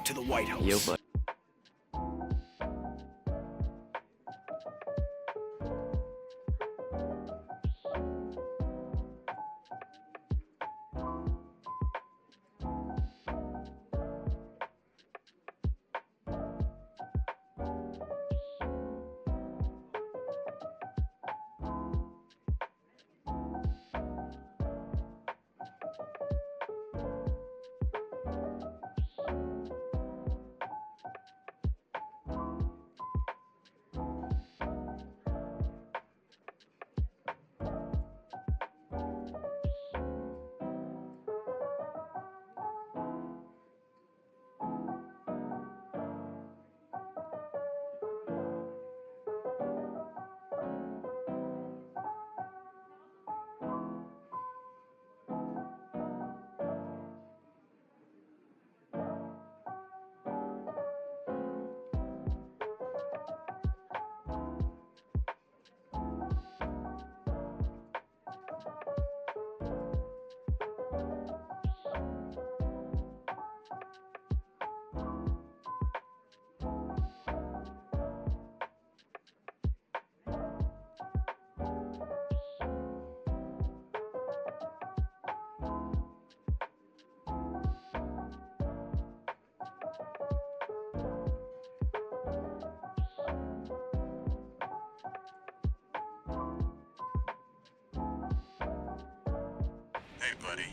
to the White House. Yo, buddy. Hey, buddy.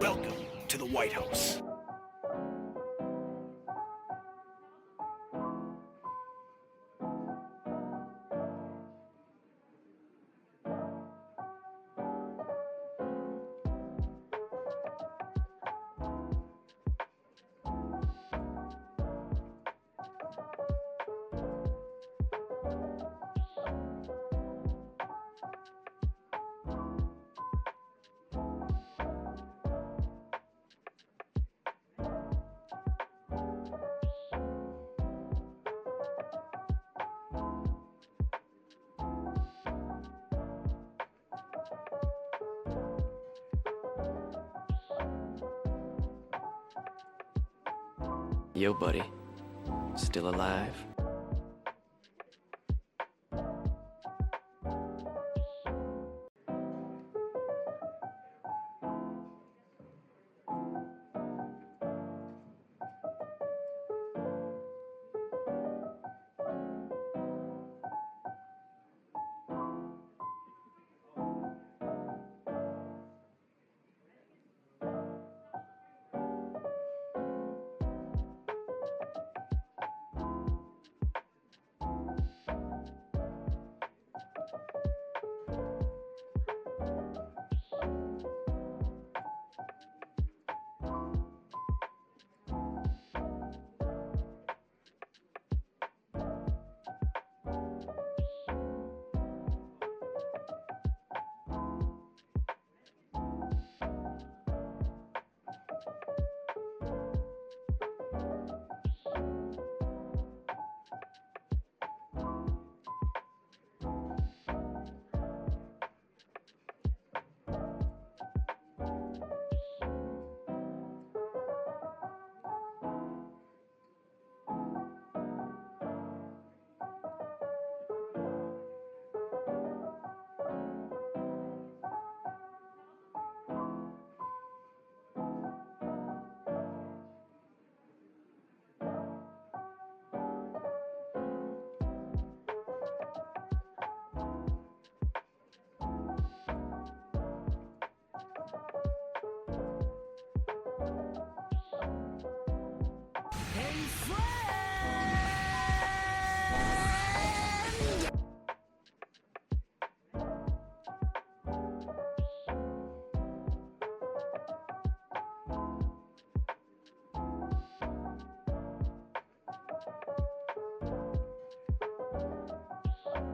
Welcome to the White House. Yo, buddy. Still alive?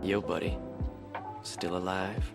Yo, buddy. Still alive?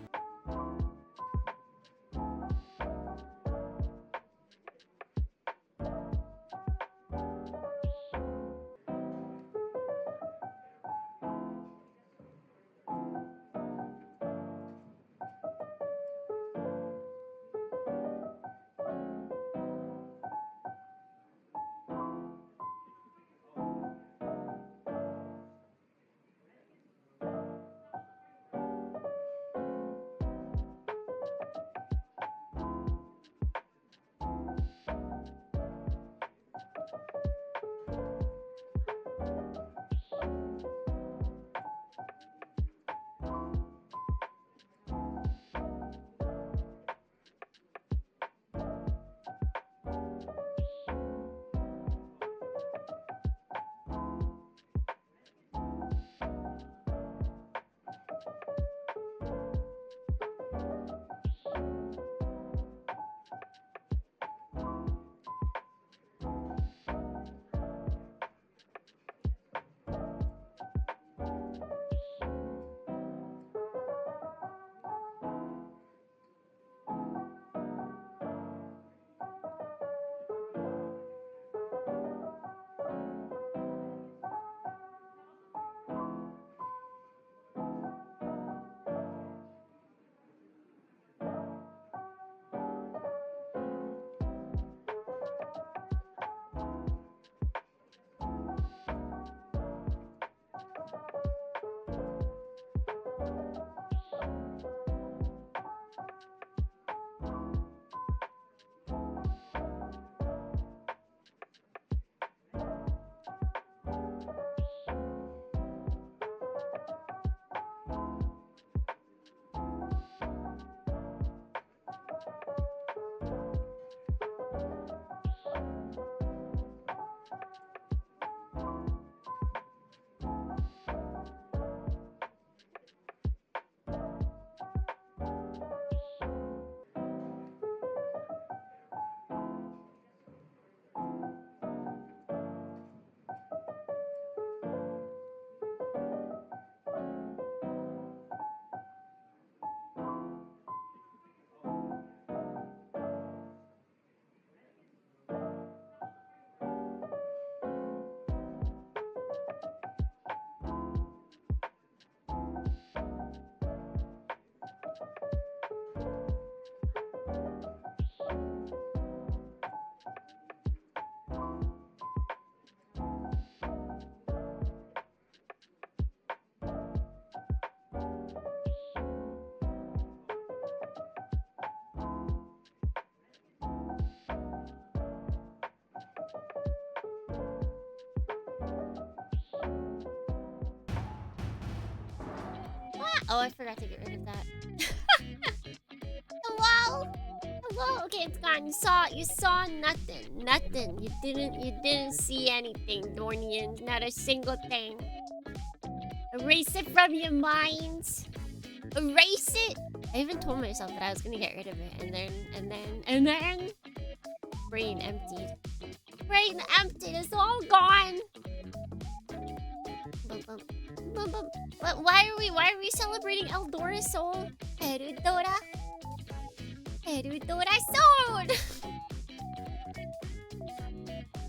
Oh, I forgot to get rid of that. Hello? Hello? Okay, it's gone. You saw nothing. Nothing. You didn't see anything, Dornians. Not a single thing. Erase it from your minds. Erase it. I even told myself that I was gonna get rid of it, and then brain emptied. Brain emptied. It's all gone. But why are we celebrating Eldora Soul? Erudora Soul.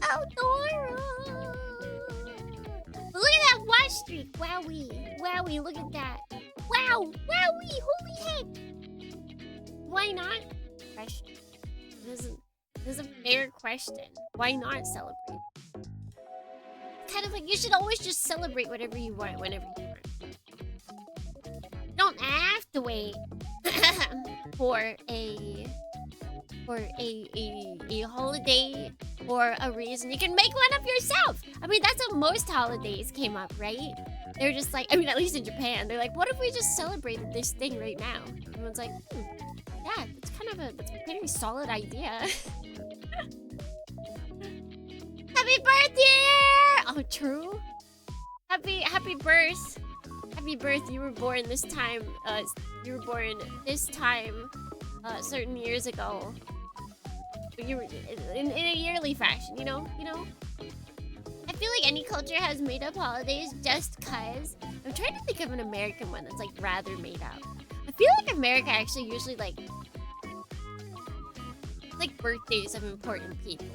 Eldora. Look at that watch streak. Wowie, look at that. Wow, wowie, holy heck. Why not? Question. This is a fair question. Why not celebrate? Kind of like you should always just celebrate whatever you want whenever you want. You don't have to wait for a holiday or a reason. You can make one up yourself. I mean, that's how most holidays came up, right? They're just like, I mean, at least in Japan, they're like, what if we just celebrated this thing right now? Everyone's like, yeah, that's a pretty solid idea. Happy birthday! Oh, true. Happy birth. Happy birth. You were born this time. Certain years ago. But you were in a yearly fashion, you know. feel like any culture has made up holidays just cause. I'm trying to think of an American one that's like rather made up. I feel like America actually usually like birthdays of important people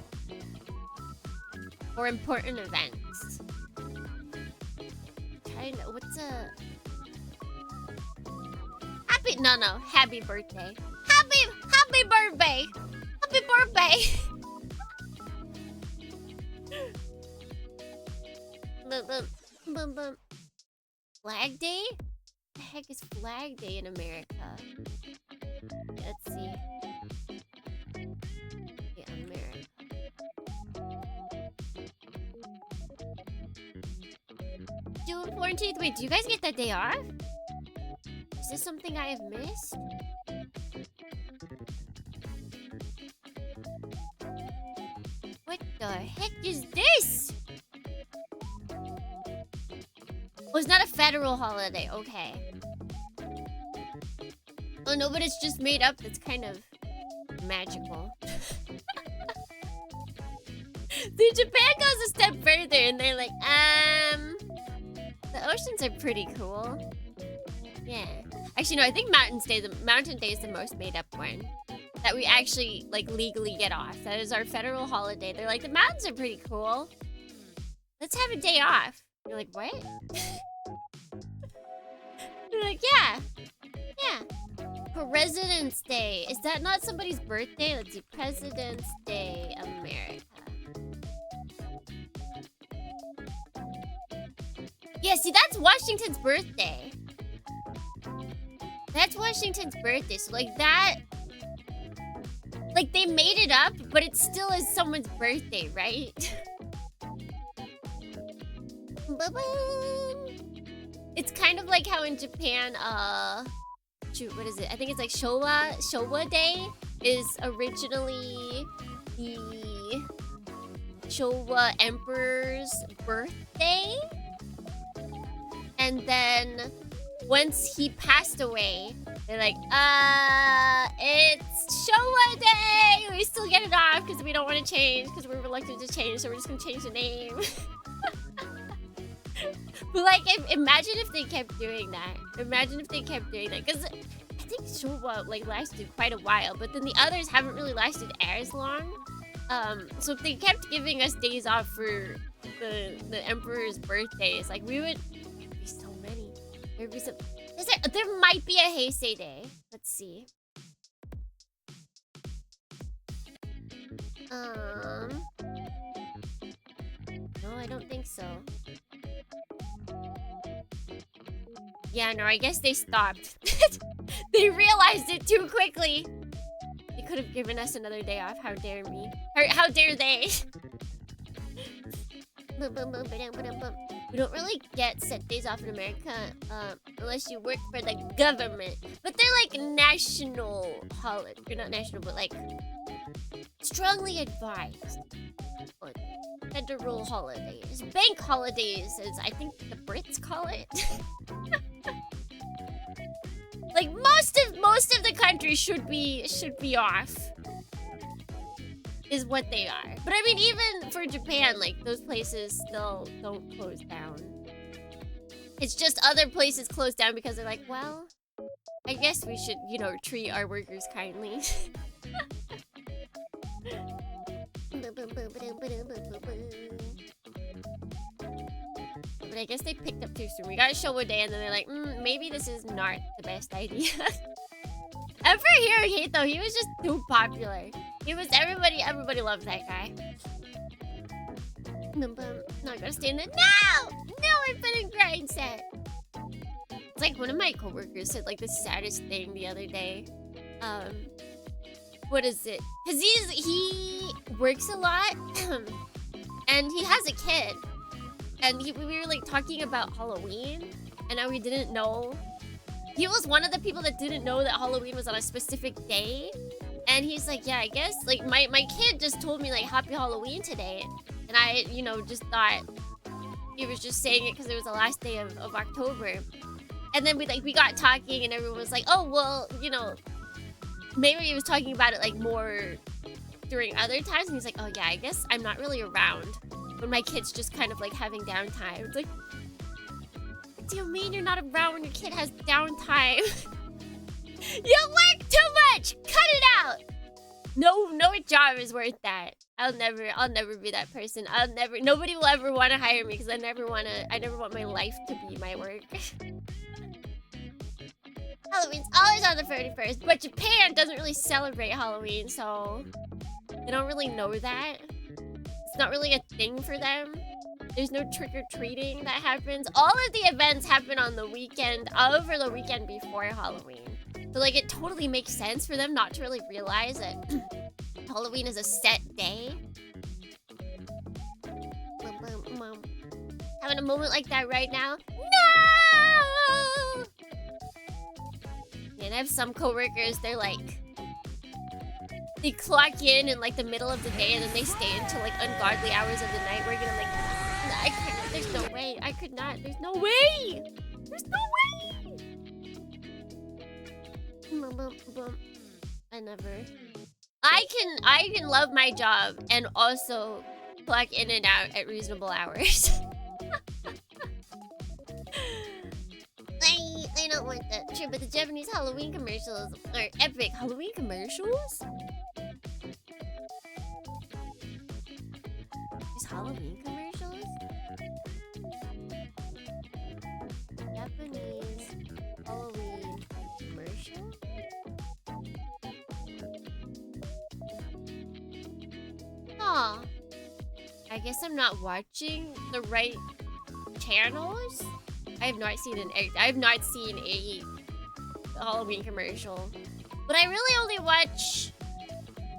or important events. What's a happy birthday. Happy birthday. Happy birthday. Flag Day? What the heck is Flag Day in America? Let's see. Okay, America. June 14th. Wait, do you guys get that day off? Is this something I have missed? What the heck is this? Oh, it's not a federal holiday. Okay. Oh no, but it's just made up. That's kind of magical. See, Japan goes a step further and they're like, the oceans are pretty cool. Yeah. Actually, no, I think Mountain Day is the most made up one. That we actually, like, legally get off. That is our federal holiday. They're like, the mountains are pretty cool. Let's have a day off. You're like, what? You're like, yeah. Yeah. President's Day. Is that not somebody's birthday? Let's see. President's Day, America. Yeah, see, that's Washington's birthday. That's Washington's birthday. So, like, that... Like, they made it up, but it still is someone's birthday, right? It's kind of like how in Japan, shoot, what is it? I think it's like Showa Day is originally the Showa Emperor's birthday. And then once he passed away, they're like, it's Showa Day! We still get it off because we don't want to change, because we're reluctant to change, so we're just gonna change the name. But like, imagine if they kept doing that. Imagine if they kept doing that. Because I think Showa like lasted quite a while, but then the others haven't really lasted as long. So if they kept giving us days off for the Emperor's birthdays, like we would be so many. There'd be some. There might be a Heisei Day. Let's see. No, I don't think so. Yeah, no, I guess they stopped. They realized it too quickly. They could have given us another day off. How dare me? Or how dare they? We don't really get set days off in America unless you work for the government. But they're like national holidays. You're not national, but like strongly advised. Or federal holidays. Bank holidays, as I think the Brits call it. Like most of the country should be off. Is what they are. But I mean, even for Japan, like those places still don't close down. It's just other places close down because they're like, well, I guess we should, you know, treat our workers kindly. But I guess they picked up too soon. We got a Showa Day and then they're like, maybe this is not the best idea. And for Hirohito, he was just too popular. He was everybody loves that guy. No, I gotta stay in the No, I've been in grind set. It's like one of my coworkers said like the saddest thing the other day. What is it? Cause he works a lot, and he has a kid, and we were like talking about Halloween, and how we didn't know. He was one of the people that didn't know that Halloween was on a specific day. And he's like, yeah, I guess, like, my kid just told me, like, Happy Halloween today. And I, you know, just thought he was just saying it because it was the last day of October. And then we got talking and everyone was like, oh, well, you know, maybe he was talking about it, like, more during other times. And he's like, oh, yeah, I guess I'm not really around when my kid's just kind of like having downtime. It's like, what do you mean you're not around when your kid has downtime? You work too much! Cut it out! No job is worth that. I'll never be that person. Nobody will ever want to hire me because I never want my life to be my work. Halloween's always on the 31st, but Japan doesn't really celebrate Halloween, so they don't really know that. It's not really a thing for them. There's no trick-or-treating that happens. All of the events happen on the weekend of or the weekend before Halloween. So like it totally makes sense for them not to really realize that Halloween is a set day. Having a moment like that right now? No! And I have some coworkers, they're like, they clock in like the middle of the day and then they stay until like ungodly hours of the night working. I'm like, I couldn't, there's no way. I could not. There's no way. There's no way. I never. I can love my job and also clock in and out at reasonable hours. I don't want that. True, but the Japanese Halloween commercials are epic. Halloween commercials? There's Halloween commercials? Japanese Halloween commercial? Aw. I guess I'm not watching the right channels. I have not seen a Halloween commercial. But I really only watch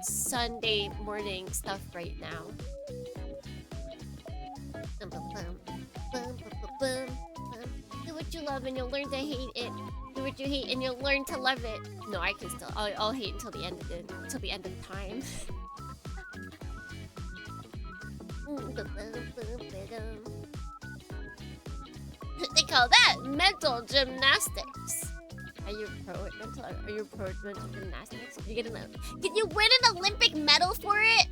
Sunday morning stuff right now. Do what you love and you'll learn to hate it. Do what you hate and you'll learn to love it. No, I can still. I'll hate until the end of time. They call that mental gymnastics. Are you pro at mental gymnastics? Can you win an Olympic medal for it?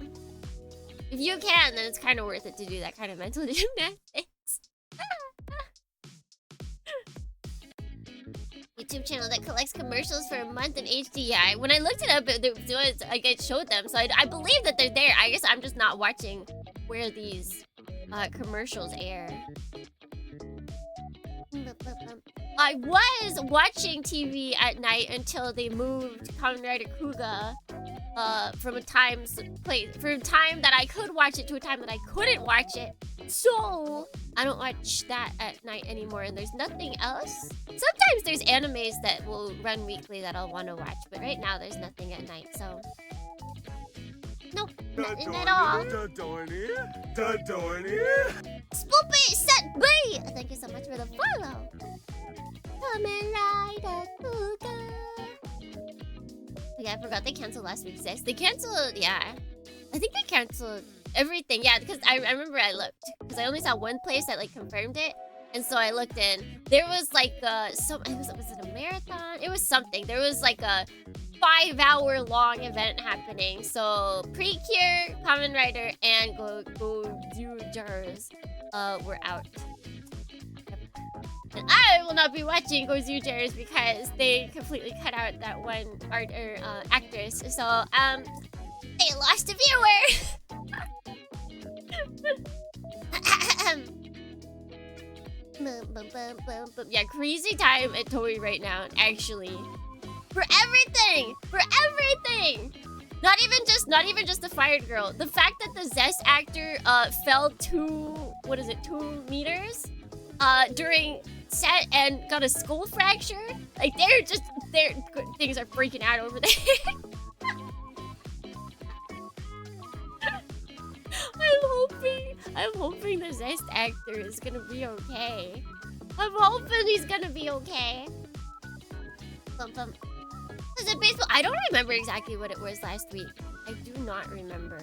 If you can, then it's kind of worth it to do that kind of mental gymnastics. YouTube channel that collects commercials for a month in HD. Yeah, when I looked it up, it showed them, so I believe that they're there. I guess I'm just not watching where these commercials air. I was watching TV at night until they moved Kamen Rider Kuga from a time that I could watch it to a time that I couldn't watch it. So I don't watch that at night anymore, and there's nothing else. Sometimes there's animes that will run weekly that I'll want to watch, but right now there's nothing at night, so nope, nothing at all. Spoopy set B! Thank you so much for the follow. Kamen Rider Kuga. Yeah, I forgot they canceled last week's Zest. They canceled, yeah. I think they canceled everything. Yeah, because I remember I looked. Because I only saw one place that like confirmed it. And so I looked in. There was like was it a marathon? It was something. There was like a 5-hour long event happening. So Precure, Kamen Rider, and GoZooJars were out. And I will not be watching GoZooJars because they completely cut out that one actress. So they lost a viewer. Yeah, crazy time at Toei right now, actually. For everything! Not even just the fired girl. The fact that the Zest actor fell 2 meters during set and got a skull fracture. Like things are freaking out over there. I'm hoping the Zest actor is gonna be okay. I'm hoping he's gonna be okay. Was it baseball? I don't remember exactly what it was last week. I do not remember.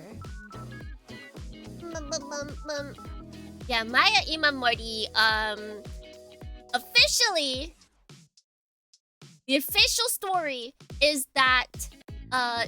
Yeah, Maya Imamori, officially, the official story is that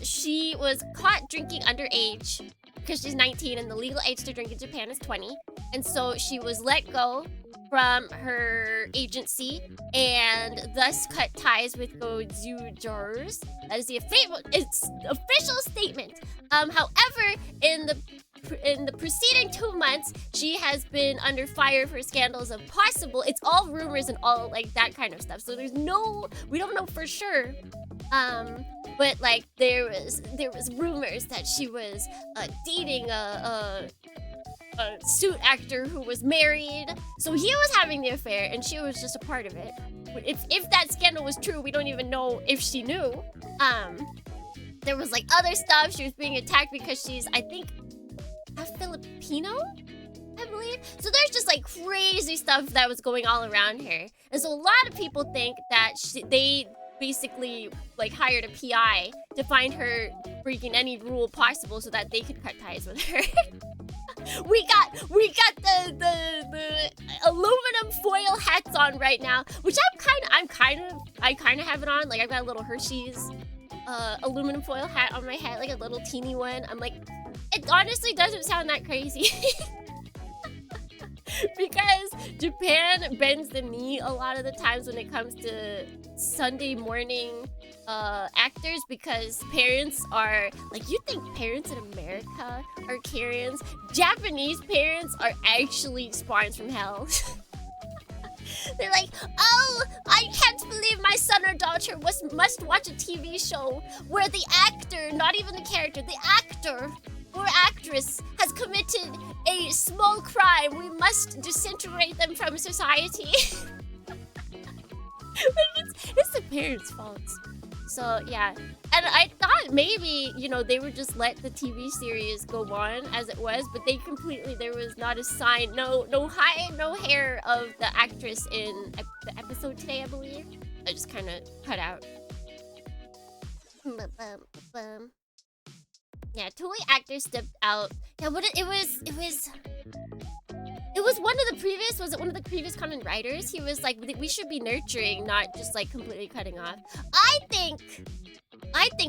she was caught drinking underage because she's 19 and the legal age to drink in Japan is 20. And so she was let go from her agency and thus cut ties with Go-Zujers. That is its official statement. However, in the preceding 2 months, she has been under fire for scandals of possible. It's all rumors and all like that kind of stuff. So we don't know for sure. But like there was rumors that she was dating a suit actor who was married. So he was having the affair and she was just a part of it. If that scandal was true, we don't even know if she knew. There was like other stuff. She was being attacked because she's, I think, a Filipino, I believe. So there's just like crazy stuff that was going all around her. And so a lot of people think that they basically like hired a PI to find her breaking any rule possible so that they could cut ties with her. We got the aluminum foil hats on right now, which I kind of have it on. Like I've got a little Hershey's aluminum foil hat on my head, like a little teeny one. I'm like, it honestly doesn't sound that crazy. Because Japan bends the knee a lot of the times when it comes to Sunday morning actors, because parents are like, you think parents in America are Karens? Japanese parents are actually spawns from hell. They're like, oh, I can't believe my son or daughter must watch a TV show where the actor, not even the character, the actor or actress has committed a small crime. We must disintegrate them from society. It's the parents' fault. So yeah, and I thought maybe, you know, they would just let the TV series go on as it was, but there was not a sign, no hair of the actress in the episode today, I believe. I just kind of cut out. Yeah, Toei actor stepped out. Yeah, but it was one of the previous, was it one of the previous comment writers? He was like, we should be nurturing, not just like completely cutting off. I think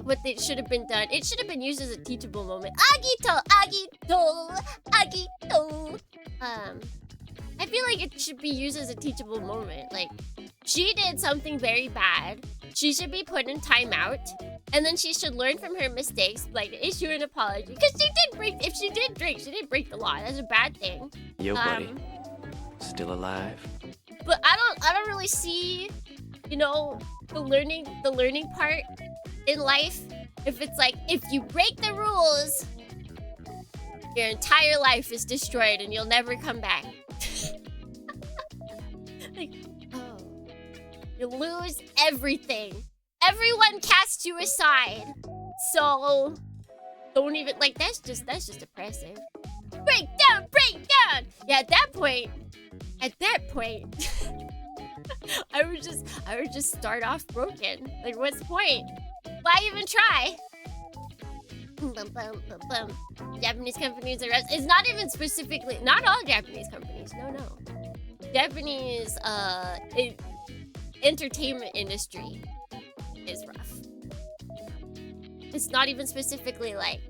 what it should have been done, it should have been used as a teachable moment. Agito. I feel like it should be used as a teachable moment. Like, she did something very bad. She should be put in timeout. And then she should learn from her mistakes, like issue an apology. Because if she did drink, she didn't break the law. That's a bad thing. Yo, buddy. Still alive? But I don't really see, you know, the learning part in life. If it's like, if you break the rules, your entire life is destroyed and you'll never come back. Like, oh, you lose everything. Everyone casts you aside. So don't even, like, that's just oppressive. Break down! Yeah, at that point, I would just start off broken. Like, what's the point? Why even try? Japanese companies are, it's not even specifically, not all Japanese companies, no. Japanese entertainment industry is rough. It's not even specifically like,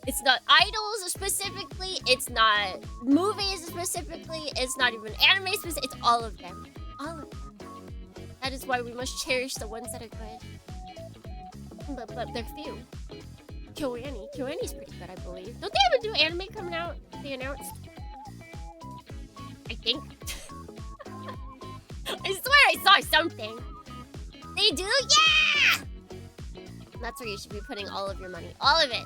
it's not idols specifically, it's not movies specifically, it's not even anime specific, it's all of them. That is why we must cherish the ones that are good. But they're few. KyoAni's pretty good, I believe. Don't they have a new anime coming out? They announced? I think. I swear I saw something. They do? Yeah! That's where you should be putting all of your money. All of it.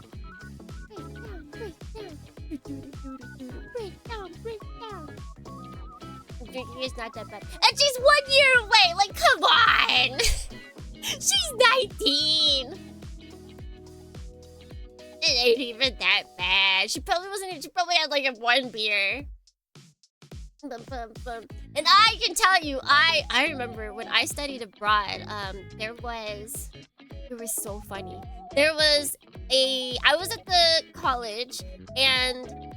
Break down. Drinking is not that bad. And she's 1 year away! Like, come on! She's 19! It ain't even that bad. She probably had like a 1 beer. And I can tell you, I remember when I studied abroad, it was so funny. I was at the college, and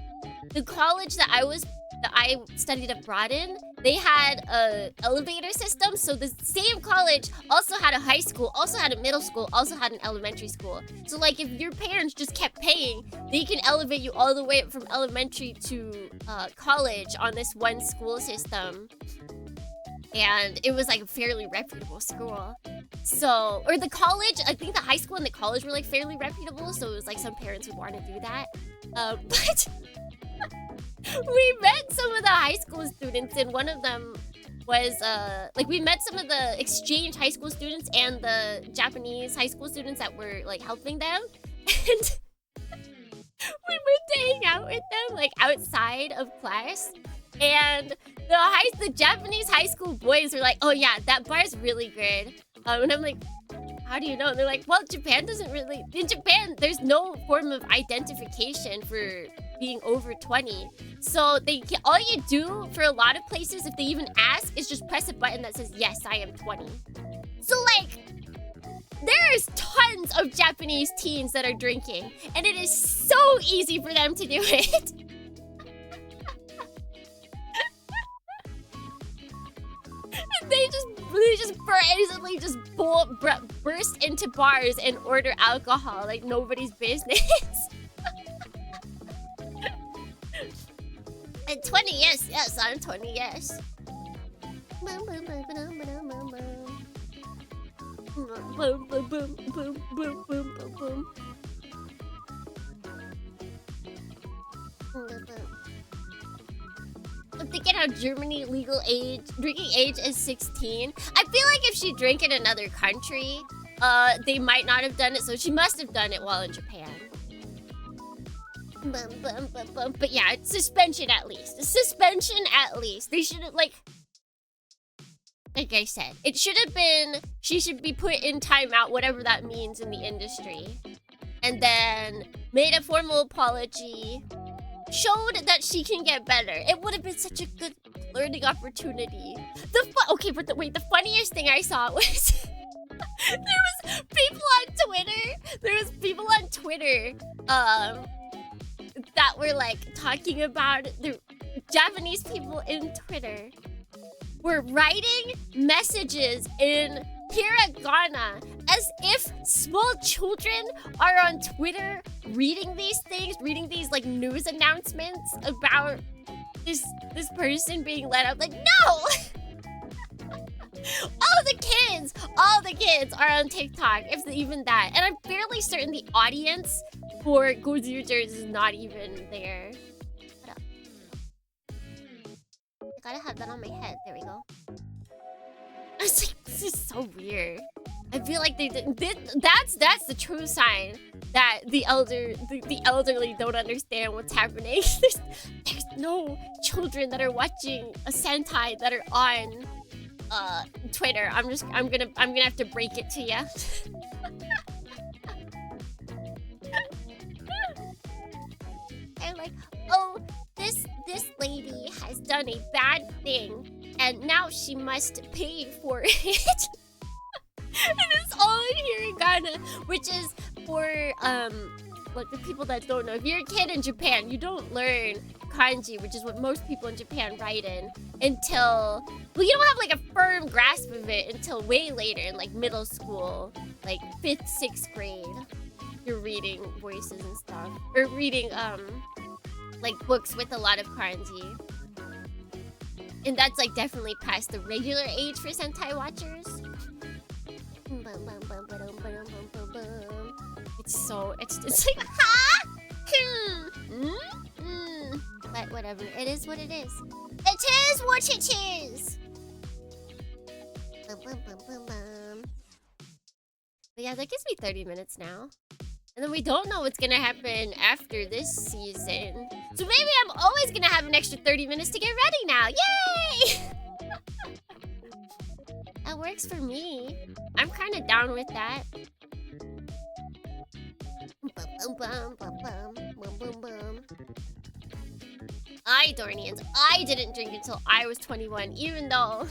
the college that I was that I studied abroad in, they had a elevator system. So the same college also had a high school, also had a middle school, also had an elementary school. So like if your parents just kept paying, they can elevate you all the way up from elementary to college on this one school system. And it was like a fairly reputable school. So, or the college, I think the high school and the college were like fairly reputable. So it was like some parents would want to do that. But we met some of the high school students, and one of them was like we met some of the exchange high school students and the Japanese high school students that were like helping them. And we went to hang out with them like outside of class. And the Japanese high school boys were like, oh yeah, that bar is really good. And I'm like, how do you know? And they're like, well, Japan doesn't really... In Japan, there's no form of identification for being over 20. So all you do for a lot of places, if they even ask, is just press a button that says, yes, I am 20. So like, there's tons of Japanese teens that are drinking. And it is so easy for them to do it. They just brazenly just burst into bars and order alcohol like nobody's business. And 20, yes, I'm 20, yes. Boom, boom, boom, boom, boom, boom, boom. Boom, boom, boom, boom, boom, boom, boom, boom. I'm thinking how Germany drinking age is 16. I feel like if she drank in another country, they might not have done it. So she must have done it while in Japan. But yeah, it's suspension at least. Suspension at least. They should have like I said, it should have been she should be put in timeout, whatever that means in the industry, and then made a formal apology. Showed that she can get better. It would have been such a good learning opportunity. The funniest thing I saw was there was people on Twitter that were like talking about the Japanese people in Twitter were writing messages in hiragana as if small children are on Twitter reading these like news announcements about this person being let up. Like, no! all the kids are on TikTok, if even that. And I'm fairly certain the audience for Godzujers is not even there. What up? I gotta have that on my head. There we go. I was like, this is so weird. I feel like that's the true sign that the elderly don't understand what's happening. There's no children that are watching a Sentai that are on Twitter. I'm gonna have to break it to you. And like, oh, this lady has done a bad thing, and now she must pay for it. And it's all in hiragana, which is for like the people that don't know. If you're a kid in Japan, you don't learn kanji, which is what most people in Japan write in, until, well, you don't have like a firm grasp of it until way later in like middle school, like 5th, 6th grade. You're reading voices and stuff, or reading like books with a lot of kanji. And that's like definitely past the regular age for Sentai watchers. It's like, ha! But whatever, it is what it is. It is what it is! But yeah, that gives me 30 minutes now. And then we don't know what's gonna happen after this season. So maybe I'm always gonna have an extra 30 minutes to get ready now. Yay! That works for me. I'm kind of down with that. Dohrnians, I didn't drink until I was 21, even though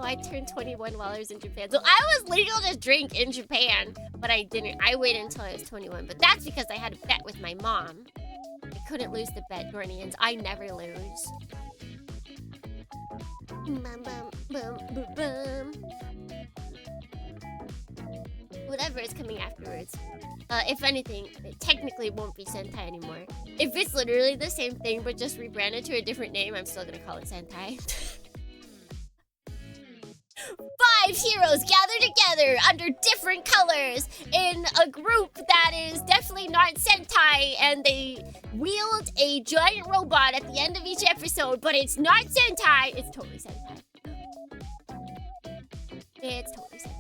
I turned 21 while I was in Japan. So I was legal to drink in Japan, but I didn't. I waited until I was 21, but that's because I had a bet with my mom. I couldn't lose the bet, Dornians. I never lose. Bum, bum, bum, bum, bum. Whatever is coming afterwards. If anything, it technically won't be Sentai anymore. If it's literally the same thing but just rebranded to a different name, I'm still gonna call it Sentai. 5 heroes gather together under different colors in a group that is definitely not Sentai, and they wield a giant robot at the end of each episode, but it's not Sentai. It's totally Sentai. It's totally Sentai.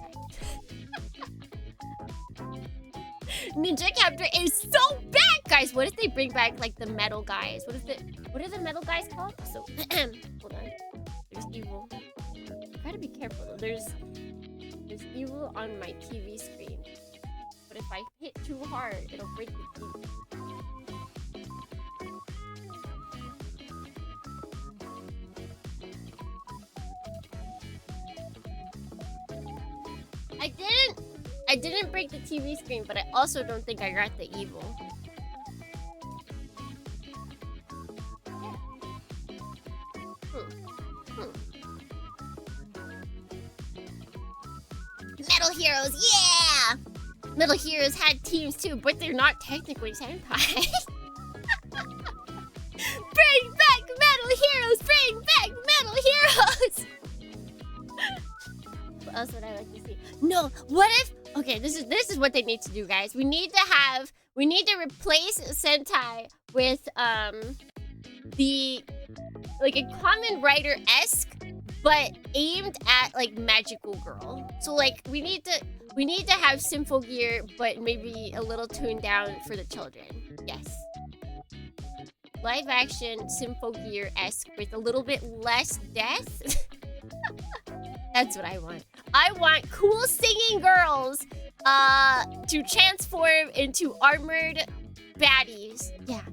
Ninja Captor is so bad, guys. What if they bring back like the metal guys? What are the metal guys called? So hold on. There's evil. Gotta be careful though. There's evil on my TV screen. But if I hit too hard, it'll break the TV. I didn't break the TV screen, but I also don't think I got the evil. Metal Heroes, yeah! Metal Heroes had teams too, but they're not technically Sentai. Bring back Metal Heroes! Bring back Metal Heroes! What else would I like to see? No, what if... Okay, this is what they need to do, guys. We need to replace Sentai with the like a Kamen Rider-esque, but aimed at like magical girl. So like we need to have Sympho Gear, but maybe a little tuned down for the children. Yes. Live action Sympho Gear-esque with a little bit less death. That's what I want. I want cool singing girls to transform into armored baddies. Yeah.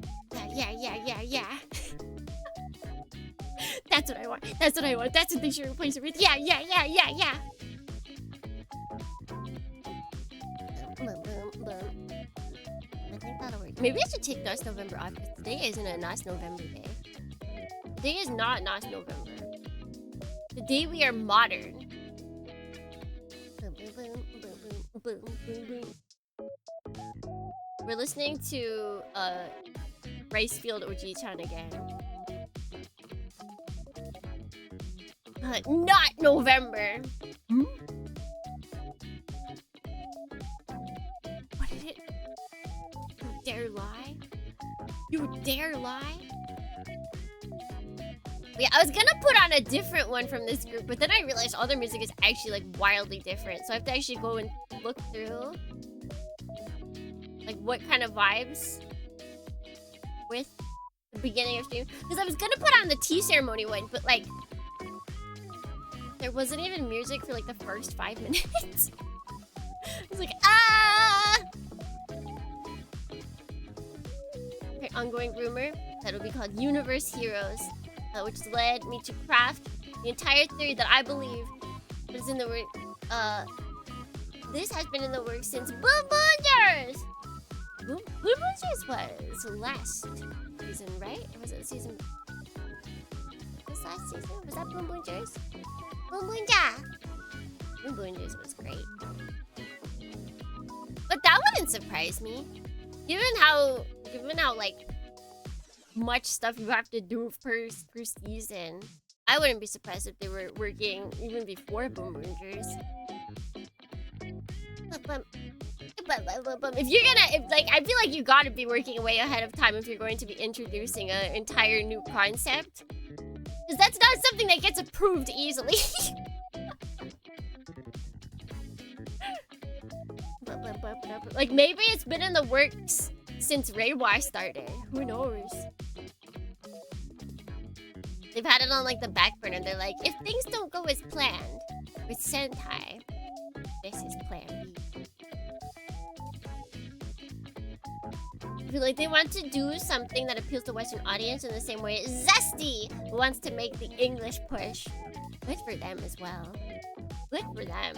That's what I want. That's what I want. That's what they should replace it with. Yeah. I think that'll work. Maybe I should take NOS November off because today isn't a NOS November day. Today is not NOS November. Today we are modern. We're listening to Ricefield Oji-chan again. Not November. What did it? You dare lie? You dare lie? Yeah, I was gonna put on a different one from this group, but then I realized all their music is actually like wildly different. So I have to actually go and look through like what kind of vibes with the beginning of stream. Because I was gonna put on the tea ceremony one, but like there wasn't even music for like the first 5 minutes. I was like, ah! Okay, ongoing rumor that it'll be called Universe Heroes. Which led me to craft the entire theory that I believe is in the work. This has been in the works since Boom Boongers! Boom Boongers was last season, right? Or was it season? Was last season? Was that Boom Boongers? Boom Boongers was great. But that wouldn't surprise me. Given how like much stuff you have to do per season. I wouldn't be surprised if they were working even before Boom Boongers. I feel like you gotta be working way ahead of time if you're going to be introducing an entire new concept. Because that's not something that gets approved easily. Like maybe it's been in the works since Reiwa started. Who knows? They've had it on like the back burner. They're like, if things don't go as planned with Sentai, this is plan B. I feel like they want to do something that appeals to Western audience in the same way Zesty wants to make the English push. Good for them as well. Good for them.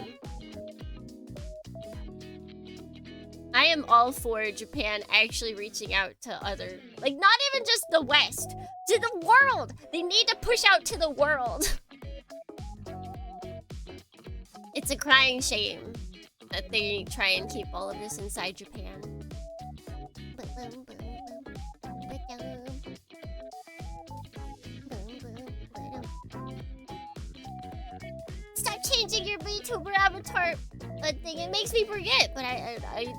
I am all for Japan actually reaching out to other, like, not even just the West, to the world. They need to push out to the world. It's a crying shame that they try and keep all of this inside Japan. Stop changing your VTuber avatar thing. It makes me forget, but I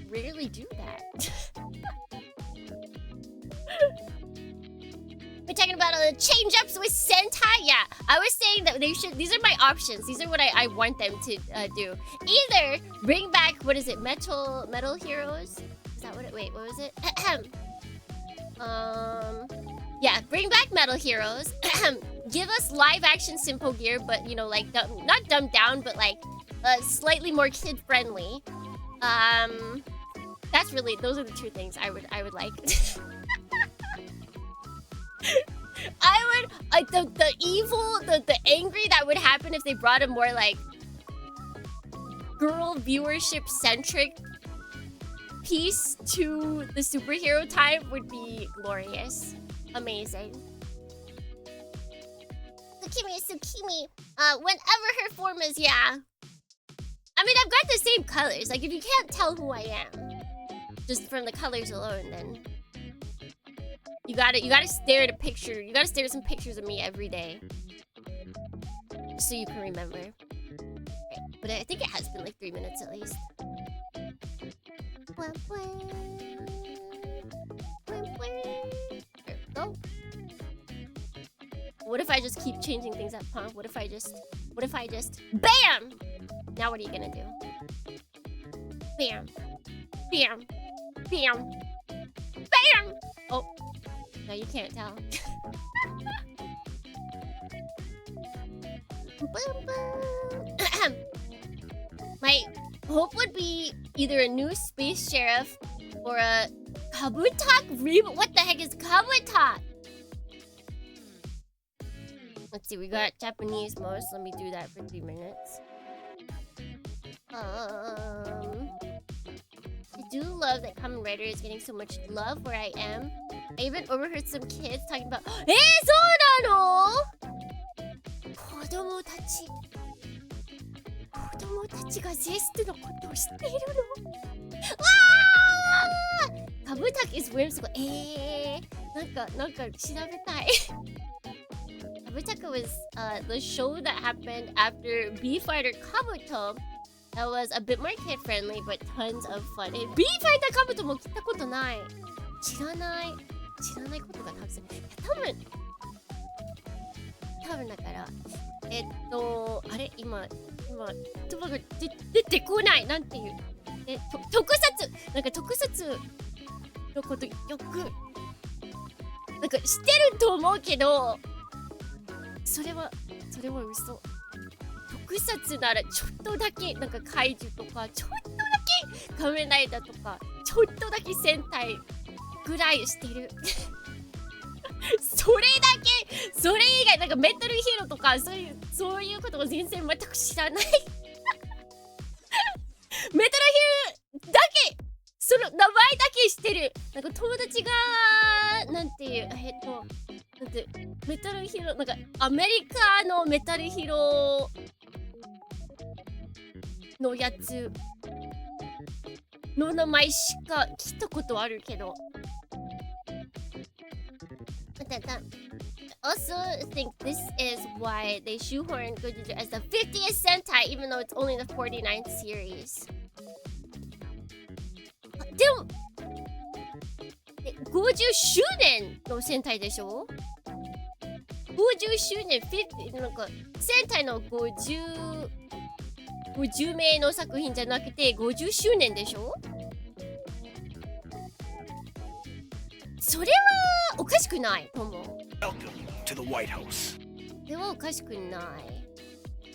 rarely do that. We're talking about change-ups with Sentai? Yeah, I was saying that they should... These are my options. These are what I want them to do. Either bring back... What is it? Metal Heroes? Is that what it... Wait, what was it? Yeah, bring back Metal Heroes. Give us live-action Simple Gear, but, you know, like... not dumbed down, but, like... slightly more kid-friendly. That's really... Those are the two things I would like. I would like the evil, the angry that would happen if they brought a more like girl viewership centric piece to the superhero type would be glorious, amazing. Tsukimi, whenever her form is, yeah. I mean, I've got the same colors. Like, if you can't tell who I am just from the colors alone, then. You gotta stare at a picture. You gotta stare at some pictures of me every day, so you can remember. Okay, but I think it has been like 3 minutes at least. There we go. What if I just keep changing things up, huh? What if I just BAM! Now what are you gonna do? BAM, BAM, BAM, BAM! Oh. No, you can't tell. My hope would be either a new space sheriff or a Kabutak reboot. What the heck is Kabutak? Let's see, we got Japanese most. Let me do that for 3 minutes. I do love that Kamen Rider is getting so much love where I am. I even overheard some kids talking about, そうなの?子供たちがゼストのことを知っているの?わー! Kabutak is whimsical. なんか調べたい。Kabutak was the show that happened after B-Fighter Kabuto. That was a bit more kid-friendly, but tons of fun. B-Fighter Kabuto も聞いたことない。知らないことがたくさん。多分だから、あれ今言葉が出てこない。なんていう。特撮のことよくなんか知ってると思うけど、それは嘘。特撮ならちょっとだけなんか怪獣とか、ちょっとだけ仮面ライダーとか、ちょっとだけ戦隊ぐらいしてる。それ以外なんかメタルヒーローとかそういうことを全然全く知らない。メタルヒーローだけその名前だけ知ってる。なんか友達がなんていうなんてメタルヒーローなんかアメリカのメタルヒーローのやつの名前しか聞いたことあるけど。I also think this is why they shoehorned Gojuju as the 50th Sentai, even though it's only the 49th series. でも50周年の戦隊でしょ ?50 周年、なんか戦隊の50名の作品じゃなくて50周年でしょ？それはおかしくないと思う。Welcome to the White House. それはおかしくない。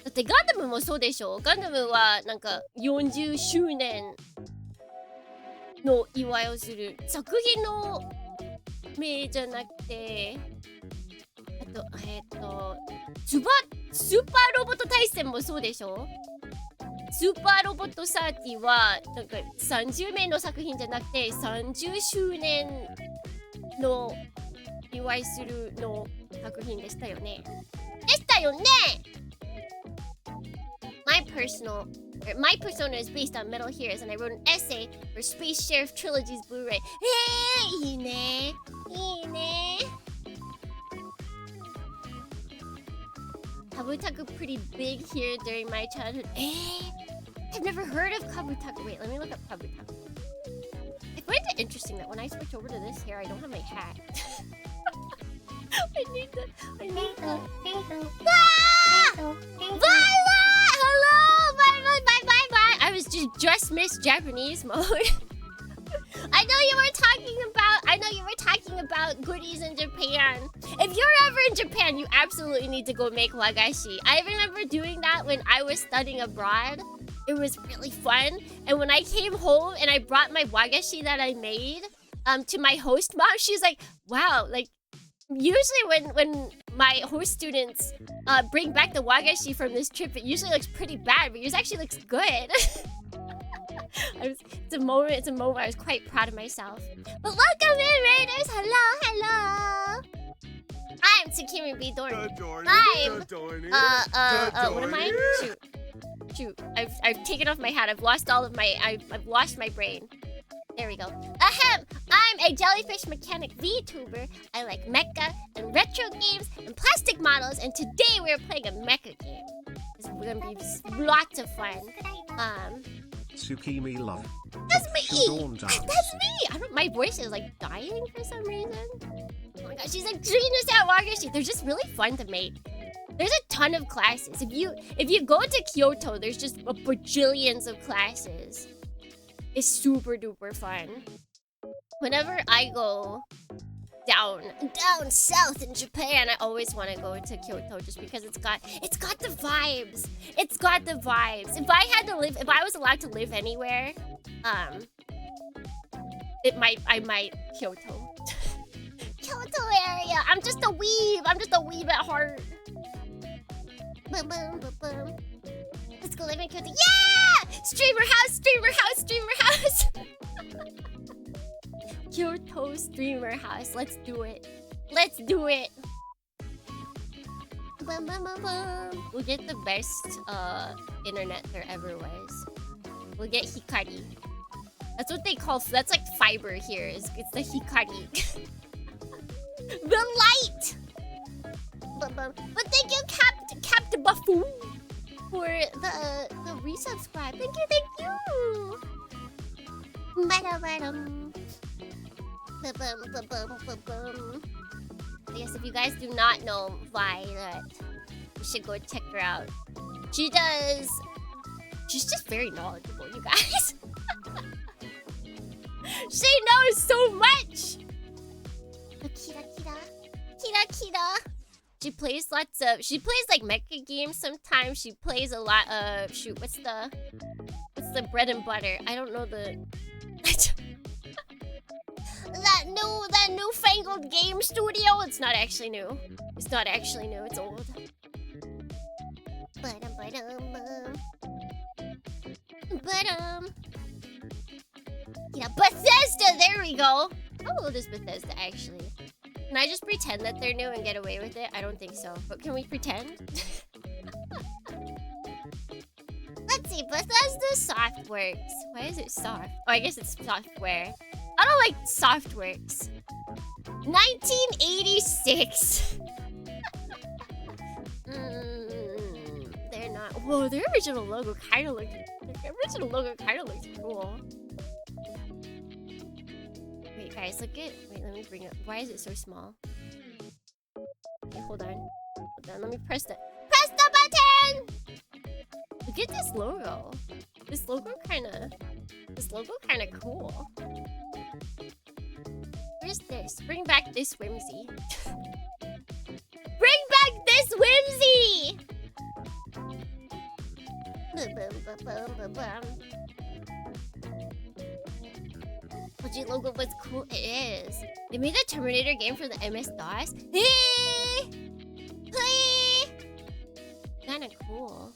だってガンダムもそうでしょ？ガンダムはなんか40周年の祝いをする作品の名じゃなくて、あとスーパーロボット対戦もそうでしょ？スーパーロボット30はなんか30名の作品じゃなくて30周年の祝いするの作品でしたよね。My persona is based on Metal Heroes, and I wrote an essay for Space Sheriff Trilogy's Blu-ray. Hey, いいね。Kabutaku pretty big here during my childhood. I've never heard of Kabutaku. Wait, let me look up Kabutaku. I find it interesting that when I switch over to this hair, I don't have my hat. I need the. Viola! Hello! Bye. I was just missed Japanese mode. I know you were talking about goodies in Japan. If you're ever in Japan, you absolutely need to go make wagashi. I remember doing that when I was studying abroad. It was really fun. And when I came home and I brought my wagashi that I made to my host mom, she's like, wow, like usually when my host students bring back the wagashi from this trip, it usually looks pretty bad, but yours actually looks good. It's a moment I was quite proud of myself. But welcome in, Raiders! Hello! I'm Tsukimi B. Dohrne. What am I? Shoot. I've taken off my hat. I've lost my brain. There we go. Ahem! I'm a jellyfish mechanic VTuber. I like mecha and retro games and plastic models, and today we're playing a mecha game. It's gonna be lots of fun. Tsukimi love. That's me! That's me! My voice is like dying for some reason. Oh my gosh, she's like treating us out wagashi. They're just really fun to make. There's a ton of classes. If you go to Kyoto, there's just a bajillions of classes. It's super duper fun. Whenever I go down south in Japan, I always want to go to Kyoto just because it's got the vibes. It's got the vibes. If I was allowed to live anywhere, I might Kyoto. Kyoto area. I'm just a weeb at heart. Boom. Let's go live in Kyoto. Yeah! Streamer house. Kyoto streamer house. Let's do it. We'll get the best internet there ever was. We'll get Hikari. That's what they call. That's like fiber here. It's the Hikari. The light. But thank you, Captain Buffoon, for the resubscribe. Thank you. Yes, if you guys do not know Violet, you should go check her out. She's just very knowledgeable, you guys. She knows so much. Kira. She plays like mecha games sometimes. She plays a lot of what's the bread and butter? I don't know the that newfangled game studio. It's not actually new. It's old. Yeah, Bethesda. There we go. How old is Bethesda actually? Can I just pretend that they're new and get away with it? I don't think so. But can we pretend? Let's see. Bethesda Softworks. Why is it soft? Oh, I guess it's software. I don't like Softworks. 1986. They're not. Whoa, their original logo kind of looks cool. Wait, guys, wait, let me bring it. Why is it so small? Okay, hold on. Let me press the button! Look at this logo. This logo kinda cool. Where's this? Bring back this whimsy. Bring back this whimsy! OG logo was cool. It is. They made a Terminator game for the MS-DOS. Kinda cool.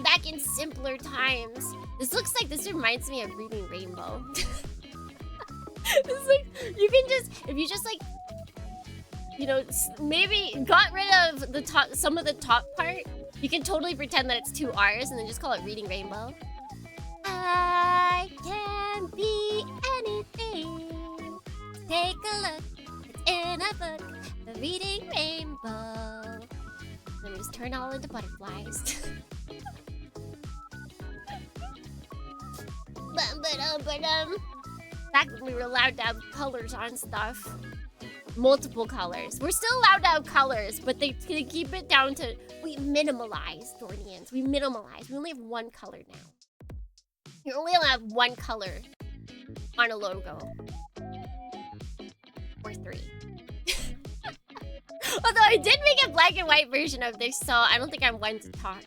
Back like in simpler times. This looks like this reminds me of reading Rainbow. It's like you can just if you just like you know maybe got rid of the top some of the top part, you can totally pretend that it's 2 R's and then just call it reading Rainbow. I can be anything. Take a look. It's in a book. The reading Rainbow. Let me just turn all into butterflies. Back when we were allowed to have colors on stuff. Multiple colors. We're still allowed to have colors, but they keep it down to... We minimalize, Dohrnians. We minimalize. We only have 1 color now. You only have 1 color on a logo. Or 3. Although I did make a black and white version of this, so I don't think I'm one to talk.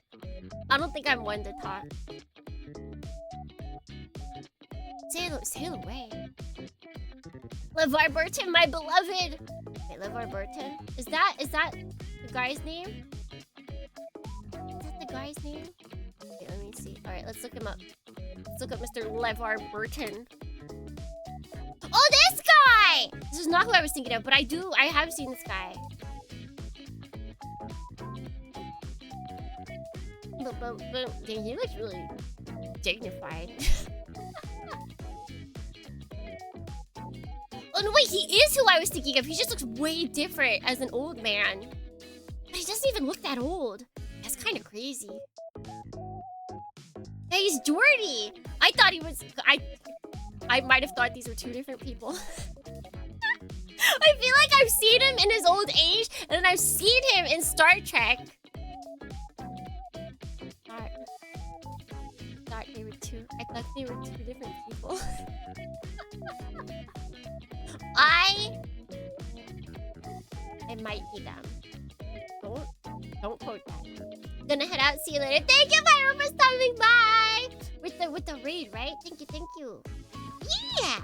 Sail away. LeVar Burton, my beloved. Wait, LeVar Burton? Is that the guy's name? Is that the guy's name? Okay, let me see. Alright, let's look him up. Let's look up Mr. LeVar Burton. Oh, this guy! This is not who I was thinking of, but I have seen this guy. But dang, he looks really dignified. Oh no, wait, he is who I was thinking of. He just looks way different as an old man. But he doesn't even look that old. That's kind of crazy. Hey, he's Jordy. I thought he was... I might have thought these were 2 different people. I feel like I've seen him in his old age, and then I've seen him in Star Trek. I thought they were 2 different people. I might be them. Don't quote that. Gonna head out. See you later. Thank you, Myra, for stopping by with the raid, right? Thank you. Yeah.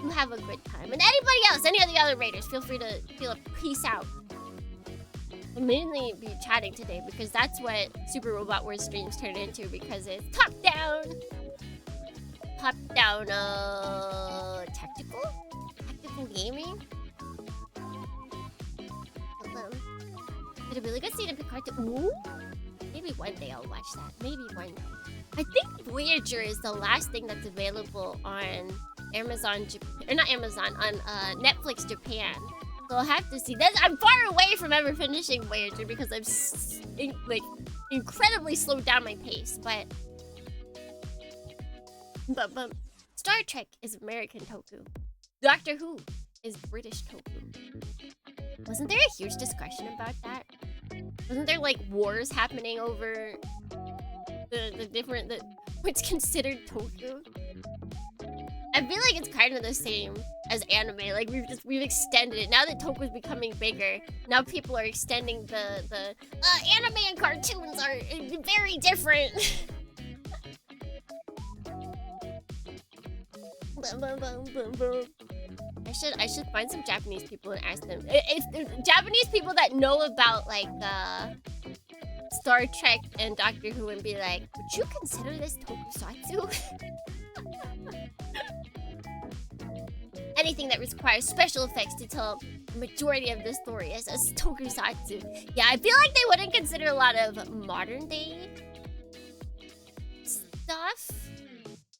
You have a good time. And anybody else, any of the other raiders, feel free to peace out. I'll mainly be chatting today because that's what Super Robot Wars streams turn into, because it's top down, tactical gaming. Did a really good scene in Picard too. Ooh, maybe one day I'll watch that. Maybe one. I think Voyager is the last thing that's available on Amazon, or not Amazon, on Netflix Japan. So I'll have to see. I'm far away from ever finishing Voyager because I've incredibly slowed down my pace. But Star Trek is American Toku. Doctor Who is British Toku. Wasn't there a huge discussion about that? Wasn't there like wars happening over what's considered Toku? I feel like it's kind of the same as anime. Like we've extended it. Now that Toku's becoming bigger, now people are extending the anime and cartoons are very different. I should find some Japanese people and ask them. It's Japanese people that know about like Star Trek and Doctor Who and be like, would you consider this tokusatsu? Anything that requires special effects to tell the majority of the story is tokusatsu. Yeah, I feel like they wouldn't consider a lot of modern day stuff.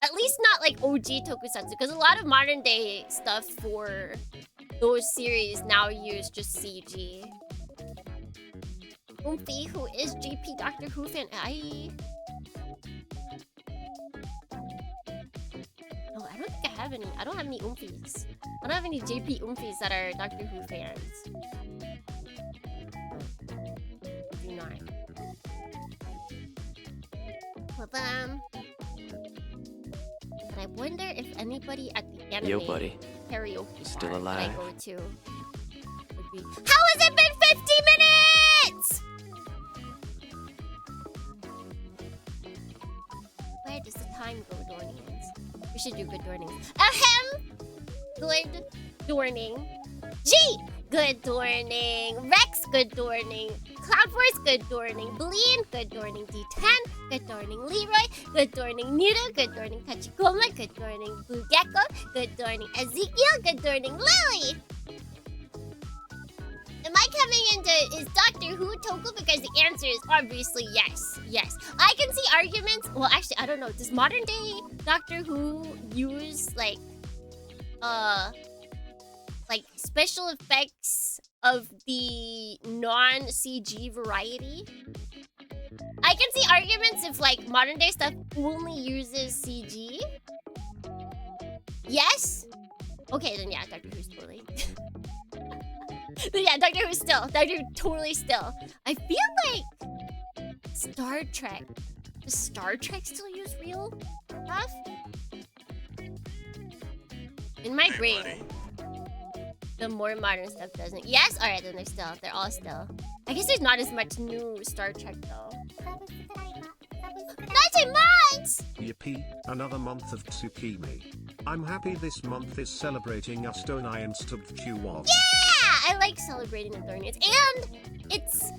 At least not like OG tokusatsu, because a lot of modern day stuff for those series now use just CG. Oomphy, who is JP Doctor Who fan? No, I don't think I have any. I don't have any Oomphies. I don't have any JP Oomphies that are Doctor Who fans. Do not. But I wonder if anybody at the anime karaoke Still bar alive? that I go to would be. How has it been 50 minutes? Where does the time go, Dohrnians? We should do good Dohrnings. Ahem! Good Dohrning. G! Good Dohrning. Rex, good Dohrning. Cloudforce, good Dohrning. Bleen, good Dohrning. D10, Good morning, Leroy. Good morning, Muto. Good morning, Tachikoma. Good morning, Blue Gecko. Good morning, Ezekiel. Good morning, Lily. Am I coming into is Doctor Who Toku? Because the answer is obviously yes. Yes. I can see arguments. Well, actually, I don't know. Does modern day Doctor Who use like special effects of the non-CG variety? I can see arguments if like modern day stuff only uses CG. Yes? Okay, then yeah, Doctor Who's totally. Yeah, Doctor Who's still. Doctor Who totally still. I feel like Star Trek. Does Star Trek still use real stuff? In my brain, the more modern stuff doesn't. Yes? Alright, then they're all still. I guess there's not as much new Star Trek though. 19 months! Yippee, another month of Tsukimi. I'm happy this month is celebrating us DohrneXYz stubbed Q1. Yeah! I like celebrating the Dohrnians. And it's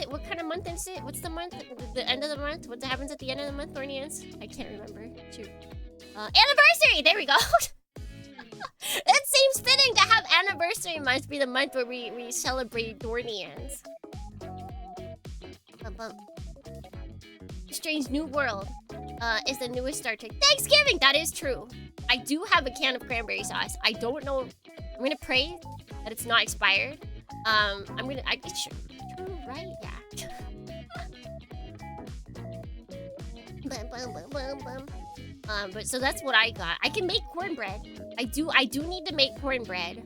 what kind of month is it? What's the month? The end of the month? What happens at the end of the month, Dohrnians? I can't remember. Shoot. Anniversary! There we go! It seems fitting to have anniversary month be the month where we celebrate Dohrnians. Bum, bum. Strange New World is the newest Star Trek. Thanksgiving! That is true. I do have a can of cranberry sauce. I don't know. I'm gonna pray that it's not expired. It's true, right? Yeah. Bum, bum, bum, bum, bum. But so that's what I got. I can make cornbread. I do need to make cornbread.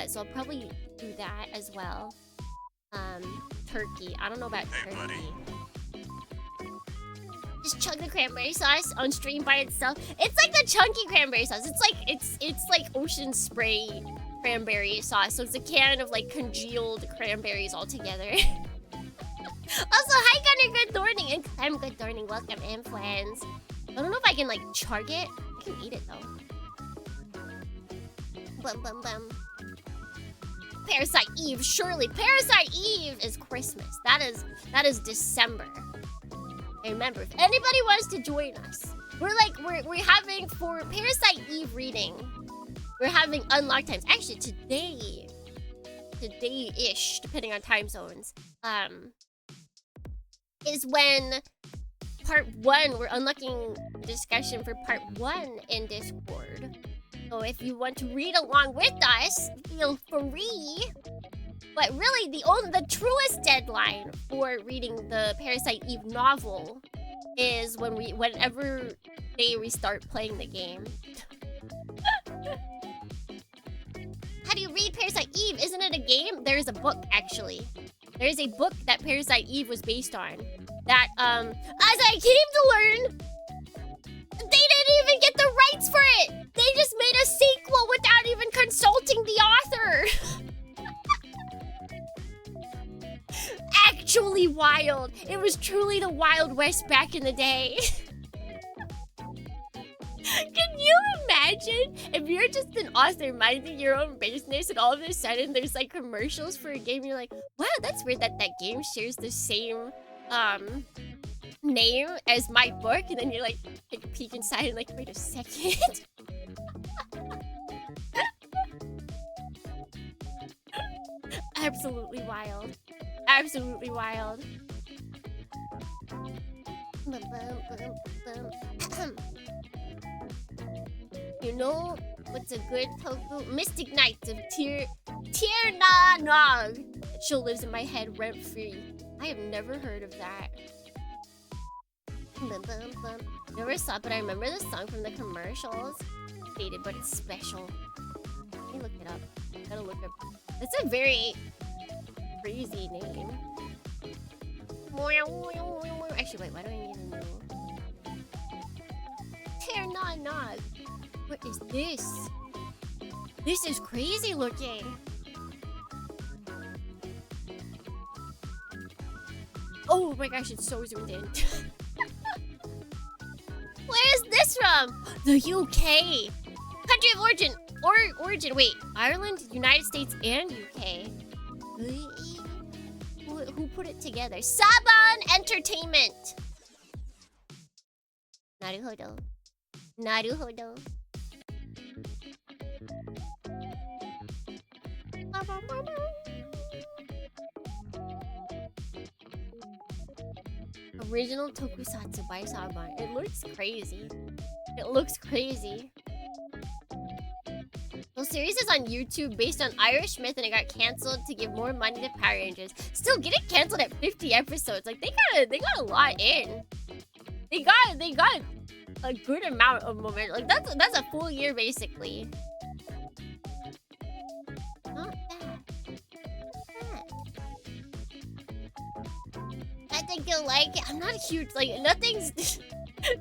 So I'll probably do that as well. Turkey. I don't know about turkey. Buddy. Just chug the cranberry sauce on stream by itself. It's like the chunky cranberry sauce. It's like ocean spray cranberry sauce. So it's a can of like congealed cranberries all together. Also, hi Gunner, good morning, and I'm good morning. Welcome in, friends. I don't know if I can like chug it. I can eat it though. Bum bum bum. Parasite Eve, surely. Parasite Eve is Christmas. That is December. And remember, if anybody wants to join us, we're having for Parasite Eve reading. We're having unlocked times. Actually, today-ish, depending on time zones, is when part 1, we're unlocking discussion for part 1 in Discord. So if you want to read along with us, feel free. But really, the truest deadline for reading the Parasite Eve novel is whenever they restart playing the game. How do you read Parasite Eve? Isn't it a game? There's a book, actually. There's a book that Parasite Eve was based on. That, as I came to learn, they didn't even get the rights for it! They just made a sequel without even consulting the author! Actually wild. It was truly the Wild West back in the day. Can you imagine if you're just an author minding your own business and all of a sudden there's like commercials for a game and you're like, wow, that's weird that game shares the same name as my book, and then you're like take a peek inside and like, wait a second. Absolutely wild. Absolutely wild. You know what's a good tofu? Mystic Knights of Tir Na Nog. That show lives in my head rent free. I have never heard of that. Never saw it, but I remember the song from the commercials. Dated, but it's special. Let me look it up. Gotta look up. It's a very crazy name. Actually, wait, why do I need a new? Tir Na Nog. What is this? This is crazy looking. Oh my gosh, it's so zoomed in. Where is this from? The UK. Country of origin. Origin. Wait, Ireland, United States, and UK. Who put it together? Saban Entertainment. Naruhodo. Naruhodo. Original tokusatsu by Saban. It looks crazy. It looks crazy. The series is on YouTube based on Irish myth and it got cancelled to give more money to Power Rangers. Still getting cancelled at 50 episodes. Like they got a lot in. They got a good amount of momentum. Like that's a full year basically. Not bad. I think you'll like it. I'm not a huge like nothing's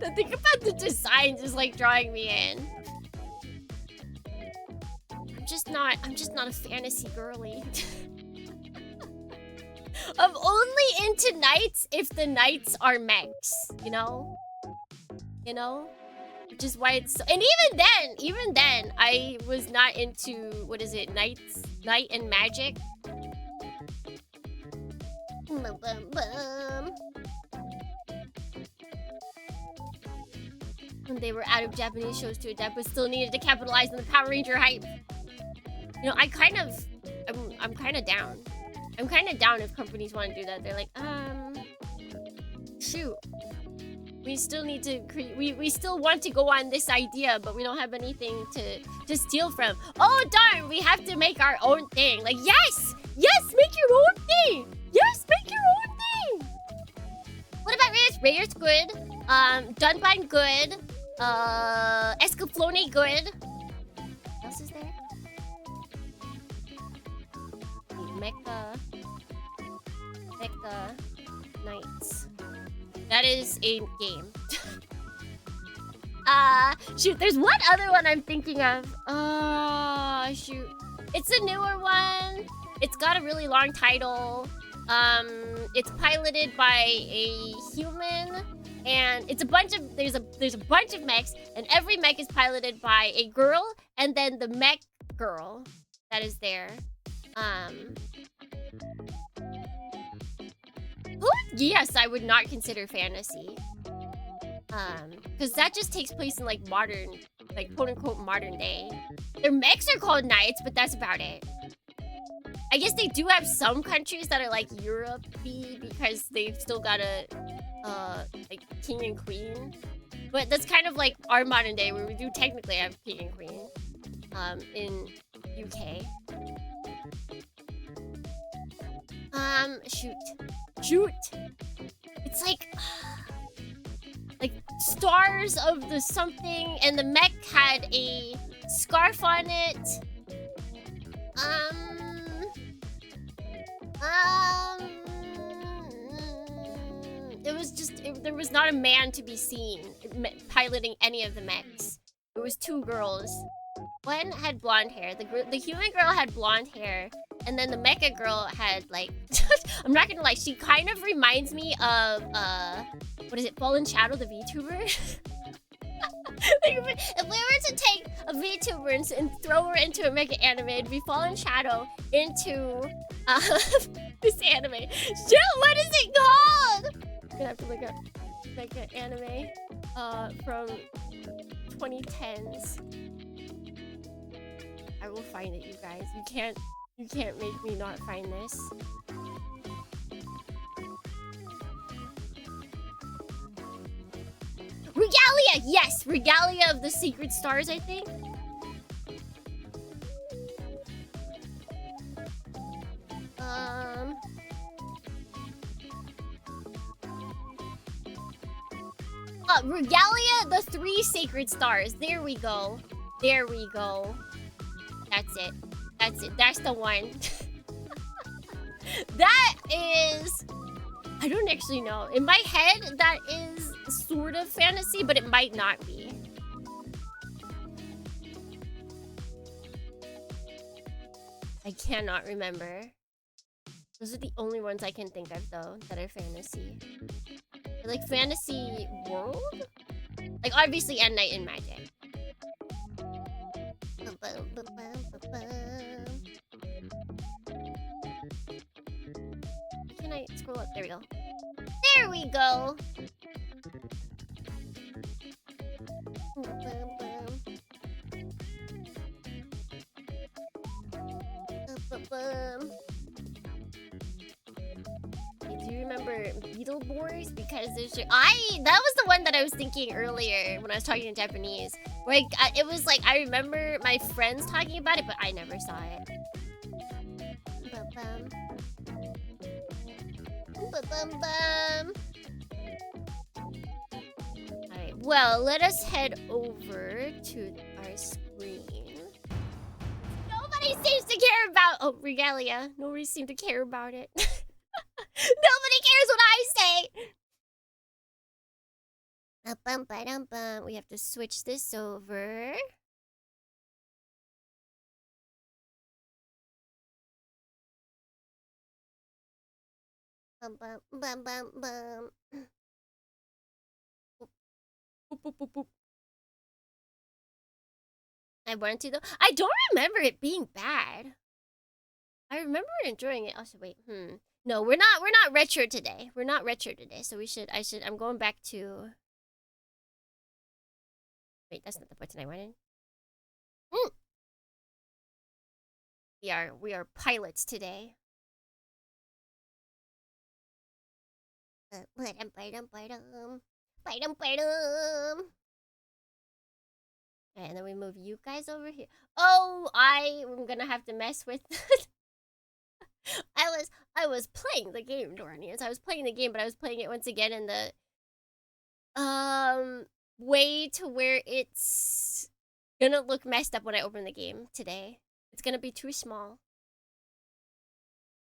nothing about the designs is like drawing me in. I'm just not a fantasy girly. I'm only into knights if the knights are mechs, you know? You know? Which is why it's so, and even then, I was not into, what is it, Knight and Magic? When they were out of Japanese shows to adapt, but still needed to capitalize on the Power Ranger hype. You know, I'm kind of down. I'm kind of down if companies want to do that. They're like, shoot. We still need to we still want to go on this idea, but we don't have anything to steal from. Oh, darn, we have to make our own thing. Like, yes! Yes, make your own thing! Yes, make your own thing! What about Reyes? Reyes good. Dunbine good. Escaflowne good. What else is there? Mecha Knights. That is a game. Shoot, there's one other one I'm thinking of. Shoot. It's a newer one. It's got a really long title. It's piloted by a human, and it's a bunch of there's a bunch of mechs, and every mech is piloted by a girl, and then the mech girl that is there. Yes, I would not consider fantasy. Because that just takes place in like modern, like quote unquote modern day. Their mechs are called knights, but that's about it. I guess they do have some countries that are like Europe-y because they've still got a like king and queen. But that's kind of like our modern day where we do technically have king and queen in UK. Shoot. It's like stars of the something, and the mech had a scarf on it. It was just there was not a man to be seen piloting any of the mechs. It was two girls. One had blonde hair. The human girl had blonde hair. And then the mecha girl had like I'm not gonna lie, she kind of reminds me of what is it, Fallen Shadow, the VTuber? Like if we were to take a VTuber and throw her into a mecha anime, it'd be Fallen Shadow into this anime. Shit, what is it called? I'm gonna have to look up mecha anime from 2010s. I will find it, you guys. You can't make me not find this. Regalia! Yes! Regalia of the Secret Stars, I think. Regalia, the 3 Sacred Stars. There we go. There we go. That's it. That's it. That's the one. That is... I don't actually know. In my head, that is sort of fantasy, but it might not be. I cannot remember. Those are the only ones I can think of, though, that are fantasy. Like, fantasy world? Like, obviously, and Night and Magic. I I scroll up? There we go. There we go. Do you remember Beetleborgs? Because there's that was the one that I was thinking earlier when I was talking in Japanese. Where it was like I remember my friends talking about it, but I never saw it. Alright, well, let us head over to our screen. Nobody seems to care about Regalia. Nobody seems to care about it. Nobody cares what I say. We have to switch this over. I wanted to though. I don't remember it being bad. I remember enjoying it. Also, wait. No, we're not retro today. We're not retro today. So I'm going back to. Wait, that's not the button I wanted. We are pilots today. And then we move you guys over here. Oh, I'm gonna have to mess with. I was playing the game, DohrneXYz. I was playing the game, but I was playing it once again in the way to where it's gonna look messed up when I open the game today. It's gonna be too small.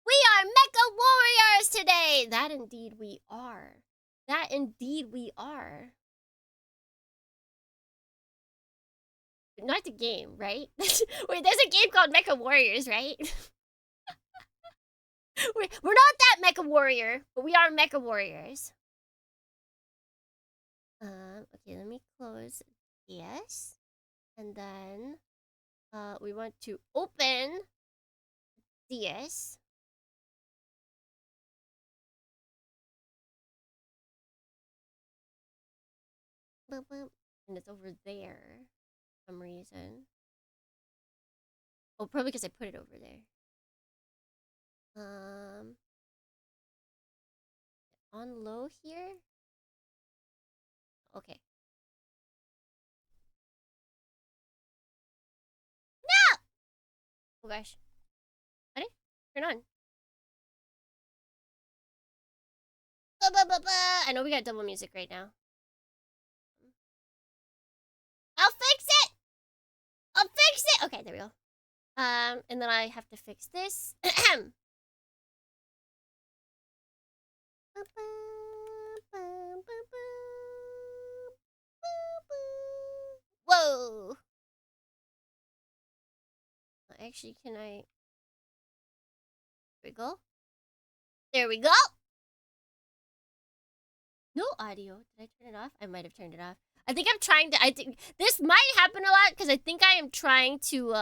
We are Mecha Warriors today! That indeed we are. That indeed we are. Not the game, right? Wait, there's a game called Mecha Warriors, right? We're not that Mecha Warrior, but we are Mecha Warriors. Okay, let me close this. And then, we want to open this. And it's over there for some reason. Oh, probably because I put it over there. On low here? Okay. No! Oh gosh. What? Turn on. I know we got double music right now. I'll fix it! I'll fix it! Okay, there we go. And then I have to fix this. Whoa! Actually, can I... There we go. There we go! No audio. Did I turn it off? I might have turned it off. I think I'm trying to... I think this might happen a lot because I think I am trying to,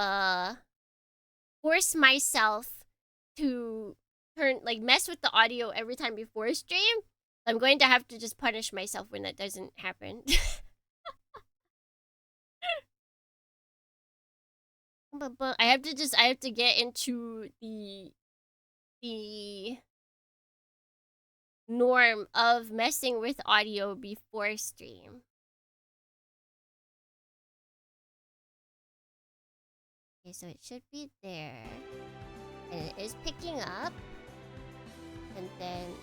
force myself to mess with the audio every time before stream. I'm going to have to just punish myself when that doesn't happen. But I have to get into the norm of messing with audio before stream. Okay, so it should be there. And it is picking up. And then...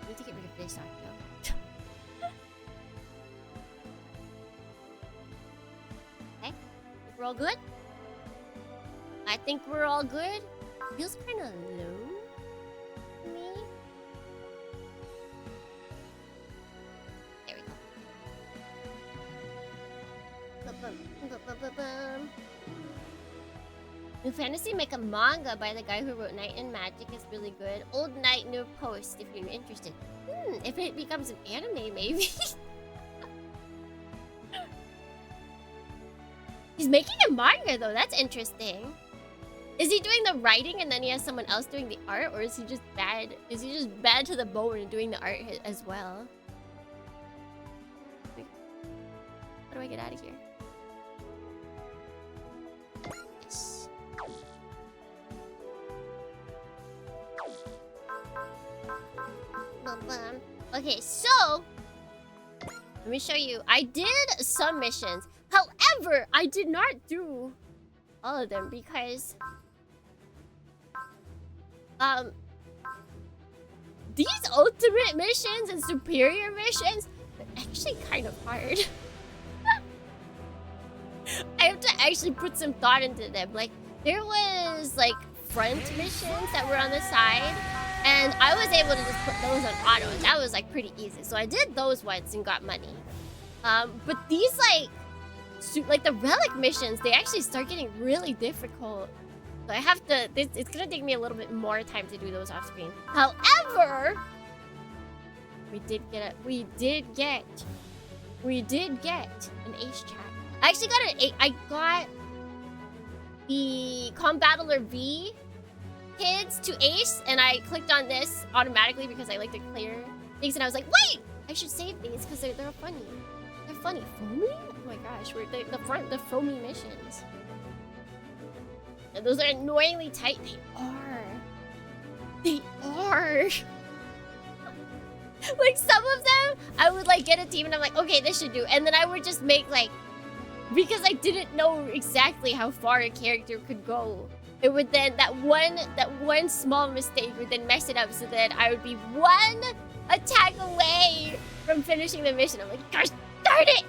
I need to get rid of this audio. Okay. We're all good? I think we're all good. It feels kind of low to me. There we go. New Fantasy make a manga by the guy who wrote Night and Magic is really good. Old Night, new post if you're interested. If it becomes an anime, maybe. He's making a manga though, that's interesting. Is he doing the writing and then he has someone else doing the art, or is he just bad? Is he just bad to the bone and doing the art as well? How do I get out of here? Yes. Okay, so let me show you. I did some missions. However, I did not do all of them because these ultimate missions and superior missions are actually kind of hard. I have to actually put some thought into them. Like, there was like front missions that were on the side, and I was able to just put those on auto, and that was like pretty easy. So I did those once and got money. But these like the relic missions, they actually start getting really difficult. So I have to, it's gonna take me a little bit more time to do those off screen. However, we did get an ace chat. I actually got I got the Combattler V kids to ace, and I clicked on this automatically because I like to clear things, and I was like, wait, I should save these because they're funny. They're funny. Foamy? Oh my gosh, we're the foamy missions. And those are annoyingly tight. They are. Like, some of them, I would like get a team and I'm like, okay, this should do. And then I would just make like, because I didn't know exactly how far a character could go, it would then, that one small mistake would then mess it up, so that I would be one attack away from finishing the mission. I'm like, gosh darn it!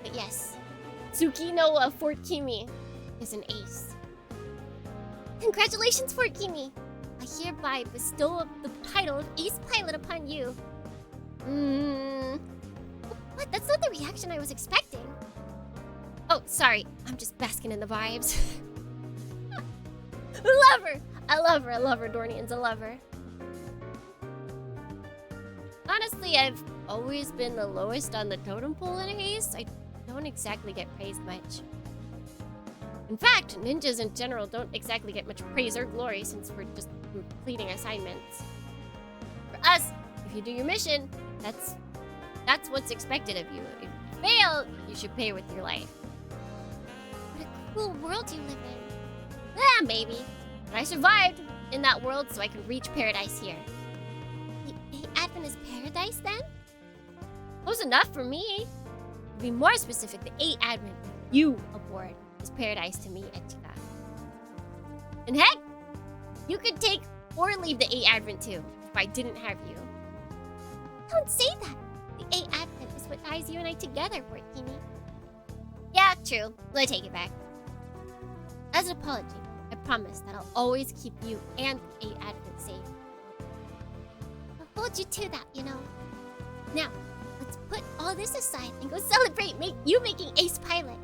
But yes, Tsukino Fort Kimi is an ace. Congratulations, Fort Kimi! I hereby bestow the title of Ace Pilot upon you. What? That's not the reaction I was expecting. Oh, sorry. I'm just basking in the vibes. Love her! I love her, DohrneXYz. I love her. Honestly, I've always been the lowest on the totem pole in Ace. I don't exactly get praised much. In fact, ninjas in general don't exactly get much praise or glory since we're just completing assignments. For us, if you do your mission, that's what's expected of you. If you fail, you should pay with your life. What a cool world you live in. Maybe. But I survived in that world, so I can reach paradise here. The Advent is paradise, then? Close enough for me. To be more specific, the 8 Advent with you aboard is paradise to me, Etika. And heck, you could take or leave the 8 Advent too, if I didn't have you. Don't say that. The 8 Advent is what ties you and I together, Fortini. Yeah, true. Let me take it back. As an apology, I promise that I'll always keep you and the 8 Advent safe. I'll hold you to that, you know. Now, let's put all this aside and go celebrate you making Ace Pilot.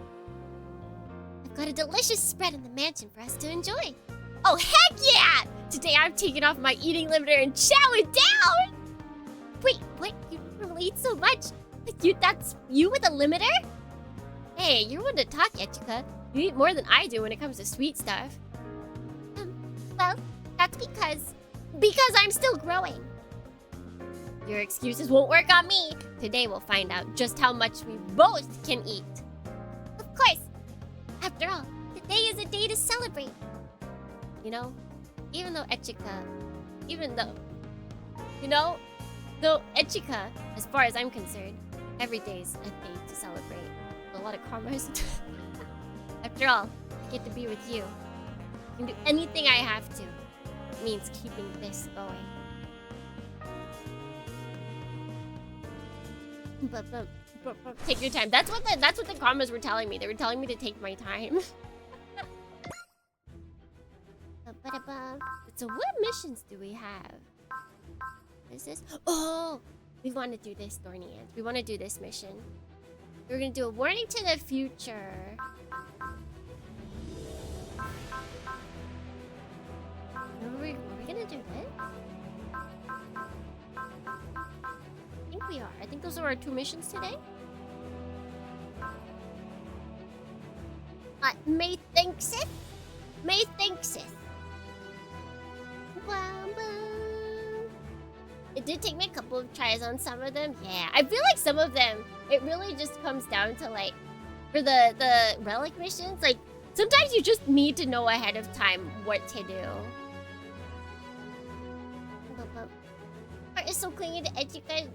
I've got a delicious spread in the mansion for us to enjoy. Oh, heck yeah! Today I'm taking off my eating limiter and chowing down! Wait, what? You normally eat so much? That's you with a limiter? Hey, you're one to talk, Etika. You eat more than I do when it comes to sweet stuff. Well, that's because I'm still growing. Your excuses won't work on me. Today we'll find out just how much we both can eat. Of course. After all, today is a day to celebrate. You know, though Echika, as far as I'm concerned, every day's a day to celebrate. A lot of commas. After all, I get to be with you. I can do anything I have to. It means keeping this going. Take your time. That's what the commas were telling me. They were telling me to take my time. So what missions do we have? What is this? Oh, we want to do this, DohrneXYz. We want to do this mission. We're gonna do a warning to the future. Are we gonna do this? I think we are. I think those are our 2 missions today. May thinks it. May thinks it. Bum, bum. It did take me a couple of tries on some of them. Yeah, I feel like some of them, it really just comes down to like, for the relic missions, like, sometimes you just need to know ahead of time what to do. Art is so clingy to Etika.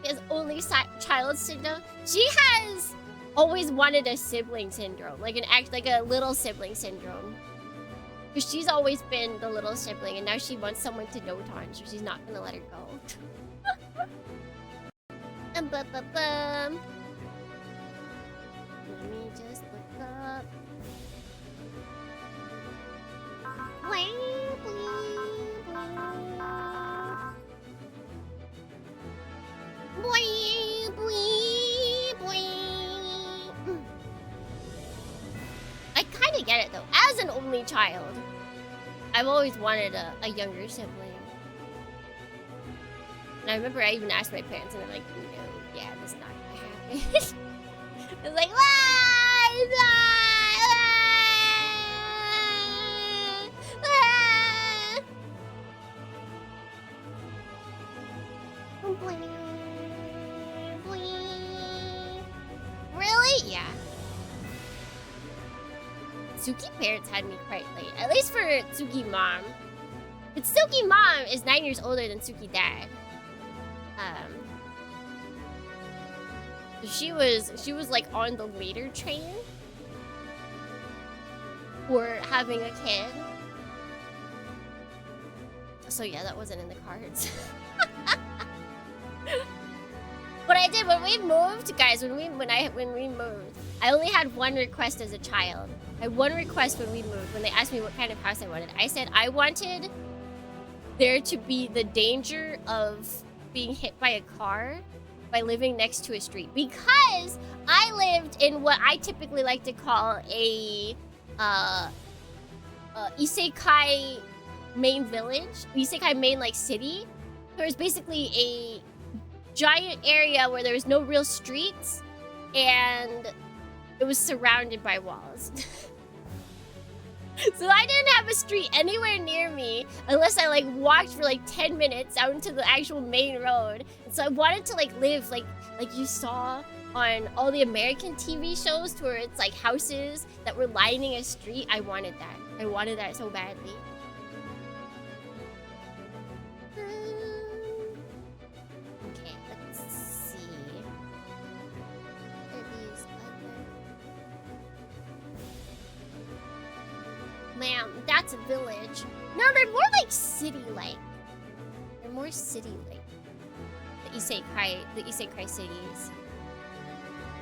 She has only child syndrome. She has always wanted a sibling syndrome, like a little sibling syndrome. Because she's always been the little sibling, and now she wants someone to dote on, so she's not gonna let her go. Let me just look up. I kind of get it though. As an only child, I've always wanted a younger sibling. And I remember I even asked my parents, and they're like, "No, yeah, that's not gonna happen." It's like, why Really? Yeah. Tsuki parents had me quite late. At least for Tsuki mom. But Tsuki mom is 9 years older than Tsuki dad. She was like on the later train for having a kid. So yeah, that wasn't in the cards. But I did when we moved, guys. When we moved, I only had one request as a child. I had one request when we moved. When they asked me what kind of house I wanted, I said I wanted there to be the danger of being hit by a car by living next to a street, because I lived in what I typically like to call a isekai main village, isekai main like city. There was basically a giant area where there was no real streets, and it was surrounded by walls. So I didn't have a street anywhere near me unless I like walked for like 10 minutes out into the actual main road. And so I wanted to like live like you saw on all the American TV shows, to where it's like houses that were lining a street. I wanted that. I wanted that so badly. Okay, let's see. Are these other... Ma'am, that's a village. No, they're more like city-like. They're more city-like. The isekai cities.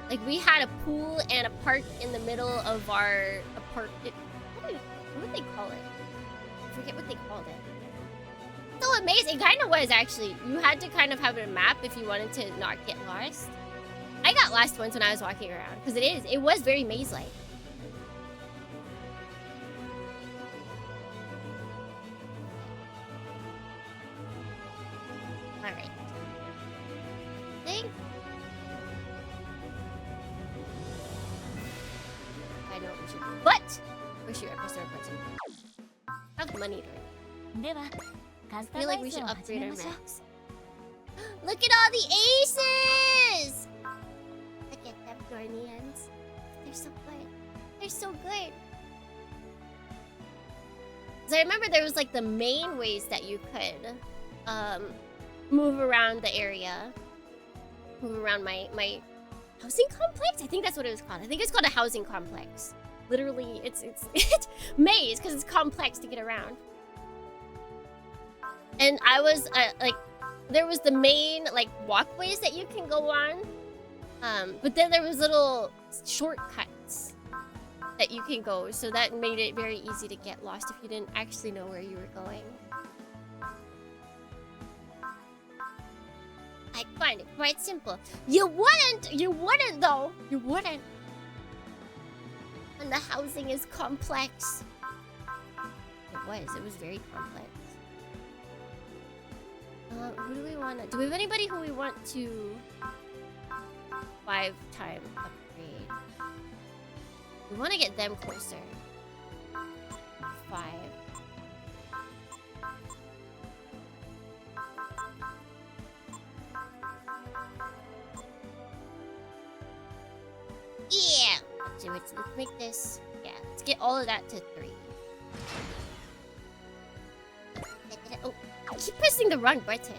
Like, we had a pool and a park in the middle of our apartment. What would they call it? I forget what they called it. So amazing. It kind of was, actually. You had to kind of have a map if you wanted to not get lost. I got lost once when I was walking around, because it was very maze-like. Alright. I know what we should do. But! We should restore button. How's money doing? I feel like we should upgrade our max. Look at all the aces! Look at them Dohrnians. They're so good. They're so good. So I remember there was like the main ways that you could move around the area. Move around my housing complex? I think that's what it was called. I think it's called a housing complex. Literally, it's maze, because it's complex to get around. And I was like, there was the main like walkways that you can go on, but then there was little shortcuts that you can go, so that made it very easy to get lost if you didn't actually know where you were going. I find it quite simple. You wouldn't though. You wouldn't. And the housing is complex. It was very complex. Who do we want to... Do we have anybody who we want to 5-time upgrade? We want to get them closer. 5. Yeah! Let's make this. Yeah, let's get all of that to 3. Oh, I keep pressing the wrong button.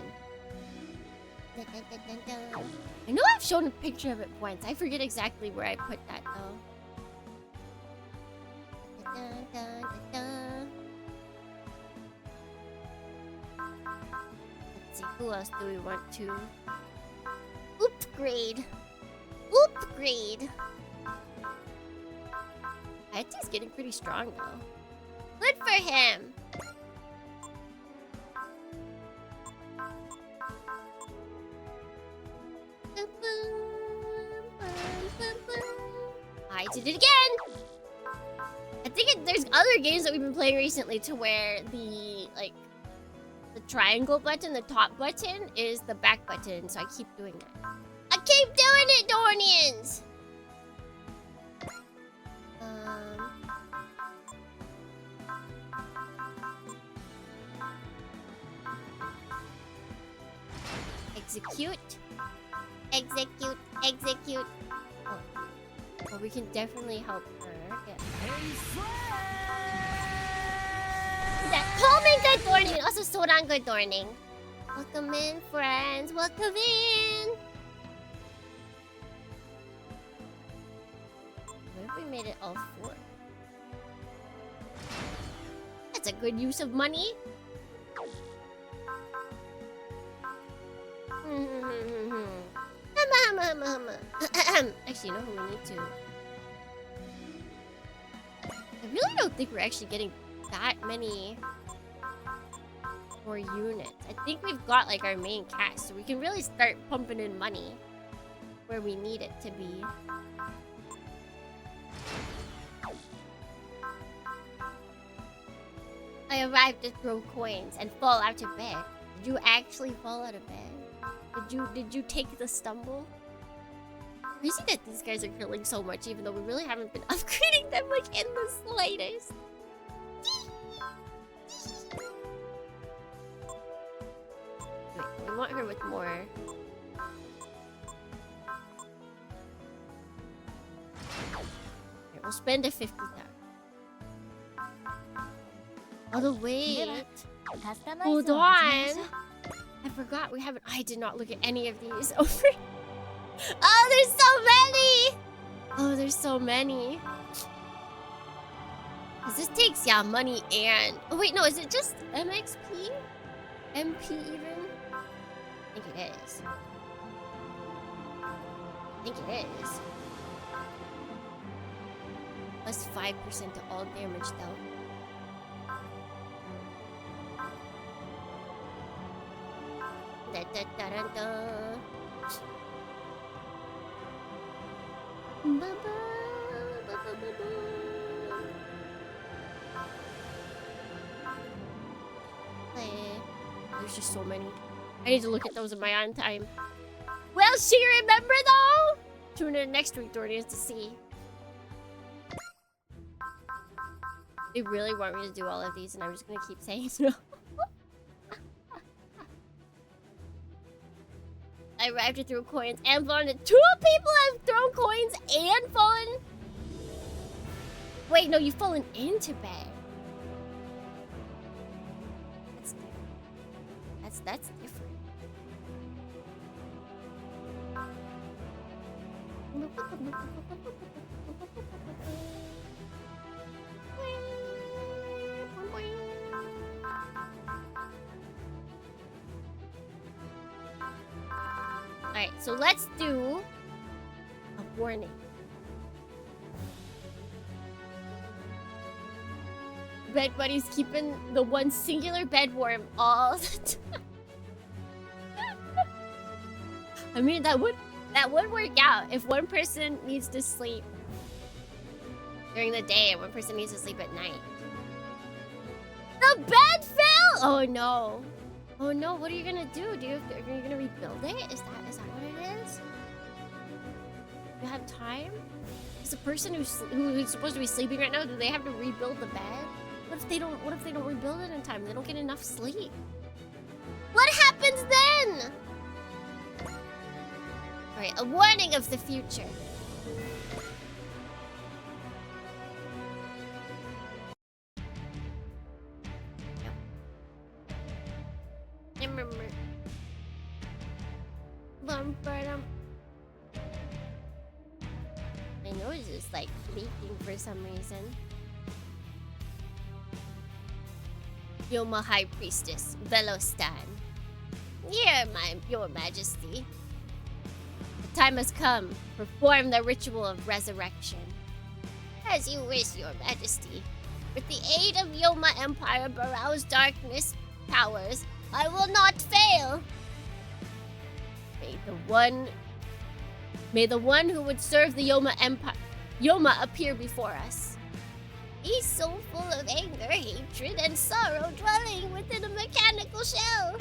I know I've shown a picture of it once. I forget exactly where I put that though. Let's see, who else do we want to upgrade? Upgrade. Byte's getting pretty strong though. Good for him. I did it again. I think there's other games that we've been playing recently to where the triangle button, the top button, is the back button. So I keep doing that. I keep doing it, Dohrnians. Execute. Execute. Execute. Oh. Well, we can definitely help her. Yeah. Comment good Dohrning. Also, Soran good Dohrning. Welcome in, friends. Welcome in. What if we made it all 4? That's a good use of money. Actually, you know who we need to? I really don't think we're actually getting that many more units. I think we've got like our main cast, so we can really start pumping in money where we need it to be. I arrived to throw coins and fall out of bed. Did you actually fall out of bed? Did you take the stumble? Crazy that these guys are killing so much, even though we really haven't been upgrading them like in the slightest. Wait, we want her with more. Here, we'll spend a 50,000. Oh, wait. Hold on. I forgot we haven't. I did not look at any of these over. Oh, there's so many! Oh, there's so many. Cause this takes, yeah, money and... Oh, wait, no, is it just MXP? MP even? I think it is. I think it is. Plus 5% to all damage, though. Da da da da da. There's just so many. I need to look at those in my own time. Will she remember though? Tune in next week, Dohrnians, to see. They really want me to do all of these, and I'm just gonna keep saying no. I arrived to throw coins and fallen. 2 people have thrown coins and fallen. Wait, no, you've fallen into bed. That's different. That's different. Alright, so let's do a warning. Bed buddy's keeping the one singular bed warm all the time. I mean, that would work out if one person needs to sleep during the day and one person needs to sleep at night. The bed fell! Oh no. Oh no, what are you gonna do? Are you gonna rebuild it? Is that what it is? You have time? Is the person who's supposed to be sleeping right now, do they have to rebuild the bed? What if they don't rebuild it in time? They don't get enough sleep. What happens then? Alright, a warning of the future. My nose is like leaking for some reason. Yoma High Priestess, Velostan. Your Majesty. The time has come. Perform the ritual of resurrection. As you wish, Your Majesty. With the aid of Yoma Empire Barau's darkness powers, I will not fail. May the one who would serve the Yoma Empire appear before us. He's so full of anger, hatred, and sorrow dwelling within a mechanical shell.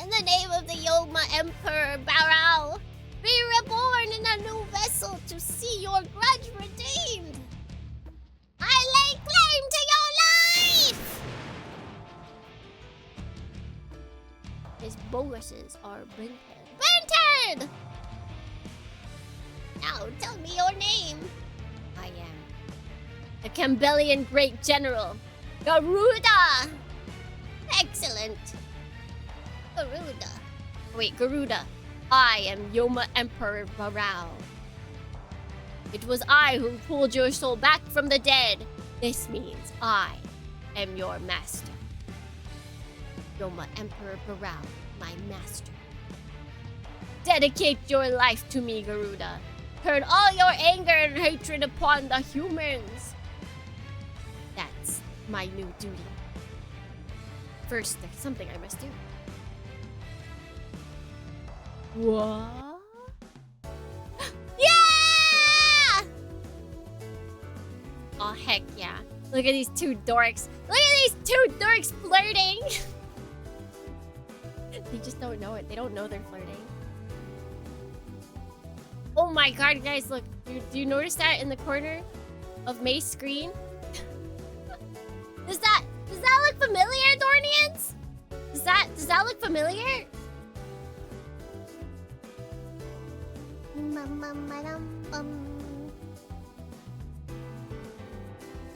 In the name of the Yoma Emperor Barao, be reborn in a new vessel to see your grudge redeemed. I lay claim to your life! His bonuses are Bented. Bented! Now tell me your name. I am the Campbellian Great General, Garuda! Excellent. Garuda. Wait, Garuda. I am Yoma Emperor Barao. It was I who pulled your soul back from the dead. This means I am your master. Yoma Emperor Barao, my master. Dedicate your life to me, Garuda. Turn all your anger and hatred upon the humans. That's my new duty. First, there's something I must do. What? Yeah! Oh, heck yeah. Look at these two dorks. Look at these two dorks flirting. They just don't know it. They don't know they're flirting. Oh my god, guys, look. Do you notice that in the corner of May's screen? Does that look familiar, Dohrnians? Does that look familiar?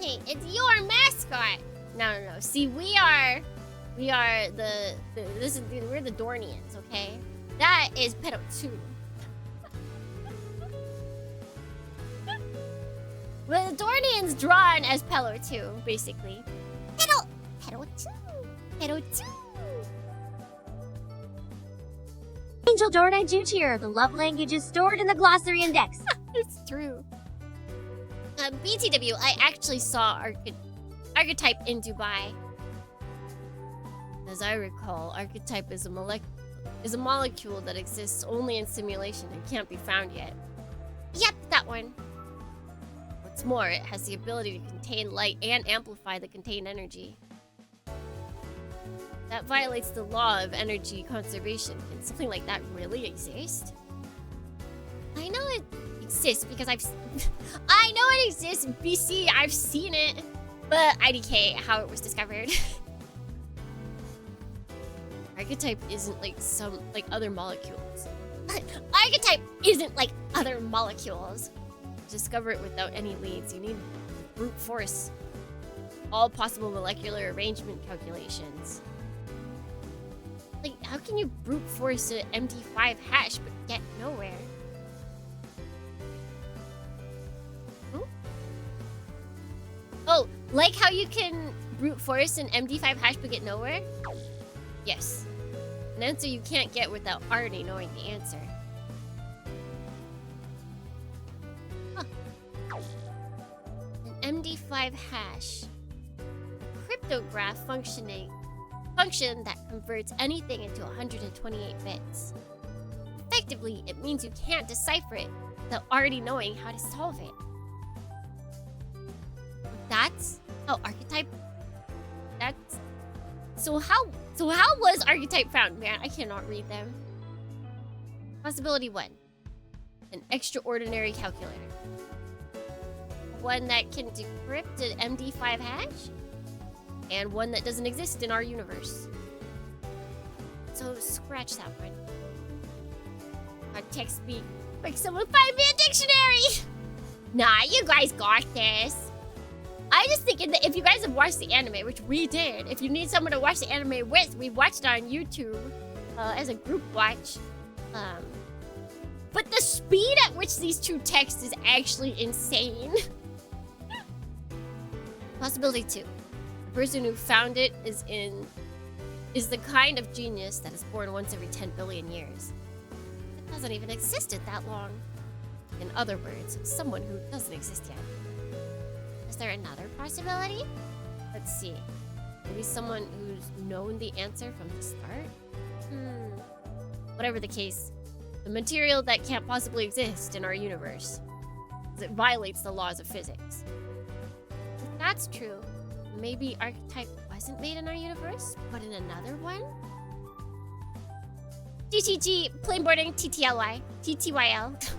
Hey, it's your mascot. No. See, we're the Dohrnians, okay? That is Pedo 2. Well, the Dohrnians drawn as Pelor 2, basically. Pedo 2. Angel DohrneXYz here. The love language is stored in the glossary index. It's true. BTW, I actually saw Archetype in Dubai. As I recall, Archetype is a molecule that exists only in simulation and can't be found yet. Yep, that one. What's more, it has the ability to contain light and amplify the contained energy. That violates the law of energy conservation. Can something like that really exist? I know it exists because I know it exists. BC, I've seen it. But IDK, how it was discovered. Archetype isn't like other molecules. Archetype isn't like other molecules. Discover it without any leads. You need brute force. All possible molecular arrangement calculations. Like, how can you brute force an MD5 hash but get nowhere? Hmm? Oh, like how you can brute force an MD5 hash but get nowhere? Yes. An answer you can't get without already knowing the answer. Huh. An MD5 hash. A cryptograph function that converts anything into 128 bits. Effectively, it means you can't decipher it without already knowing how to solve it. That's how Archetype... That's... So how was Archetype found? Man, I cannot read them. Possibility 1. an extraordinary calculator. One that can decrypt an MD5 hash, and one that doesn't exist in our universe. So scratch that one. Our text speak like someone find me a dictionary! Nah, you guys got this. I just thinking that if you guys have watched the anime, which we did, if you need someone to watch the anime with, we watched it on YouTube as a group watch. But the speed at which these two texts is actually insane. Possibility 2. The person who found it is the kind of genius that is born once every 10 billion years. It doesn't even exist that long. In other words, someone who doesn't exist yet. Is there another possibility? Let's see. Maybe someone who's known the answer from the start? Whatever the case, the material that can't possibly exist in our universe, because it violates the laws of physics. If that's true, maybe archetype wasn't made in our universe, but in another one? GTG, planeboarding, TTLY, TTYL.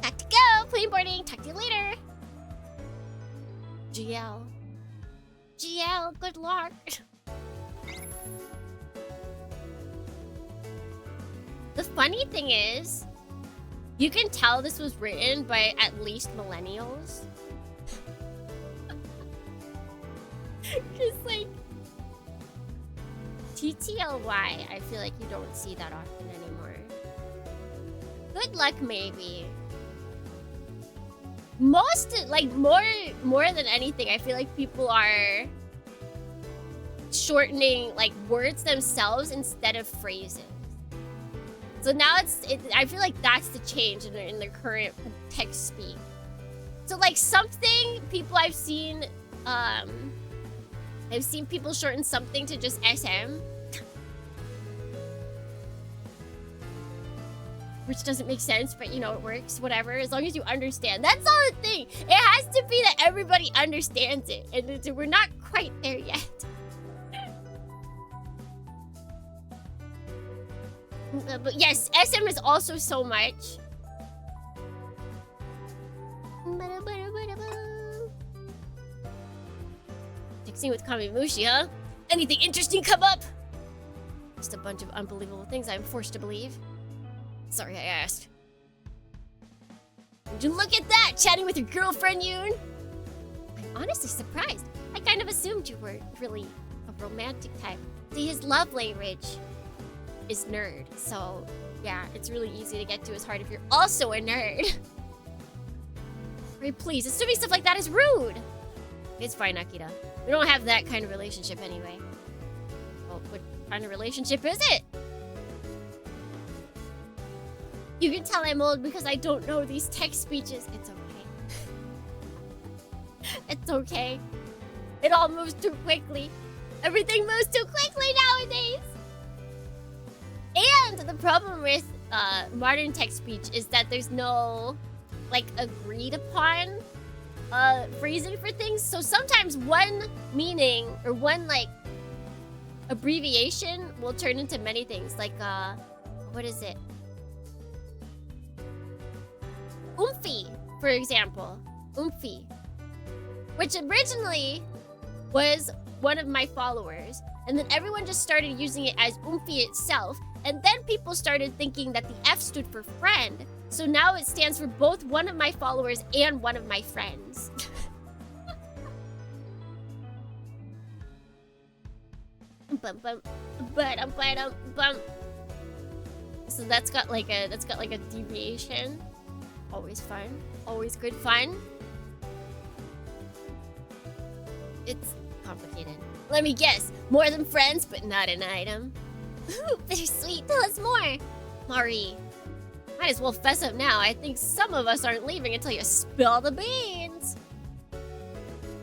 Got to go, planeboarding, talk to you later. GL. GL, good luck. The funny thing is, you can tell this was written by at least millennials. Cause like, TTLY, I feel like you don't see that often anymore. Good luck, maybe. Most, like, more than anything, I feel like people are shortening, like, words themselves instead of phrases. So now I feel like that's the change in the current text speak. So, like, something, people I've seen people shorten something to just SM. Which doesn't make sense, but you know, it works, whatever, as long as you understand. That's all the thing. It has to be that everybody understands it, and we're not quite there yet. But yes, SM is also so much. Texting with Kamimushi, huh? Anything interesting come up? Just a bunch of unbelievable things I'm forced to believe. Sorry I asked. Would you look at that? Chatting with your girlfriend, Yoon? I'm honestly surprised. I kind of assumed you were really a romantic type. See, his love language is nerd. So, yeah, it's really easy to get to his heart if you're also a nerd. Right, please, assuming stuff like that is rude. It's fine, Akira. We don't have that kind of relationship anyway. Well, what kind of relationship is it? You can tell I'm old because I don't know these text speeches. It's okay. It's okay. It all moves too quickly. Everything moves too quickly nowadays. And the problem with modern text speech is that there's no, like, agreed upon phrasing for things. So sometimes one meaning or one, like, abbreviation will turn into many things. Like, what is it? Oomphy, for example. Oomphy. Which originally was one of my followers. And then everyone just started using it as Oomphy itself. And then people started thinking that the F stood for friend. So now it stands for both one of my followers and one of my friends. So that's got like a deviation. Always fun. Always good fun. It's complicated. Let me guess. More than friends, but not an item. Ooh, bittersweet. Tell us more. Mari. Might as well fess up now. I think some of us aren't leaving until you spill the beans.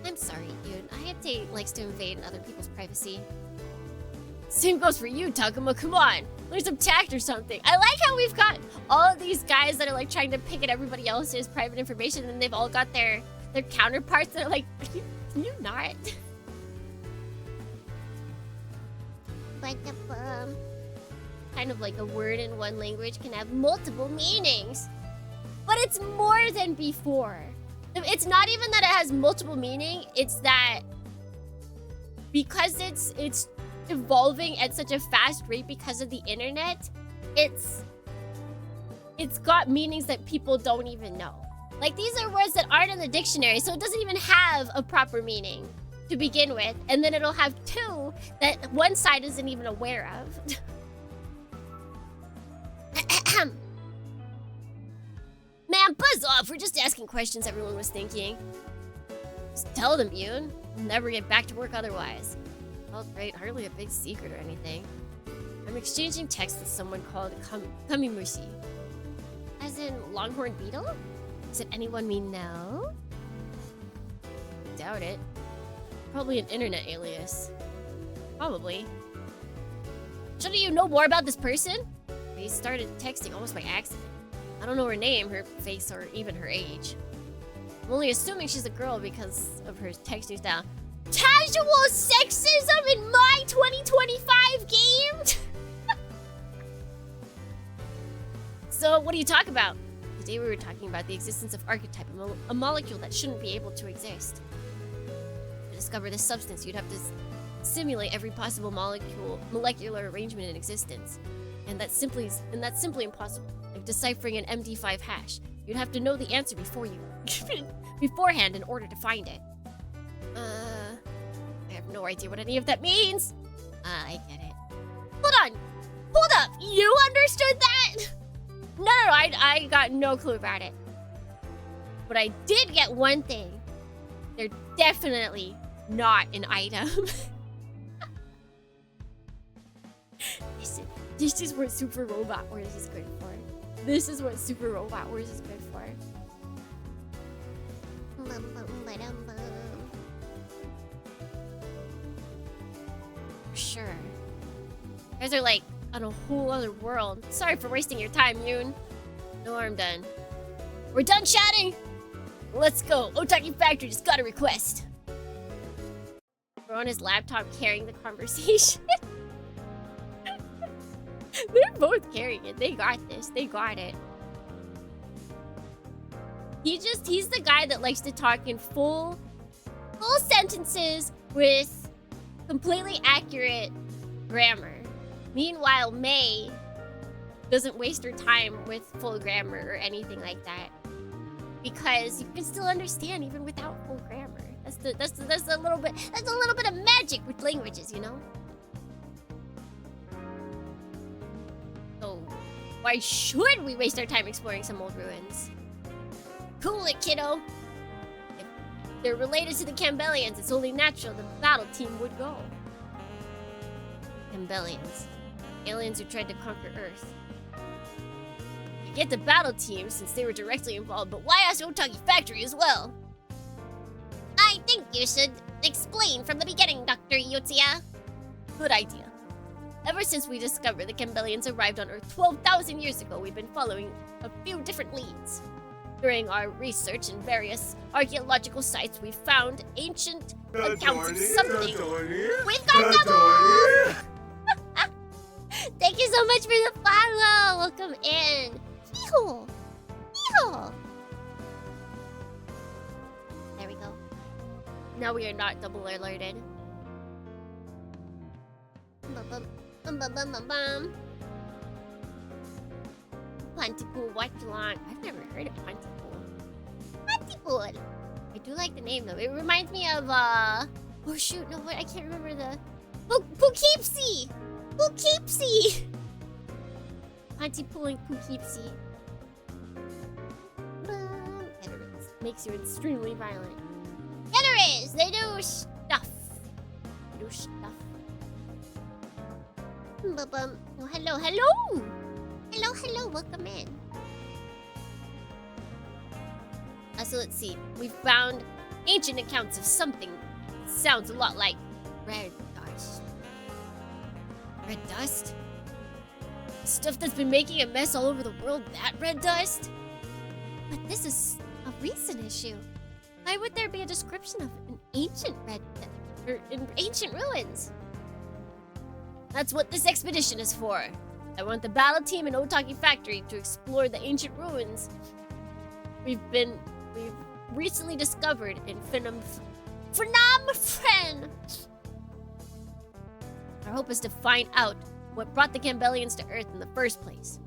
I'm sorry, dude. Hayate likes to invade other people's privacy. Same goes for you, Takuma. Come on. Learn some tact or something. I like how we've got all of these guys that are like trying to pick at everybody else's private information, and they've all got their counterparts that are like, can you not? kind of like a word in one language can have multiple meanings. But it's more than before. It's not even that it has multiple meaning, it's that because it's evolving at such a fast rate because of the internet, it's got meanings that people don't even know. Like, these are words that aren't in the dictionary, so it doesn't even have a proper meaning to begin with, and then it'll have two that one side isn't even aware of. Man, buzz off. We're just asking questions everyone was thinking. Just tell them, Yoon. We'll never get back to work otherwise. Well, great. Hardly a big secret or anything. I'm exchanging texts with someone called Kamimushi. As in Longhorn Beetle? Does it anyone we know? Doubt it. Probably an internet alias. Probably. Shouldn't you know more about this person? We started texting almost by accident. I don't know her name, her face, or even her age. I'm only assuming she's a girl because of her texting style. Casual sexism in my 2025 game? So, what do you talk about? Today we were talking about the existence of archetype, a molecule that shouldn't be able to exist. To discover this substance, you'd have to simulate every possible molecular arrangement in existence. And that's simply impossible. Like deciphering an MD5 hash. You'd have to know the answer beforehand in order to find it. I have no idea what any of that means. I get it. Hold on. Hold up. You understood that? No, I got no clue about it. But I did get one thing. They're definitely not an item. This is what Super Robot Wars is good for. This is what Super Robot Wars is good for. Sure. You guys are like on a whole other world. Sorry for wasting your time, Yoon. No, I'm done. We're done chatting! Let's go. Otaki Factory just got a request. We're on his laptop carrying the conversation. They're both carrying it. They got this. They got it. He's the guy that likes to talk in full sentences with completely accurate grammar. Meanwhile, May doesn't waste her time with full grammar or anything like that. Because you can still understand even without full grammar. That's a little bit of magic with languages, you know? So, why should we waste our time exploring some old ruins? Cool it, kiddo! If they're related to the Campbellians, it's only natural the battle team would go. Campbellians. Aliens who tried to conquer Earth. You get the battle team since they were directly involved, but why ask Otaki Factory as well? I think you should explain from the beginning, Dr. Yotsuya. Good idea. Ever since we discovered the Campbellians arrived on Earth 12,000 years ago, we've been following a few different leads. During our research in various archaeological sites, we found ancient accounts of something. We've got them all! Thank you so much for the follow! Welcome in! Hee-haw! Hee-haw! There we go. Now we are not double alerted. Pontypool, what you want? I've never heard of Pontypool. Pontypool! I do like the name though. It reminds me of oh shoot, no what? I can't remember the Poughkeepsie! Poughkeepsie! Pontypool and Poughkeepsie. Makes you extremely violent. Yeah, there is! They do stuff. They do stuff. Oh, hello, hello! Hello, hello, welcome in. So let's see. We found ancient accounts of something that sounds a lot like red dust. Red dust? Stuff that's been making a mess all over the world, that red dust? But this is a recent issue. Why would there be a description of an ancient in ancient ruins? That's what this expedition is for. I want the battle team and Otaki Factory to explore the ancient ruins we've recently discovered in Phnom Phen. Our hope is to find out what brought the Campbellians to Earth in the first place,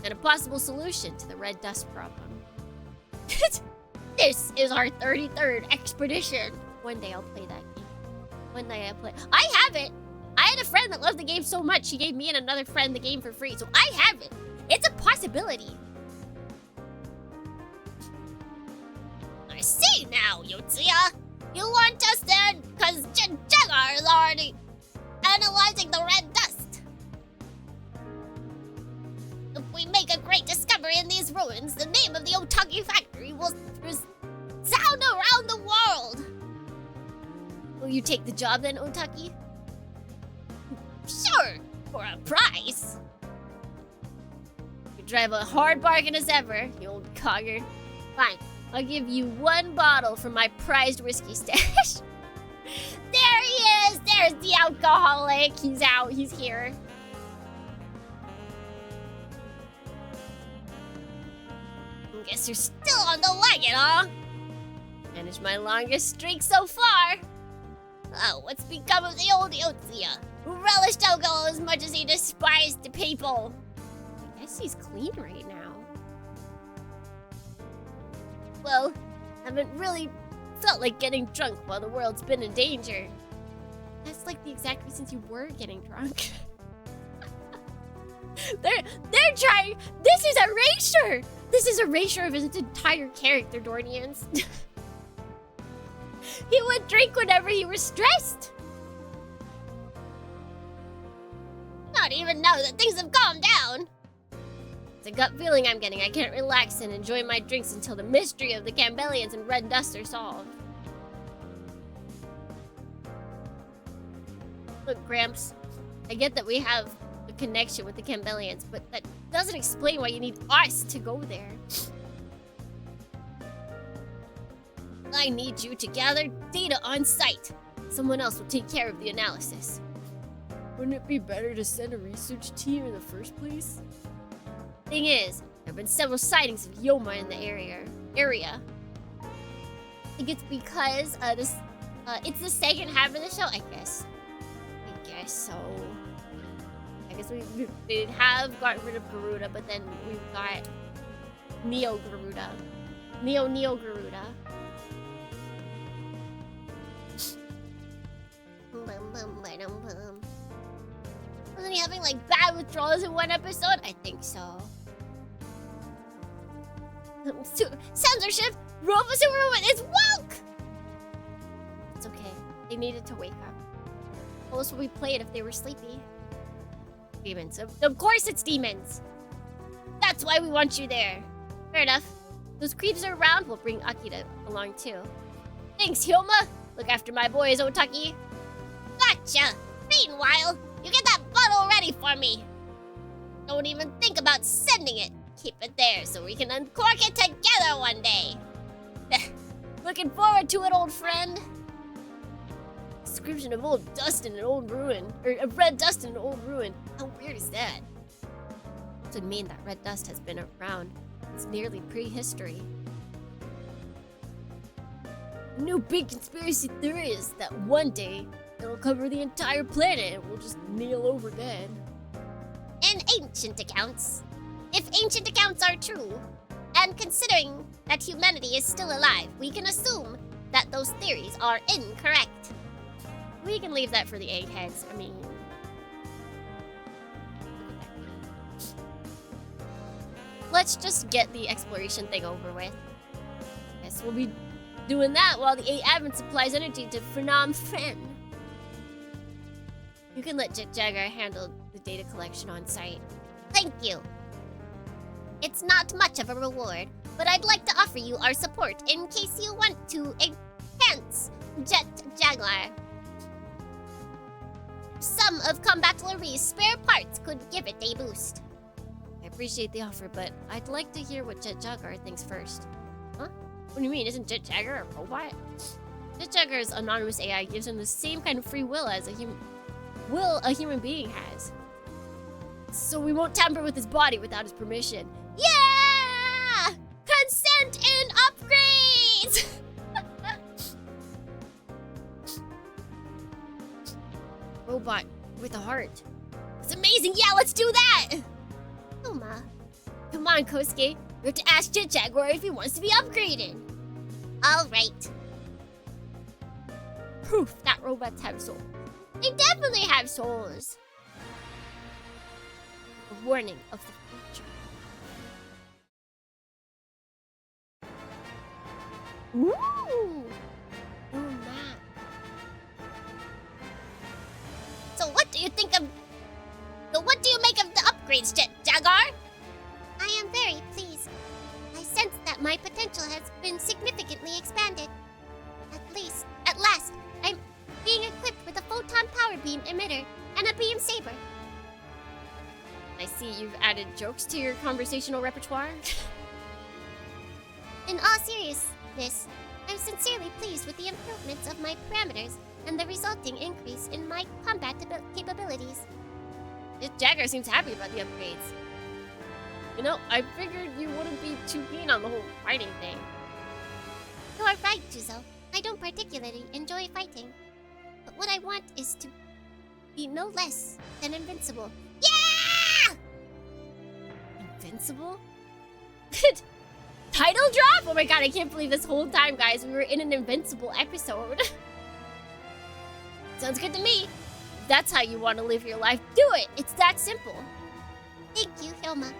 and a possible solution to the red dust problem. This is our 33rd expedition. One day I'll play that game. One day I'll play. I have it. I had a friend that loved the game so much, she gave me and another friend the game for free, so I have it. It's a possibility. I see now, Yotsuya. You want us there because Jagar is already analyzing the red dust. If we make a great discovery in these ruins, the name of the Otaki Factory will sound around the world. Will you take the job then, Otaki? Sure, for a price. You drive a hard bargain as ever, you old cogger. Fine, I'll give you 1 bottle from my prized whiskey stash. There he is! There's the alcoholic. He's out, he's here. Guess you're still on the wagon, huh? Managed my longest streak so far. Oh, what's become of the old Yotsuya, who relished alcohol as much as he despised the people? I guess he's clean right now. Well, haven't really felt like getting drunk while the world's been in danger. That's like the exact reasons you were getting drunk. They're trying. This is erasure. This is erasure of his entire character, Dohrneans. He would drink whenever he was stressed. Not even know that things have calmed down. It's a gut feeling I'm getting. I can't relax and enjoy my drinks until the mystery of the Campbellians and red dust are solved. Look, Gramps, I get that we have a connection with the Campbellians, but that doesn't explain why you need us to go there. I need you to gather data on site. Someone else will take care of the analysis. Wouldn't it be better to send a research team in the first place? Thing is, there have been several sightings of Yoma in the area. I think it's because it's the second half of the show, I guess. I guess so. I guess they have gotten rid of Garuda, but then we've got Neo Garuda. Neo Garuda. Wasn't he having like bad withdrawals in one episode? I think so. Censorship! Rufus and Ruin is woke! It's okay. They needed to wake up. How else would we play it if they were sleepy? Demons. Of course it's demons! That's why we want you there. Fair enough. Those creeps are around, we'll bring Akira along too. Thanks, Hyoma! Look after my boys, Otaki. Gotcha! Meanwhile, you get that bottle ready for me. Don't even think about sending it. Keep it there so we can uncork it together one day. Looking forward to it, old friend. Description of old dust in an old ruin. Or of red dust in an old ruin. How weird is that? This would mean that red dust has been around. It's nearly prehistory. A new big conspiracy theory is that one day it'll cover the entire planet and we'll just kneel over dead. In ancient accounts, if ancient accounts are true, and considering that humanity is still alive, we can assume that those theories are incorrect. We can leave that for the eggheads. I mean... Let's just get the exploration thing over with. Guess we'll be doing that while the 8 admin supplies energy to Phnom Phen. You can let Jagar handle the data collection on site. Thank you. It's not much of a reward, but I'd like to offer you our support in case you want to enhance Jaguar. Some of Combat Larie's spare parts could give it a boost. I appreciate the offer, but I'd like to hear what Jagar thinks first. Huh? What do you mean? Isn't Jagar a robot? Jagar's anonymous AI gives him the same kind of free will as a human being has. So we won't tamper with his body without his permission. Yeah! Consent and upgrades! Robot with a heart. It's amazing! Yeah, let's do that! Hilma. Come on, Kosuke. We have to ask Jaguar if he wants to be upgraded. Alright. Proof that robots have souls. They definitely have souls. A warning of the future. Ooh! Ooh, man. So what do you think of... So what do you make of the upgrades, Jaguar? I am very pleased. I sense that my potential has been significantly expanded. At last, I'm being equipped with a photon power beam emitter and a beam saber. I see you've added jokes to your conversational repertoire. In all seriousness, I'm sincerely pleased with the improvements of my parameters and the resulting increase in my combat capabilities. This Jaguar seems happy about the upgrades. You know, I figured you wouldn't be too keen on the whole fighting thing. You are right, Juzo. I don't particularly enjoy fighting. But what I want is to be no less than invincible. Yeah! Invincible? Title drop? Oh my god, I can't believe this whole time, guys, we were in an Invincible episode. Sounds good to me. If that's how you want to live your life, do it. It's that simple. Thank you, Hilma.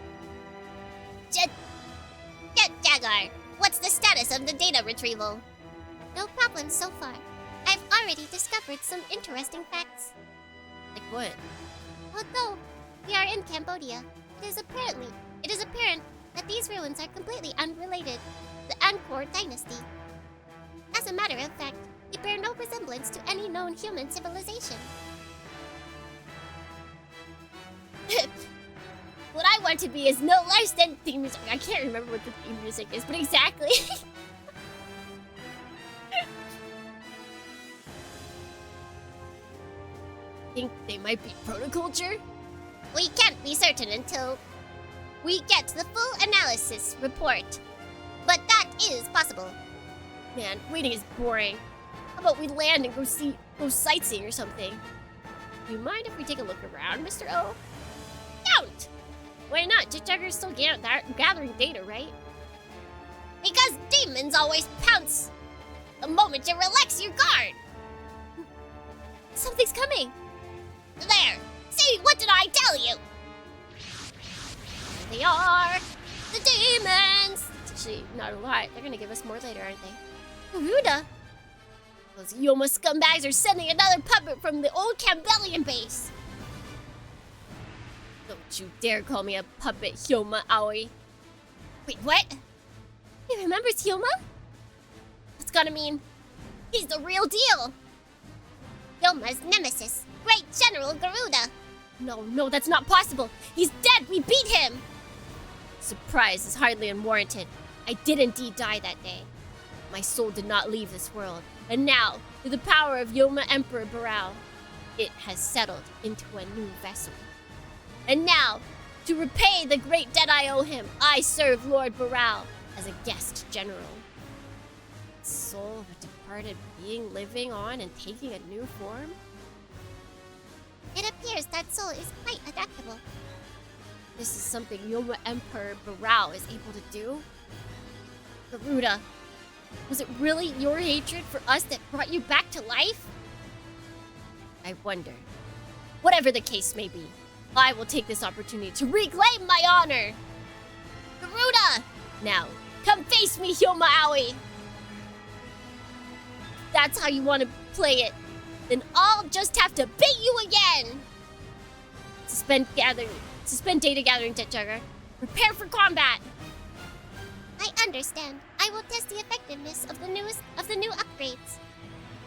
Jaguar, what's the status of the data retrieval? No problem so far. I've already discovered some interesting facts. Like what? Although we are in Cambodia, it is apparent that these ruins are completely unrelated to the Angkor dynasty. As a matter of fact, they bear no resemblance to any known human civilization. What I want to be is no less than theme music. I can't remember what the theme music is, but exactly. Think they might be protoculture? We can't be certain until we get the full analysis report. But that is possible. Man, waiting is boring. How about we land and go sightseeing or something? Do you mind if we take a look around, Mr. O? Don't! Why not? Jaguar's still gathering data, right? Because demons always pounce the moment you relax your guard. Something's coming. There! See, what did I tell you? They are the demons! It's actually not a lot. They're gonna give us more later, aren't they? Garuda! Those Yoma scumbags are sending another puppet from the old Campbellian base. Don't you dare call me a puppet, Hyoma Aoi. Wait, what? He remembers Hyoma? That's gotta mean He's the real deal! Yoma's nemesis, Great General Garuda! No, that's not possible. He's dead. We beat him. Surprise is hardly unwarranted. I did indeed die that day. My soul did not leave this world. And now, through the power of Yoma Emperor Barao, it has settled into a new vessel. And now, to repay the great debt I owe him, I serve Lord Barao as a guest general. The soul of a departed being living on and taking a new form? It appears that soul is quite adaptable. This is something Yoma Emperor Barao is able to do? Garuda, was it really your hatred for us that brought you back to life? I wonder. Whatever the case may be, I will take this opportunity to reclaim my honor! Garuda! Now, come face me, Hyoma Aoi! If that's how you want to play it, then I'll just have to beat you again! Suspend data gathering, Jaguar. Prepare for combat! I understand. I will test the effectiveness of the new upgrades.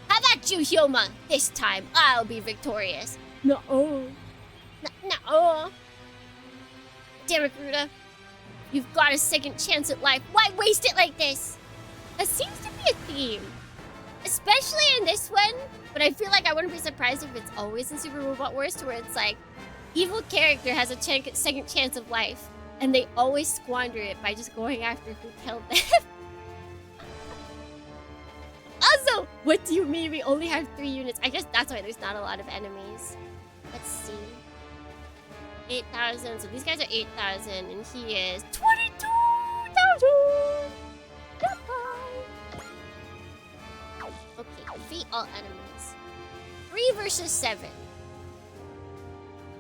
How about you, Hyoma? This time, I'll be victorious. No. Damn it, Garuda. You've got a second chance at life. Why waste it like this? That seems to be a theme. Especially in this one. But I feel like I wouldn't be surprised if it's always in Super Robot Wars, to where it's like, evil character has a second chance of life, and they always squander it by just going after who killed them. Also, what do you mean we only have 3 units? I guess that's why there's not a lot of enemies. Let's see. 8,000. So these guys are 8,000, and he is 22,000. Okay, defeat all enemies. 3 versus 7.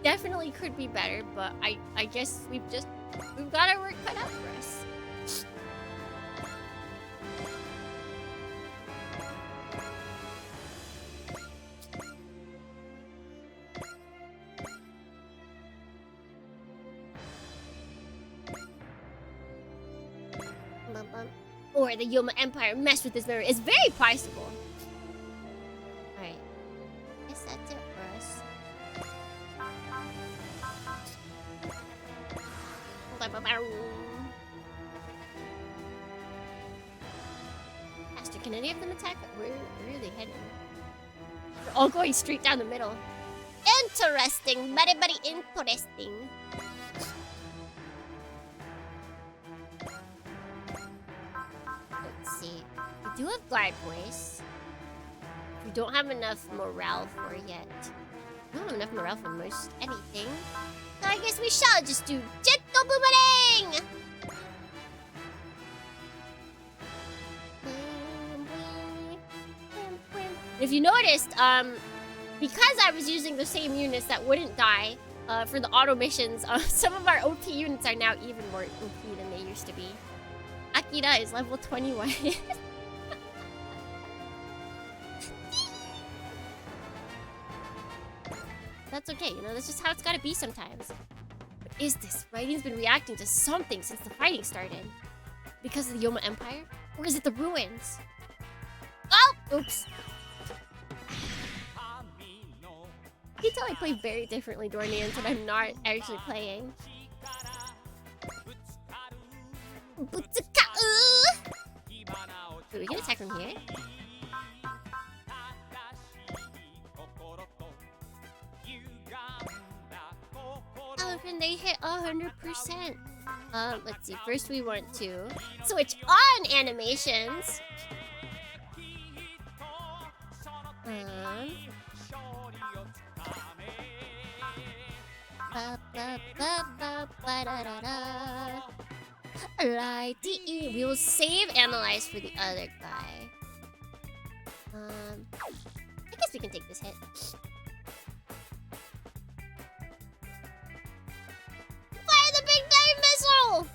Definitely could be better, but I guess we've got our work cut out for us. Or the Yoma Empire messed with this memory. It's very possible. Alright. Guess that's it for us. Master, can any of them attack? Where are they heading? They're all going straight down the middle. Interesting. Very, very interesting. Let's see. We do have guard boys. We don't have enough morale for yet. We don't have enough morale for most anything. So I guess we shall just do Jetto Boomerang! If you noticed, because I was using the same units that wouldn't die for the auto missions, some of our OP units are now even more OP than they used to be. Akira is level 21. That's okay, you know, that's just how it's gotta be sometimes. What is this? Writing's been reacting to something since the fighting started. Because of the Yoma Empire? Or is it the ruins? Oh! Oops. You can tell I play very differently DohrneXYz when I'm not actually playing. Wait, we can attack from here? Oh, can they hit 100%? Let's see. First we want to switch on animations. We will save analyze for the other guy. I guess we can take this hit. Fire the big dive missile!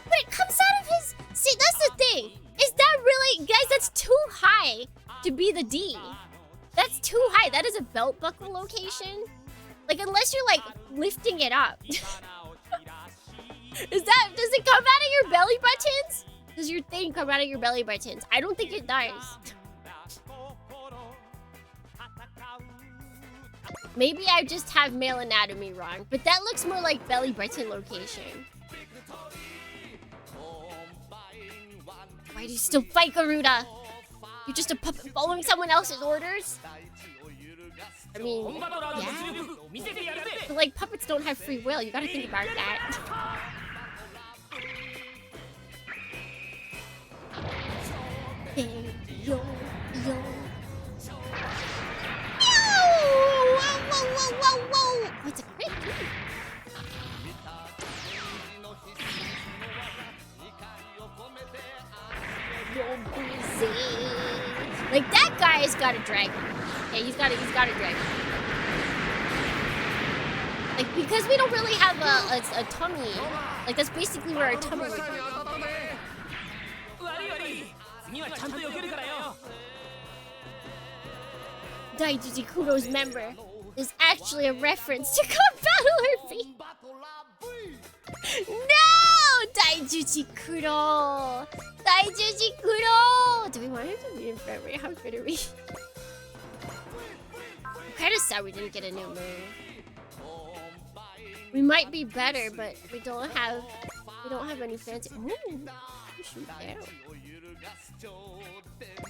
But it comes out of his... See, that's the thing. Is that really... Guys, that's too high to be the D. That's too high. That is a belt buckle location. Like, unless you're, like, lifting it up. Does it come out of your belly buttons? Does your thing come out of your belly buttons? I don't think it does. Maybe I just have male anatomy wrong, but that looks more like belly button location. Why do you still fight, Garuda? You're just a puppet following someone else's orders? I mean, yeah. But, like, puppets don't have free will. You gotta think about that. Hey, yo, yo. Whoa, whoa, whoa, whoa, whoa. Oh, it's a crit, too. Like, that guy's got a dragon. Yeah, he's got a dragon. Like, because we don't really have a tummy. Like, that's basically where our tummy would be. Daijuji Kuro's member is actually a reference to Battle RP. No! Daijuji Kuro! Daijuji Kuro! Do we want him to be in memory? How good are we? I'm kind of sad we didn't get a new move. We might be better, but we don't have any fancy. Ooh, shoot down.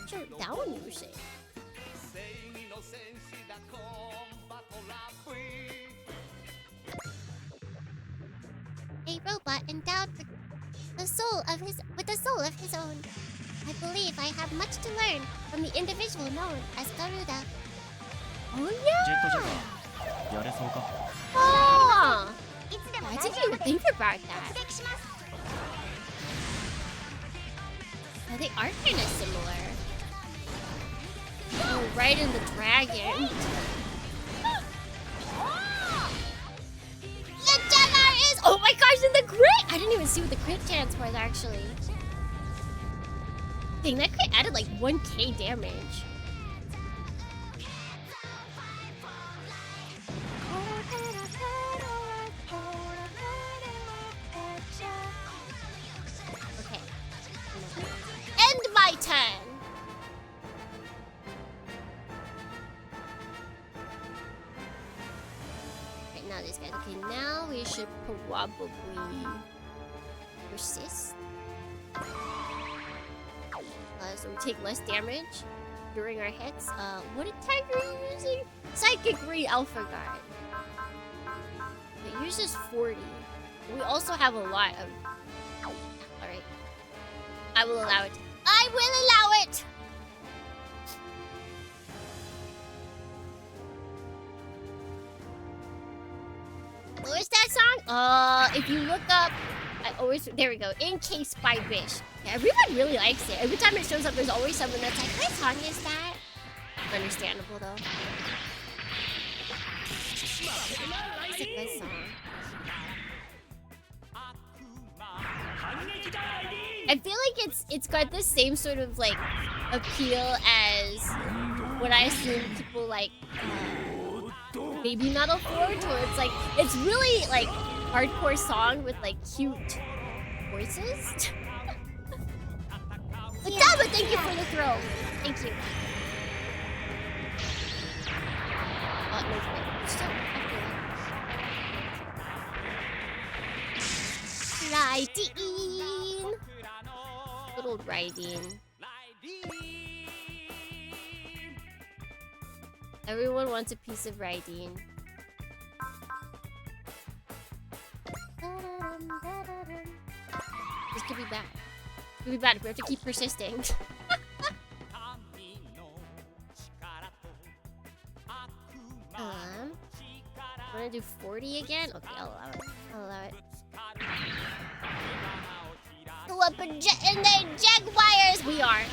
Shoot down, you say. a robot endowed with the soul of his own. I believe I have much to learn from the individual known as Garuda. Oh ジェット yeah. ジャガーやれそうか Oh. いつでも I 大丈 didn't 夫 even think about that. 突撃します Oh, they are kind of similar. Oh, right in the dragon. The Jaguar is... Oh my gosh, and the crit! I didn't even see what the crit chance was actually. Dang, that crit added like 1k damage. Okay. End my turn! Right now, these guys. Okay, now we should probably persist. So we take less damage during our hits. What attack are you using? Psychic Ray Alpha Guard. It uses 40. We also have a lot of... Alright. I will allow it. I will allow it! What was that song? If you look up... There we go. In Case by Bish. Yeah, everyone really likes it. Every time it shows up, there's always someone that's like, what song is that? Understandable, though. It's a good song. I feel like it's got the same sort of, like, appeal as what I assume people like Baby Metal Forge, where it's like, it's really, like, hardcore song with, like, cute voices. But Daba, thank you for the throw. Thank you. No, still Raideen. Good old Raideen. Everyone wants a piece of Raideen. This could be bad. It could be bad if we have to keep persisting. Wanna do 40 again? Okay, I'll allow it. I'll allow it. Go up and they jaguars! We are.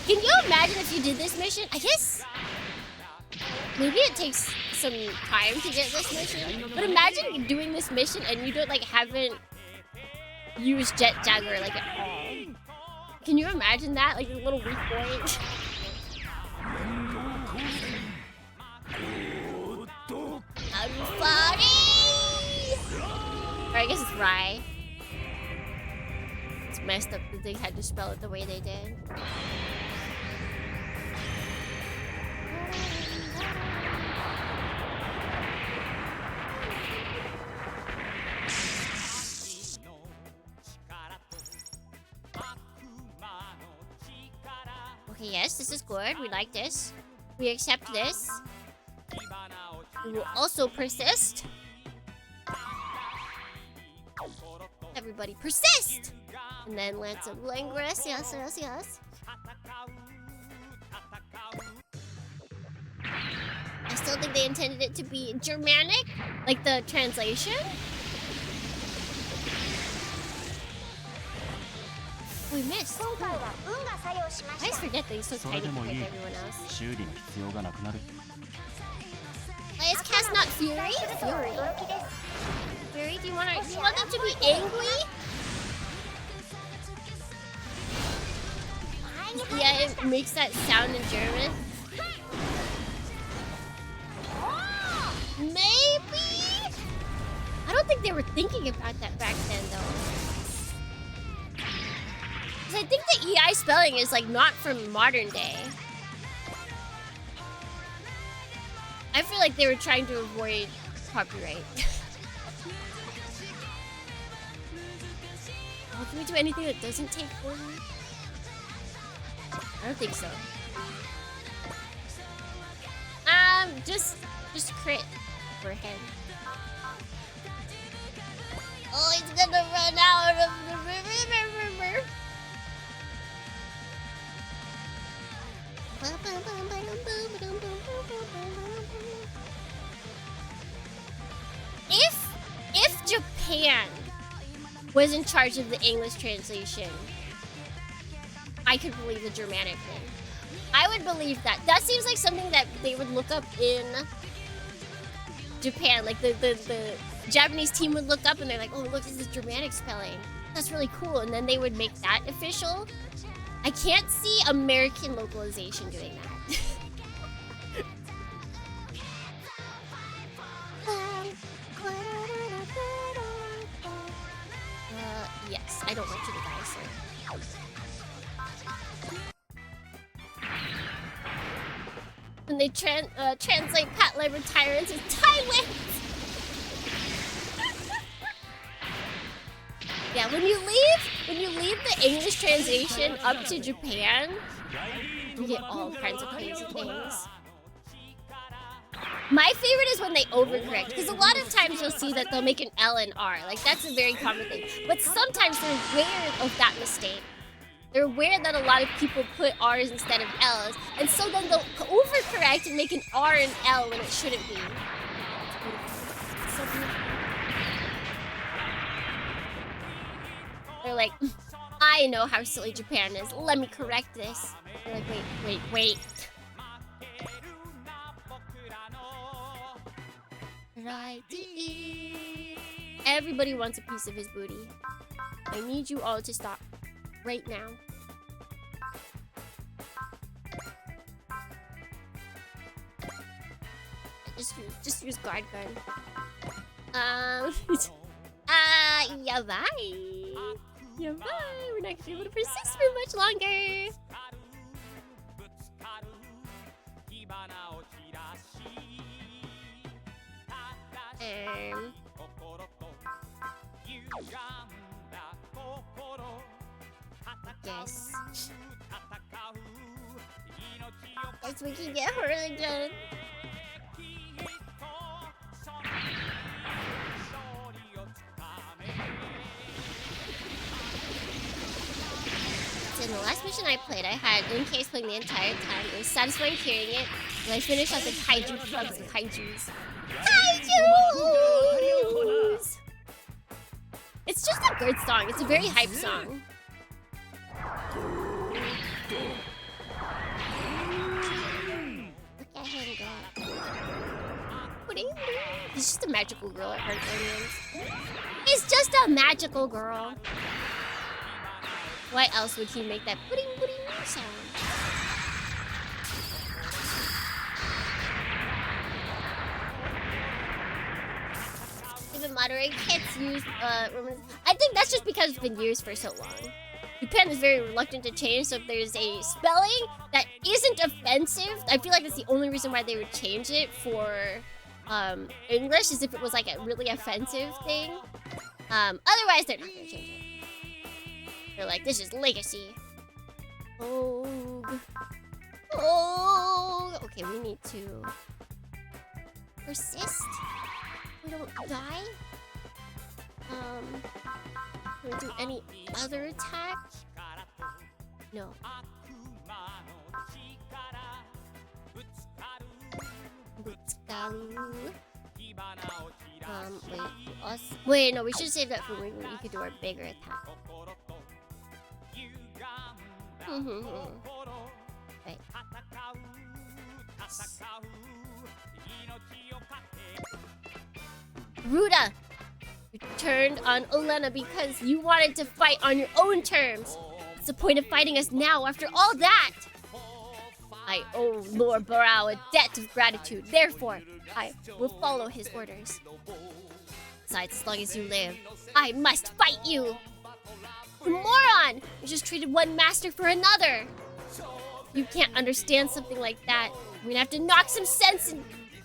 Can you imagine if you did this mission? I guess maybe it takes some time to get this mission. But imagine doing this mission and you don't haven't used Jet Jaguar at all. Can you imagine that? Like a little weak point. Or I guess it's Rye. It's messed up that they had to spell it the way they did. Okay, yes, this is good. We like this. We accept this. We will also persist. Everybody persist! And then Lance of Langress. Yes. I still think they intended it to be Germanic, like the translation. We missed. I just forget that he's so tiny compared to everyone else. Let's cast not Fury. Fury, do you want them to be angry? Yeah, it makes that sound in German. Maybe? I don't think they were thinking about that back then, though. Because I think the EI spelling is, not from modern day. I feel like they were trying to avoid copyright. Can we do anything that doesn't take 40? I don't think so. Just crit for him. Oh, he's gonna run out of the river. If Japan was in charge of the English translation, I could believe the Germanic thing. I would believe that. That seems like something that they would look up in Japan. Like the Japanese team would look up and they're like, oh, look, this is Germanic spelling. That's really cool. And then they would make that official. I can't see American localization doing that. Yes, I don't want you to die, sir. When they translate Pat Labor Tyrants as Tyrants! Yeah, when you leave the English translation up to Japan, you get all kinds of crazy things. My favorite is when they overcorrect, because a lot of times you'll see that they'll make an L and R. Like, that's a very common thing. But sometimes they're aware of that mistake. They're aware that a lot of people put R's instead of L's, and so then they'll overcorrect and make an R and L when it shouldn't be. It's so beautiful. They're like, I know how silly Japan is. Let me correct this. They're like, wait. Everybody wants a piece of his booty. I need you all to stop right now. Just use guard gun. Yeah, bye. Yeah, bye. We're not gonna be able to persist for much longer. Yes. Guess we can get her again. So in the last mission I played, I had in-case playing the entire time. It was satisfying hearing it. And I finished off the kaiju clubs and kaijus. Kaijus! It's just a good song. It's a very hype song. Look at him go. He's just a magical girl at heart, aliens. He's just a magical girl. Why else would he make that pudding sound? Even modern kids use I think that's just because it's been used for so long. Japan is very reluctant to change, so if there's a spelling that isn't offensive, I feel like that's the only reason why they would change it for English, is if it was like a really offensive thing. Otherwise, they're not gonna change it. They're like, this is legacy. Oh. Okay, we need to persist. We don't die. Can we do any other attack? No. Wait, no, we should save that for when we could do our bigger attack. Right. Ruda! You turned on Olena because you wanted to fight on your own terms. What's the point of fighting us now after all that? I owe Lord Barao a debt of gratitude. Therefore, I will follow his orders. Besides, as long as you live, I must fight you! You moron! You just traded one master for another! You can't understand something like that. We're gonna have to knock some sense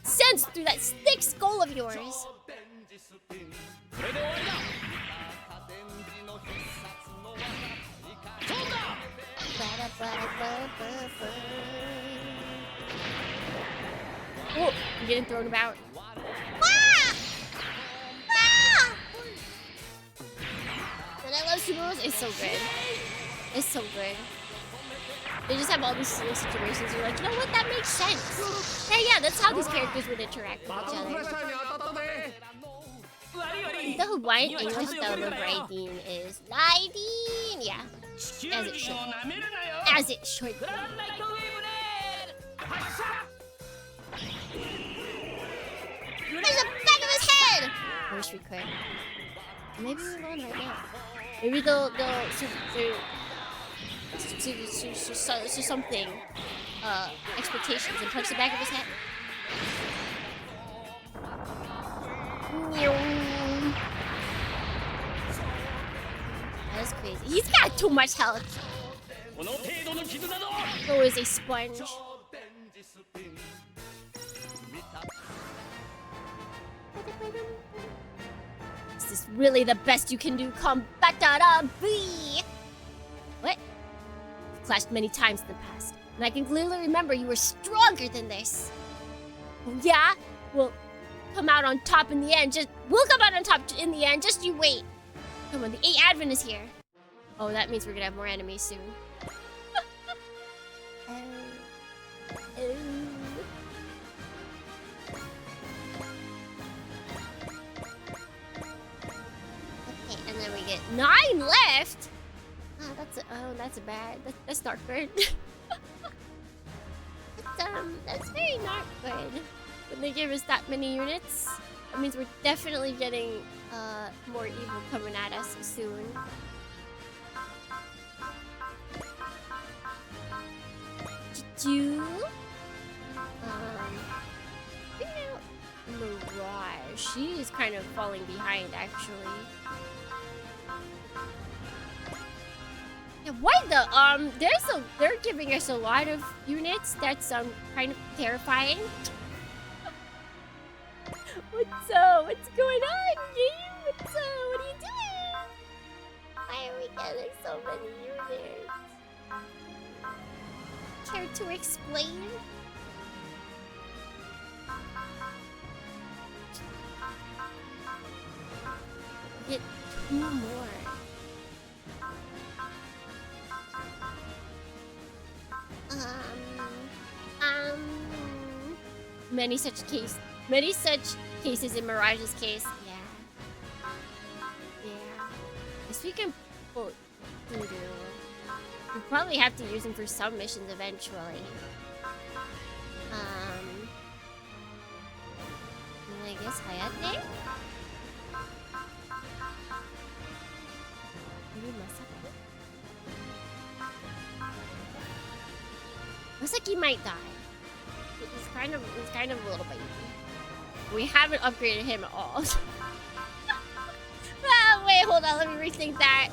through that thick skull of yours. Oh, I'm getting thrown about. Ah! Ah! LuKremBos is so good. It's so good. They just have all these silly situations. You're like, you know what? That makes sense. Yeah, that's how these characters would interact with each other. The Hawaiian English dub of writing is Lideen. Yeah, as it should. As it should be. There's a back of his head! I wish we could. Maybe we won't right now. Maybe they'll something expectations and punch the back of his head. That's crazy. He's got too much health. So is a sponge. Is this really the best you can do, Combatara B? What? We've clashed many times in the past, and I can clearly remember you were stronger than this. Oh yeah? Well, come out on top in the end. We'll come out on top in the end. Just you wait. Come on, the 8th Advent is here. Oh, that means we're gonna have more enemies soon. Okay, and then we get 9 left. That's bad. That's not good. That's very not good. When they give us that many units, that means we're definitely getting more evil coming at us soon. Mirage. She is kind of falling behind, actually. Yeah, why they're giving us a lot of units. That's kind of terrifying. What's up? What's going on, game? What's up? What are you doing? Why are we getting so many units? Care to explain? Get 2 more. Many such cases in Mirage's case. Yeah. Guess we can put Voodoo. We'll probably have to use him for some missions eventually. And I guess Hayate? Maybe Masaki? Masaki might die. He's kind of a little baby. We haven't upgraded him at all. Wait, hold on, let me rethink that.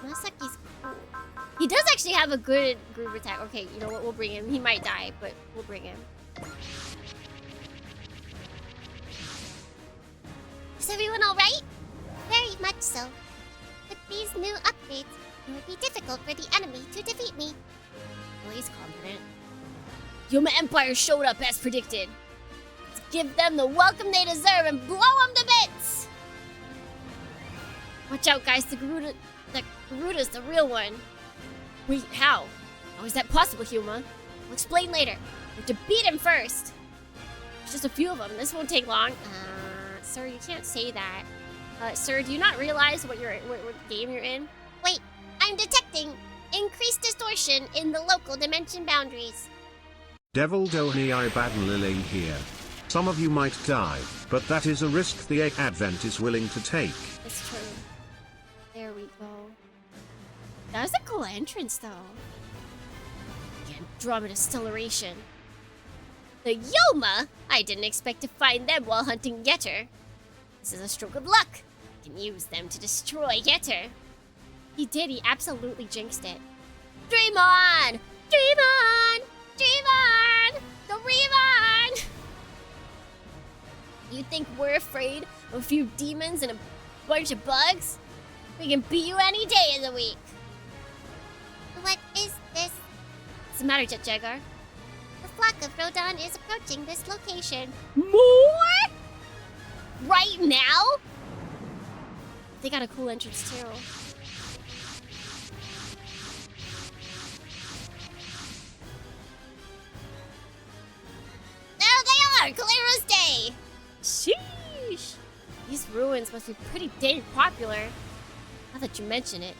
Masaki's cool. He does actually have a good group attack. Okay, you know what? We'll bring him. He might die, but we'll bring him. Is everyone alright? Very much so. With these new updates, it would be difficult for the enemy to defeat me. Well, he's confident. Yuma Empire showed up as predicted. Let's give them the welcome they deserve and blow them to bits! Watch out, guys. The Garuda's the real one. Wait, how? How is that possible, Yuma? We'll explain later. We have to beat him first. There's just a few of them. This won't take long. Sir, you can't say that. Sir, do you not realize what game you're in? Wait, I'm detecting increased distortion in the local dimension boundaries. Devil DohrneXYz here. Some of you might die, but that is a risk the 8th Advent is willing to take. It's true. There we go. That was a cool entrance, though. Andromeda Stellation. The Yoma! I didn't expect to find them while hunting Yetter. This is a stroke of luck. I can use them to destroy Yetter. He did. He absolutely jinxed it. Dream on! Dream on! Dream on! Dream on! You think we're afraid of a few demons and a bunch of bugs? We can beat you any day of the week. What is this? What's the matter, Jet Jaguar? The flock of Rodon is approaching this location. More? Right now? They got a cool entrance too. There they are! Clearest day! Sheesh! These ruins must be pretty dang popular. Now that you mention it,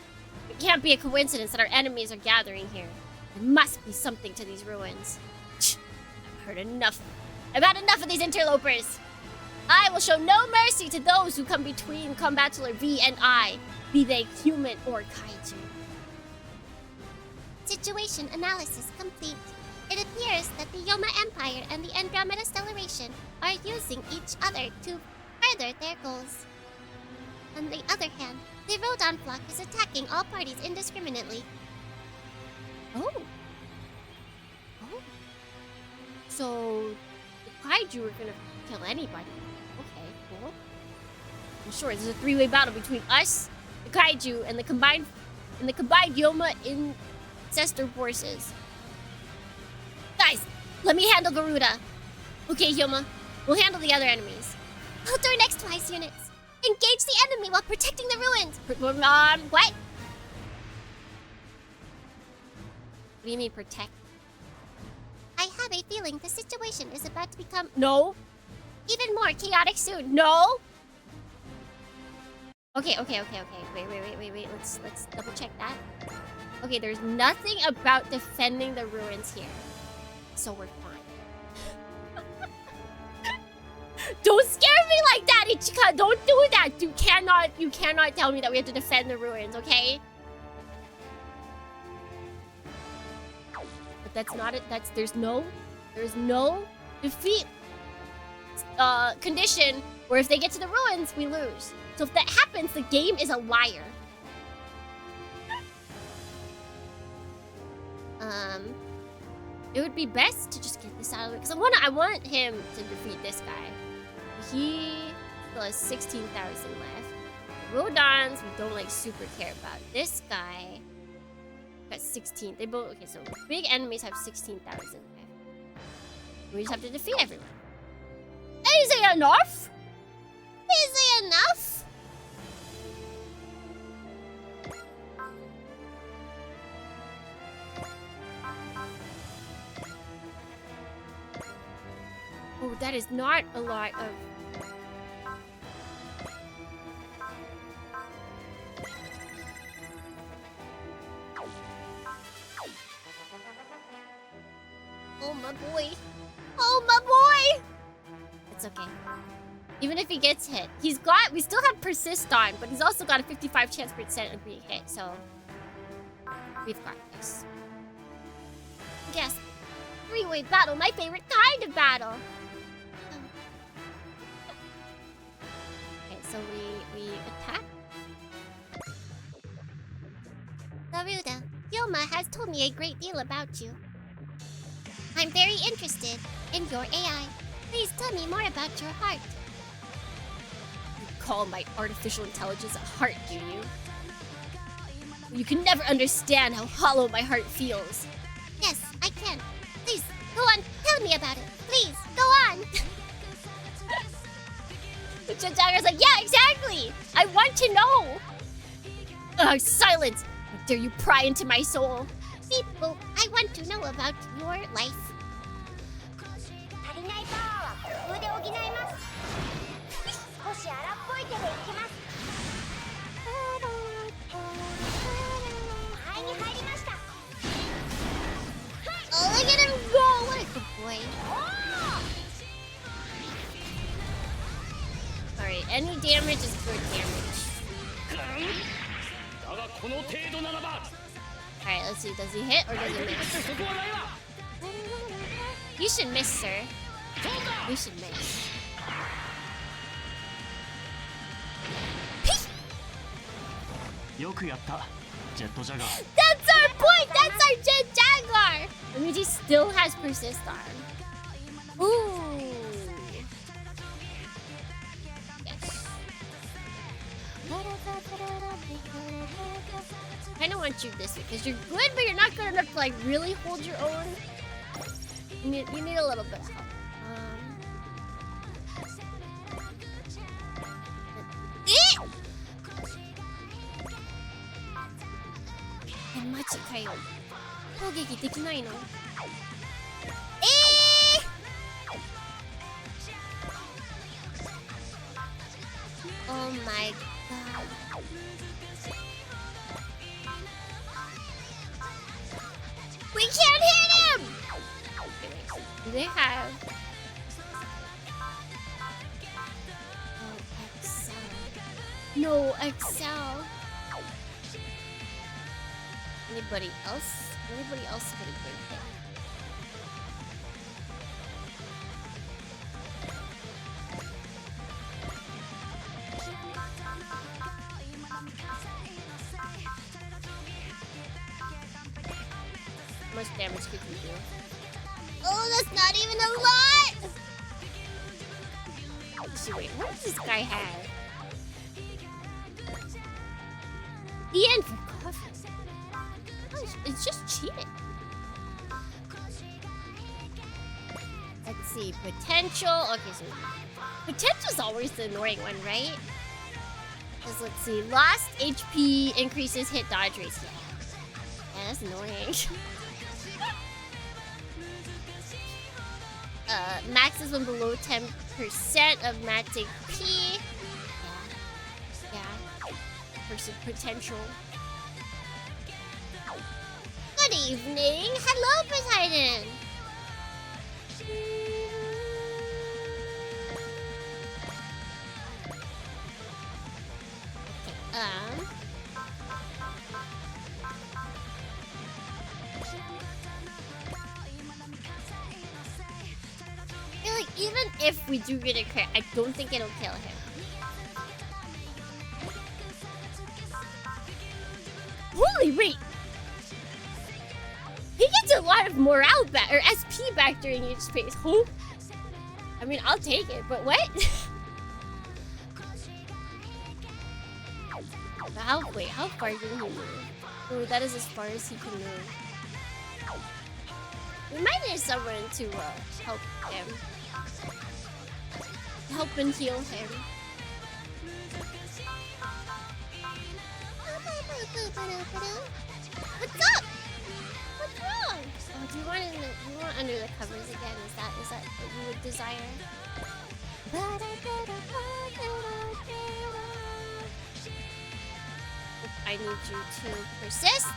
it can't be a coincidence that our enemies are gathering here. There must be something to these ruins. I've heard enough. I've had enough of these interlopers. I will show no mercy to those who come between Combatler V and I, be they human or kaiju. Situation analysis complete. It appears that the Yoma Empire and the Andromeda Stellation are using each other to further their goals. On the other hand, the Rodon flock is attacking all parties indiscriminately. Oh. So, the kaiju are gonna kill anybody. Okay, cool. I'm sure there's a three-way battle between us, the kaiju, and the combined Yoma ancestor forces. Guys, let me handle Garuda. Okay, Yoma, we'll handle the other enemies. I'll DohrneXYz units. Engage the enemy while protecting the ruins. What? What do you mean protect? I have a feeling the situation is about to become No. even more chaotic soon. No. Okay. Wait. Let's double check that. Okay, there's nothing about defending the ruins here, so we're fine. Don't scare me like that, Ichika. Don't do that. You cannot tell me that we have to defend the ruins, okay? But that's not it. There's no defeat condition where if they get to the ruins, we lose. So if that happens, the game is a liar. It would be best to just get this out of the way, because I want him to defeat this guy. He still has 16,000 left. The Rodons, we don't like super care about. This guy got 16. They both okay. So big enemies have 16,000 left. We just have to defeat everyone. Is it enough? Is it enough? Oh, that is not a lot of... Oh my boy. Oh my boy! It's okay. Even if he gets hit, we still have persist on, but he's also got a 55% of being hit, so we've got this. Yes. Three-way battle, my favorite kind of battle. Okay, so we attack. Garuda, Yoma has told me a great deal about you. I'm very interested in your AI. Please tell me more about your heart. You call my artificial intelligence a heart, do you? You can never understand how hollow my heart feels. Yes, I can. Please, go on. Tell me about it. Please, go on. The Jagger's like, yeah, exactly. I want to know. Ugh, silence. How dare you pry into my soul? People, I want to know about your life. Oh, look at him go! What a good boy. Alright, any damage is good damage. Alright, let's see. Does he hit or does he miss? You should miss, sir. You should miss. That's our point! That's our Jet Jaguar! Luigi still has persist on. Ooh. Yes. I kinda want you this way, because you're good, but you're not good enough to like really hold your own. You need a little bit of help. ちかよ。攻撃できないの？Oh my god. We can't hit him! Do they have... Oh, XL. No, XL. Anybody else? Anybody else could have been hit? How much damage could you do? Oh, that's not even a lot! So wait, what does this guy have? The end for coffee. Oh, it's just cheating. Let's see, potential. Okay, so potential's always the annoying one, right? Because let's see, lost HP increases hit dodge rates. Yeah, that's annoying. Maxes when below 10% of max HP. Yeah. Versus potential. Good evening. Hello, Poseidon. Okay, I feel like even if we do get a crit, I don't think it'll kill him. Holy wait! He gets a lot of morale back, or SP back during each phase. Who? I mean, I'll take it, but what? Wait, how far can he move? Oh, that is as far as he can move. We might need someone to help him. Help and heal him. What's up? What's wrong? Oh, do you want under the covers again? Is that what you would desire? I need you to persist.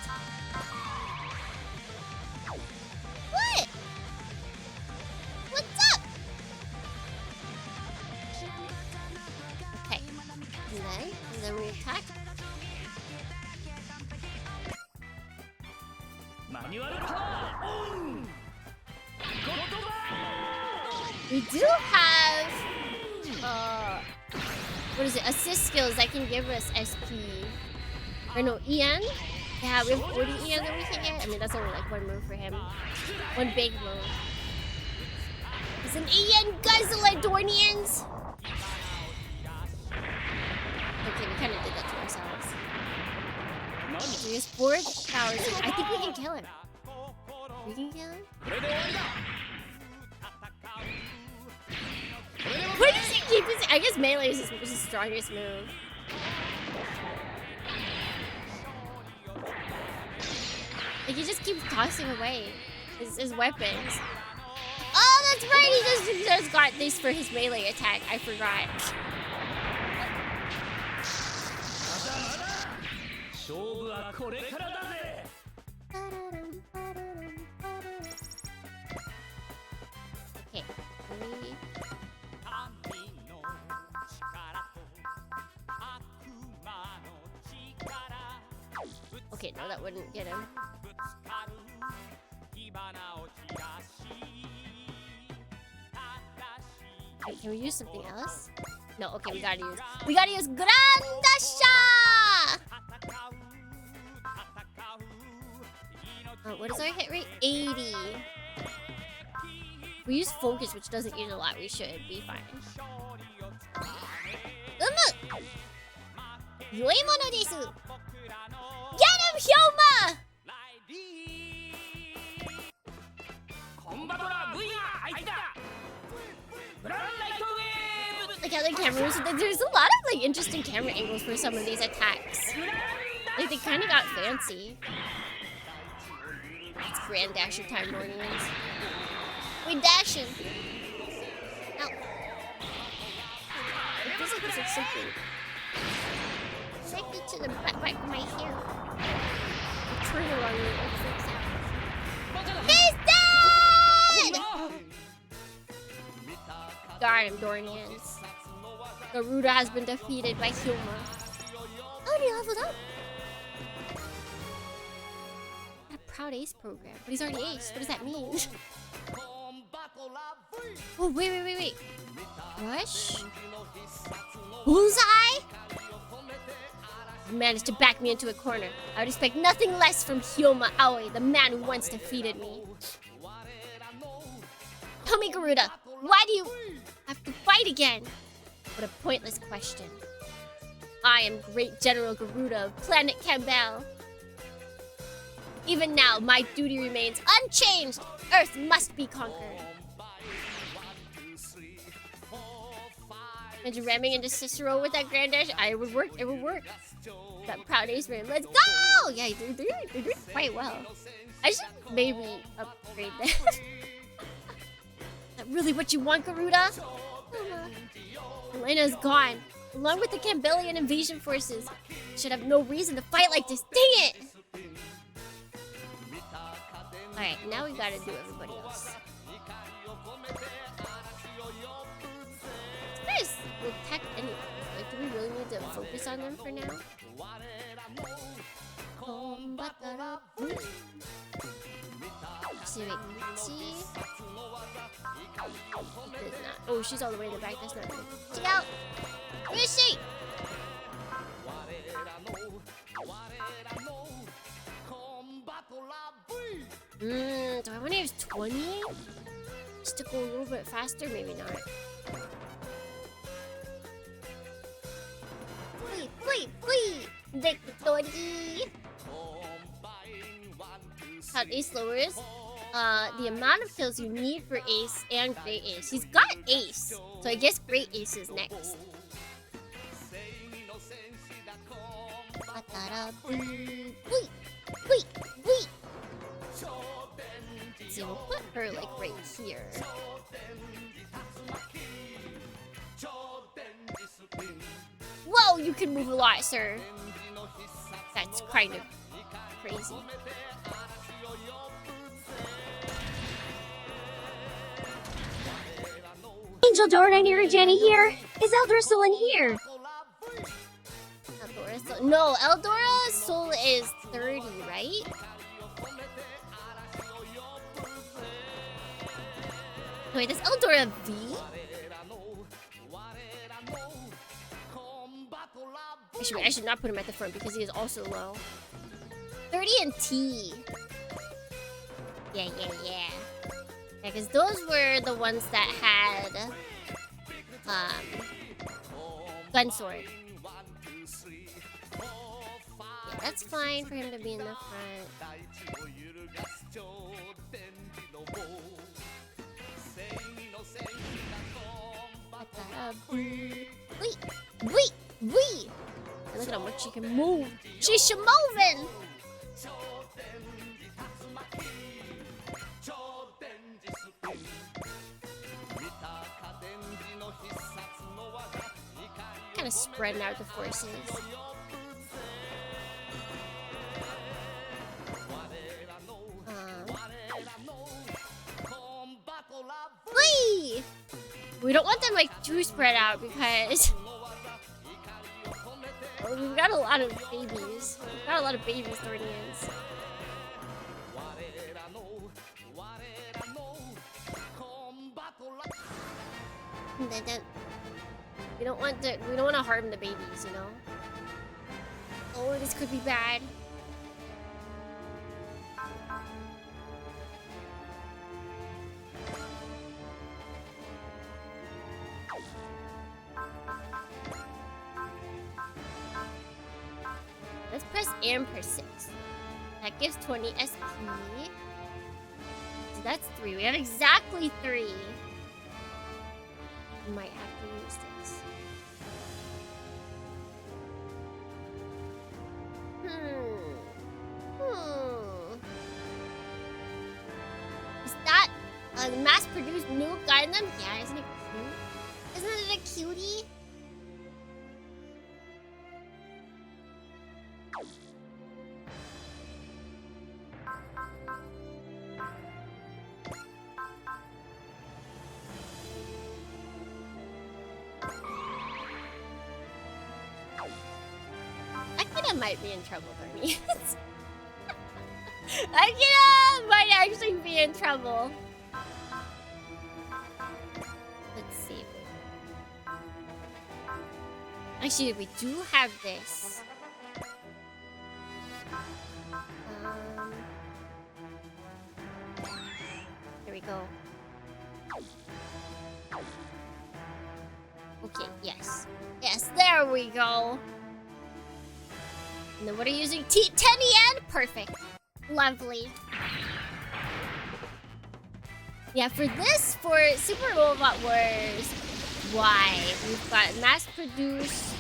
What? What's up? Okay. And then we attack. We do have what is it? Assist skills that can give us SP. Or no, EN? Yeah, we have 40 EN that we can get. I mean, that's only like one move for him. One big move. It's an EN guzzler, Dohrnians! Okay, we kind of did that to ourselves. So he has 4 powers. I think we can kill him. We can kill him? Where does he keep his... I guess melee is his strongest move. Like, he just keeps tossing away his weapons. Oh, that's right! He just got this for his melee attack. I forgot. Okay. Okay, no, that wouldn't get him. Wait, can we use something else? No, okay, we gotta use Grandasha! What is our hit rate? 80. We use focus, which doesn't use a lot. We should be fine. Yoimono desu. Get him, Hyoma! Like how the cameras, there's a lot of like interesting camera angles for some of these attacks. Like they kind of got fancy. It's Grand Dasher time, Dohrnians. We dashing. Ow. It feels like it's like something connected to the back of my hair. Turn it on me. He's dead! Got him, Dohrnians. Garuda has been defeated by Hyuma. Oh, he leveled up. A proud ace program, but he's already ace. What does that mean? Oh, wait. Rush? Bullseye? He managed to back me into a corner. I would expect nothing less from Hyuma Aoi, the man who once defeated me. Tell me, Garuda, why do you have to fight again? What a pointless question. I am Great General Garuda of Planet Campbell. Even now, my duty remains unchanged. Earth must be conquered. Imagine ramming into Cicero with that Grand Dash. It would work. That proud ace ram. Let's go! Yeah, they're doing quite well. I should maybe upgrade that. Is that really what you want, Garuda? Elena's gone, along with the Campbellian invasion forces. Should have no reason to fight like this. Dang it! Alright, now we gotta do everybody else. These guys will tech anyway. Like, do we really need to focus on them for now? See? Oh, she's all the way in the back. That's not good. Check out! Where is she? Do I want to use 20? Just to go a little bit faster? Maybe not. Wait! Victory! How ace lowers the amount of kills you need for ace and great ace. He's got ace, so I guess great ace is next. Wait. Let's see, we'll put her like right here. Whoa, you can move a lot, sir. That's kind of crazy. Angel Dohrne Jenny here. Is Eldora still in here? No, Eldora's soul is 30, right? Wait, is Eldora V? I should not put him at the front because he is also low. 30 and T. Yeah. Yeah, because those were the ones that had gun sword. Yeah, that's fine for him to be in the front. Wait! Look at how much she can move. She's moving! Kind of spreading out the forces. Whee! We don't want them like too spread out because we've got a lot of babies. We've got a lot of babies, Dohrnians. We don't want to harm the babies, you know? Oh, this could be bad. Let's press and press 6. That gives 20 SP. So that's 3. We have exactly 3. Might have to use this. The mass-produced new Gundam? Yeah, isn't it cute? Isn't it a cutie? Akira might be in trouble, Bernie. Akira might actually be in trouble. Let's see. Actually, we do have this. Here we go. Okay, yes. Yes, there we go. And then what are you using? 10 yen? Perfect. Lovely. Yeah, for this, for Super Robot Wars Y, we've got mass-produced...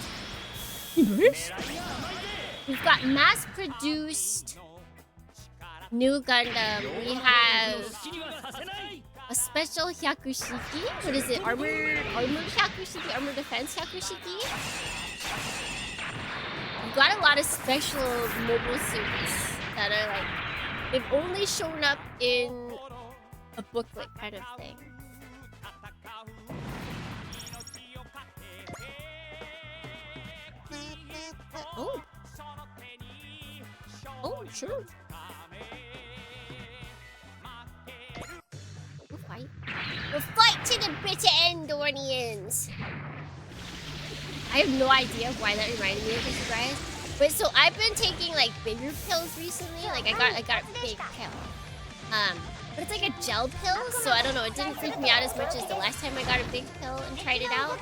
We've got mass-produced new Gundam. We have a special Hyakushiki. What is it? Armor Hyakushiki? Armor defense Hyakushiki? We've got a lot of special mobile suits that are like... They've only shown up in a booklet kind of thing. Oh. Oh, sure. We'll fight. We'll fight to the bitter end, Dohrnians. I have no idea why that reminded me of this, you guys. But so I've been taking like bigger pills recently. Like I got a big pill. But it's like a gel pill, so I don't know, it didn't freak me out as much as the last time I got a big pill and tried it out.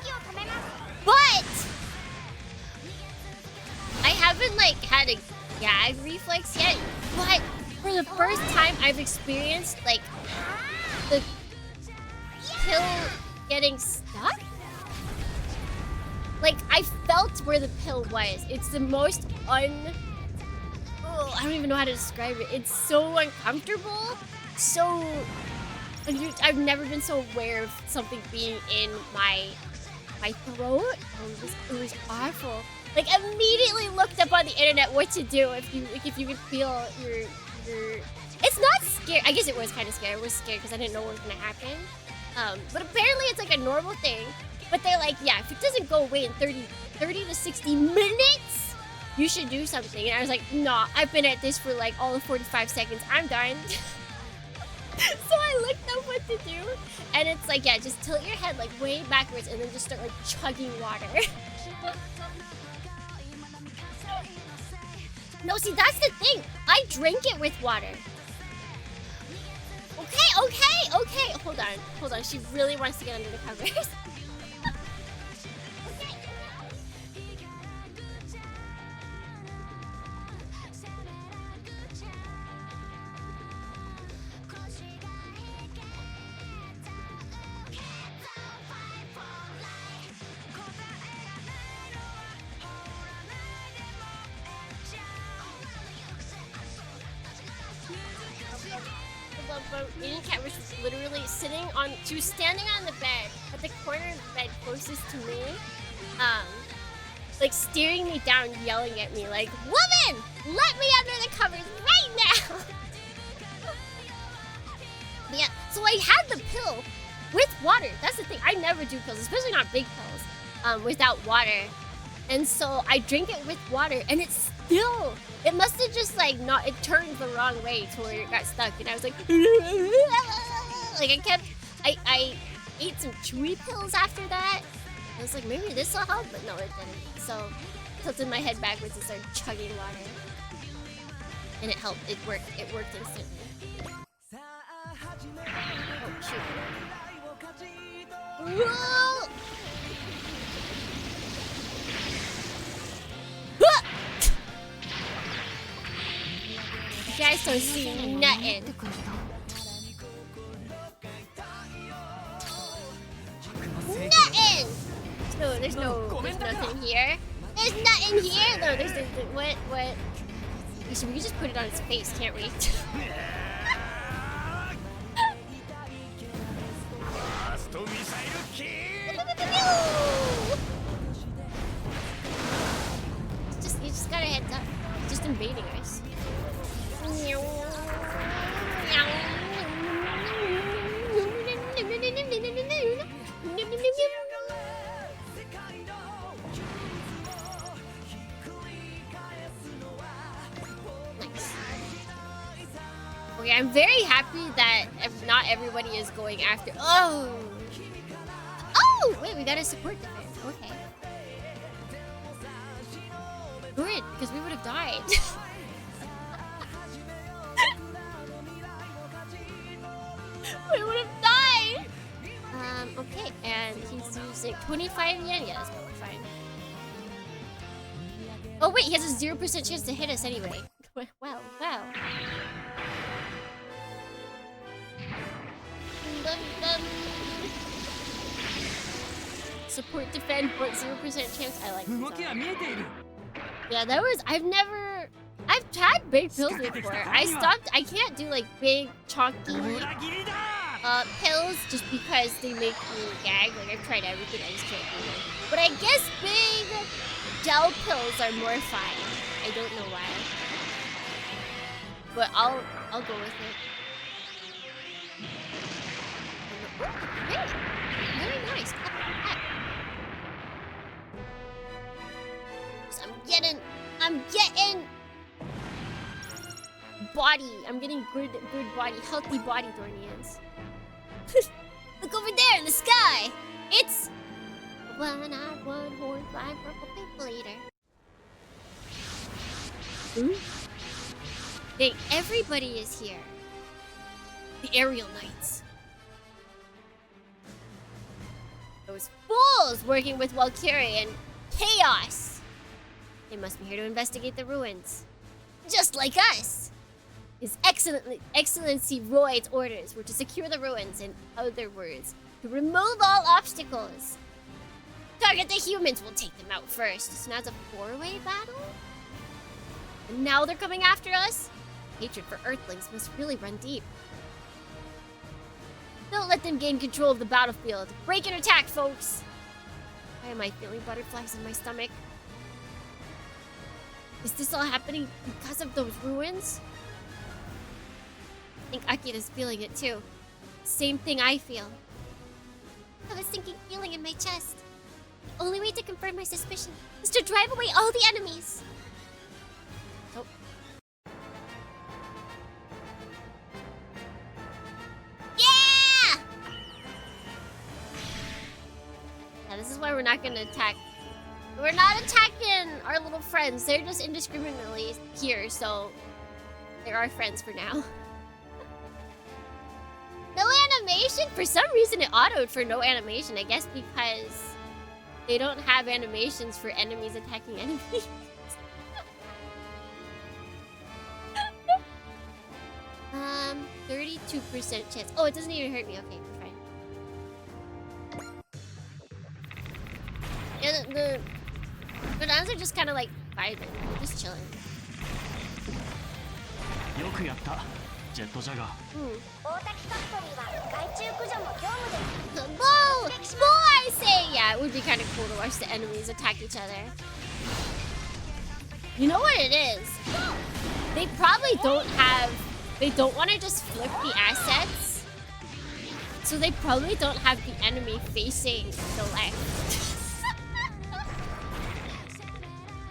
But I haven't like had a gag reflex yet, but for the first time I've experienced like the pill getting stuck. Like I felt where the pill was. It's the most I don't even know how to describe it. It's so uncomfortable. So I've never been so aware of something being in my throat. It was awful. Like immediately looked up on the internet what to do if you could feel your. It's not scary. I guess it was kind of scary. I was scared because I didn't know what was gonna happen. But apparently it's like a normal thing. But they're like, yeah, if it doesn't go away in 30 to 60 minutes, you should do something. And I was like, nah, I've been at this for like all of 45 seconds. I'm done. So I looked up what to do, and it's like, yeah, just tilt your head like way backwards and then just start like chugging water. No, see, that's the thing. I drink it with water. Okay. Hold on. She really wants to get under the covers. Indian cat was literally she was standing on the bed at the corner of the bed closest to me, like staring me down, yelling at me like, "Woman, let me under the covers right now!" Yeah, so I had the pill with water. That's the thing. I never do pills, especially not big pills, without water. And so I drink it with water, and it must have just like it turned the wrong way to where it got stuck, and I was like, I ate some chewy pills after that. I was like, maybe this will help, but no, it didn't. So I tilted my head backwards and started chugging water, and it helped. It worked instantly. Oh shoot! Whoa! You guys don't see nothing. Nothing! No, there's nothing here. There's nothing here! No, there's what? So we can just put it on its face, can't we? just invading us. Nice. Okay, I'm very happy that not everybody is going after. Oh! Oh! Wait, we got a support defense. Okay. Good, because we would have died. We would have died! Okay, and he's using 25 yen. Yeah, that's probably fine. Oh wait, he has a 0% chance to hit us anyway. Wow, wow. Support, defend, but 0% chance. I like that. Yeah, that was... I've tried big pills before. I stopped... I can't do like big, chunky pills just because they make me gag. Like I've tried everything, I just can't do them. But I guess big gel pills are more fun. I don't know why. But I'll go with it. Great. Very nice. I'm getting body. I'm getting good body, healthy body, DohrneXYz. Look over there in the sky. It's one-eyed, one-horned, blind purple people eater. Ooh. Dang, everybody is here. The aerial knights. Those fools working with Valkyrie and Chaos. They must be here to investigate the ruins. Just like us. His Excellency Royd's orders were to secure the ruins, in other words, to remove all obstacles. Target the humans, we'll take them out first. So now it's a four-way battle? And now they're coming after us? Hatred for Earthlings must really run deep. Don't let them gain control of the battlefield. Break and attack, folks! Why am I feeling butterflies in my stomach? Is this all happening because of those ruins? I think Akira's feeling it too. Same thing I feel. I was thinking feeling in my chest. The only way to confirm my suspicion is to drive away all the enemies. Oh. Yeah! Yeah, this is why we're not gonna attack. We're not attacking our little friends. They're just indiscriminately here, so they're our friends for now. No animation? For some reason it autoed for no animation. I guess because they don't have animations for enemies attacking enemies. 32% chance. Oh, it doesn't even hurt me. Okay, we're fine. Yeah, the bananas are just kind of like vibing. They're just chilling. Yoくやったジェットジャガー Whoa! I say! Yeah, it would be kind of cool to watch the enemies attack each other. You know what it is? They probably don't have... They don't want to just flip the assets. So they probably don't have the enemy facing the left.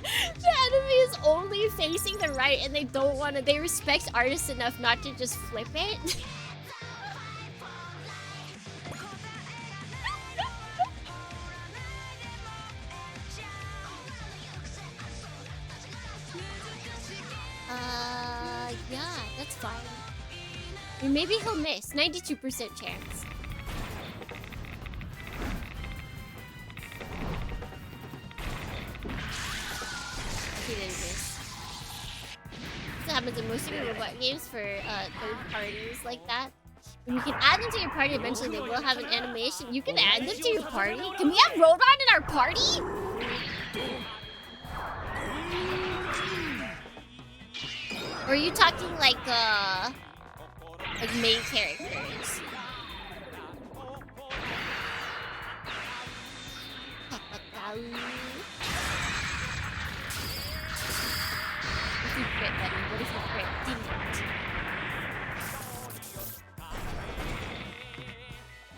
The enemy is only facing the right and they don't want to... They respect artists enough not to just flip it. Yeah, that's fine. Or maybe he'll miss. 92% chance. He didn't miss. This happens in most of your robot games for third parties like that. When you can add them to your party, eventually they will have an animation. You can add them to your party? Can we have Rodon in our party? Or are you talking like main characters? If you crit, buddy? What if you crit? Didn't.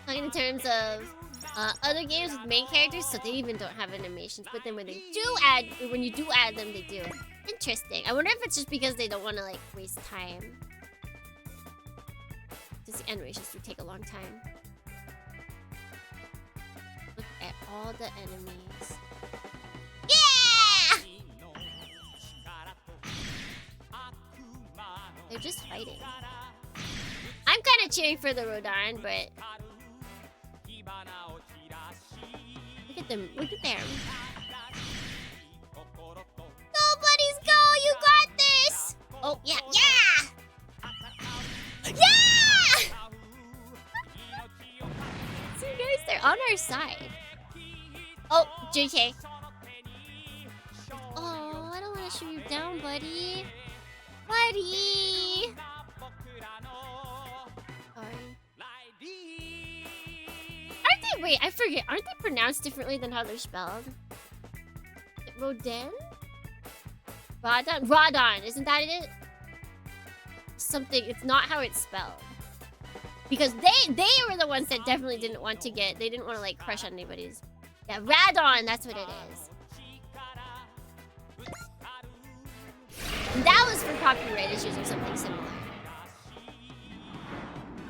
Like in terms of other games with main characters, so they even don't have animations. But then when you do add them, they do. Interesting. I wonder if it's just because they don't want to like waste time. Because the animations do take a long time. Look at all the enemies. Yeah! They're just fighting. I'm kind of cheering for the Rodan, but look at them. Look at them. Nobody's go. You got this. Oh yeah, yeah, yeah. See, guys, they're on our side. Oh, JK. Oh, I don't want to shoot you down, buddy. Buddy. Sorry. Aren't they? Wait, I forget. Aren't they pronounced differently than how they're spelled? Rodan? Rodon? Rodon. Isn't that it? Something. It's not how it's spelled. Because they were the ones that definitely didn't want to get. They didn't want to like crush on anybody's. Yeah, Radon. That's what it is. And that was for copyright issues or something similar.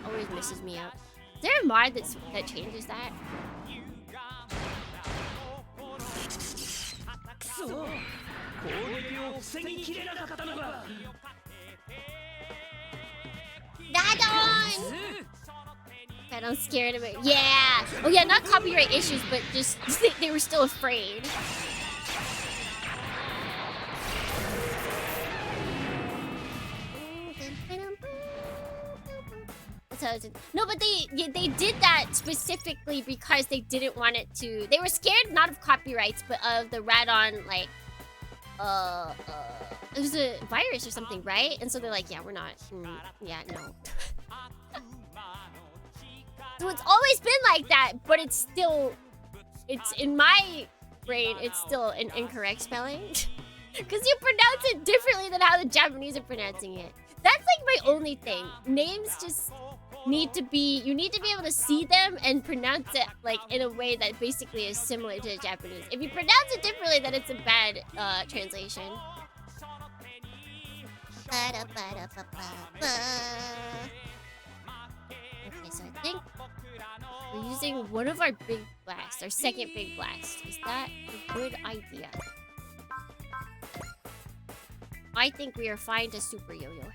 Always messes me up. Is there a mod that changes that? Radon! I'm scared of it. Yeah! Oh yeah, not copyright issues, but just they were still afraid. No, but they did that specifically because they didn't want it to. They were scared not of copyrights, but of the Radon like it was a virus or something, right? And so they're like, yeah, we're not. Yeah, no. So it's always been like that, but it's in my brain, it's still an incorrect spelling. Because you pronounce it differently than how the Japanese are pronouncing it. That's like my only thing. Names just need to be, you need to be able to see them and pronounce it like in a way that basically is similar to the Japanese. If you pronounce it differently, then it's a bad translation. Okay, so I think we're using one of our big blasts, our second big blast. Is that a good idea? I think we are fine to super yo-yo him.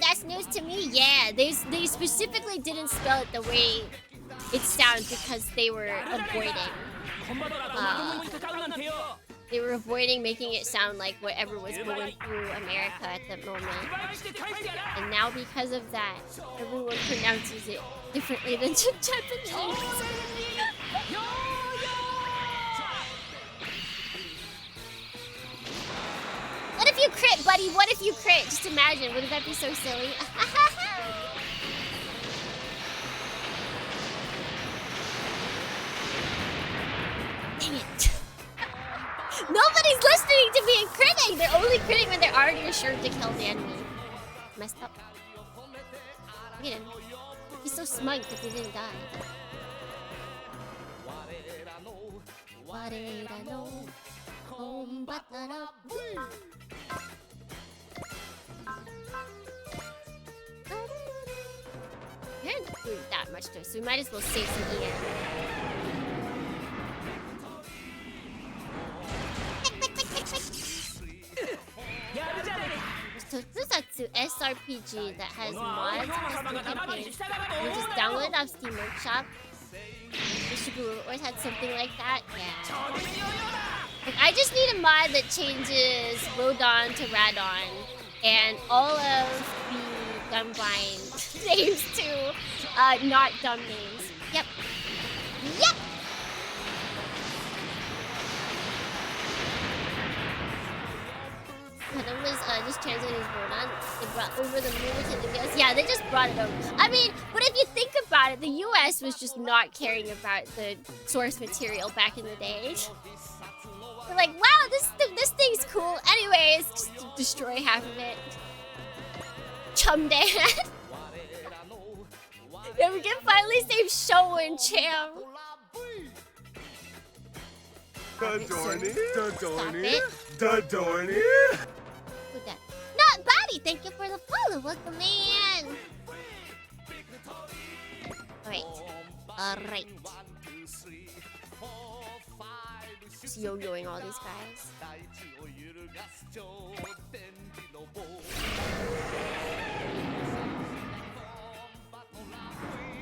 That's news to me. Yeah, they specifically didn't spell it the way it sounds because they were avoiding making it sound like whatever was going through America at the moment. And now because of that, everyone pronounces it differently than Japanese. What if you crit, buddy? What if you crit? Just imagine. Wouldn't that be so silly? Dang it. Nobody's listening to me and critting. They're only critting when they're already assured to kill the enemy. Messed up. Look at him. He's so smug because he didn't die. We didn't do that much to us, so we might as well save some EM. So Tsusatsu SRPG that has mods campaign. You just download it off Steam Workshop. The Shibuya always had something like that. Yeah. Like, I just need a mod that changes Rodon to Radon and all of the dumb-blind names to not dumb names. Yep. Yep! Adam was just translating his Rodan. They brought over the movie to the US. Yeah, they just brought it over. I mean, but if you think about it, the US was just not caring about the source material back in the day. They're like, wow, this thing's cool. Anyways, just destroy half of it. Chumdan. Yeah, we can finally save Show and Cham. DohrneXYz. Who's that? Not Body, thank you for the follow. Welcome in. Alright. Just yo-yoing all these guys.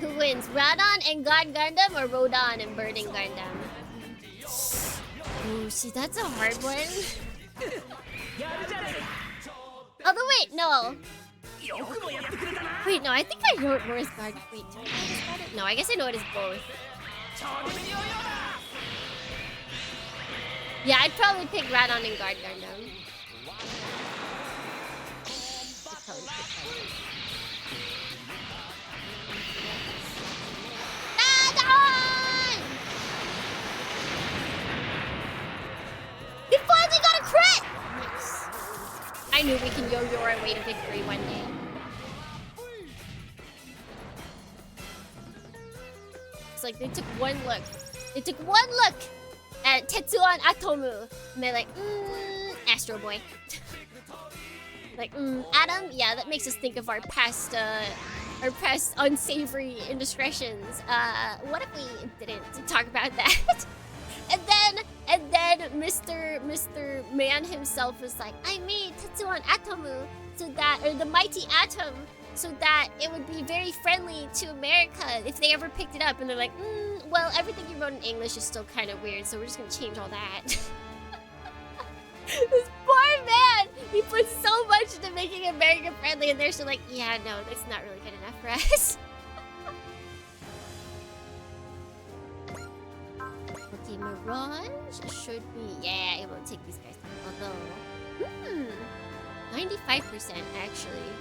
Who wins, Radon and God Gundam or Rodan and Burning Gundam? Oh, see, that's a hard one. Although, wait, no. Wait, no, I think I know it more as God. Wait, do I know it as God? No, I guess I know it as both. Yeah, I'd probably pick Radon and God Gundam. I'd probably pick Radon. Radon! He finally got a crit! Nice. I knew we can yo-yo our way to victory one day. It's like they took one look. They took one look at Tetsuan Atomu. And they're like, Astro Boy. Like, Adam? Yeah, that makes us think of our past unsavory indiscretions. What if we didn't talk about that? And then Mr. Man himself was like, I made Tetsuan Atomu so that, or the Mighty Atom, so that it would be very friendly to America if they ever picked it up. And they're like, well, everything you wrote in English is still kind of weird, so we're just gonna change all that. This poor man! He put so much into making America friendly, and they're still like, yeah, no, that's not really good enough for us. Okay, Mirage should be, yeah, able to take these guys down. Although, 95% actually.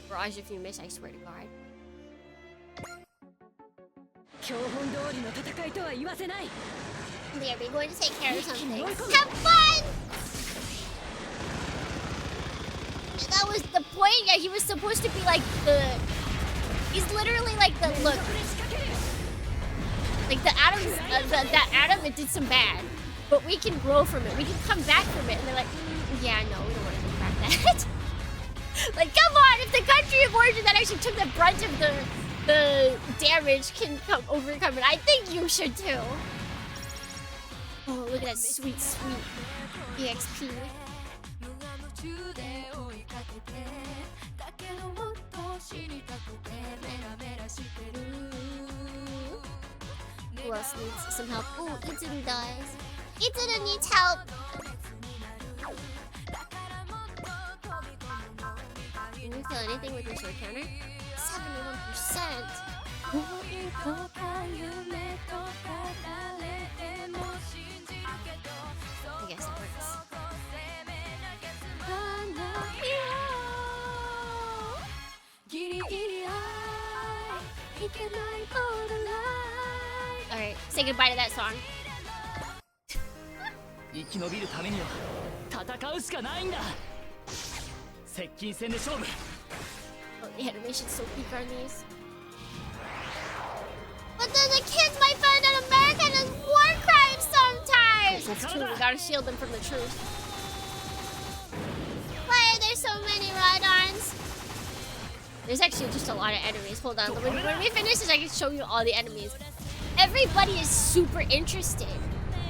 Mirage, if you miss, I swear to God. There, we're going to take care of something. Have fun! That was the point? Yeah, he was supposed to be like the... He's literally like the... Look. Like the atoms... that atom, it did some bad. But we can grow from it. We can come back from it. And they're like, yeah, no, we don't want to think about that. Like, come on! If the country of origin that actually took the brunt of the damage can overcome it, I think you should too. Oh, look at that sweet, sweet EXP. Who else needs some help? Ooh, Itsuru does. Itsuru needs help! Can you kill anything with your sword counter? 71%! I guess that works. Alright, say goodbye to that song. Oh, the animation's so peak on these. But then the kids might find out America does war crimes sometimes! That's true, we gotta shield them from the truth. Why are there so many Radons? There's actually just a lot of enemies. Hold on, when we finish this, I can show you all the enemies. Everybody is super interested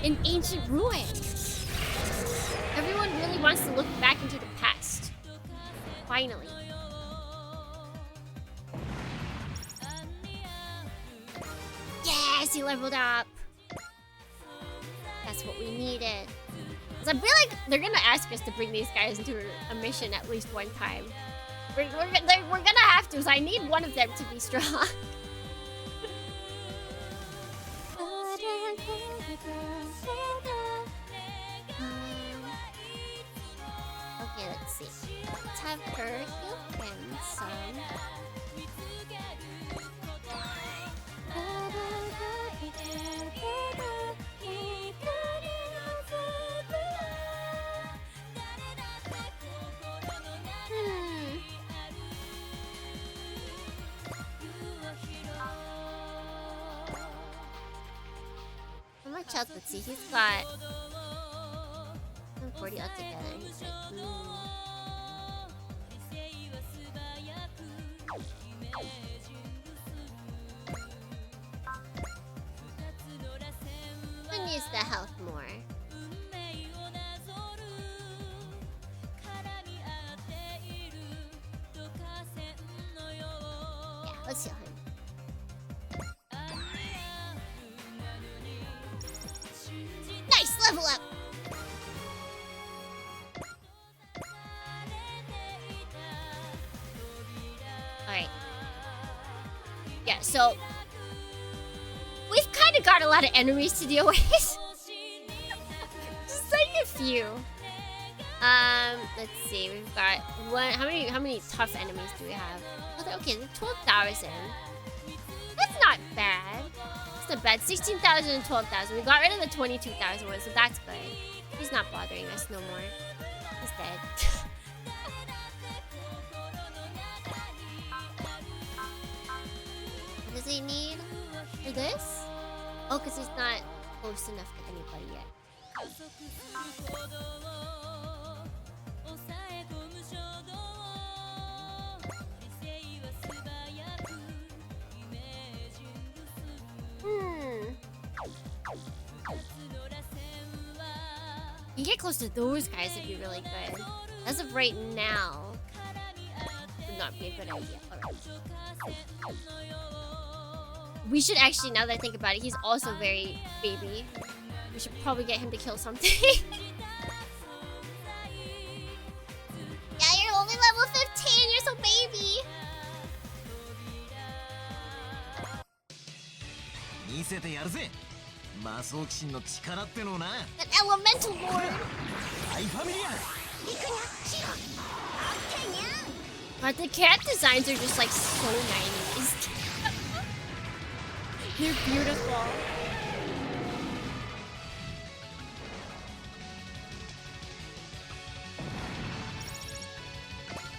in ancient ruins. Everyone really wants to look back into the past. Finally. Yes, he leveled up. That's what we needed. Cause I feel like they're gonna ask us to bring these guys into a mission at least one time. We're gonna have to, so I need one of them to be strong. Okay, let's see. Let's have her heal him some. How much health? Let's see. He's got 140 altogether. He's like, I use the health more. Yeah, let's heal him. Nice, level up! Alright. Yeah, so we've kind of got a lot of enemies to deal with. Just like a few. Let's see. We've got one. How many tough enemies do we have? Oh, okay, 12,000. That's not bad. It's not bad. 16,000 and 12,000. We got rid of the 22,000 one, so that's good. He's not bothering us no more. He's dead. What does he need for this? Oh, because he's not close enough to anybody yet. You get close to those guys, it'd be really good. As of right now, would not be a good idea. Alright. We should actually, now that I think about it, he's also very baby. We should probably get him to kill something. Yeah, you're only level 15, you're so baby. 見せてやるぜ魔装騎士の力ってのをな An elemental lord. 大ファミリア But the cat designs are just like so 90s. They're beautiful.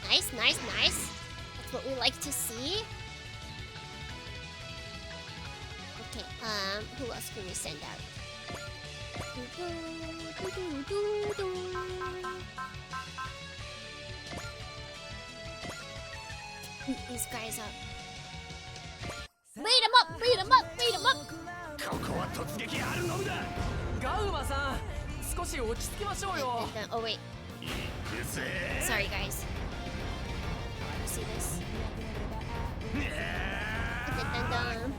Nice, nice, nice. That's what we like to see. Okay, who else can we send out? Beat these guys up. Beat them up, beat them up, beat them up! ここは突撃あるのみだガウマさん少し落ち着きましょうよ Oh wait, sorry guys. You see this? Dun, dun, dun.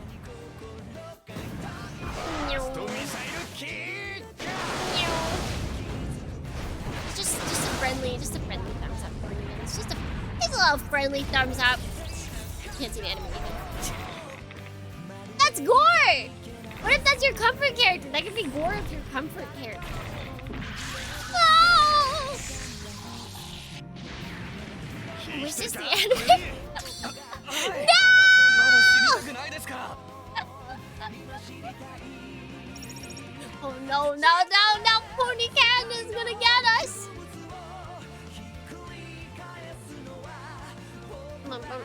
Just a friendly thumbs up for you. It's just a little friendly thumbs up. Can't see the enemy either. That's Gore! What if that's your comfort character? That could be Gore if your comfort character. Oh! Was this the enemy? No! Oh no, no, no, no! Pony Can is gonna get us! Come on, come on.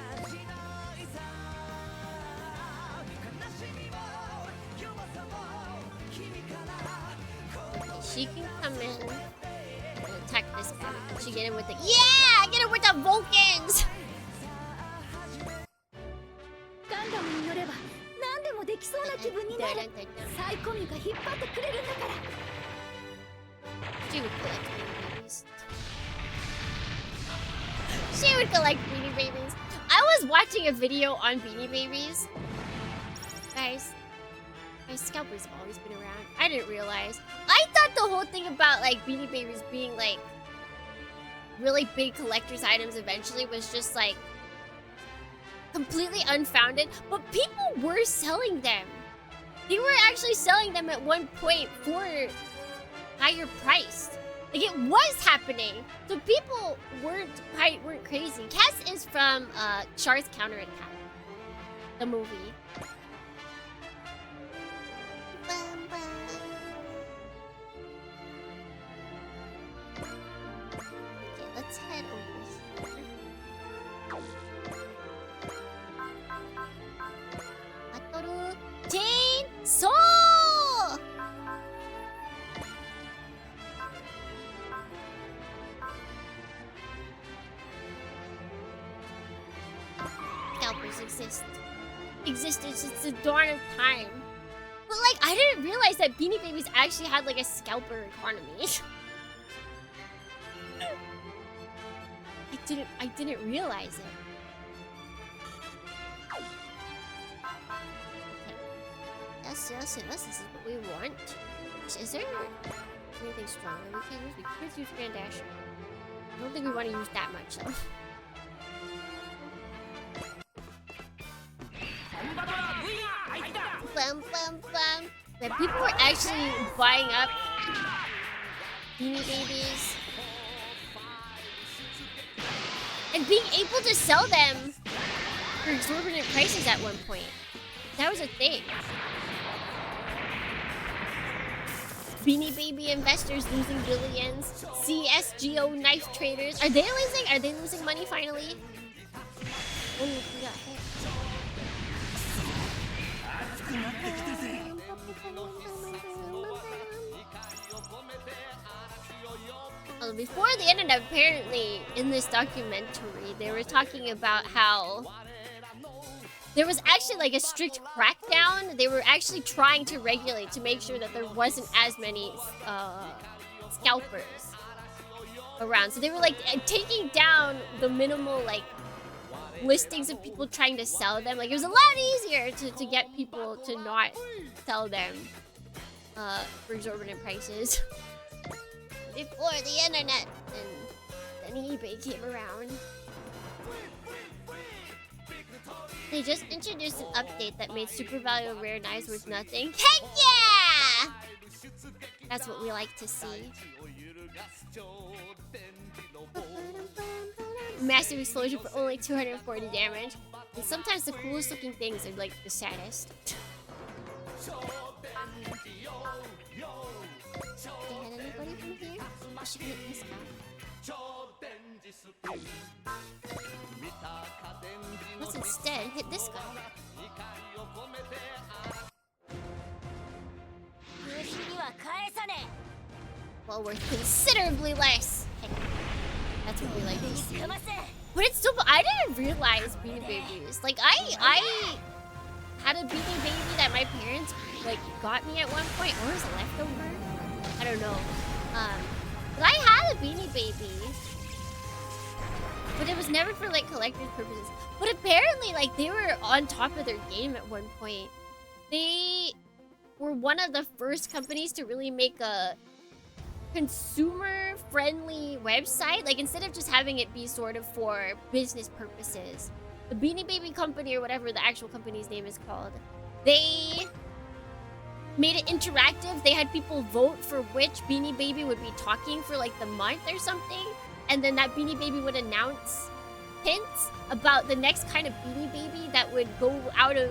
She can come in and attack this guy. She get him with the get him with the Vulcans! She would collect Beanie Babies. She would collect Beanie Babies. I was watching a video on Beanie Babies. Guys, my scalpers have always been around. I didn't realize. I thought the whole thing about like Beanie Babies being like really big collector's items eventually was just like completely unfounded, but people were selling them. They were actually selling them at one point for higher priced. Like it was happening. So people weren't crazy. Cass is from Char's Counterattack, the movie. Bum, bum. Okay, let's head over here. Batoru Chainsaw! Scalpers existed since the dawn of time. But like, I didn't realize that Beanie Babies actually had like a scalper economy. I didn't realize it. Okay. Yes, this is what we want. Is there anything stronger we can use? We could use Grand Dash. I don't think we want to use that much though. Bum, bum, bum. Yeah, people were actually buying up Beanie Babies and being able to sell them for exorbitant prices at one point. That was a thing. Beanie Baby investors losing billions. CSGO knife traders. Are they losing? Are they losing money finally? Oh, we got hit. Well, before the internet, apparently, in this documentary, they were talking about how there was actually like a strict crackdown. They were actually trying to regulate to make sure that there wasn't as many scalpers around. So they were like taking down the minimal like listings of people trying to sell them. Like it was a lot easier to get people to not sell them for exorbitant prices before the internet and then eBay came around. They just introduced an update that made super value rare knives worth nothing. Heck yeah! That's what we like to see. Massive explosion for only 240 damage. And sometimes the coolest looking things are like the saddest. They had anybody from here? I should hit this guy. Let's instead hit this guy. Well, worth considerably less. That's what we like to see. But it's still, I didn't realize Beanie Babies. Like, I had a Beanie Baby that my parents, like, got me at one point. Or was it leftover? I don't know. But I had a Beanie Baby. But it was never for, like, collector's purposes. But apparently, like, they were on top of their game at one point. They were one of the first companies to really make a consumer-friendly website. Like, instead of just having it be sort of for business purposes, the Beanie Baby company, or whatever the actual company's name is called, they made it interactive. They had people vote for which Beanie Baby would be talking for, like, the month or something. And then that Beanie Baby would announce hints about the next kind of Beanie Baby that would go out of...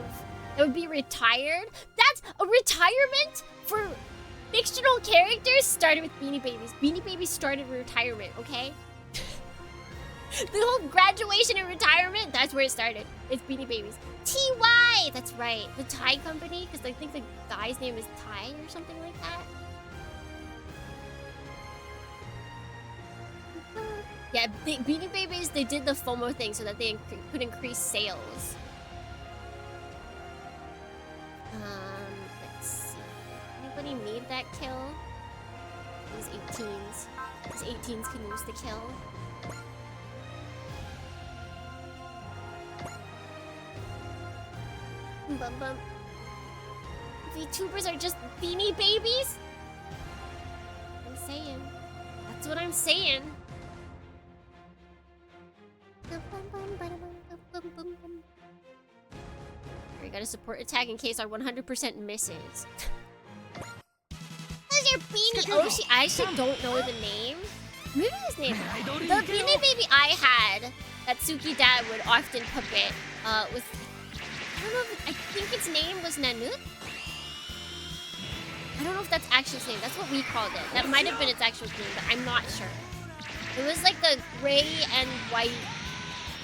that would be retired. That's a retirement for fictional characters started with Beanie Babies. Beanie Babies started retirement, okay? The whole graduation and retirement, that's where it started. It's Beanie Babies. TY! That's right. The Thai company, because I think the guy's name is Thai or something like that. Yeah, Beanie Babies, they did the FOMO thing so that they could increase sales. Let's see. Anybody need that kill? These 18s. These 18s can use the kill. Bum bum. VTubers are just Beanie Babies? I'm saying. That's what I'm saying. We gotta support attack in case our 100% misses. Who's your Beanie Oshi. I actually don't know the name. Maybe his name. The Beanie Baby I had that Suki Dad would often puppet with. I don't know if I think its name was Nanut. I don't know if that's actually its name. That's what we called it. That might have been its actual name, but I'm not sure. It was like the gray and white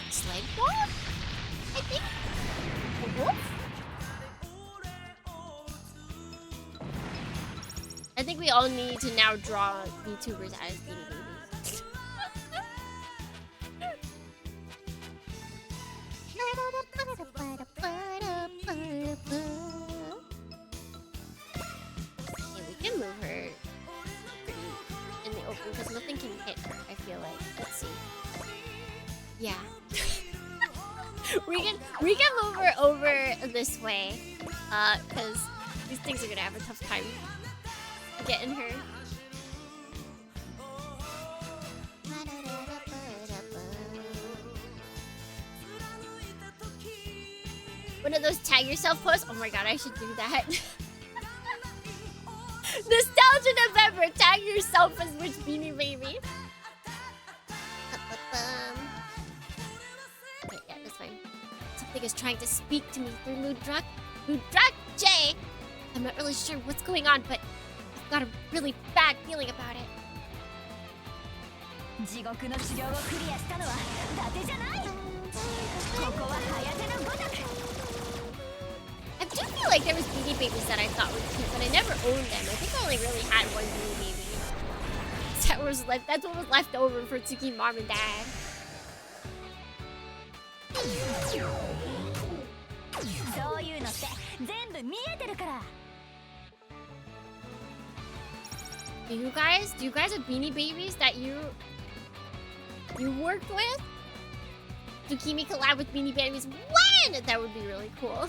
sled dog, I think. A wolf? I think we all need to now draw VTubers as Beanie Babies. Yeah, we can move her pretty in the open because nothing can hit her, I feel like. Let's see. Yeah. we can move her over this way. Because these things are gonna have a tough time getting her. One of those tag yourself posts? Oh my god, I should do that. Nostalgia November, tag yourself as which Beanie Baby. Okay, yeah, that's fine. Something is trying to speak to me through Ludrak J. I'm not really sure what's going on, but I've got a really bad feeling about it. I do feel like there was Beanie Babies that I thought were cute, but I never owned them. I think I only really had one Beanie Baby. That's what was left over for Tsuki mom and dad. Do you guys have Beanie Babies that you worked with? Tsukimi collab with Beanie Babies? When? That would be really cool.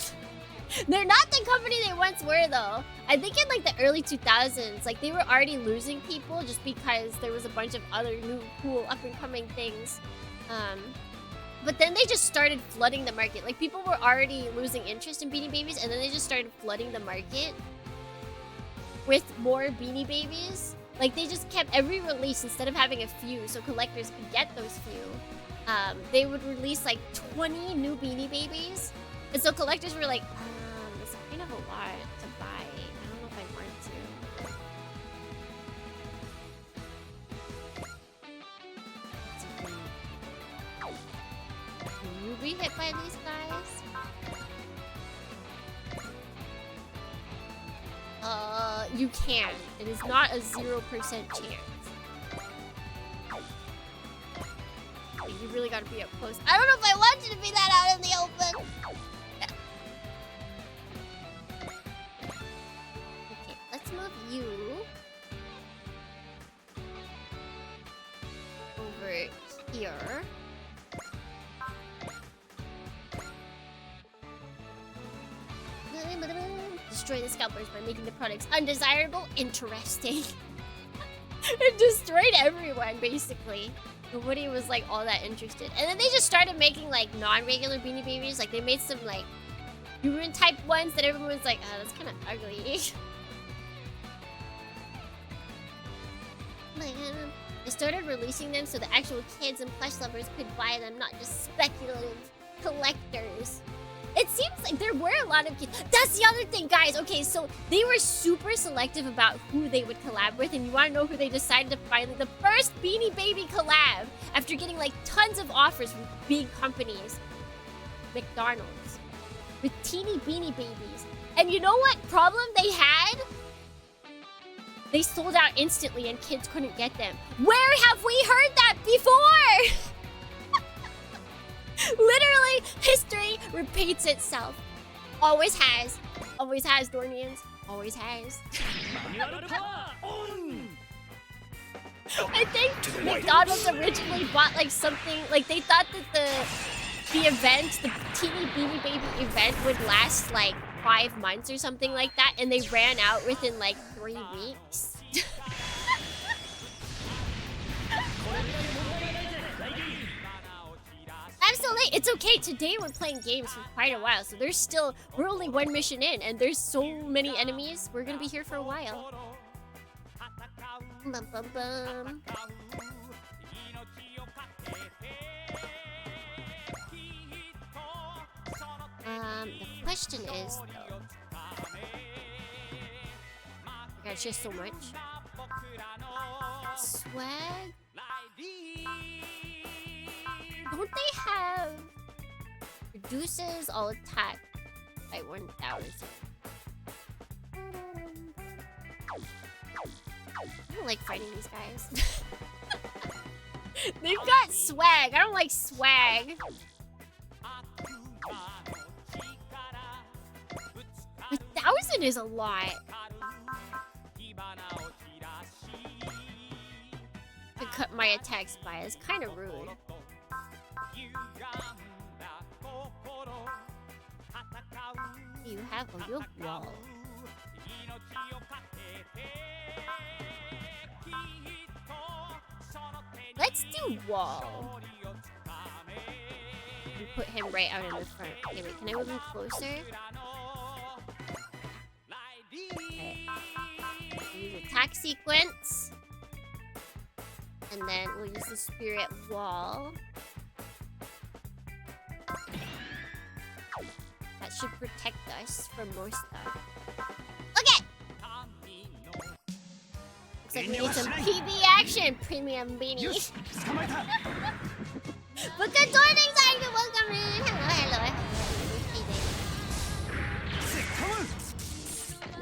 They're not the company they once were, though. I think in like the early 2000s, like they were already losing people just because there was a bunch of other new cool up-and-coming things. But then they just started flooding the market. Like people were already losing interest in Beanie Babies, and then they just started flooding the market with more Beanie Babies. Like they just kept every release, instead of having a few so collectors could get those few, they would release like 20 new Beanie Babies. And so collectors were like, it's kind of a lot to buy. I don't know if I want to. Can you be hit by these guys? You can. It is not a 0% chance. You really gotta be up close. I don't know if I want you to be that out in the open. Okay, let's move you over here. Destroy the scalpers by making the products undesirable. Interesting. It destroyed everyone, basically. Nobody was like all that interested. And then they just started making like non-regular Beanie Babies. Like they made some like human type ones that everyone was like, oh, that's kind of ugly. They started releasing them so the actual kids and plush lovers could buy them, not just speculative collectors. It seems like there were a lot of kids. That's the other thing, guys. Okay, so they were super selective about who they would collab with, and you want to know who they decided to finally... The first Beanie Baby collab, after getting like tons of offers from big companies. McDonald's. With teeny Beanie Babies. And you know what problem they had? They sold out instantly and kids couldn't get them. Where have we heard that before? Literally, history repeats itself. Always has. Always has, Dornians. Always has. I think McDonald's originally bought like something, like they thought that the event, the teeny Beanie Baby event would last like 5 months or something like that, and they ran out within like 3 weeks. I'm so late. It's okay. Today we're playing games for quite a while, so we're only 1 mission in, and there's so many enemies. We're gonna be here for a while. Bum, bum, bum. The question is, though, there's just so much swag. Don't they have reduces all attack by 1,000? I don't like fighting these guys. They've got swag. I don't like swag. 1,000 is a lot. To cut my attacks by is kind of rude. You have a real wall. Let's do wall. And put him right out in the front. Okay, wait, can I move him closer? Okay. Use attack sequence. And then we'll use the spirit wall. That should protect us from more stuff. Okay! Looks like we need some PB action, premium beanie. But good DohrneXYz, welcome in. Hello.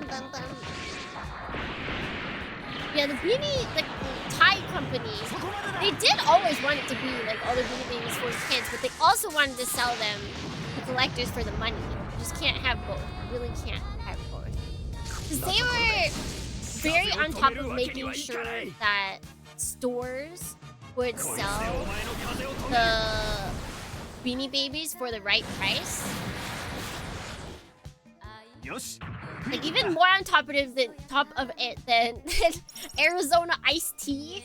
Bum, bum. Yeah, the beanie, the Thai company, they did always want it to be like all the beanie babies for kids, but they also wanted to sell them to collectors for the money. You just can't have both. You really can't have both. Because they were very on top of making sure that stores would sell the beanie babies for the right price. Like even more on top of it than Arizona iced tea.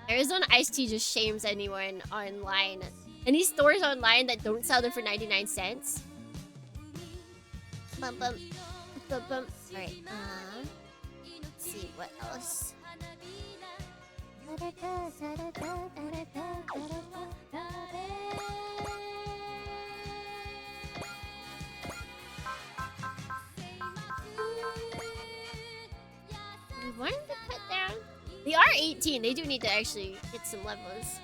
Arizona iced tea just shames anyone online. Any stores online that don't sell them for 99 cents. Bum bum bum bum. Alright, let's see what else. We wanted to put down. They are 18. They do need to actually hit some levels.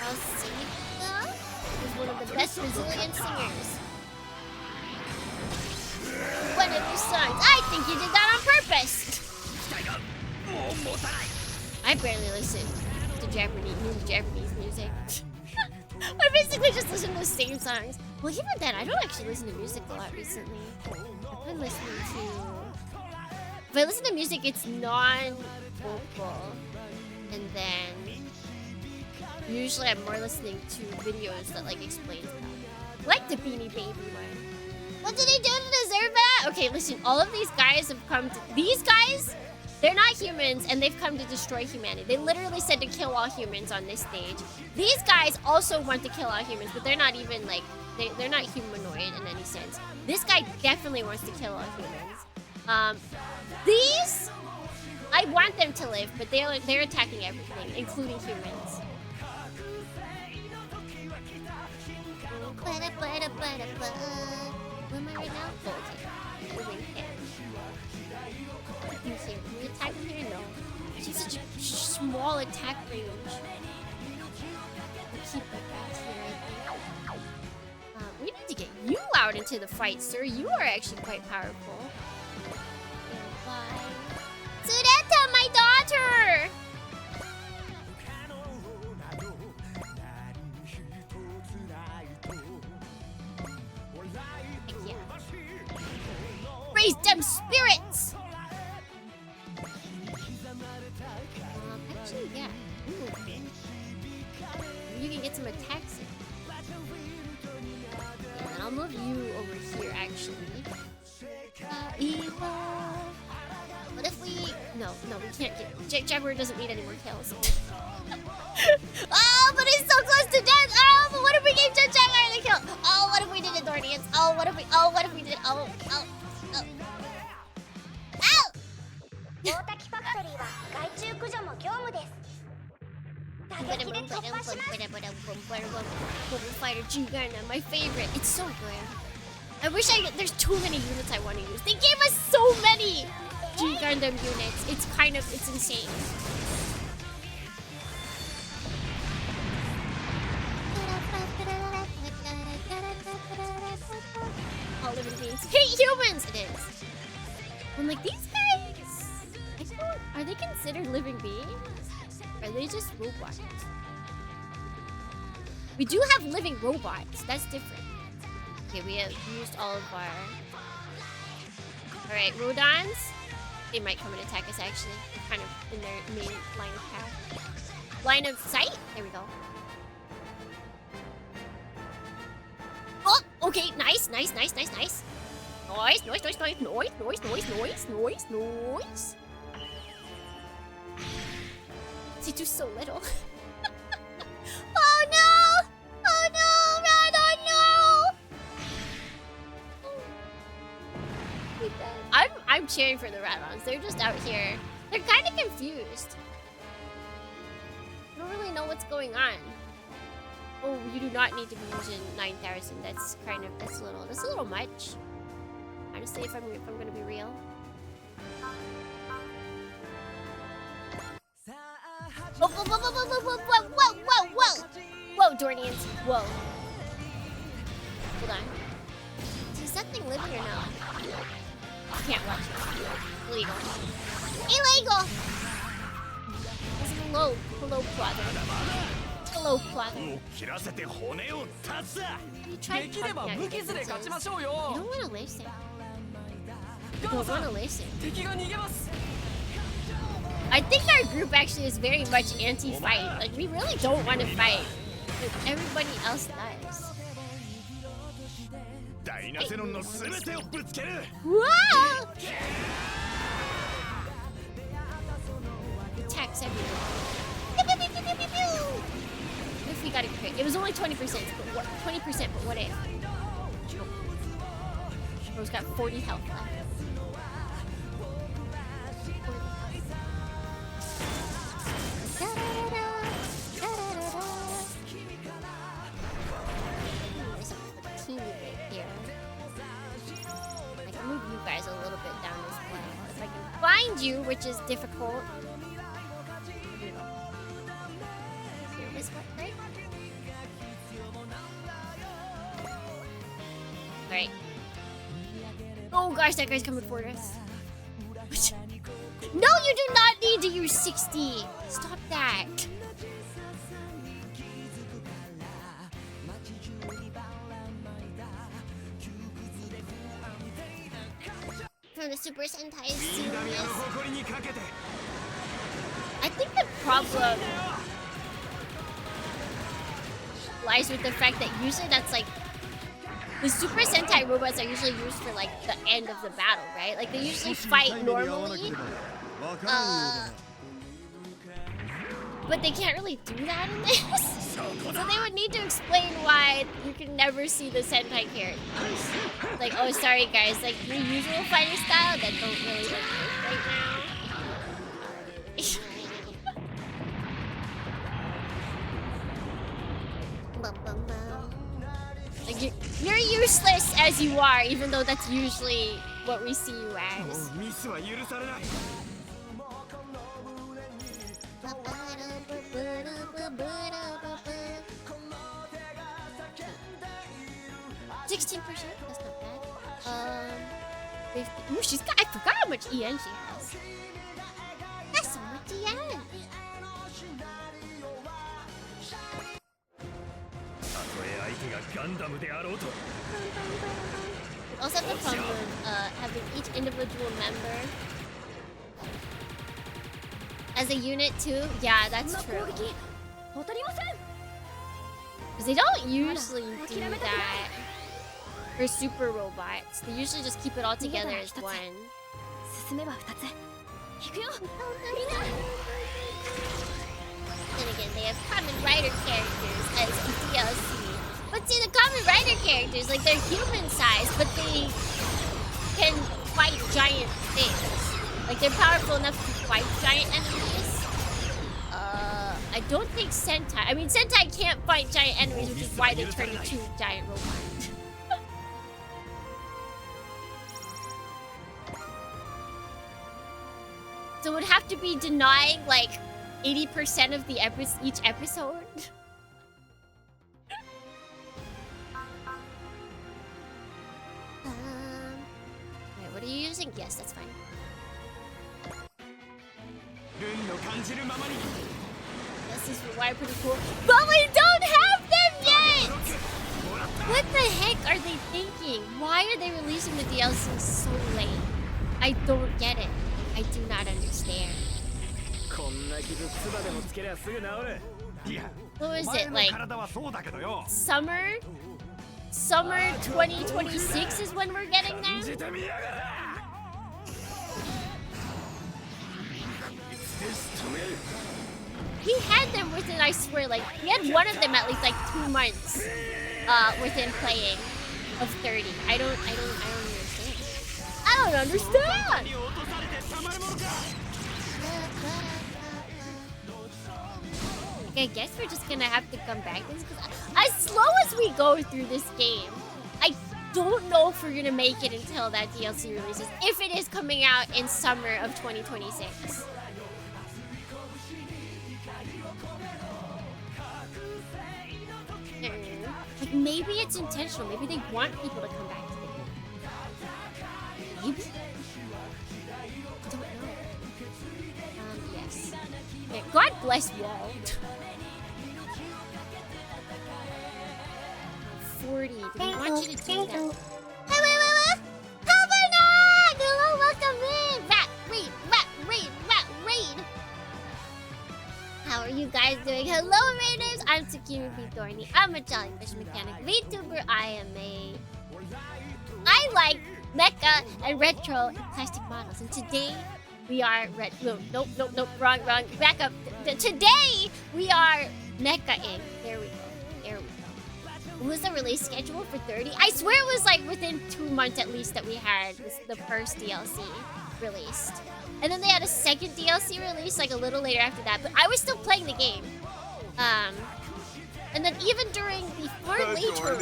Alcida is one of the best Brazilian singers. One of your songs. I think you did that on purpose. I barely listen to Japanese music. I basically just listen to the same songs. Well, even then, I don't actually listen to music a lot recently. I've been listening to... If I listen to music, it's non-vocal. And then... Usually I'm more listening to videos that, like, explain stuff. Like the Beanie Baby one. What did he do to deserve that? Okay, listen, all of these guys have come to... These guys... They're not humans, and they've come to destroy humanity. They literally said to kill all humans on this stage. These guys also want to kill all humans, but they're not even, like... They're not humanoid in any sense. This guy definitely wants to kill all humans. These... I want them to live, but they're attacking everything, including humans. Where am I right now? Oh, okay. Moving him. Can we attack him here? No. She's such a small attack range. We'll keep it back here, I think. We need to get you out into the fight, sir. You are actually quite powerful. Tsureta, my daughter! Heck yeah. Raise them spirits! Actually, yeah. Ooh. You can get some attacks in. Yeah, then I'll move you over here, actually. What if we... No, we can't get... Jaguar doesn't need any more kills. Oh, but it's so close to death. Oh, but what if we gave Chunchanga the kill? Oh, what if we did it, Dornians? Oh, what if we did it? Oh. Ow! 大滝ファクトリーは害虫駆除も業務です。打撃で突破します。 Fighter G-Gundam, my favorite. It's so good. I wish there's too many units I want to use. They gave us so many G-Gundam units. It's insane. All living beings hate humans. It is. I'm like, these guys, are they considered living beings? Are they just robots? We do have living robots. That's different. Okay, we have used all of our... Alright, Rodons. They might come and attack us, actually. They're kind of in their main line of path. Line of sight? There we go. Oh! Okay, nice. Nice. Noise. C2's so little. Oh no! Oh no! Radon, no! I'm cheering for the Radons. They're just out here. They're kind of confused. I don't really know what's going on. Oh, you do not need to be using 9,000. That's a little much. Honestly, if I'm gonna be real. Whoa, Dornians. Whoa. Hold on. Is that thing living or no? Can't watch it. Illegal. Hello, brother. Hello, brother. You try to talk me out. You don't want to listen. You don't want to listen. I think our group actually is very much anti-fight. Like, we really don't want to fight. But everybody else does. Whoa! Attacks everywhere. What if we got a crit? It was only 20%, but what? 20%, but what if? Bro's got 40 health left. Teeny bit here. I can move you guys a little bit down as well. If I can find you, which is difficult. Here, this way, right? Alright. Oh gosh, that guy's coming for us. No, you do not need to use 60. Stop that. From the Super Sentai series. I think the problem lies with the fact that usually that's like the Super Sentai robots are usually used for like the end of the battle, right? Like they usually fight normally. But they can't really do that in this. So they would need to explain why you can never see the Sentai characters. Like, oh, sorry guys, like your usual fighting style that don't really work right now. Like you're useless as you are, even though that's usually what we see you as. $16%? That's not bad. 50. Ooh, she's got. I forgot how much EN she has. That's so much EN. Also have the problem of having each individual member as a unit too. Yeah, that's true. Because they don't usually do that for super robots. They usually just keep it all together as one. Then again, they have Kamen Rider characters as DLC. But see, the Kamen Rider characters, like, they're human-sized, but they can fight giant things. Like, they're powerful enough to fight giant enemies. I don't think Sentai... I mean, Sentai can't fight giant enemies, which is why they turn into giant robots. So it would have to be denying, like, 80% of the each episode. Wait, what are you using? Yes, that's fine. This is why pretty cool. But we don't have them yet! What the heck are they thinking? Why are they releasing the DLC so late? I don't get it. I do not understand. What was it, like, Summer 2026 is when we're getting them? He had them within, I swear, like, he had one of them at least, like, 2 months within playing of 30. I don't understand. I don't understand! I guess we're just gonna have to come back to this, because as slow as we go through this game, I don't know if we're gonna make it until that DLC releases, if it is coming out in summer of 2026. Like, maybe it's intentional. Maybe they want people to come back to the game. Maybe? I don't know. Yes. Okay, God bless Walt. 40. Do we want you to do that? Wait. Havana! Hello, welcome in! Rat raid! How are you guys doing? Hello, Raiders! I'm Tsukimi B. Thorny. I'm a jellyfish mechanic VTuber. I like mecha and retro and plastic models. And today, we are nope, wrong. Back up. Today, we are Mecha Inc. There we go. What was the release schedule for 30? I swear it was like within 2 months at least that we had the first DLC released. And then they had a second DLC release like a little later after that. But I was still playing the game. And then even during the far later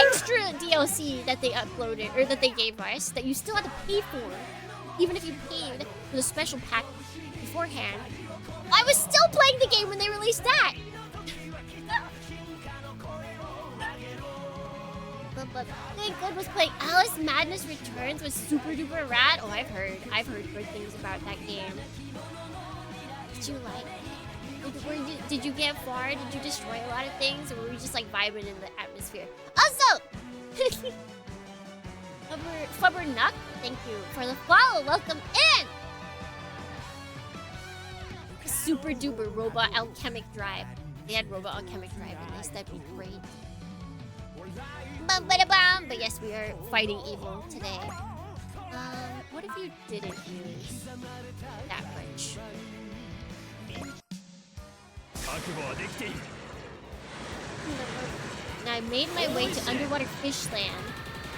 extra DLC that they uploaded, or that they gave us, that you still had to pay for, even if you paid for the special pack beforehand, I was still playing the game when they released that. But Thank God was playing Alice Madness Returns with super duper rad. Oh, I've heard good things about that game. Did you like it? Did you get far? Did you destroy a lot of things? Or were we just like vibing in the atmosphere? Also, Flubber Nuck, thank you for the follow. Welcome in! Super duper Robot Alchemic Drive. They had Robot Alchemic Drive in this, that'd be great. But yes, we are fighting evil today. What if you didn't use that much? Now I made my way to Underwater Fishland.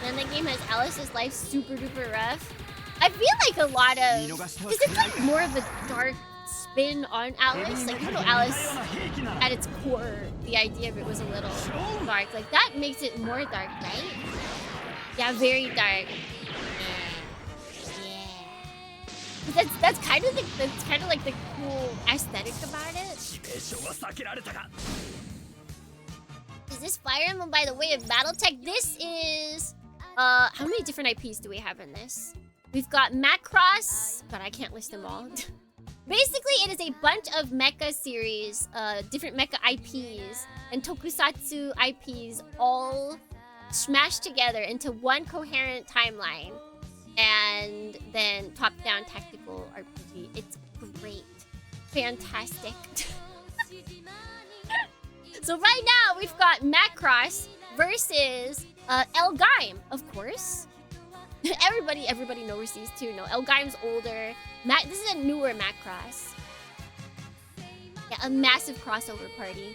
And the game has Alice's life super duper rough. I feel like a lot of... Because it's like more of a dark spin on Alice. Like, you know, Alice, at its core, the idea of it was a little dark. Like, that makes it more dark, right? Yeah, very dark. Yeah. That's kind of like the cool aesthetic about it. Is this Fire Emblem by the way of BattleTech? This is how many different IPs do we have in this? We've got Macross, but I can't list them all. Basically, it is a bunch of mecha series, different mecha IPs, and tokusatsu IPs all smashed together into one coherent timeline. And then top-down tactical RPG. It's great. Fantastic. So right now, we've got Macross versus Elgaim, of course. Everybody knows these two. No, Elgaim's older. This is a newer Macross. Yeah, a massive crossover party.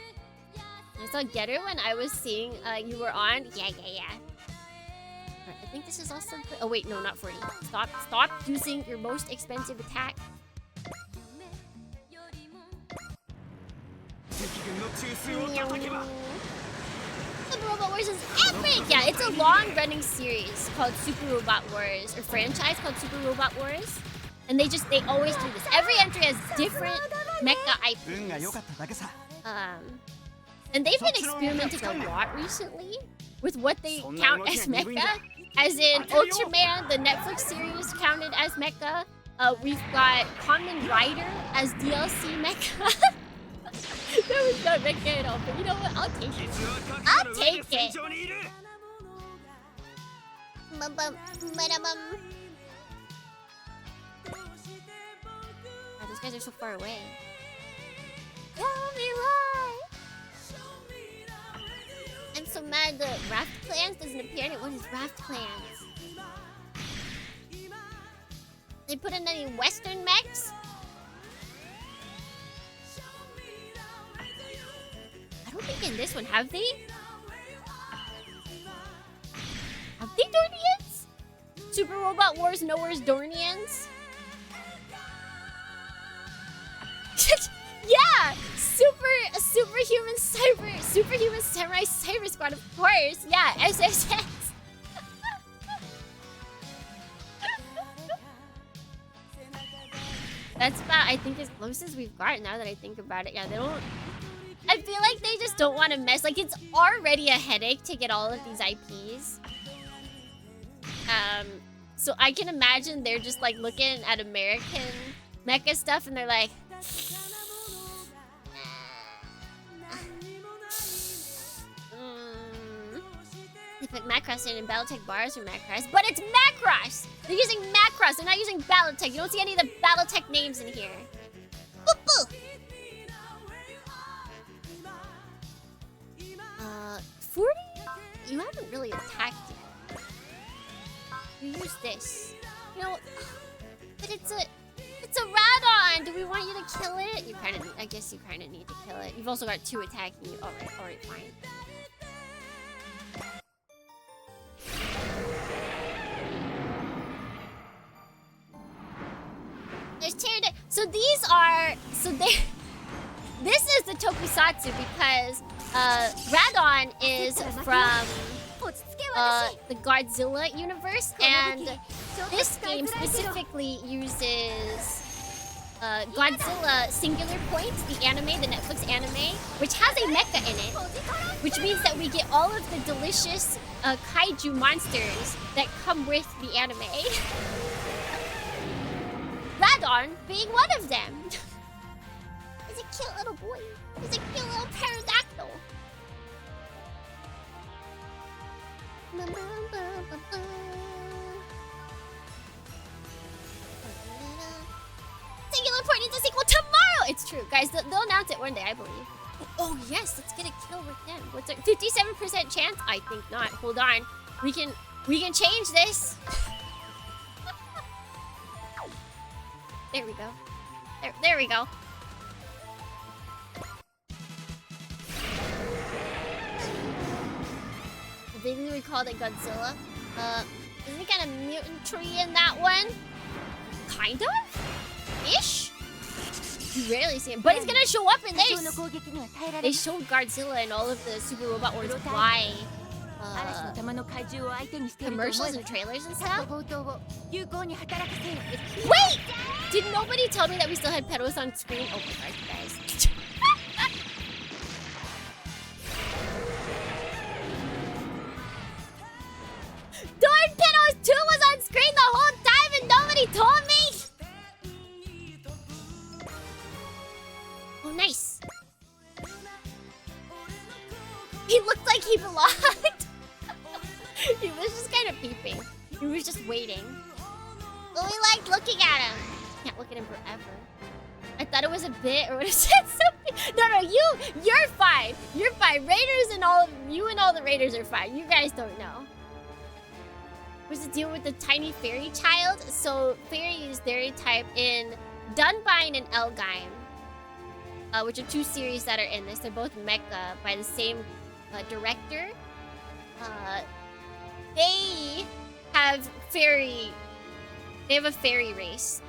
I saw Getter when I was seeing you were on. Yeah. Alright, I think this is also good. Oh wait, no, not 40. Stop using your most expensive attack. Super Robot Wars is epic! Yeah, it's a long-running series called Super Robot Wars, or franchise called Super Robot Wars. And they always do this. Every entry has different mecha IPs. And they've been experimenting a lot recently with what they count as mecha. As in Ultraman, the Netflix series, counted as mecha. We've got Kamen Rider as DLC mecha. That was not mecha at all, but you know what? I'll take it. I'll take it. Oh, those guys are so far away. Tell me why. I'm so mad the Raft Clans doesn't appear in it. What is Raft Clans? They put in any Western mechs? I don't think in this one, have they? Have they Dornians? Super Robot Wars Nowhere's Dornians? Yeah! Superhuman Samurai Cyber Squad, of course! Yeah, SSS! That's about, I think, as close as we've got now that I think about it. Yeah, they don't... I feel like they just don't want to mess. Like, it's already a headache to get all of these IPs. So I can imagine they're just, like, looking at American mecha stuff and they're like... They put Macross in Battletech bars for Macross, but it's Macross! They're using Macross, they're not using Battletech. You don't see any of the Battletech names in here. Boop boop! 40? You haven't really attacked yet. You use this. You know, but it's a Radon! Do we want you to kill it? You kinda need, I guess you kinda need to kill it. You've also got 2 attacking you. Alright, fine. There's Pterodon. So these are, this is the Tokusatsu because Radon is from the Godzilla universe, and this game specifically uses Godzilla Singular Point, the anime, the Netflix anime, which has a mecha in it, which means that we get all of the delicious kaiju monsters that come with the anime. Radon being one of them. He's a cute little boy. He's a cute little pterodactyl. Singular Point needs a sequel tomorrow! It's true, guys. They'll announce it one day, I believe. Oh yes, let's get a kill with them. What's a 57% chance? I think not. Hold on. We can change this. There we go. There we go. I vaguely recall that Godzilla. Isn't it kind of mutantry in that one? Kind of? Ish? You rarely see him, but he's gonna show up in this! They showed Godzilla in all of the Super Robot Wars Y commercials and trailers and stuff. Wait! Did nobody tell me that we still had pedals on screen? Oh my god, guys. Darn Pedals 2 was on screen the whole time and nobody told me! Oh, nice. He looked like he belonged. He was just kind of peeping. He was just waiting. But we liked looking at him. Can't look at him forever. I thought it was a bit, or would have said something. No, you're fine. You're fine. Raiders and all, you and all the Raiders are fine. You guys don't know. What's the deal with the tiny fairy child? So, fairy is their type in Dunbine and Elgime. which are 2 series that are in this. They're both mecha by the same director. They have a fairy race.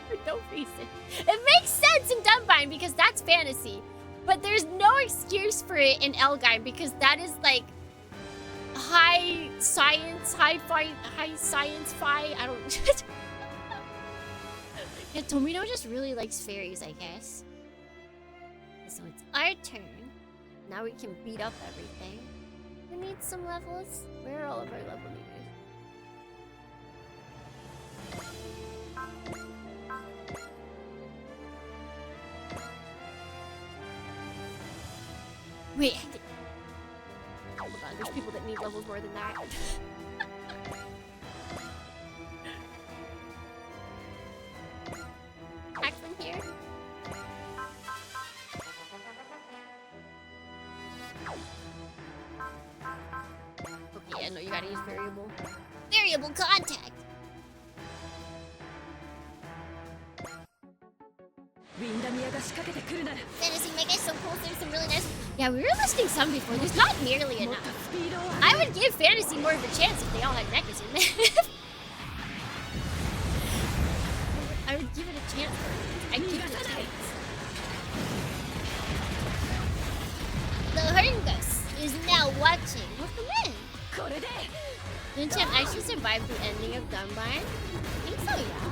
For no reason. It makes sense in Dunbine because that's fantasy. But there's no excuse for it in Elgine because that is like high science fi. I don't. Yeah, Tomino just really likes fairies, I guess. So it's our turn. Now we can beat up everything. We need some levels. Where are all of our level meters? Wait, hold on, there's people that need levels more than that. Back from here. Okay, yeah, no, you gotta use variable. Variable contact! Fantasy Mega is so cool, there's some really nice... Yeah, we were listing some before, there's not nearly enough. I would give Fantasy more of a chance if they all had mechas in there. I would give it a chance. I'd give it a chance. The Herngus is now watching. Welcome in. Ninchan actually survived the ending of Dunbine? I think so, yeah.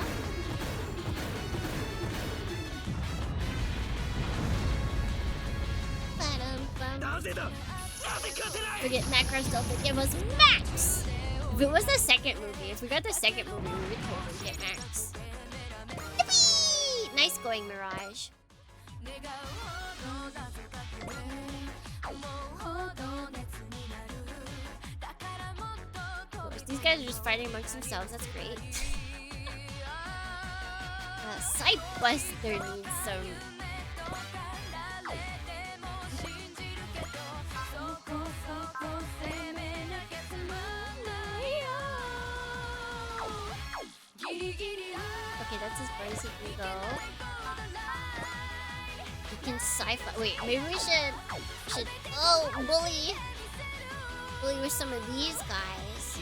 Forget Macross Delta, give us Max! If it was the second movie, if we got the second movie, we would totally get Max. Yippee! Nice going, Mirage. These guys are just fighting amongst themselves, that's great. Sidebuster needs some... Okay, that's as far as we go. We can sci-fi. Wait, maybe we should. Oh, bully with some of these guys.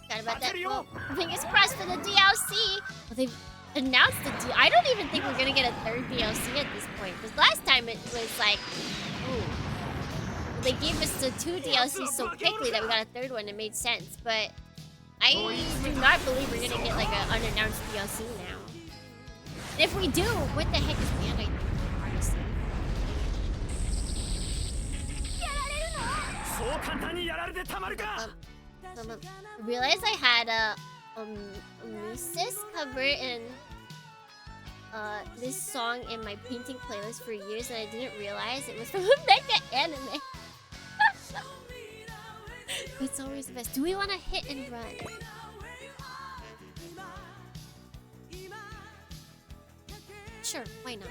Forgot about that. Well, fingers crossed for the DLC. Well, they've announced the DLC. I don't even think we're gonna get a third DLC at this point. Because last time it was like, ooh. They gave us the 2 DLCs so quickly that we got a third one. It made sense. But I do not believe we're gonna get like an unannounced DLC now. And if we do, what the heck is Bandai? Honestly. I realized I had a Mises cover in this song in my painting playlist for years, and I didn't realize it was from a mecha anime. It's always the best. Do we want to hit and run? Sure, why not?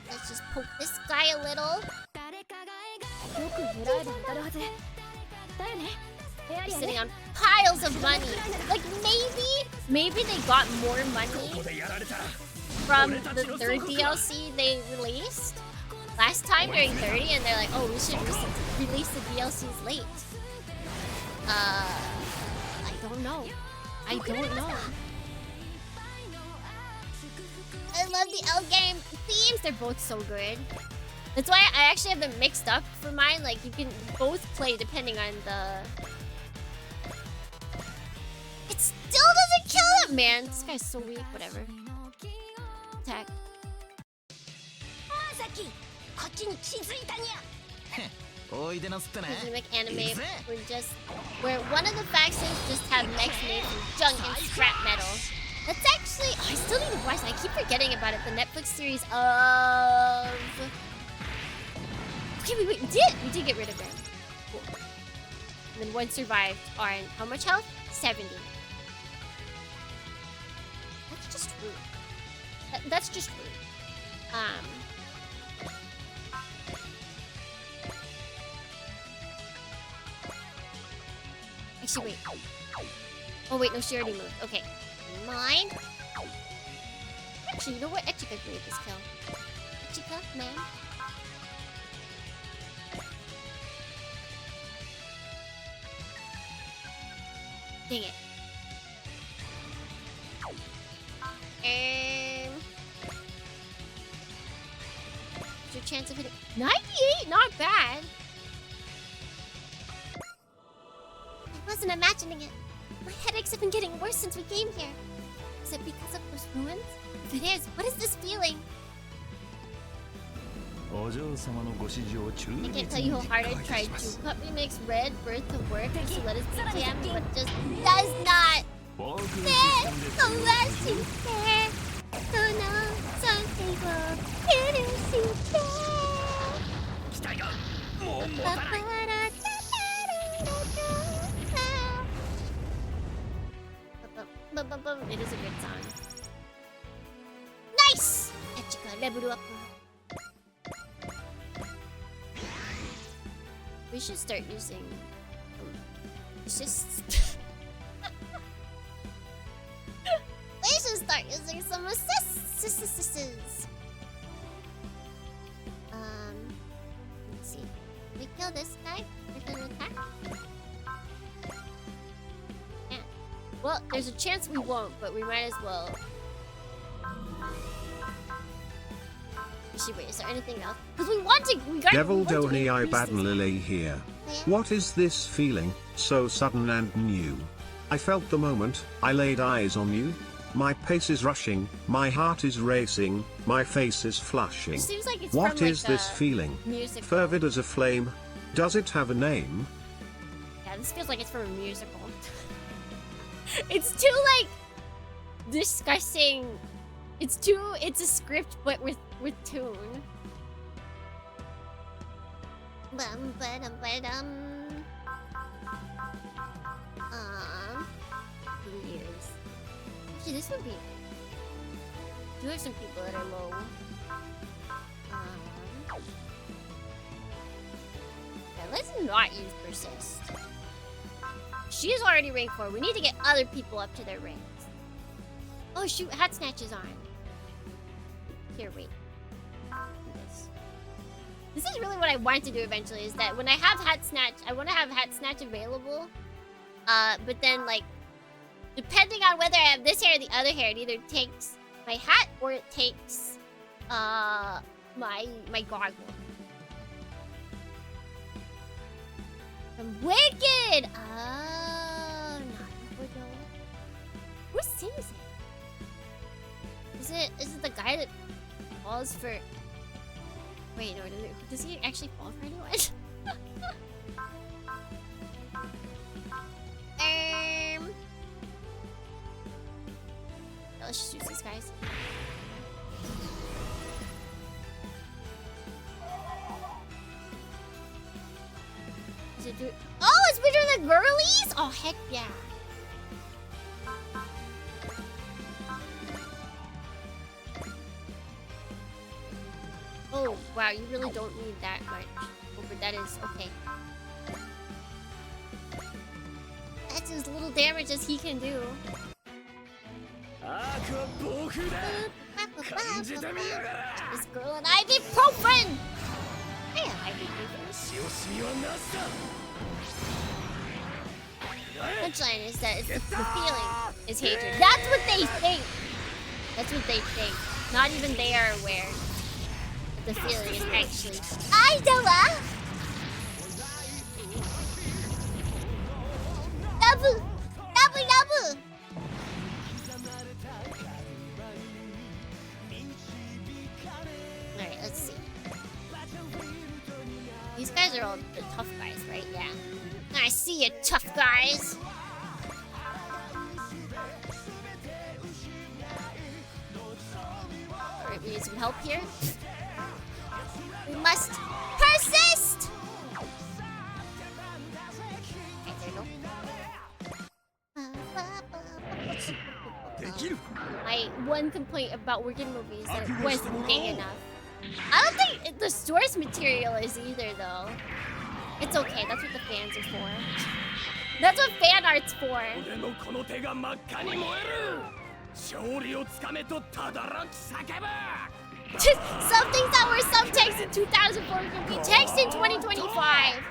Let's just poke this guy a little. Sitting on piles of money. Like maybe they got more money from the third DLC they released last time during 30, and they're like, oh, we should release the DLCs late. I don't know. I love the L game themes. They're both so good. That's why I actually have them mixed up for mine. Like, you can both play depending on the... It still doesn't kill him, man. This guy's so weak. Whatever. Attack. Make anime where one of the factions just have mechs made from junk and scrap metal. That's actually... Oh, I still need to watch that. I keep forgetting about it. The Netflix series of... Okay, wait, we did get rid of them. Cool. And then one survived on how much health? 70. That's just rude. That's just rude. Actually, wait. Oh, wait, no, she already moved. Okay. Mine. Actually, you know what? Echika can make this kill. Echika, man. Dang it. What's your chance of hitting? 98? Not bad. I wasn't imagining it. My headaches have been getting worse since we came here. Is it because of those ruins? If it is, what is this feeling? I can't tell you how hard I tried to. Puppy makes red birth to work to let us TM, but just does not. There, unless you care. So now some people couldn't see It is a good song. Nice! Echika, level up. We should start using. It's just. We should start using some assists. Let's see. We kill this guy with an attack. Yeah. Well, there's a chance we won't, but we might as well. Wait, is there anything else? Because we got Devil Doni I Baden Lily here. Yeah. What is this feeling, so sudden and new? I felt the moment I laid eyes on you. My pace is rushing, my heart is racing, my face is flushing. It seems like it's What from, is like, this feeling? musical. Fervid as a flame. Does it have a name? Yeah, this feels like it's from a musical. It's too, like, discussing. It's a script, but with tune. Who years? Actually, this would be. Do have some people that are low. Yeah, let's not use persist. She is already rank 4. We need to get other people up to their ranks. Oh shoot, hat snatch is on. Here, wait. This is really what I want to do eventually, is that when I have hat snatch, I want to have hat snatch available. But then, like, depending on whether I have this hair or the other hair, it either takes my hat or it takes my goggle. I'm wicked! Oh, not who sings it? Is it the guy that falls for? Wait, no, does he actually fall for anyone? Let's just use these guys. Is it oh, it's better than girlies? Oh, heck yeah. Oh, wow, you really don't need that much. Oh, but that is okay. That's as little damage as he can do. This girl and ibuprofen! I have ibuprofen. Punchline is that the feeling is hatred. That's what they think! That's what they think. Not even they are aware. The feeling is actually Aizawa! Double! Double double! Alright, let's see. These guys are all the tough guys, right? Yeah. I see you, tough guys! Alright, we need some help here. We must persist! My one complaint about working movies is that it wasn't gay enough. I don't think the source material is either, though. It's okay. That's what the fans are for. That's what fan art's for. 俺のこの手が真っ赤に燃える勝利をつかめとただらく叫ぶ Just some things that were subtext in 2004 can be text in 2025.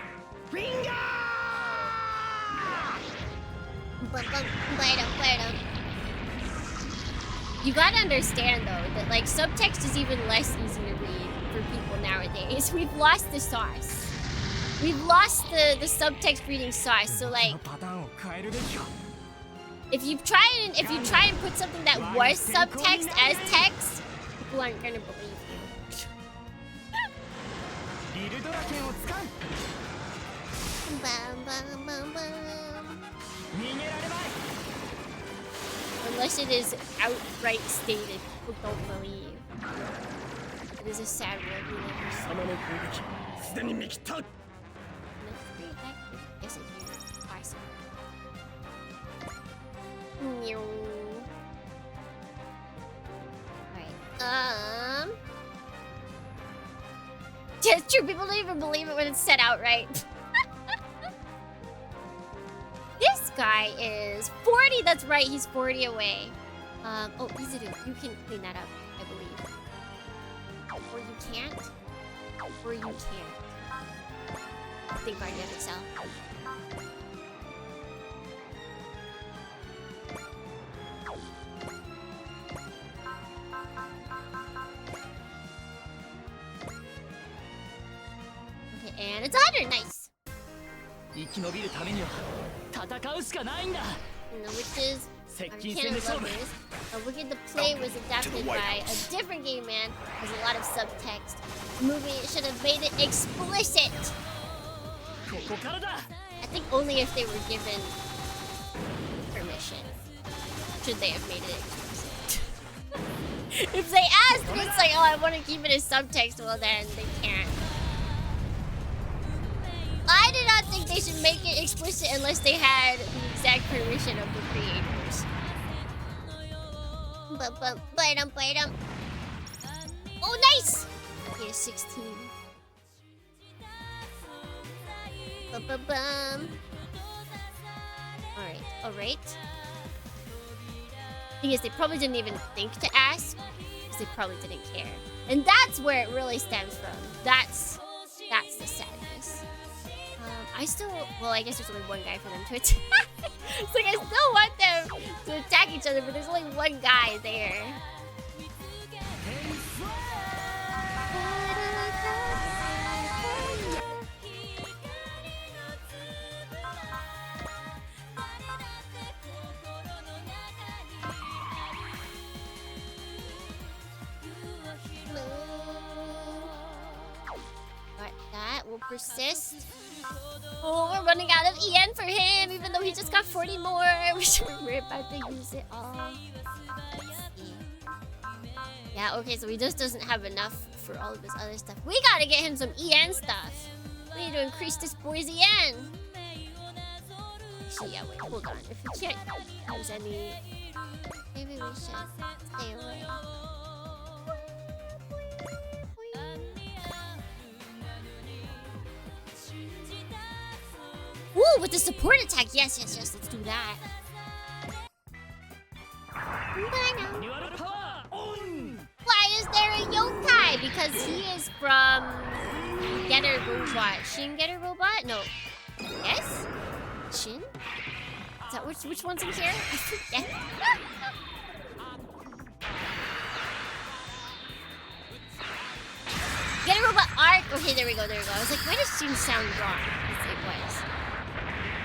You gotta understand though that like subtext is even less easy to read for people nowadays. We've lost the sauce. We've lost the subtext reading sauce. So like, if you try and put something that was subtext as text, people aren't gonna believe you. Unless it is outright stated, people don't believe. It is a sad world we live in. 貴様の攻撃すでに見切った That's pretty effective. Yes, it is. Awesome. Alright. Yeah, it's true. People don't even believe it when it's said outright. This guy is 40. That's right. He's 40 away. Oh, Izuru, you can clean that up, I believe. Or you can't. Or you can't. I think Barney has Excel. Okay, and it's 100. Nice. 生き延びるためには戦うしかないんだ And the witches are canon lovers. Wicked the Play was adapted by a different game man. There's a lot of subtext. The movie should have made it explicit. ここからだ I think only if they were given permission should they have made it explicit. If they asked and it's like, oh, I want to keep it as subtext, well then they can't. I do not think they should make it explicit unless they had the exact permission of the creators. Oh, nice! Okay, 16. Alright. Thing is, they probably didn't even think to ask, because they probably didn't care. And that's where it really stems from. That's the sadness. Well, I guess there's only one guy for them to attack. It's like I still want them to attack each other, but there's only one guy there. But that will persist. Oh, we're running out of EN for him, even though he just got 40 more. We're about to use it all. Yeah, okay, so he just doesn't have enough for all of this other stuff. We gotta get him some EN stuff. We need to increase this boy's EN. Actually, yeah, wait, hold on. If we can't use any... Maybe we should stay away. Ooh, with the support attack. Yes, let's do that. Why is there a yokai? Because he is from Getter Robot. Shin Getter Robot? No. Yes? Shin? Is that which one's in here? I forget. Getter Robot Arc. Okay, there we go. I was like, why does Shin sound wrong? It was.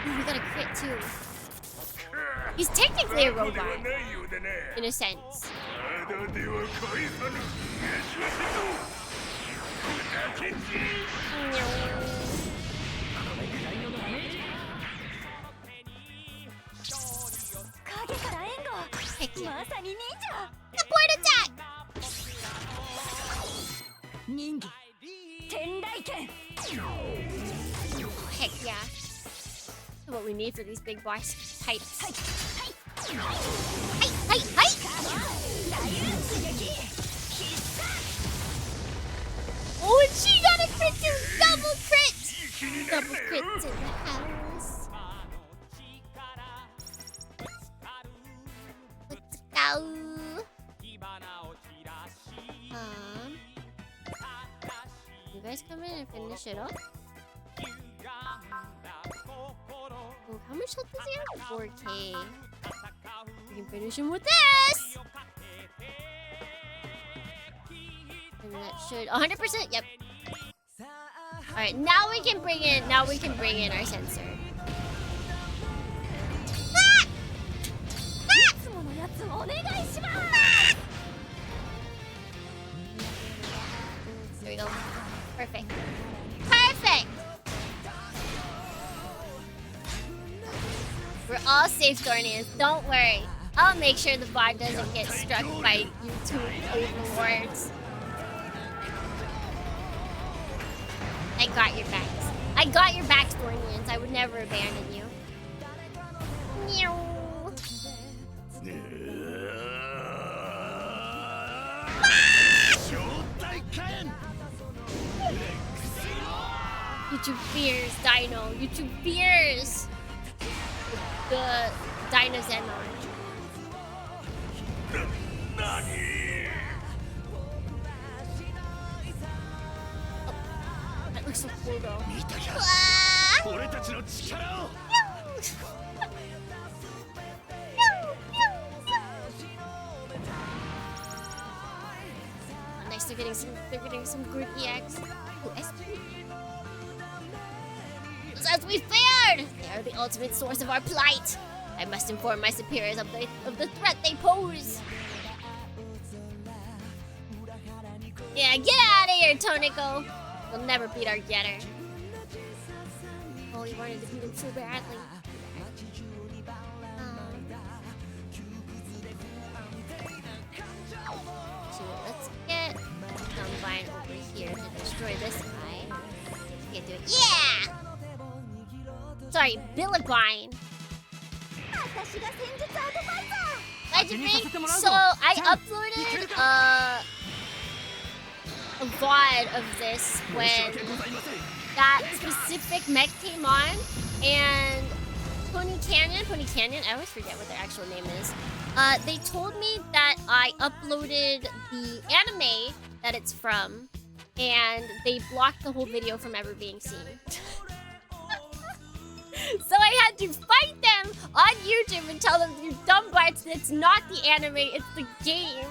Ooh, we got a crit too. He's technically a robot, in a sense. Heck yeah. Support attack! Heck yeah. What we need for these big boss types. Hi, hi! Oh, and she got a crit too! Double crit! Double crits in the house. Let's go. You guys come in and finish it up? Oh, how much health does he have? 4k. We can finish him with this! And that should 100%. Yep. All right, now we can bring in. Now we can bring in our sensor. Ah! Ah! There we go. Perfect. Perfect. We're all safe, DohrneXYz. Don't worry. I'll make sure the bot doesn't get struck by YouTube overlords. I got your backs. I got your backs, DohrneXYz. I would never abandon you. Meow. YouTube fears, Dino. YouTube fears the Dino Zenon. That looks so cool though. Nice, they're getting some good EX. Ooh, SP. As we feared! They are the ultimate source of our plight. I must inform my superiors of the threat they pose. Yeah, get out of here, Tonico. We'll never beat our getter. Oh, he wanted to beat him so badly. So let's get Combine over here to destroy this guy. We can do it. Yeah! Sorry, Billabine. So I uploaded a VOD of this when that specific mech came on, and Pony Canyon, I always forget what their actual name is. They told me that I uploaded the anime that it's from, and they blocked the whole video from ever being seen. So I had to fight them on YouTube and tell them, you dumb butts, it's not the anime, it's the game.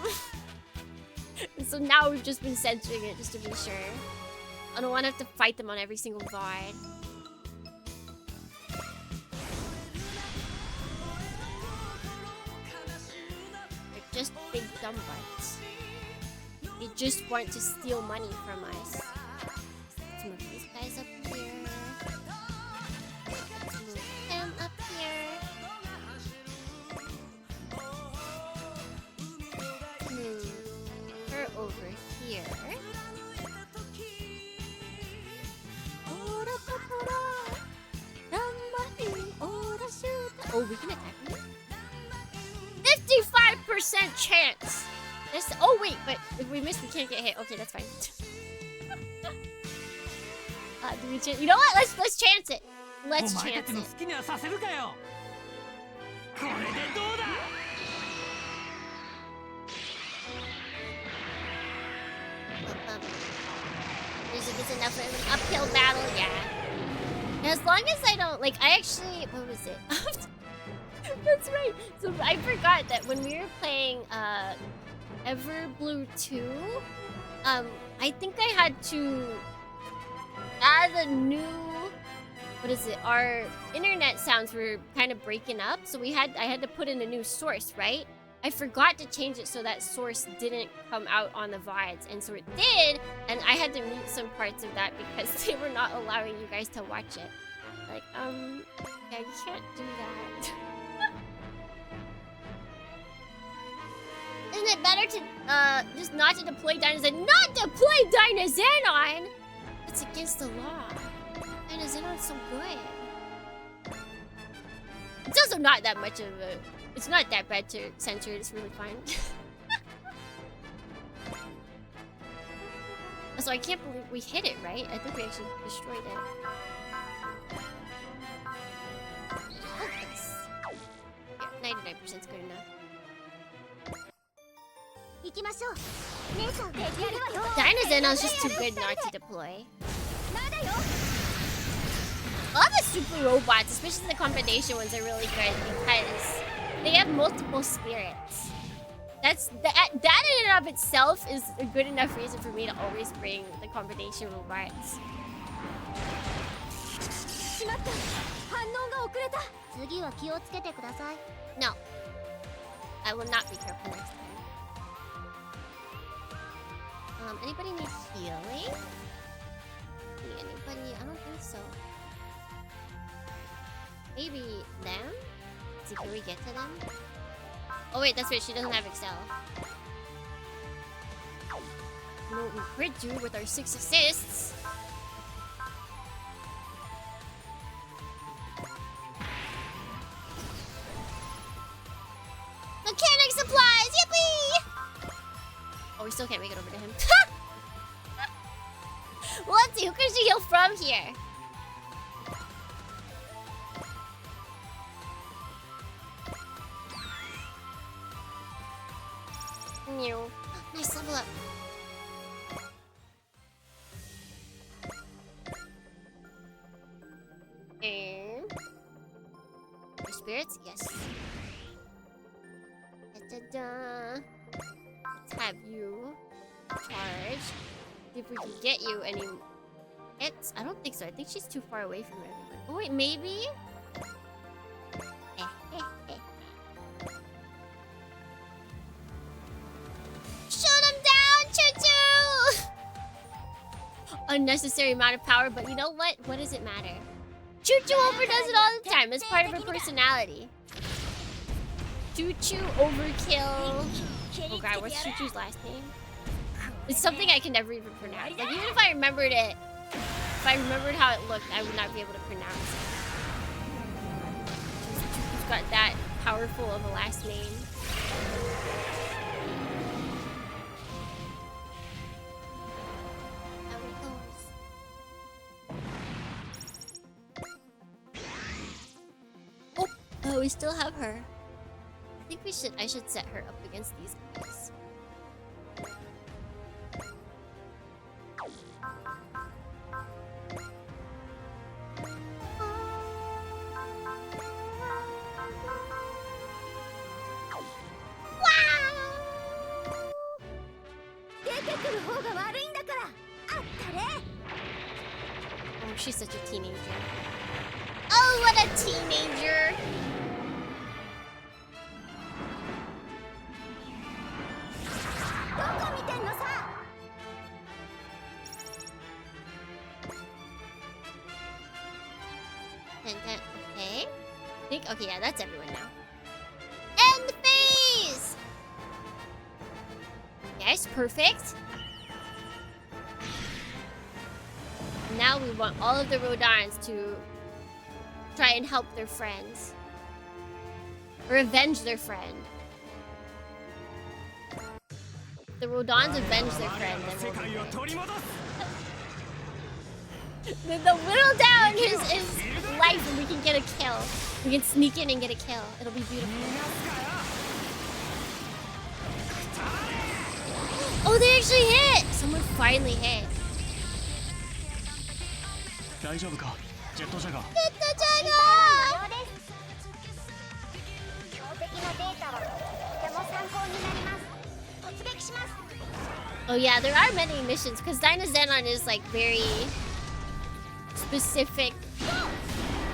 And so now we've just been censoring it just to be sure. I don't want to have to fight them on every single VOD. They're just big dumb butts. They just want to steal money from us. Let's move these guys up here. Him up here. Move her over here. Oh, we can attack him. 55% chance. Oh wait, but if we miss, we can't get hit. Okay, that's fine. You know what? Let's chance it. Let's chance it. Is enough of an uphill battle? Yeah. As long as I don't I actually, what was it? That's right. So I forgot that when we were playing Everblue 2, I think I had to add a new, what is it? Our internet sounds were kind of breaking up, so I had to put in a new source, right? I forgot to change it so that source didn't come out on the VODs, and so it did, and I had to mute some parts of that because they were not allowing you guys to watch it. Yeah, you can't do that. Isn't it better to, just not to deploy Dynazenon? Not deploy Dynazenon! It's against the law. Dynazenon's so good. It's also not that much of a... It's not that bad to censor, it's really fine. So I can't believe we hit it, right? I think we actually destroyed it. Oh, yes. Yeah, 99% is good enough. DohrneXYz is just too good not to deploy. All the super robots, especially the combination ones, are really good because they have multiple spirits. That in and of itself is a good enough reason for me to always bring the combination robots. No. I will not be careful next time. Anybody need healing? Anybody? I don't think so. Maybe them? See, can we get to them? Oh wait, that's right, she doesn't have Excel. You know what we could do with our 6 assists? Mechanic supplies! Yippee! Oh, we still can't make it over to him. Well, let's see, who can she heal from here? New. Nice level up. And your spirits? Yes. Da-da-da. Let's have you charge. See if we can get you any hits. I don't think so. I think she's too far away from everyone. Oh wait, maybe? Unnecessary amount of power, but you know what? What does it matter? Choo-Choo overdoes it all the time. It's part of her personality. Choo-Choo overkill. Oh god, what's Choo-Choo's last name? It's something I can never even pronounce. Like, even if I remembered it, if I remembered how it looked, I would not be able to pronounce it. Choo-Choo's got that powerful of a last name. Oh, we still have her. I think I should set her up against these guys. Oh, she's such a teenager. Oh, what a teenager! Okay. Okay, yeah, that's everyone now. End phase! Yes, perfect. Now we want all of the Rodons to try and help their friends. Or avenge their friend. If the Rodons avenge their friend, then they'll whittle down his life and we can get a kill. We can sneak in and get a kill. It'll be beautiful. Oh, they actually hit! Someone finally hit. Oh yeah, there are many missions because DohrneXYz is like very specific.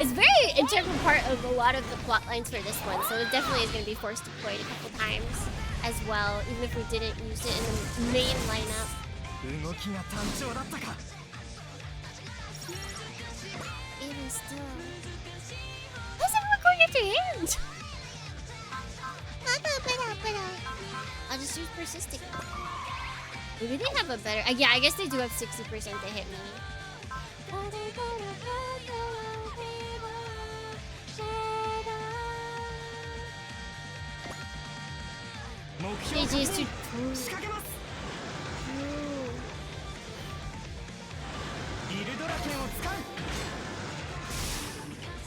It's very integral part of a lot of the plot lines for this one, so it definitely is going to be force deployed a couple times as well, even if we didn't use it in the main lineup. Even still, how's everyone going after him? I'll just use persisting. Maybe they have a better. Yeah, I guess they do have 60% to hit me. Stage is too.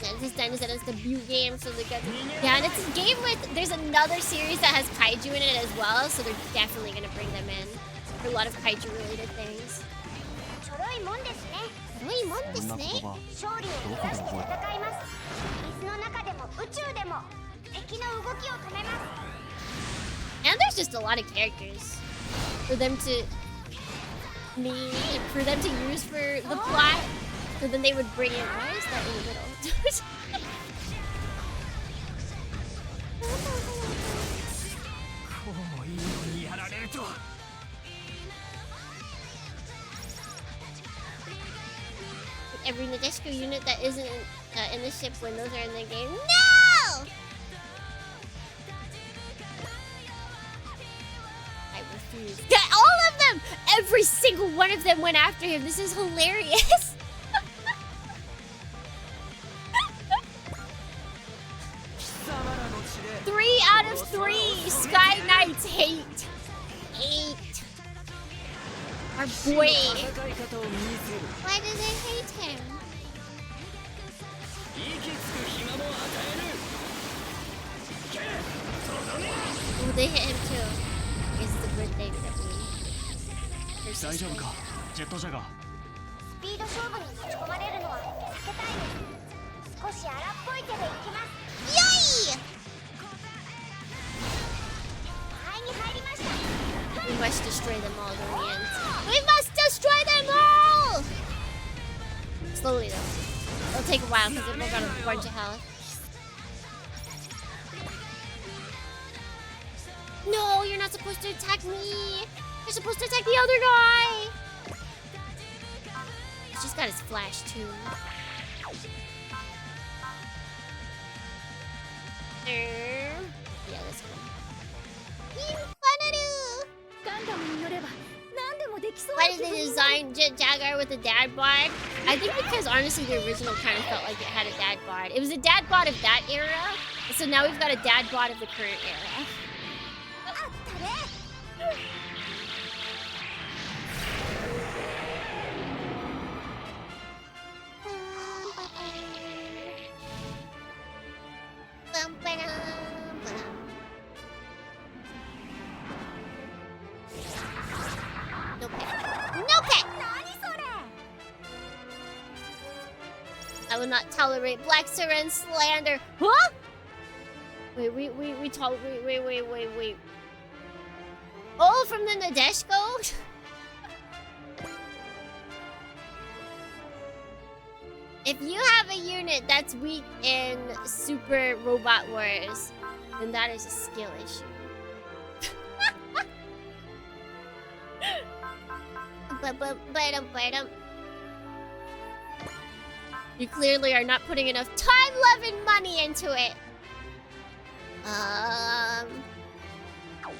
Yeah, this is Dinosaur's debut game, so they got. Yeah, and it's a game with. There's another series that has kaiju in it as well, so they're definitely gonna bring them in for a lot of kaiju related things. ちょろいもんですね。ちょろいもんですね。勝利を目指して戦います。水の中でも宇宙でも敵の動きを止めます。And there's just a lot of characters for them to use for the plot. So then they would bring in. Why is that in the middle? Every Nadeshiko unit that isn't in the ship when those are in the game. No! I refuse. Yeah, all of them! Every single one of them went after him. This is hilarious. 3 out of 3 Sky Knights hate. Our boy. Why do they hate him? Oh, they hit him too. It's the good thing that we. 大丈夫かジェットジャガー。スピード勝負に持ち込まれるのは避けたいです。少し荒っぽい手でいきます。Yay! We must destroy them all, Dorians. We must destroy them all! Slowly, though. It'll take a while because they've got a bunch of health. No, you're not supposed to attack me. You're supposed to attack the other guy. She's got his flash, too. Yeah, let's go. Why did they design Jaguar with a dad bod? I think because honestly the original kind of felt like it had a dad bod. It was a dad bod of that era, so now we've got a dad bod of the current era. No pet. No pet! I will not tolerate black Siren slander. Huh? Wait. Oh, from the Nadeshiko? If you have a unit that's weak in Super Robot Wars, then that is a skill issue. You clearly are not putting enough time, love, and money into it.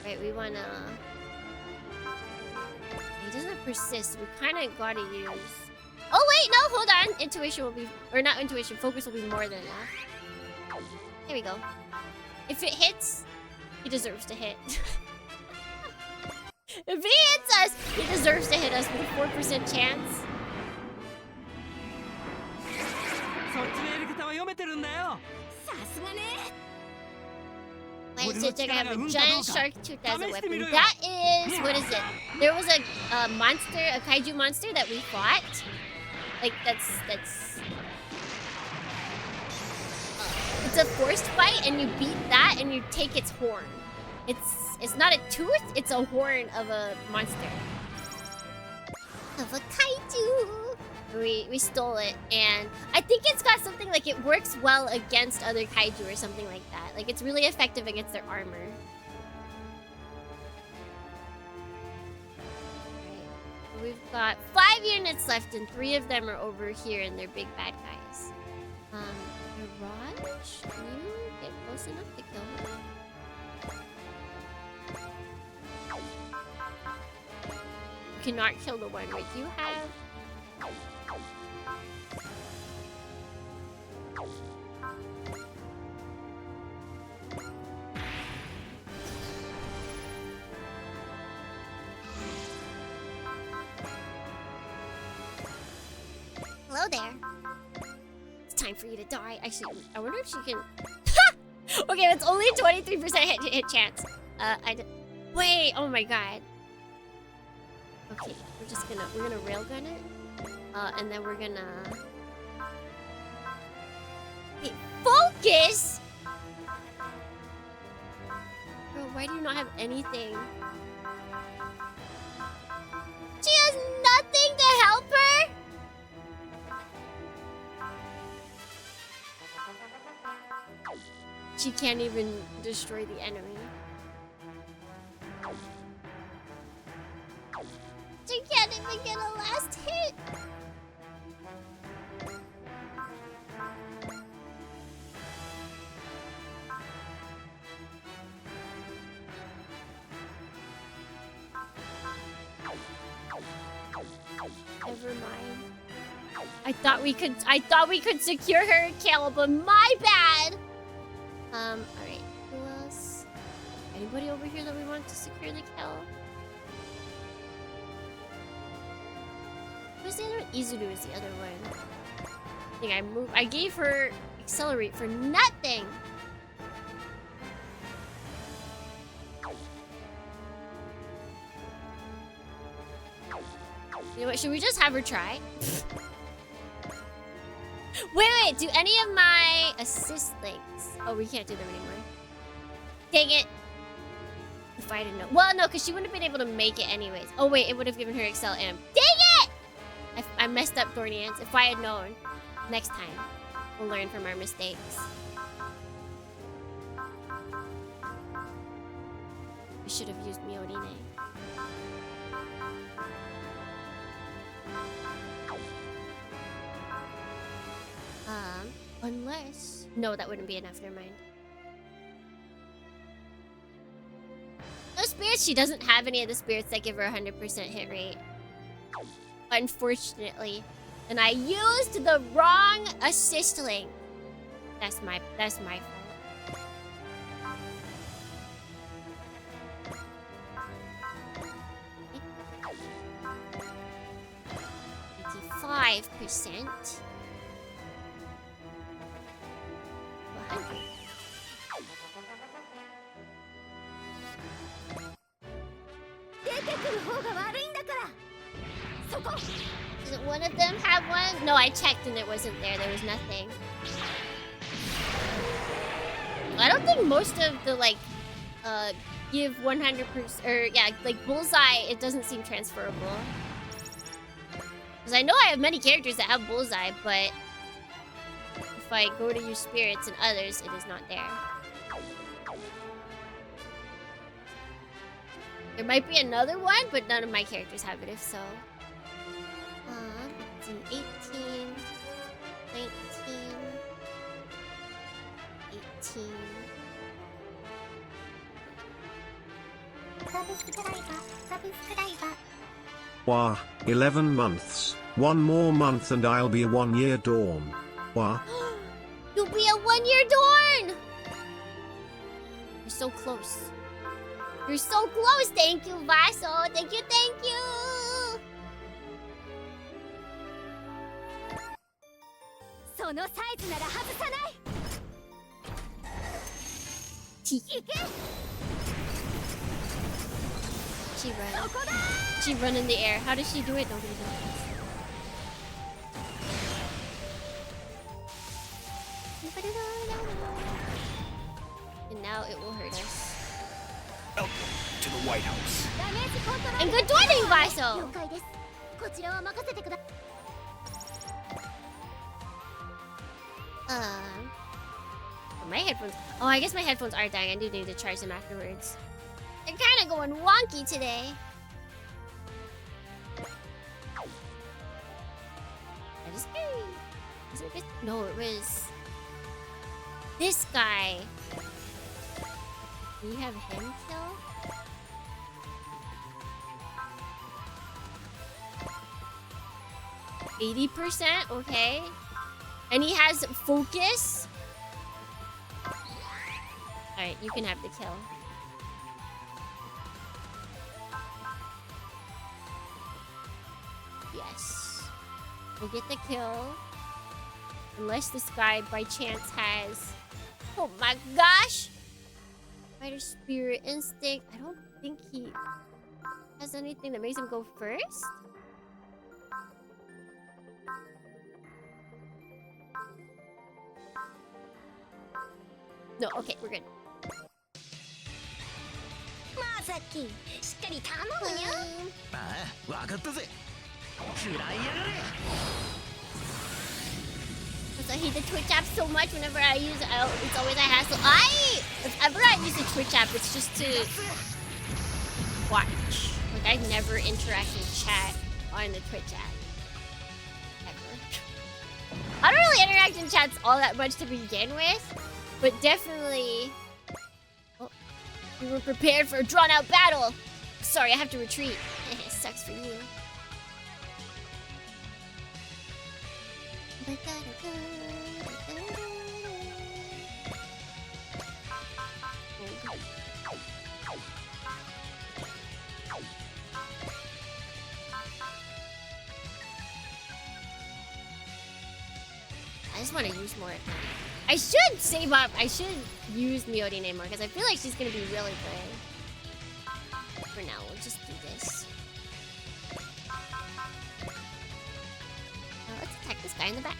Right, we wanna. He doesn't persist. We kind of gotta use. Oh wait, no, hold on. Intuition will be, or not intuition. Focus will be more than enough. Here we go. If it hits, he deserves to hit. If he hits us, he deserves to hit us with a 4% chance. Why does Jaguar have a giant shark tooth as a weapon? That is, what is it? There was a monster, a kaiju monster that we fought. Like that's. It's a forced fight, and you beat that, and you take its horn. It's not a tooth, it's a horn of a monster. Of a kaiju. We stole it, and I think it's got something like it works well against other kaiju or something like that. Like it's really effective against their armor. Right. We've got 5 units left, and 3 of them are over here, and they're big bad guys. Mirage, can you get close enough to kill them? You cannot kill the one, right? You have. there. It's time for you to die. Actually, I wonder if she can. Okay, it's only 23% hit chance. Wait. Oh my god. Okay, we're gonna railgun it. And then we're gonna. Hey, focus. Bro, why do you not have anything? She has nothing to help her? She can't even destroy the enemy. She can't even get a last hit. Never mind. I thought we could secure her kill, but my bad. Alright. Who else? Anybody over here that we want to secure the kill? Who's the other one? Izuru is the other one. I think I gave her accelerate for nothing. You know what? Should we just have her try? Wait. Do any of my assist links? Oh, we can't do them anymore. Dang it. If I didn't know. Well, no, because she wouldn't have been able to make it anyways. Oh, wait. It would have given her Excel M. Dang it! I messed up, DohrneXYz. If I had known. Next time. We'll learn from our mistakes. We should have used Miorine. Unless... No, that wouldn't be enough. Never mind. No spirits. She doesn't have any of the spirits that give her 100% hit rate. Unfortunately. And I used the wrong assist link. That's my fault. Okay. 85%. Doesn't one of them have one? No, I checked and it wasn't there. There was nothing. I don't think most of the give 100% or yeah, like bullseye. It doesn't seem transferable. Because I know I have many characters that have bullseye, but if I go to use spirits and others, it is not there. There might be another one, but none of my characters have it, if so. Let's see, 18, 19, 18. Wah, 11 months. One more month and I'll be a 1-year Dawn. Wah. You'll be a 1-year Dawn! You're so close. You're so close! Thank you, Vaso! Thank you, thank you! She run in the air. How does she do it? Nobody knows. And now it will hurt us. Welcome to the White House. And good morning, Vaso! My headphones. Oh, I guess my headphones are dying. I do need to charge them afterwards. They're kind of going wonky today. That is scary. Was it this? No, it was this guy. Can you have him kill? %, okay. And he has focus. Alright, you can have the kill. Yes. We'll get the kill. Unless this guy by chance has... Oh my gosh! Fighter Spirit, Instinct. I don't think he has anything that makes him go first. No, okay, we're good. Mazaki, しっかり頼むよ。ああ、わかったぜ。食らいやがれ。 I hate the Twitch app so much. Whenever I use it, it's always a hassle. If ever I use the Twitch app, it's just to watch. Like, I never interact with chat on the Twitch app. Ever. I don't really interact in chats all that much to begin with. But definitely... Oh, we were prepared for a drawn-out battle. Sorry, I have to retreat. Sucks for you. I just want to use more. I should save up. I should use Miorine more because I feel like she's gonna be really good. For now, we'll just do this. Let's attack this guy in the back.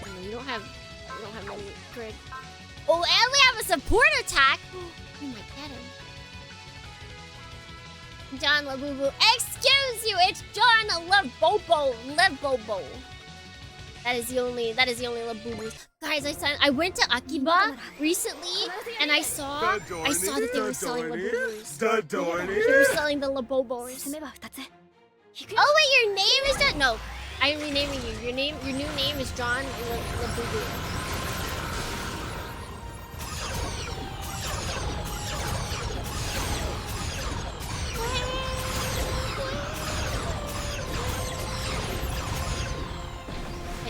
Oh, no, you don't have many grid. Oh, and we have a support attack. Oh my god. John Labubu. Excuse you, it's John LeBobo. That is the only Labubu. Guys, I went to Akiba recently and I saw that they were selling Labubus. They were selling the Labobos. Oh wait, your name is John? No, I'm renaming you. Your new name is John Labubu.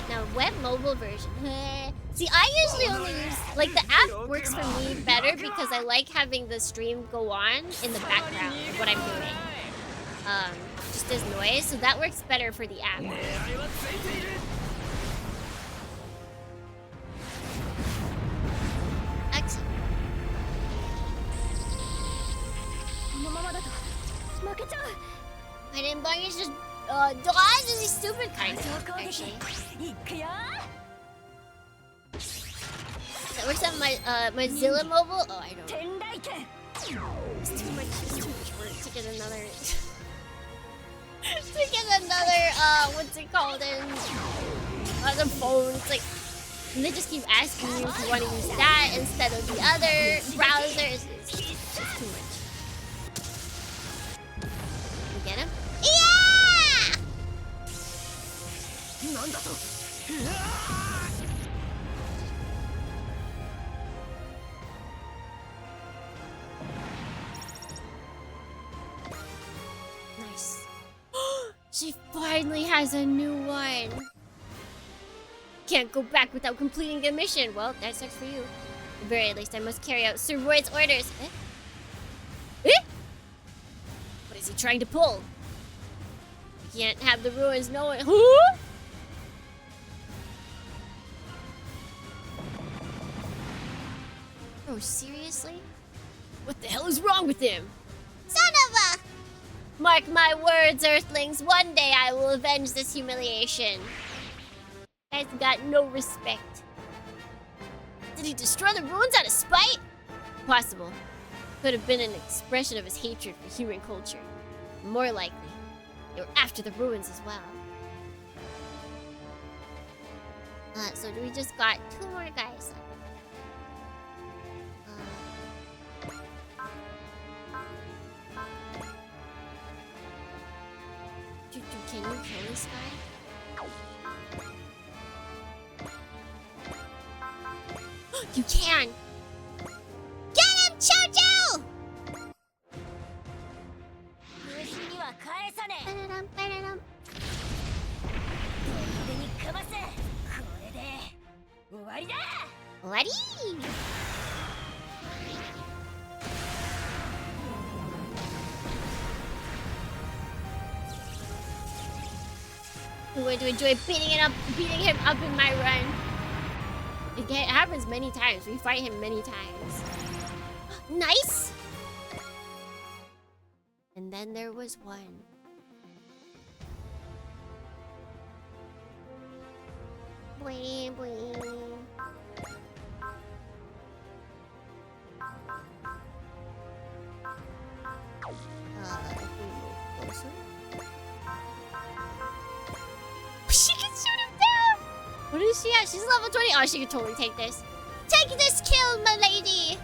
Now, web mobile version. See, I usually only use... Like, the app works for me better because I like having the stream go on in the background of what I'm doing. Just as noise, so that works better for the app. Excellent. My name is just... Dodge is a stupid kind of, actually. That works on my Mozilla mobile? Oh, I don't know. It's too much work to get another... what's it called? On the phone. It's like... And they just keep asking you if you want to use that instead of the other browser. It's too much. You get him? Yeah! Nice. She finally has a new one. Can't go back without completing the mission. Well, that sucks for you. At the very least, I must carry out Sir Royd's orders. Eh? What is he trying to pull? You can't have the ruins knowing. Huh? Oh, seriously? What the hell is wrong with him? Son of a... Mark my words, Earthlings. One day I will avenge this humiliation. Guy's got no respect. Did he destroy the ruins out of spite? Possible. Could have been an expression of his hatred for human culture. More likely, they were after the ruins as well. So we just got 2 more guys left. Can you kill this guy? You can! Get him, Chojo! What? I'm going to enjoy beating him up in my run. It happens many times. We fight him many times. Nice! And then there was one. Boing, boing. If we move closer. She can shoot him down! What is she at? She's level 20. Oh, she can totally take this. Take this kill, my lady!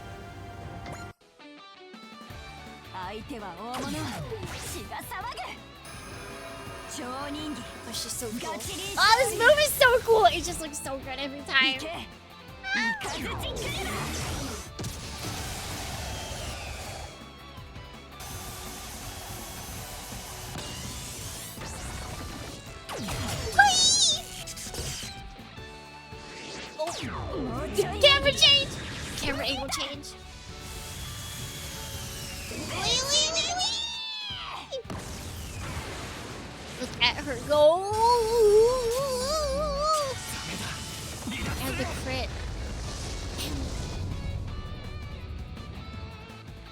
Oh, she's so cool. Oh, this move is so cool. It just looks so good every time. Camera change! Camera angle change. Look at her go! And the crit.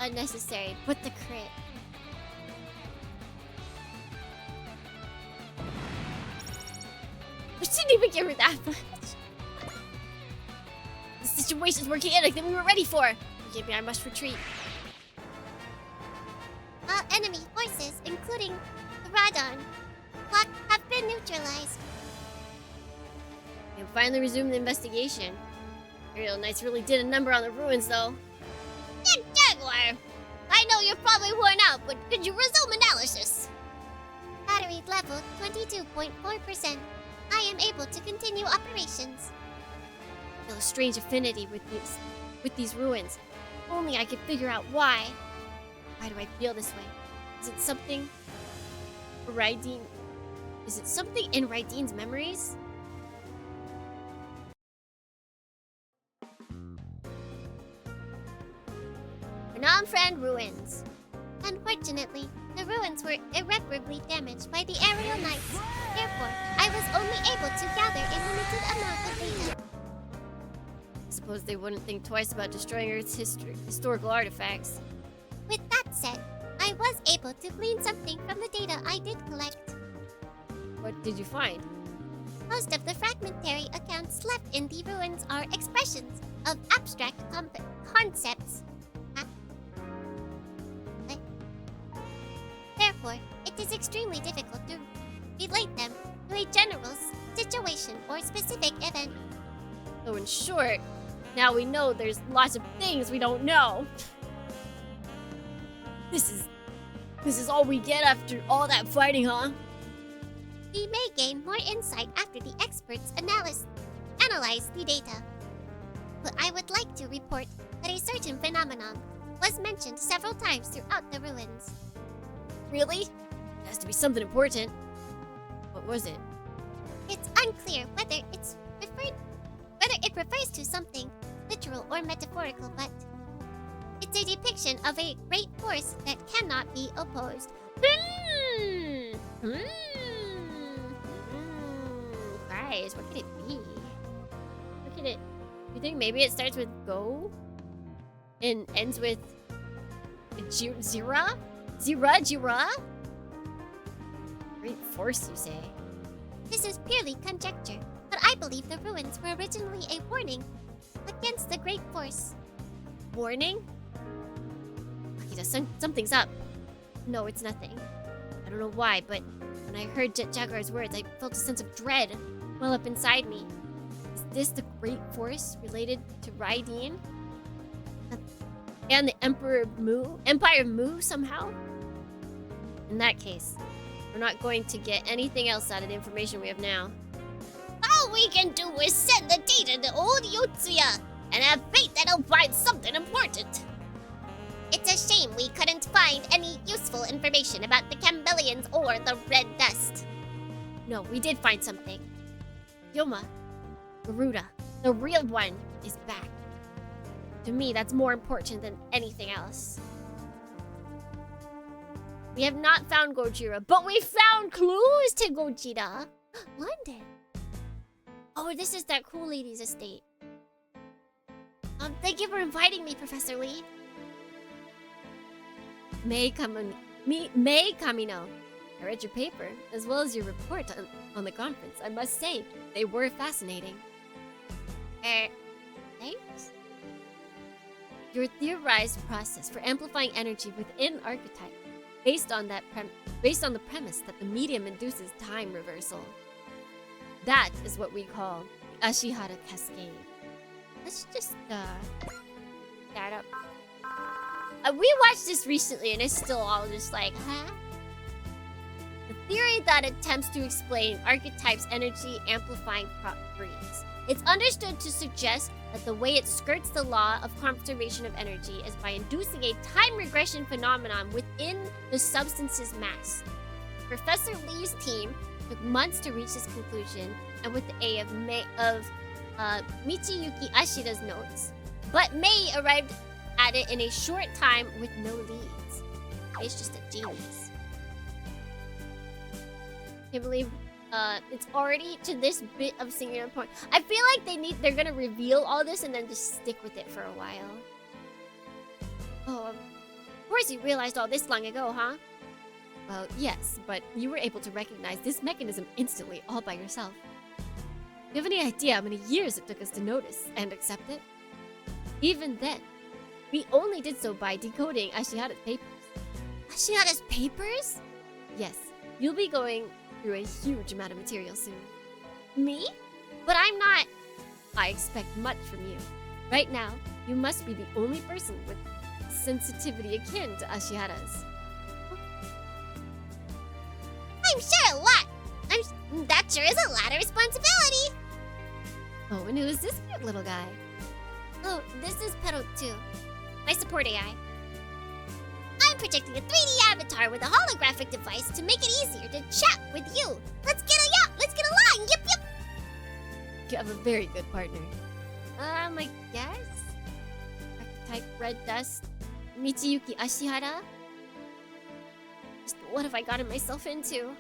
Unnecessary, but the crit. We didn't even give her that much. The situation's more chaotic than we were ready for. Maybe I must retreat. All enemy forces, including the Radon clock, have been neutralized. We can finally resume the investigation. Aerial Knights really did a number on the ruins, though. And Jaguar! I know you're probably worn out, but could you resume analysis? Battery level 22.4%. I am able to continue operations. I feel a strange affinity with these ruins. If only I could figure out why. Why do I feel this way? Is it something Raideen? Is it something in Raideen's memories? Phnom ruins. Unfortunately, the ruins were irreparably damaged by the aerial knights. Therefore, I was only able to gather a limited amount of data. I suppose they wouldn't think twice about destroying Earth's historical artifacts. With that said, I was able to glean something from the data I did collect. What did you find? Most of the fragmentary accounts left in the ruins are expressions of abstract concepts. Therefore, it is extremely difficult to relate them to a general situation or specific event. So in short, now we know there's lots of things we don't know. This is all we get after all that fighting, huh? We may gain more insight after the experts analyze the data. But I would like to report that a certain phenomenon was mentioned several times throughout the ruins. Really? It has to be something important. What was it? It's unclear whether it refers to something literal or metaphorical, but it's a depiction of a great force that cannot be opposed. Guys, what could it be? What could it? You think maybe it starts with go and ends with Zira? Jira? Great force, you say? This is purely conjecture, but I believe the ruins were originally a warning against the great force. Warning? Okay, something's up. No, it's nothing. I don't know why, but when I heard Jaguar's words, I felt a sense of dread well up inside me. Is this the great force related to Raideen? And the Empire Mu somehow? In that case, we're not going to get anything else out of the information we have now. All we can do is send the data to old Yotsuya and have faith that he'll find something important. It's a shame we couldn't find any useful information about the Campbellians or the Red Dust. No, we did find something. Yoma, Garuda, the real one, is back. To me, that's more important than anything else. We have not found Gojira, but we found clues to Gojira. London. Oh, this is that cool lady's estate. Thank you for inviting me, Professor Lee. May Kamino. I read your paper, as well as your report on the conference. I must say, they were fascinating. Thanks? Your theorized process for amplifying energy within archetype, based on the premise that the medium induces time reversal. That is what we call the Ashihara Cascade. Let's just that up. We watched this recently, and it's still all just like, huh? The theory that attempts to explain archetypes' energy amplifying properties. It's understood to suggest that the way it skirts the law of conservation of energy is by inducing a time regression phenomenon within the substance's mass. Professor Lee's team took months to reach this conclusion, and with the aid of Michiyuki Ashida's notes, but May arrived at it in a short time with no leads. It's just a genius. Can't believe it's already to this bit of singular point. I feel like they're gonna reveal all this and then just stick with it for a while. Oh, of course you realized all this long ago, huh? Well, yes, but you were able to recognize this mechanism instantly all by yourself. Do you have any idea how many years it took us to notice and accept it? Even then, we only did so by decoding Ashihara's papers. Ashihara's papers? Yes, you'll be going through a huge amount of material soon. Me? But I'm not. I expect much from you. Right now, you must be the only person with sensitivity akin to Ashihara's. I'm sure a lot. That sure is a lot of responsibility. Oh, and who is this cute little guy? Oh, this is Pedal 2, my support AI. I'm projecting a 3D avatar with a holographic device to make it easier to chat with you. Let's get along. Yip. You have a very good partner. I guess? Archetype Red Dust, Michiyuki Ashihara? Just what have I gotten myself into?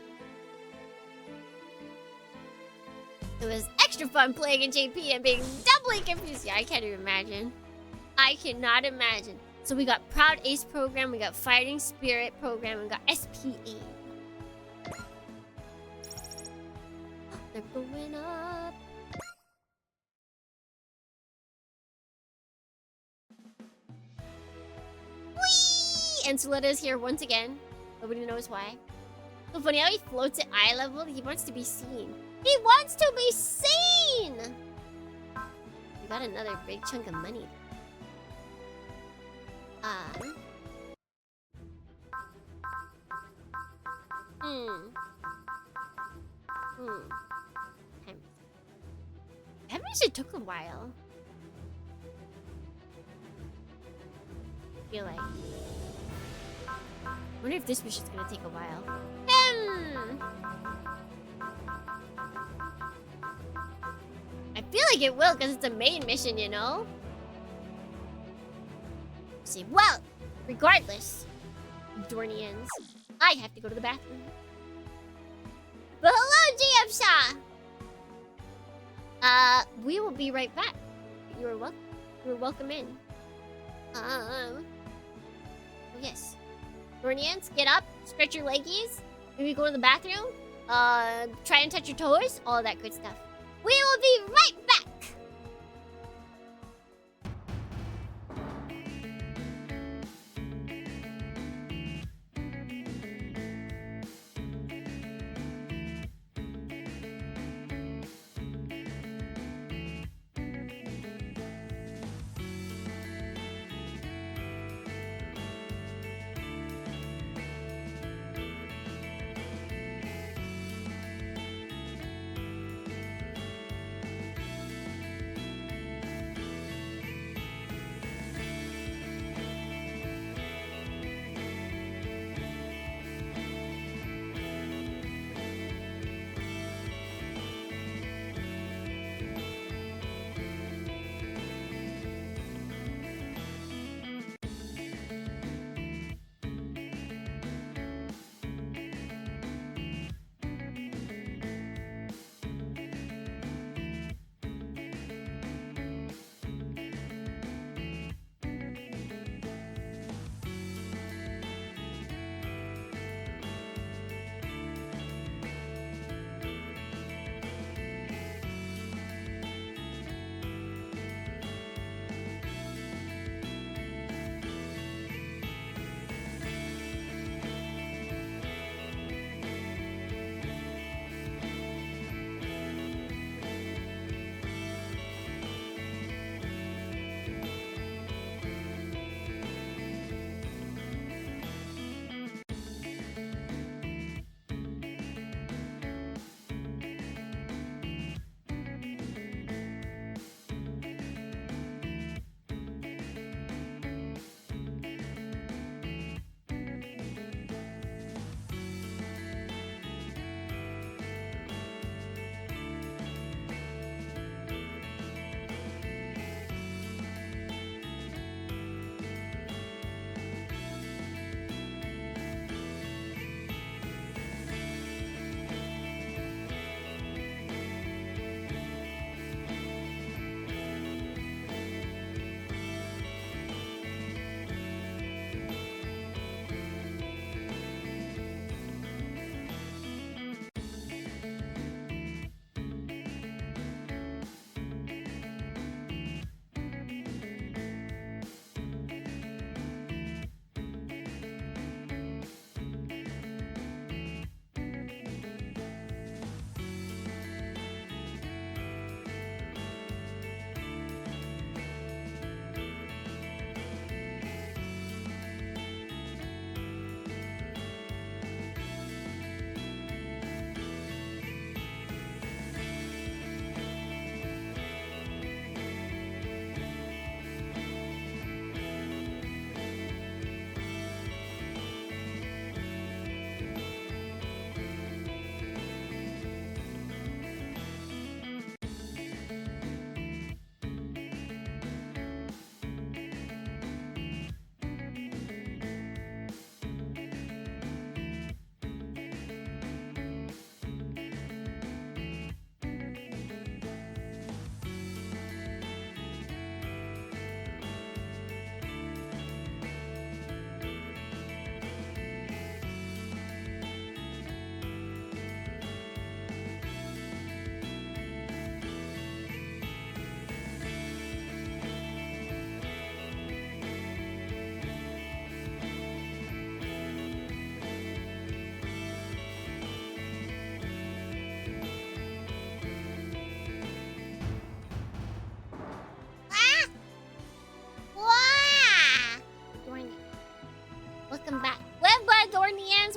It was extra fun playing in JP and being doubly confused. Yeah, I can't even imagine. I cannot imagine. So we got Proud Ace program, we got Fighting Spirit program, we got SPA. They're going up. Whee! And Suleta is here once again. Nobody knows why. So funny how he floats at eye level. He wants to be seen. He wants to be seen! We got another big chunk of money. That actually took a while. I feel like. I wonder if this mission's gonna take a while. I feel like it will because it's a main mission, you know? See, well, regardless, DohrneXYz, I have to go to the bathroom. But hello, GM Shah! We will be right back. You are welcome. You are welcome in. Oh yes. DohrneXYz, get up, stretch your leggies, maybe go to the bathroom, try and touch your toes, all that good stuff. We will be right back!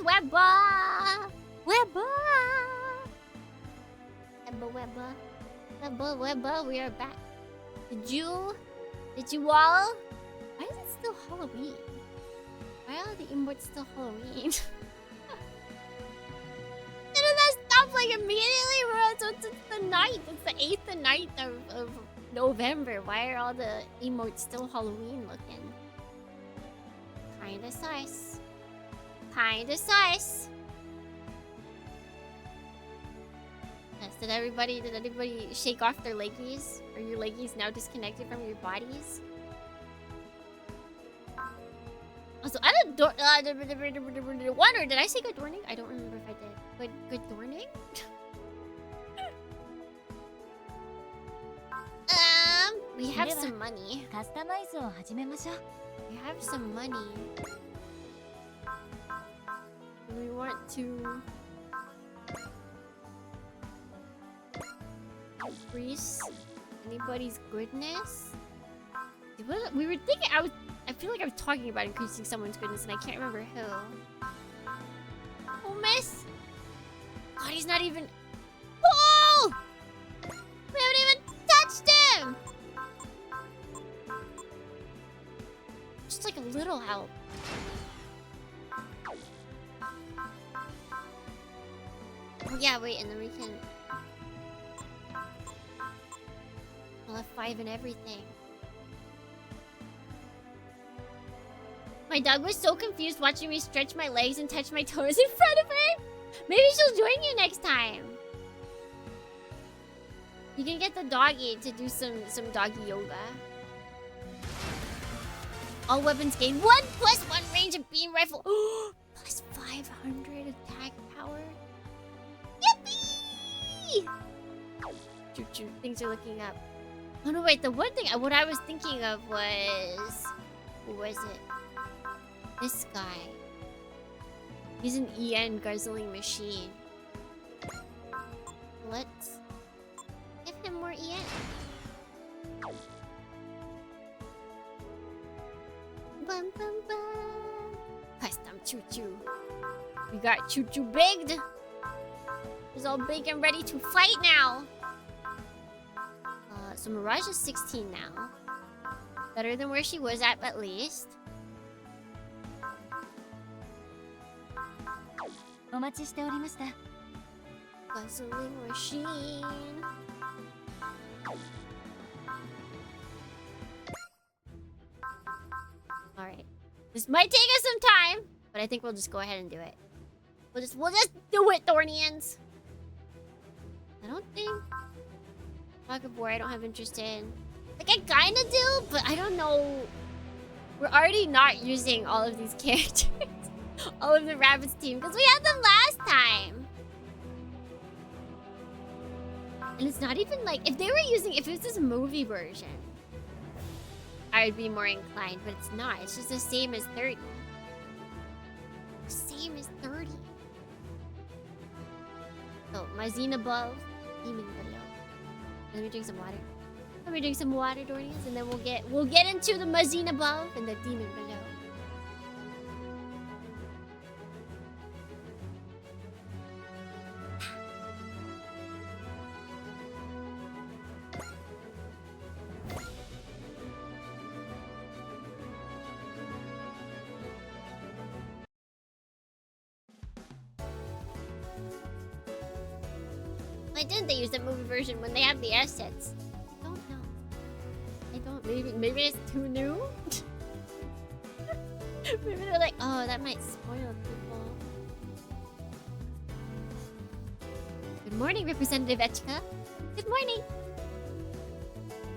Dornians. Webba! Webba! Webba, webba. Webba, we are back. Did you all? Why is it still Halloween? Why are the emotes still Halloween? Didn't that stop like immediately? It's the 9th. It's the 8th and 9th of November. Why are all the emotes still Halloween looking? Kinda sus. Kinda sus. Yes, did everybody shake off their leggies? Are your leggies now disconnected from your bodies? Also, I don't wonder, did I say good dorning? I don't remember if I did. Good dorning? We have some money. We have some money. Do we want to increase anybody's goodness? We were thinking. I feel like I was talking about increasing someone's goodness, and I can't remember who. Oh, miss! God, he's not even. Oh! We haven't even touched him. Just like a little help. Oh yeah, wait, and then we can. We'll have 5 and everything. My dog was so confused watching me stretch my legs and touch my toes in front of her. Maybe she'll join you next time. You can get the doggy to do some doggy yoga. All weapons gain 1+1 range of beam rifle. Plus 500 attack power. Yippee! Choo-choo. Things are looking up. Oh no, wait. The one thing, what I was thinking of was... Who was it? This guy. He's an EN guzzling machine. Let's give him more EN. Bum, bum, bum. Custom choo-choo. We got choo-choo bigged. He's all big and ready to fight now. So Mirage is 16 now. Better than where she was at least. Guzzling machine. Alright. This might take us some time, but I think we'll just go ahead and do it. We'll just do it, Dornians. I don't think Tug of War I don't have interest in. Like I kinda do, but I don't know. We're already not using all of these characters. All of the rabbits team, because we had them last time. And it's not even like, if it was this movie version, I would be more inclined, but it's not. It's just the same as 30. Same as 30. So, Mazin above, demon below. Let me drink some water. Let me drink some water, Dornians, and then we'll get into the Mazin above and the demon below. Why didn't they use the movie version when they have the assets? I don't know. I don't. Maybe it's too new. Maybe they're like, oh, that might spoil people. Good morning, Representative Echka. Good morning.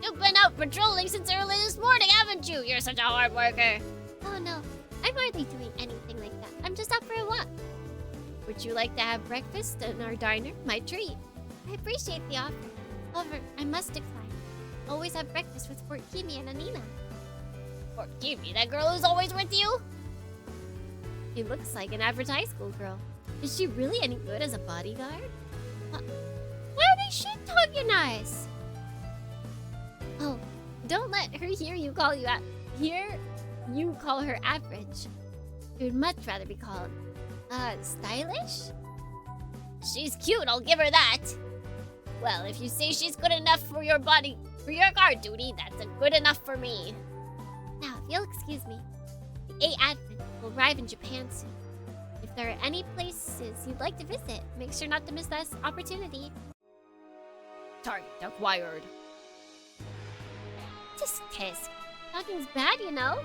You've been out patrolling since early this morning, haven't you? You're such a hard worker. Oh no, I'm hardly doing anything like that. I'm just out for a walk. Would you like to have breakfast in our diner? My treat. I appreciate the offer. However, I must decline. Always have breakfast with Fort Kimi and Anina. Fort Kimi, that girl who's always with you? She looks like an average high school girl. Is she really any good as a bodyguard? Why are they shit-talking us? Oh, don't let her hear you call you call her average. She would much rather be called Stylish? She's cute, I'll give her that. Well, if you say she's good enough for your body, for your guard duty, that's good enough for me. Now, if you'll excuse me, the 8 Advent will arrive in Japan soon. If there are any places you'd like to visit, make sure not to miss this opportunity. Target acquired. Tisk tisk. Talking's bad, you know?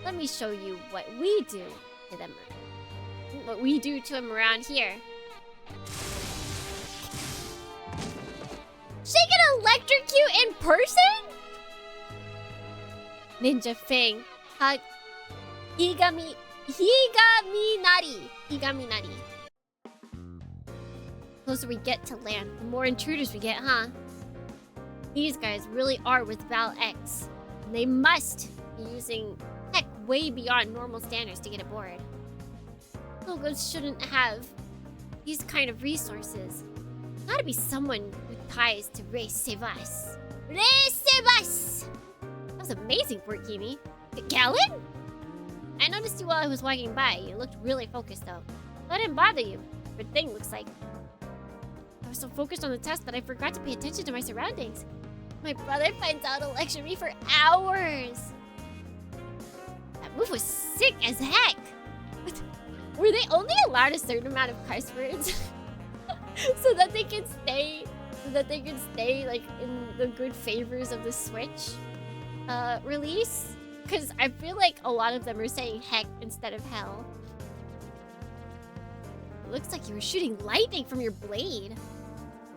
Let me show you what we do to them. What we do to them around here. She can electrocute in person? Ninja Fang. Higaminari. The closer we get to land, the more intruders we get, huh? These guys really are with Val X. And they must be using tech way beyond normal standards to get aboard. Logos shouldn't have these kind of resources. Gotta be someone with ties to LuKremBo. LuKremBo! That was amazing, Porkini. Galen? I noticed you while I was walking by. You looked really focused, though. I didn't bother you. Your thing looks like. I was so focused on the test that I forgot to pay attention to my surroundings. My brother finds out to lecture me for hours. That move was sick as heck. But were they only allowed a certain amount of curse words? so that they could stay like in the good favors of the Switch release? Because I feel like a lot of them are saying heck instead of hell. It looks like you were shooting lightning from your blade.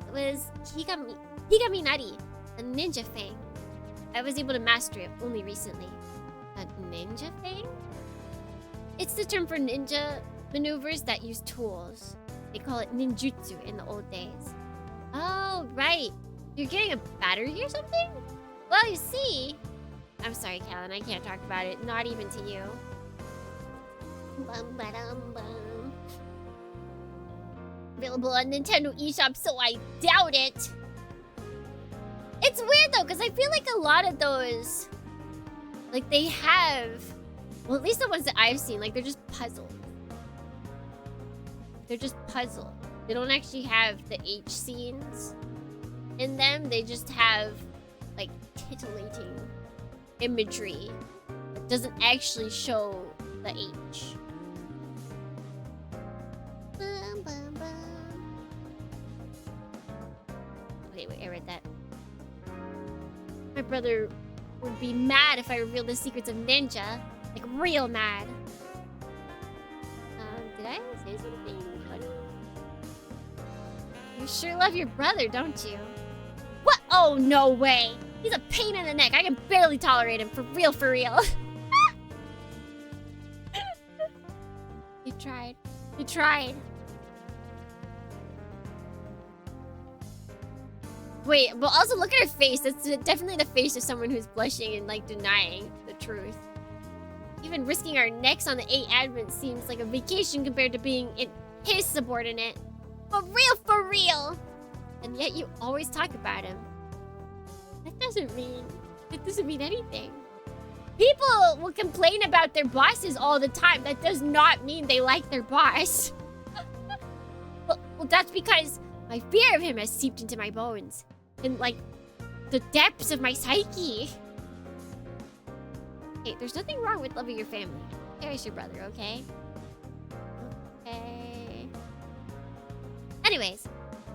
It was Higaminari, a ninja fang. I was able to master it only recently. A ninja fang? It's the term for ninja maneuvers that use tools. They call it ninjutsu in the old days. Oh, right. You're getting a battery or something? Well, you see... I'm sorry, Callan, I can't talk about it. Not even to you. Bum, ba-dum, bum. Available on Nintendo eShop, so I doubt it. It's weird, though, because I feel like a lot of those... Like, they have... Well, at least the ones that I've seen, like, they're just puzzles. They're just puzzle. They don't actually have the H scenes in them. They just have, like, titillating imagery that doesn't actually show the H. Bum, bum, bum. Wait, I read that. My brother would be mad if I revealed the secrets of ninja. Like, real mad. Did I say something funny? You sure love your brother, don't you? What? Oh, no way. He's a pain in the neck. I can barely tolerate him. For real, for real. You tried. You tried. Wait, but also look at her face. That's definitely the face of someone who's blushing and, like, denying the truth. Even risking our necks on the 8 Advent seems like a vacation compared to being his subordinate. For real! And yet you always talk about him. That doesn't mean anything. People will complain about their bosses all the time. That does not mean they like their boss. well, that's because my fear of him has seeped into my bones. And, like, the depths of my psyche. Hey, there's nothing wrong with loving your family. Cherish your brother, okay? Okay. Anyways,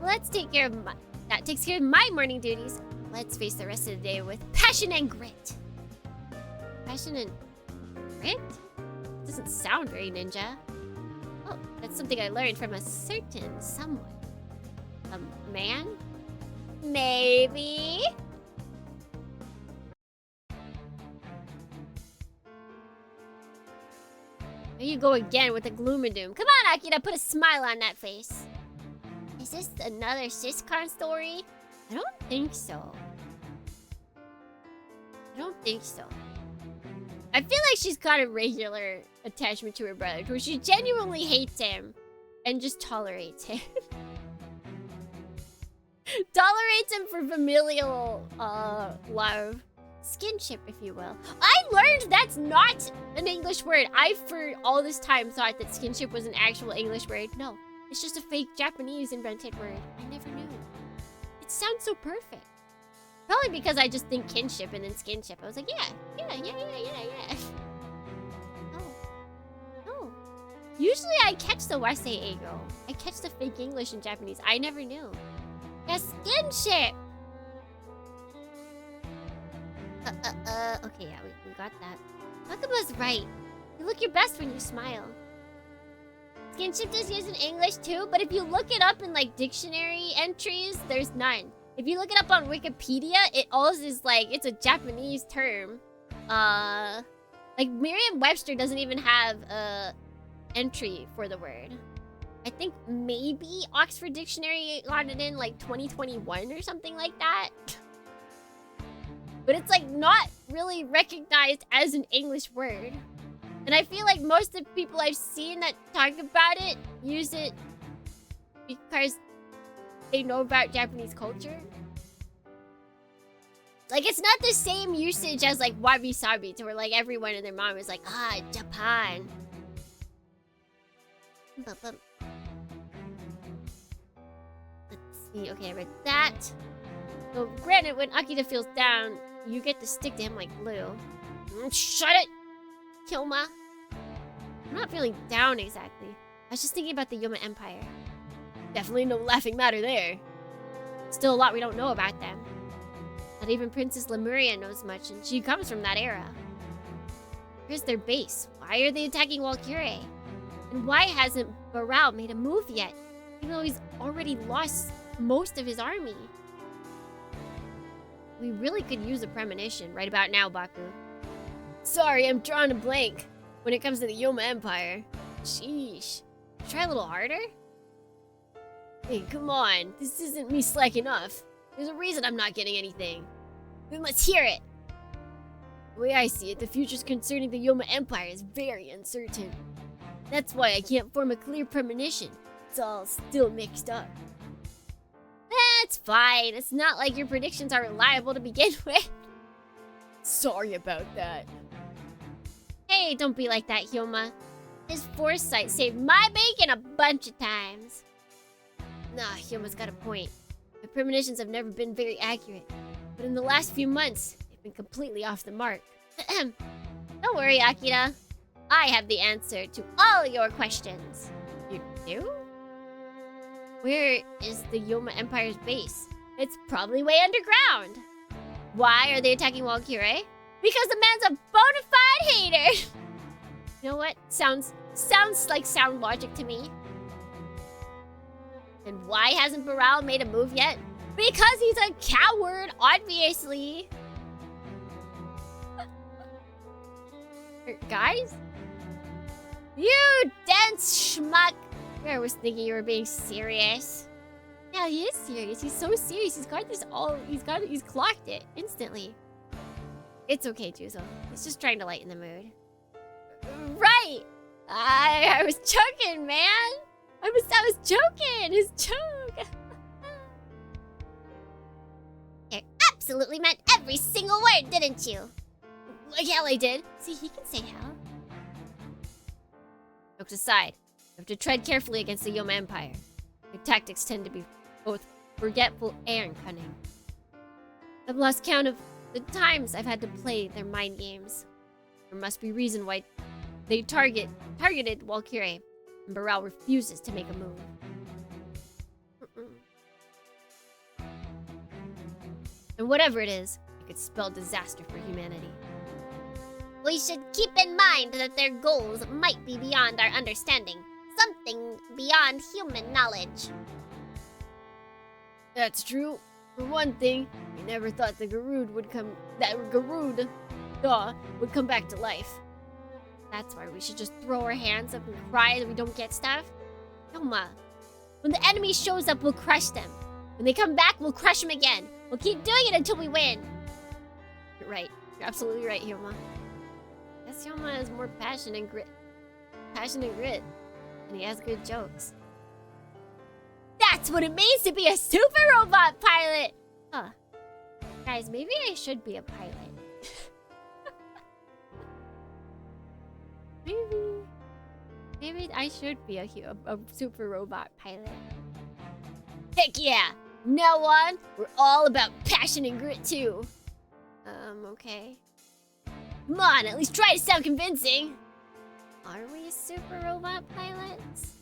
let's take care of that takes care of my morning duties. Let's face the rest of the day with passion and grit. Passion and grit? Doesn't sound very ninja. Oh, that's something I learned from a certain someone. A man? Maybe? There you go again with the gloom and doom. Come on, Akira, put a smile on that face. Is this another SysCon story? I don't think so. I feel like she's got a regular attachment to her brother, where she genuinely hates him and just tolerates him. Tolerates him for familial love. Skinship, if you will. I learned that's not an English word. I, for all this time, thought that skinship was an actual English word. No, it's just a fake Japanese invented word. I never knew. It sounds so perfect. Probably because I just think kinship and then skinship. I was like, yeah. Oh. Usually I catch the wasei ego. I catch the fake English and Japanese. I never knew. Yeah, skinship. Okay, yeah, we got that. LuKrembo's right. You look your best when you smile. Skinship is used in English too, but if you look it up in like dictionary entries, there's none. If you look it up on Wikipedia, it also is like, it's a Japanese term. Like Merriam-Webster doesn't even have a entry for the word. I think maybe Oxford Dictionary got it in like 2021 or something like that. But it's like not really recognized as an English word. And I feel like most of the people I've seen that talk about it use it because they know about Japanese culture. Like, it's not the same usage as like wabi-sabi, to where like everyone and their mom is like, Japan. Let's see, okay, I read that. So granted, when Akita feels down, you get to stick to him like glue. Shut it! Kyoma. I'm not feeling down exactly. I was just thinking about the Yoma Empire. Definitely no laughing matter there. Still a lot we don't know about them. Not even Princess Lemuria knows much, and she comes from that era. Here's their base. Why are they attacking Walkure? And why hasn't Baral made a move yet? Even though he's already lost most of his army. We really could use a premonition right about now, Baku. Sorry, I'm drawing a blank when it comes to the Yoma Empire. Sheesh. Try a little harder? Hey, come on. This isn't me slacking off. There's a reason I'm not getting anything. Then let's hear it. The way I see it, the futures concerning the Yoma Empire is very uncertain. That's why I can't form a clear premonition. It's all still mixed up. That's fine. It's not like your predictions are reliable to begin with. Sorry about that. Hey, don't be like that, Hyoma. His foresight saved my bacon a bunch of times. Nah, Hyoma's got a point. My premonitions have never been very accurate. But in the last few months, they've been completely off the mark. Don't worry, Akira. I have the answer to all your questions. You do? Where is the Yoma Empire's base? It's probably way underground. Why are they attacking Walkure? Because the man's a bona fide hater. You know what? Sounds like sound logic to me. And why hasn't Baral made a move yet? Because he's a coward, obviously. Guys? You dense schmuck. I was thinking you were being serious. Yeah, he is serious. He's so serious. He's got this all. He's clocked it instantly. It's okay, Juzo. He's just trying to lighten the mood. Right. I was joking, man. I was joking. His joke. You absolutely meant every single word, didn't you? Like hell I did. See, he can say hell. Jokes aside, you have to tread carefully against the Yoma Empire. Their tactics tend to be both forgetful and cunning. I've lost count of the times I've had to play their mind games. There must be reason why they targeted Walkure, and Baral refuses to make a move. And whatever it is, it could spell disaster for humanity. We should keep in mind that their goals might be beyond our understanding. Something beyond human knowledge. That's true. For one thing, I never thought the Garuda would come back to life. That's why we should just throw our hands up and cry that we don't get stuff. Yoma, when the enemy shows up, we'll crush them. When they come back, we'll crush them again. We'll keep doing it until we win. You're right. You're absolutely right, Hyoma. I guess Hyoma has more passion and grit. And he has good jokes. That's what it means to be a super robot pilot! Huh. Guys, maybe I should be a pilot. Maybe I should be a super robot pilot. Heck yeah! From now on, we're all about passion and grit too. Okay. Come on, at least try to sound convincing. Are we a super robot pilots?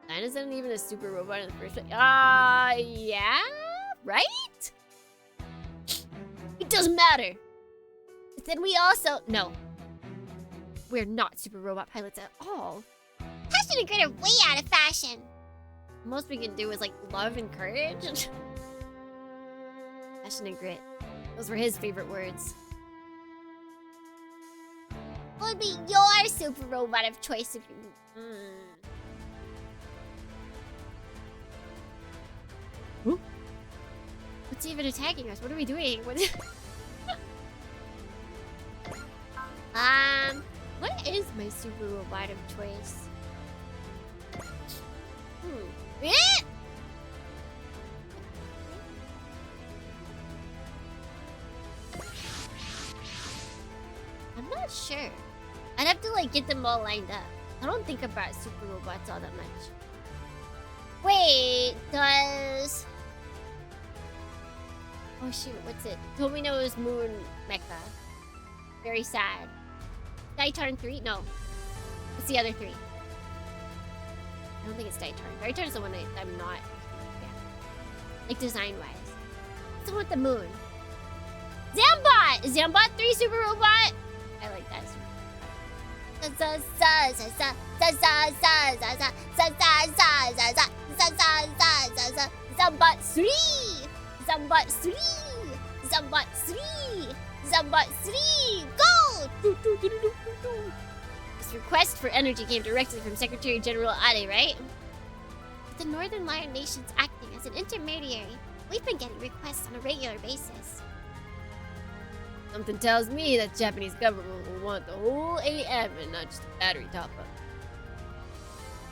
Mine isn't even a super robot in the first place. Yeah? Right? It doesn't matter. But then we also... No. We're not super robot pilots at all. Passion and grit are way out of fashion. The most we can do is, like, love and courage. Passion and grit. Those were his favorite words. What would be your super robot of choice if you... Ooh. What's even attacking us? What are we doing? What is my super robot of choice? I'm not sure. I'd have to like get them all lined up. I don't think about super robots all that much. Wait, does... Oh shoot, what's it? Tomino's Moon Mecha. Very sad. Daitarn 3? No. What's the other 3? I don't think it's Daitarn. Daitarn is the one I'm not. Yeah. Like design-wise. It's the one with the moon. Zambot! Is Zambot 3 super robot? I like that. Zambot 3! Zambot 3! Zambot 3! Zambot 3! Go! This request for energy came directly from Secretary General Ade, right? With the Northern Lion Nations acting as an intermediary, we've been getting requests on a regular basis. Something tells me that Japanese government will want the whole AM and not just a battery top-up.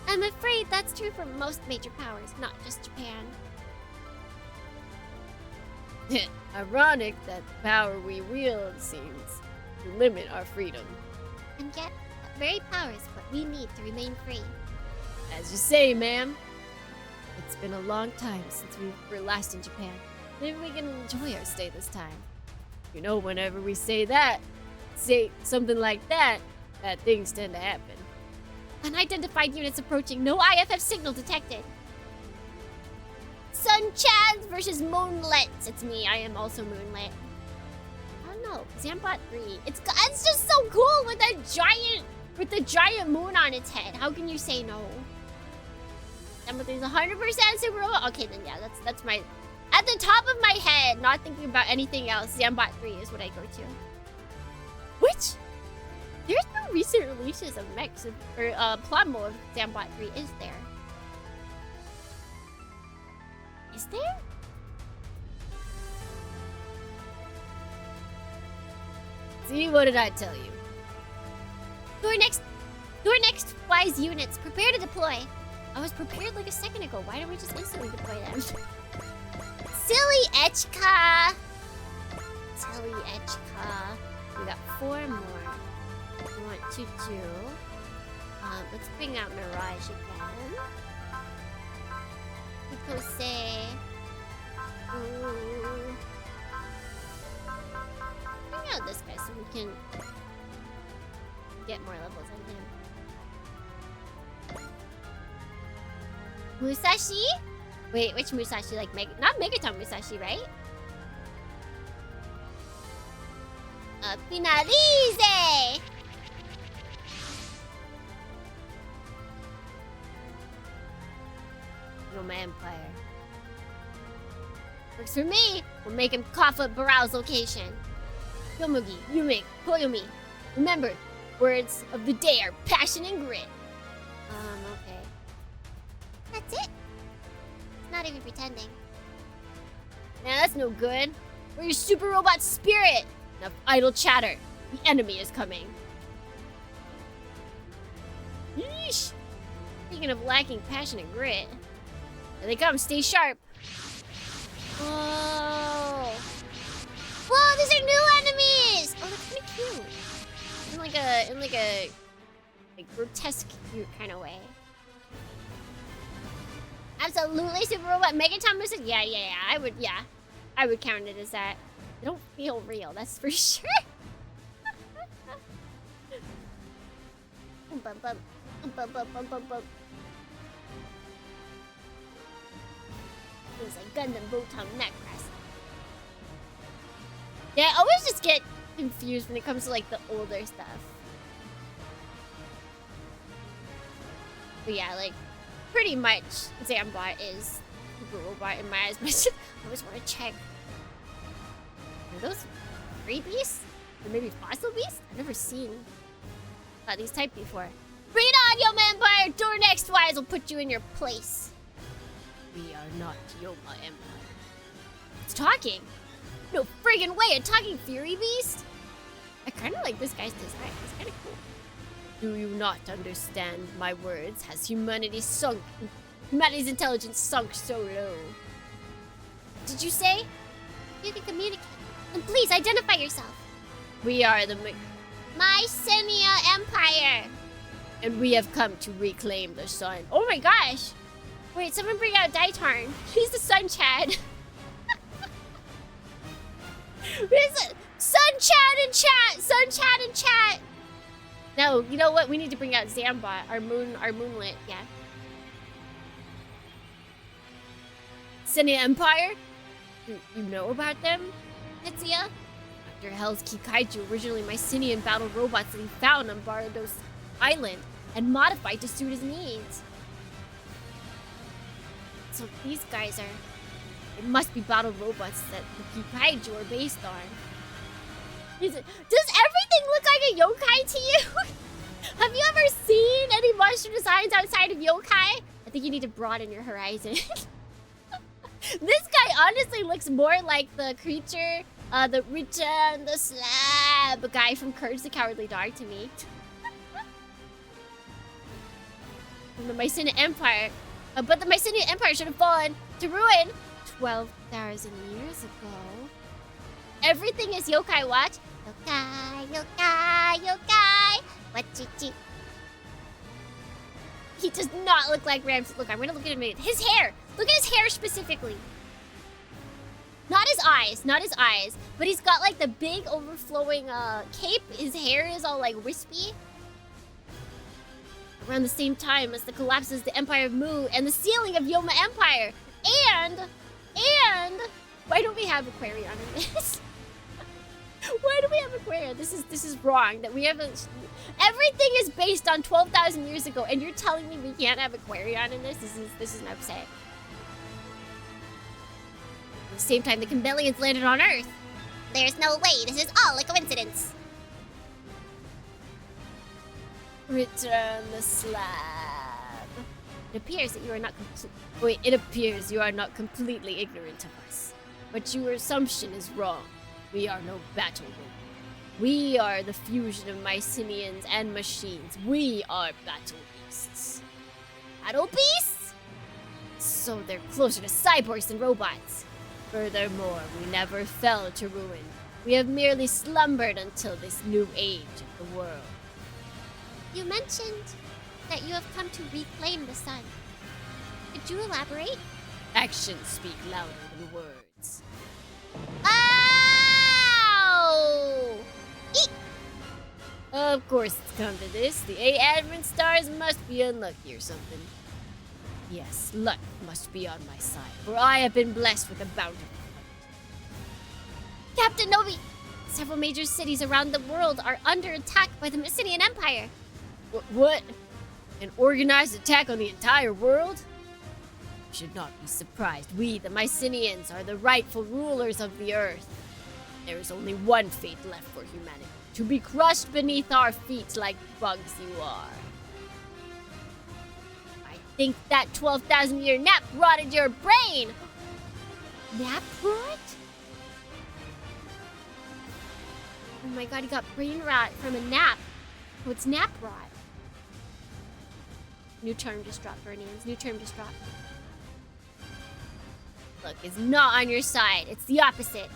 I'm afraid that's true for most major powers, not just Japan. Ironic that the power we wield seems to limit our freedom. And yet, that very power is what we need to remain free. As you say, ma'am. It's been a long time since we were last in Japan. Maybe we can enjoy our stay this time. You know, whenever we say something like that, bad things tend to happen. Unidentified units approaching. No IFF signal detected. Sun Chaz versus Moonlit. It's me. I am also Moonlit. I don't know. Zambot 3. It's just so cool with the giant moon on its head. How can you say no? Zambot 3 is 100% super robot. Okay, then yeah, that's my... At the top of my head, not thinking about anything else, Zambot 3 is what I go to. Which? There's no recent releases of mechs or Plamo of Zambot 3, is there? Is there? See, what did I tell you? DohrneXYz units, prepare to deploy. I was prepared like a second ago. Why don't we just instantly deploy them? Silly Echka. Silly Echka. We got 4 more. We want to do... let's bring out Mirage again. Kose. Ooh. Bring out this guy so we can get more levels on him. Musashi? Wait, which Musashi? Like, not Megaton Musashi, right? Finalize! Roma Empire. Works for me! We'll make him cough up Baral's location. Yomugi, Yume, Koyomi. Remember, words of the day are passion and grit. Okay. That's it? It's not even pretending. Nah, that's no good. We're your super robot spirit! Enough idle chatter. The enemy is coming. Yeesh! Speaking of lacking passion and grit. Here they come, stay sharp. Whoa! Whoa, these are new enemies! like a grotesque, cute kind of way. Absolutely, Super Robot Megaton Missing. Yeah. I would count it as that. They don't feel real, that's for sure. Bum, bum. Things like Gundam, Botom, Necrest. Yeah, I always just get confused when it comes to like the older stuff. But yeah, like pretty much Zambot is Super Robot in my eyes. But I always want to check. Are those free beasts? Or maybe fossil beasts? I've never seen these type before. Bring it on, Yoma Empire! DohrneXYz will put you in your place. We are not Yoma Empire. It's talking. No friggin' way, a talking Fury Beast? I kinda like this guy's design. It's kinda cool. Do you not understand my words? Has humanity's intelligence sunk so low? Did you say? You can communicate. And please identify yourself. We are the Mycenia Empire. And we have come to reclaim the sun. Oh my gosh! Wait, someone bring out Daitarn. He's the Sun Chad. Sun Chad in chat! Sun Chad in chat! No, you know what? We need to bring out Zambot, our moonlet, yeah. Mycenia Empire? You know about them, Tetsuya? After Hell's Key Kaiju, originally Mycenian battle robots that he found on Bardos Island and modified to suit his needs. So these guys it must be battle robots that the Kaiju are based on. Does everything look like a yokai to you? Have you ever seen any monster designs outside of yokai? I think you need to broaden your horizon. This guy honestly looks more like the creature, the Return the Slab guy from Courage the Cowardly Dog to me. From the Mycenia Empire. But the Mycenia Empire should have fallen to ruin 12,000 years ago. Everything is yokai, watch. Yokai. Wachichi. He does not look like Ramses. Look, I'm gonna look at him. His hair. Look at his hair specifically. Not his eyes. But he's got like the big overflowing cape. His hair is all like wispy. Around the same time as the collapses the Empire of Mu and the sealing of Yoma Empire. And why don't we have Aquarion in this? Why do we have Aquarion? This is wrong. That we haven't. Everything is based on 12,000 years ago, and you're telling me we can't have Aquarion in this? This is an upset. At the same time, the Kimbellians landed on Earth. There's no way. This is all a coincidence. Return the slab. It appears that you are not It appears you are not completely ignorant of us. But your assumption is wrong. We are no battle robot. We are the fusion of Mycenians and machines. We are battle beasts. Battle beasts? So they're closer to cyborgs than robots. Furthermore, we never fell to ruin. We have merely slumbered until this new age of the world. You mentioned that you have come to reclaim the sun. Could you elaborate? Actions speak louder than words. Ow! Eek! Of course it's come to this. The 8 advent stars must be unlucky or something. Yes, luck must be on my side, for I have been blessed with a bountiful hunt. Captain Nobi! Several major cities around the world are under attack by the Mycenian Empire. What? An organized attack on the entire world? You should not be surprised. We, the Mycenians, are the rightful rulers of the Earth. There is only one fate left for humanity. To be crushed beneath our feet like bugs you are. I think that 12,000-year nap rotted your brain! Nap rot? Oh my god, he got brain rot from a nap. Oh, it's nap rot. New term just dropped, Bernians. New term just dropped. Look, it's not on your side. It's the opposite.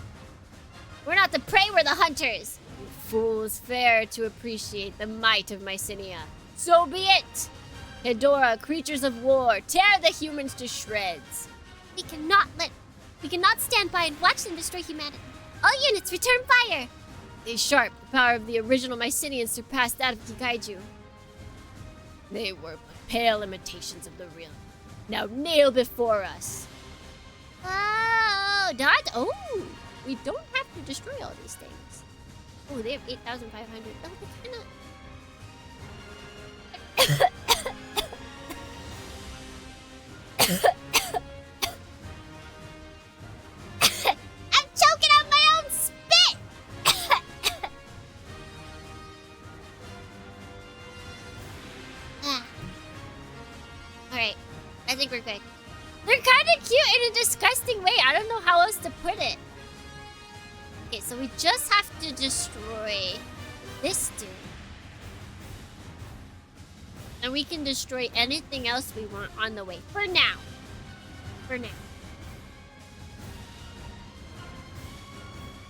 We're not the prey, we're the hunters. You fools fail to appreciate the might of Mycenae. So be it! Hedora, creatures of war, tear the humans to shreds. We cannot stand by and watch them destroy humanity. All units, return fire! They sharp, the power of the original Mycenaeans surpassed that of Kikaiju. They were but pale imitations of the real. Now kneel before us. Oh, not. Oh, we don't have to destroy all these things. Oh, they have 8,500. Oh, they cannot. I'm choking on my own spit. All right, I think we're good. They're kind of cute in a disgusting way. I don't know how else to put it. Okay, so we just have to destroy this dude. And we can destroy anything else we want on the way. For now. For now.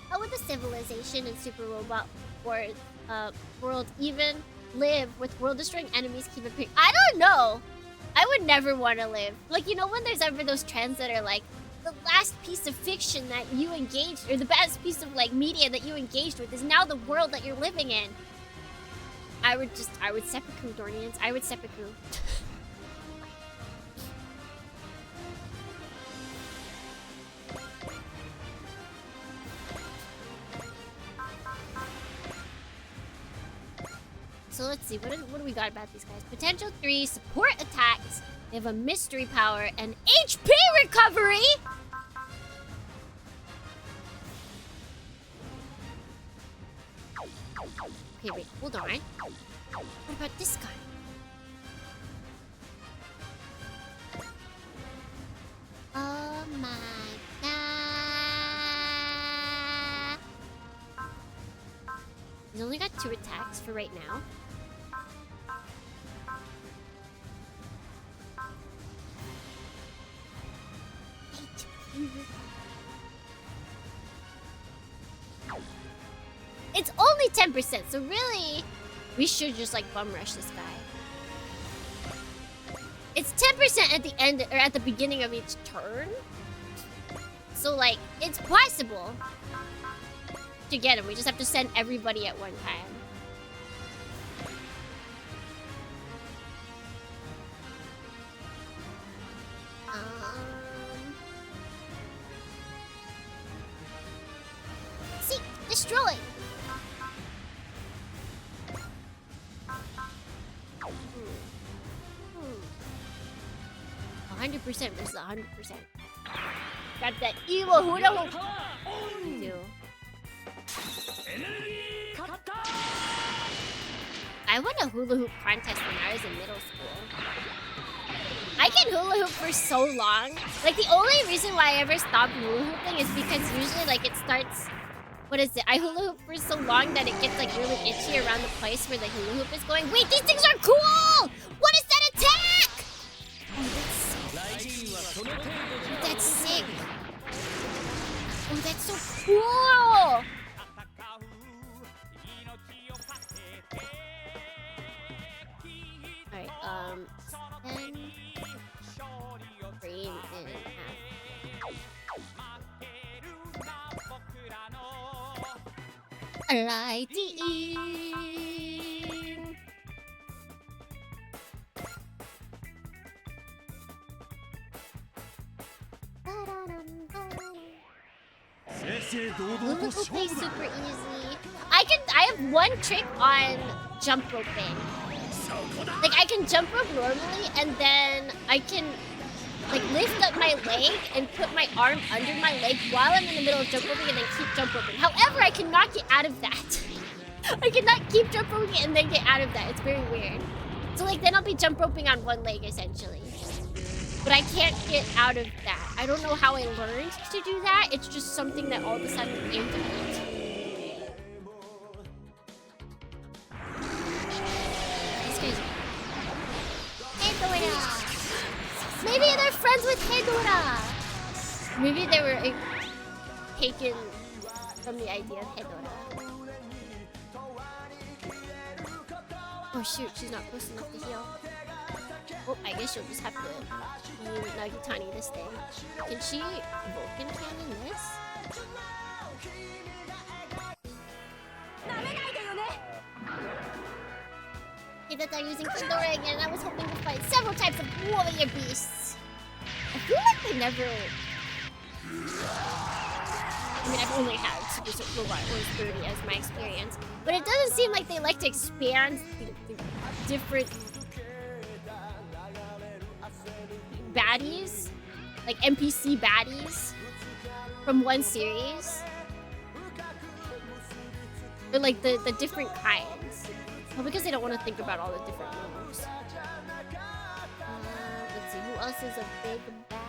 How would the civilization and super robot world even live with world-destroying enemies keep appearing? I don't know. I would never want to live. Like, you know when there's ever those trends that are like, the last piece of fiction that you engaged, or the best piece of like media that you engaged with is now the world that you're living in. I would seppuku, Dohrnians. I would seppuku. So let's see, what do we got about these guys? Potential 3, support attacks. They have a mystery power and HP recovery! Okay, wait, hold on. What about this guy? Oh my god. He's only got 2 attacks for right now. It's only 10%, so really, we should just like bum rush this guy. It's 10% at the end or at the beginning of each turn. So like, it's possible to get him. We just have to send everybody at one time. Seek, destroy. 100% versus 100%. Got that evil hula hoop. Do. I won a hula hoop contest when I was in middle school. I can hula hoop for so long. Like, the only reason why I ever stopped hula hooping is because usually, like, it starts... What is it? I hula hoop for so long that it gets, like, really itchy around the place where the hula hoop is going. Wait, these things are cool! What is that attack? Oh, that's sick. Oh, that's so cool! Alright, 10... Brain and half. Lighting! Lulu plays super easy. I have one trick on jump roping. Like, I can jump rope normally, and then I can like lift up my leg and put my arm under my leg while I'm in the middle of jump roping and then keep jump roping. However, I cannot get out of that. I cannot keep jump roping and then get out of that. It's very weird. So like, then I'll be jump roping on one leg essentially. But I can't get out of that. I don't know how I learned to do that. It's just something that all of a sudden came to me. These guys. Hedora! Maybe they're friends with Hedora! Maybe they were taken from the idea of Hedora. Oh shoot, she's not close enough to heal. Oh, I guess she'll just have to be Nagitani this thing. Can she Vulcan cannon this? Hey, that they're using Fedora again. I was hoping to fight several types of warrior beasts. I feel like they never... I mean, I've only had Super Robot Wars 30 as my experience. But it doesn't seem like they like to expand the different baddies, like NPC baddies from one series. Or like the different kinds. Well, because they don't want to think about all the different moves. Let's see, who else is a big bad?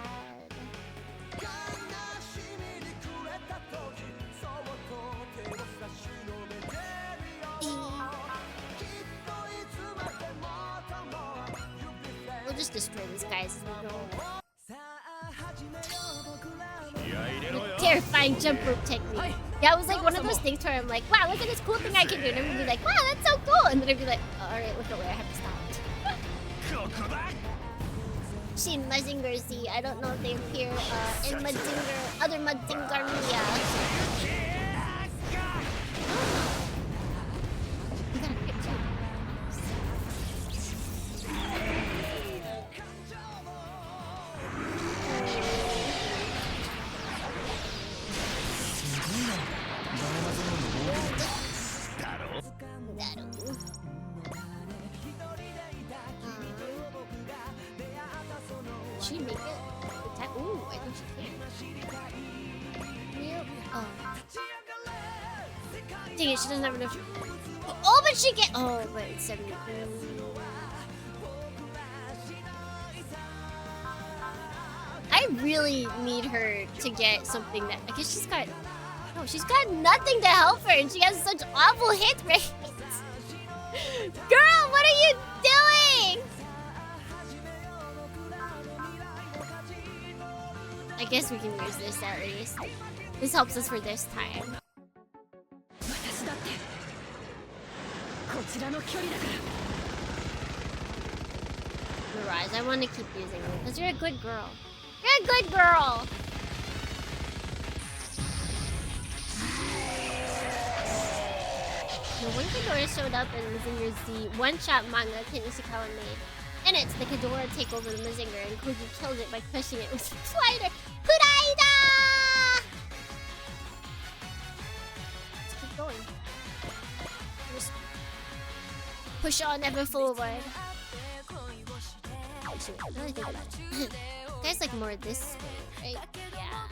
We'll just destroy these guys as we go. Terrifying jump rope technique. Yeah, it was like one of those things where I'm like, wow, look at this cool thing I can do. And everyone would be like, wow, that's so cool. And then I'd be like, oh, alright, look away, I have to stop. Shin Mazinger Z. I don't know if they appear in Mazinger, other Mazinger media. You got a crit too. She make it? Ooh, I think she can. Oh. Dang it, she doesn't have enough. Oh, but she can. Oh, but it's 70. I really need her to get something that. I guess she's got. No, she's got nothing to help her, and she has such awful hit rates. Girl, what are you doing? I guess we can use this at least. This helps us for this time. Mirage, I want to keep using you because you're a good girl. You're a good girl. The one Ghidorah showed up in Mazinger Z one-shot manga Ken Ishikawa made. In it, the Ghidorah take over the Mazinger and Koji kills it by crushing it with a slider. Kuraida! Let's keep going. Just push on ever forward. Actually, now that I think about it. Guys like more this way, right? Yeah.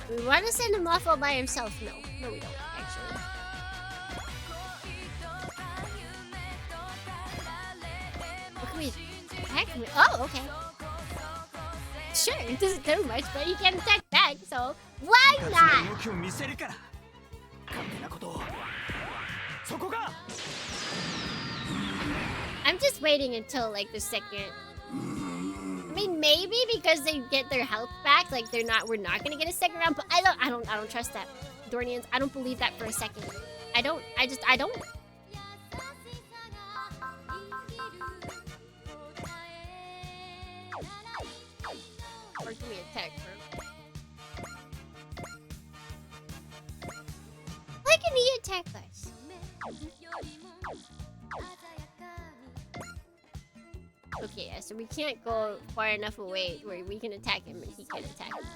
We want to send him off all by himself. No, we don't, actually. What can we attack? Oh, okay. Sure, it doesn't do much, but he can attack back, so why not? I'm just waiting until like the second. I mean, maybe because they get their health back, like we're not gonna get a second round. But I don't trust that, Dohrnians. I don't believe that for a second. I don't. Or give me attack first. Why can he attack us? Okay, yeah, so we can't go far enough away where we can attack him and he can attack us.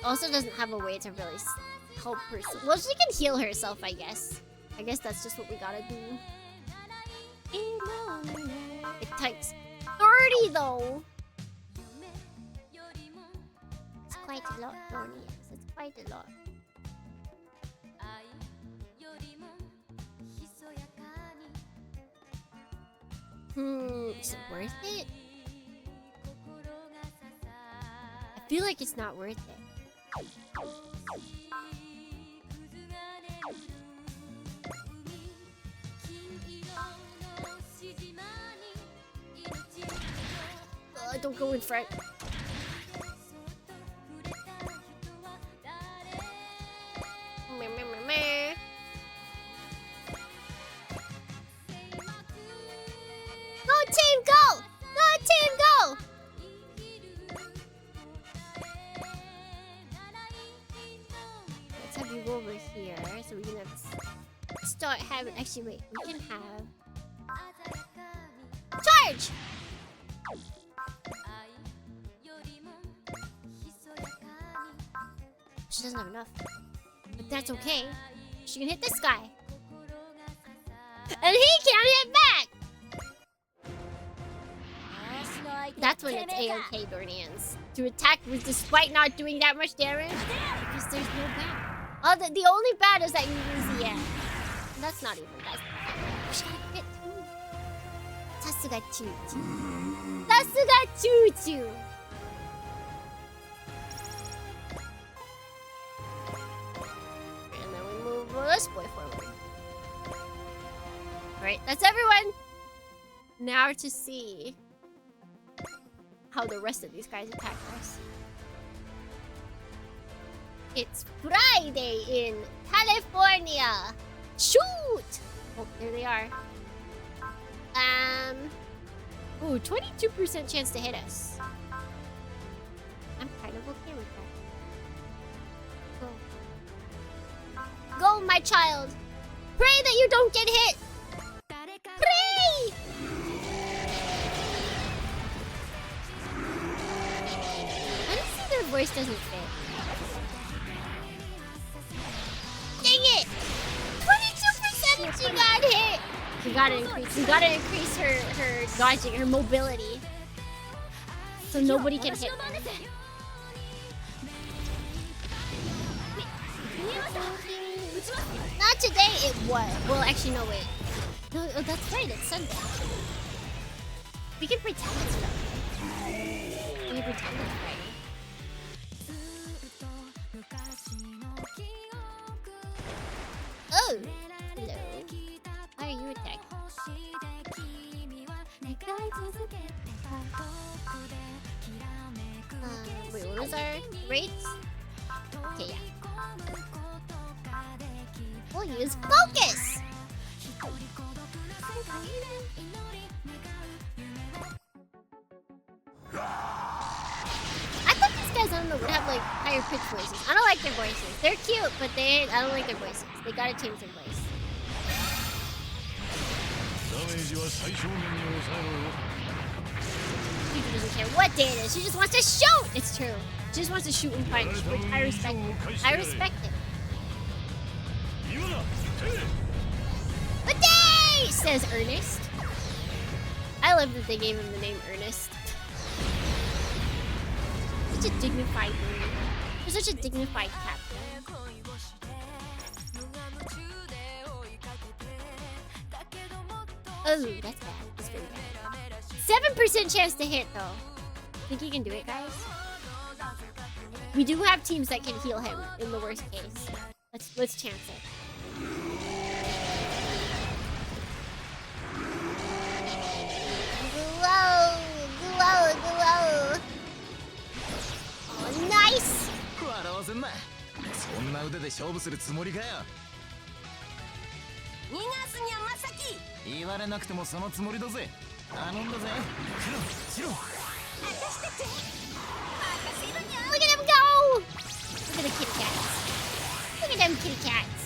Also doesn't have a way to really help her. Well, she can heal herself, I guess. I guess that's just what we gotta do. It takes 30 though. It's quite a lot, DohrneXYz. It's quite a lot. Is it worth it? I feel like it's not worth it. Don't go in front. Meh, meh, meh, meh. Go team, go! Go team, go! Let's have you go over here so we can start having. Actually, wait, we can have charge. She doesn't have enough, but that's okay. She can hit this guy, and he can't hit back. That's when it's A-OK, DohrneXYz. To attack with despite not doing that much damage, because there's no bad. Oh, the only bad is that you lose the end. That's not even bad. She got hit too. Sasuga choo-choo. Sasuga choo-choo. And then we move this boy forward. Alright, that's everyone. Now to see how the rest of these guys attack us. It's Friday in California. Shoot! Oh, there they are. Ooh, 22% chance to hit us. I'm kind of okay with that. Go. Go, my child. Pray that you don't get hit. Pray! Honestly, their voice doesn't fit. Dang it! 22% she got hit! We gotta increase her dodging, her mobility. So nobody can hit her. Not today, it was. Well, actually, no, wait. No, oh, that's right, it's Sunday. We can pretend it's Friday. We can pretend it's Friday. Oh! Hello. How are you attacking? Wait, what was our rates? Okay, yeah. We'll use focus! I thought these guys, I don't know, would have like higher pitched voices. I don't like their voices. They're cute, but I don't like their voices. They gotta change their voice. She doesn't care what day it is. She just wants to shoot! It's true. She just wants to shoot and punch, which I respect it. I respect it. What day? Says Ernest. I love that they gave him the name Ernest. Such a dignified name. You're such a dignified captain. Oh, that's bad. That's very bad. 7% chance to hit, though. Think you can do it, guys? We do have teams that can heal him in the worst case. Let's chance it. Glow! Glow! Glow! Oh, nice! 笑わせんな。そんな腕で勝負するつもりかよ。逃がすにゃまさき。言われなくてもそのつもりだぜ。頼んだぜ。黒、白。私たち。任せるにゃ。Look at them go! Look at the kitty cats. Look at them kitty cats.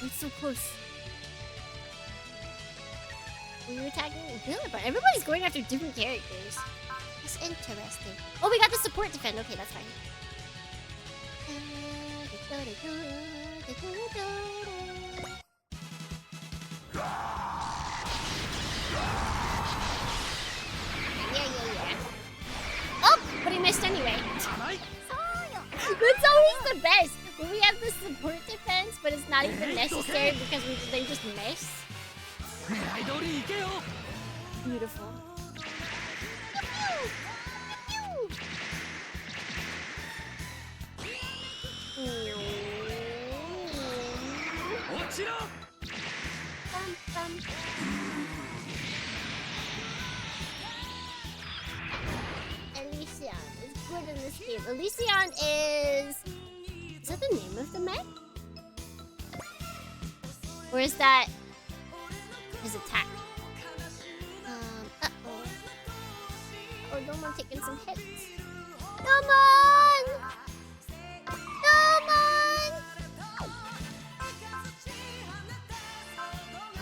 It's so close. Were you attacking? But everybody's going after different characters. It's interesting. Oh, we got the support defend. Okay, that's fine. Oh, but he missed anyway. That's always the best. When we have the support defense, but it's not even necessary because they just miss. Beautiful. Bum, bum. Elysion is good in this game. Elysion is that the name of the mech? Or is that his attack? Uh-oh. Oh, Domon taking some hits. Domon! Domon!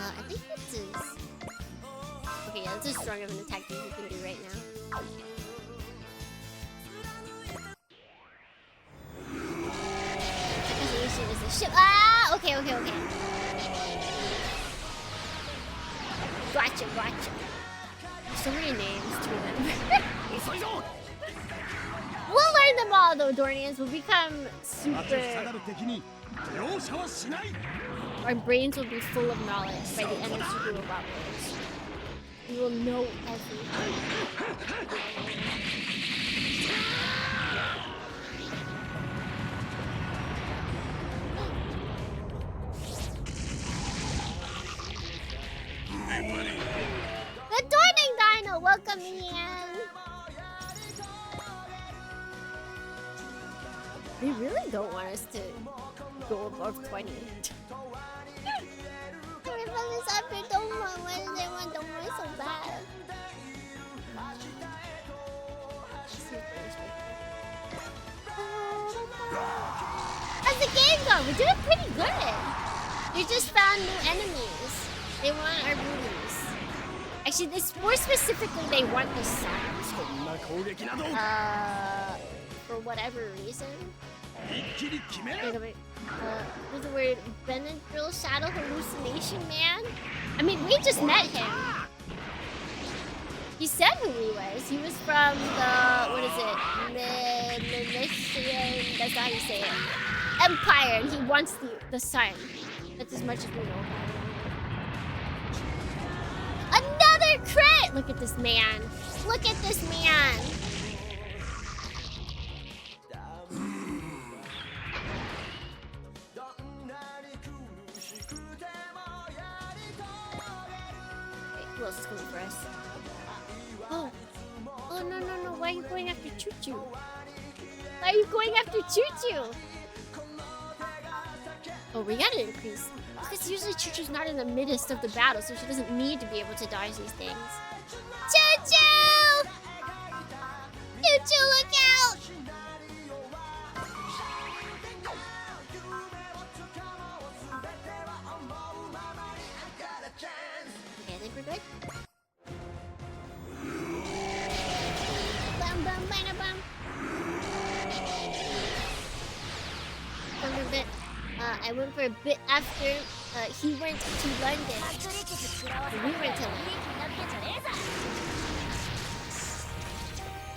I think this is... Okay, yeah, this is stronger of an attack that you can do right now. Is the ship. Ah! Okay. Gotcha. There's so many names to remember. We'll learn them all though, Dohrnians. We'll become super... Our brains will be full of knowledge by the end of Super Robot Wars. We will know everything. The Dohrning Dino, welcome in. They really don't want us to go above 20. Everyone's up here, don't want. Why do they want Domon so bad? How's the game go? We're doing pretty good. We just found new enemies. They want our booties. Actually, this more specifically, they want the sun. For whatever reason. Wait. What's the word? Benadryl Shadow Hallucination Man? I mean, we just met him. He said who he was. He was from the, what is it? Militian, that's not how you say it. Empire, and he wants the sun. That's as much as we know about it. Another crit! Look at this man. Look at this man. Who else is coming for us? Oh, no. Why are you going after Choo-Choo? Why are you going after Choo-Choo? Oh, we gotta increase. Because usually Choo-Choo's not in the midst of the battle, so she doesn't need to be able to dodge these things. Choo-Choo! Choo-Choo, look out! Okay, I think we're good. Bum, bada, bum. A bit. I went for a bit after he went to London. We went to London.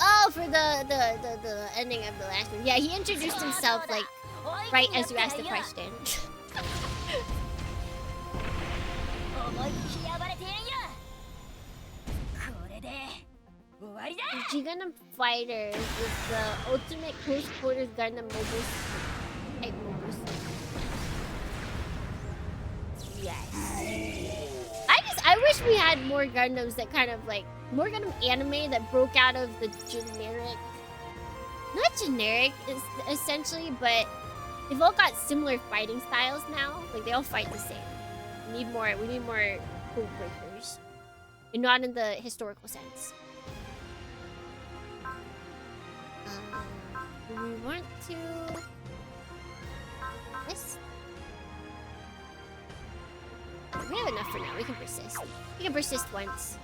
Oh, for the ending of the last one. Yeah, he introduced himself like right as you asked the question. G-Gundam Fighters is the ultimate close quarters Gundam mobile type mobile suit. Yes. I wish we had more Gundams that kind of like more Gundam anime that broke out of the generic, not generic essentially, but they've all got similar fighting styles now. Like they all fight the same. We need more code breakers, and not in the historical sense. Do we want to? This. We have enough for now. We can persist. We can persist once.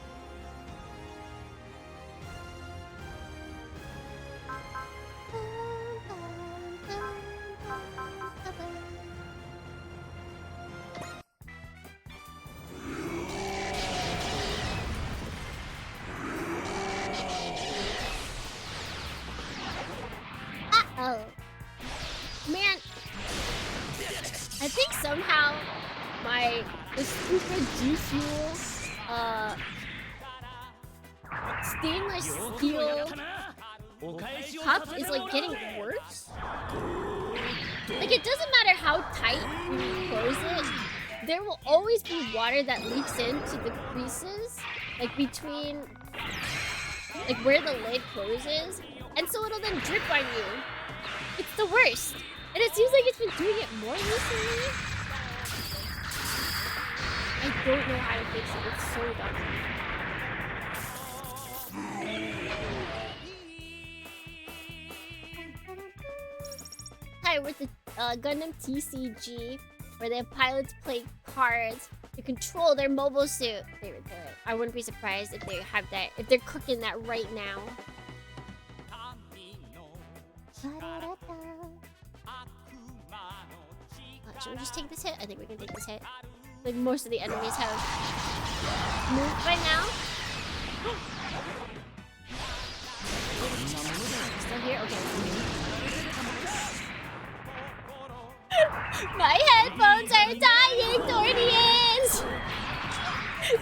Ultra G Fuel, stainless steel cup is like getting worse. Like it doesn't matter how tight you close it, there will always be water that leaks into the creases, like between like where the lid closes, and so it'll then drip on you. It's the worst. And it seems like it's been doing it more recently. I don't know how to fix it. It's so dumb. Hi, with the Gundam TCG, where the pilots play cards to control their mobile suit. I wouldn't be surprised if they have that, if they're cooking that right now. Should we just take this hit? I think we can take this hit. Like most of the enemies have moved by now. Still here? Okay. My headphones are dying, DohrneXYz!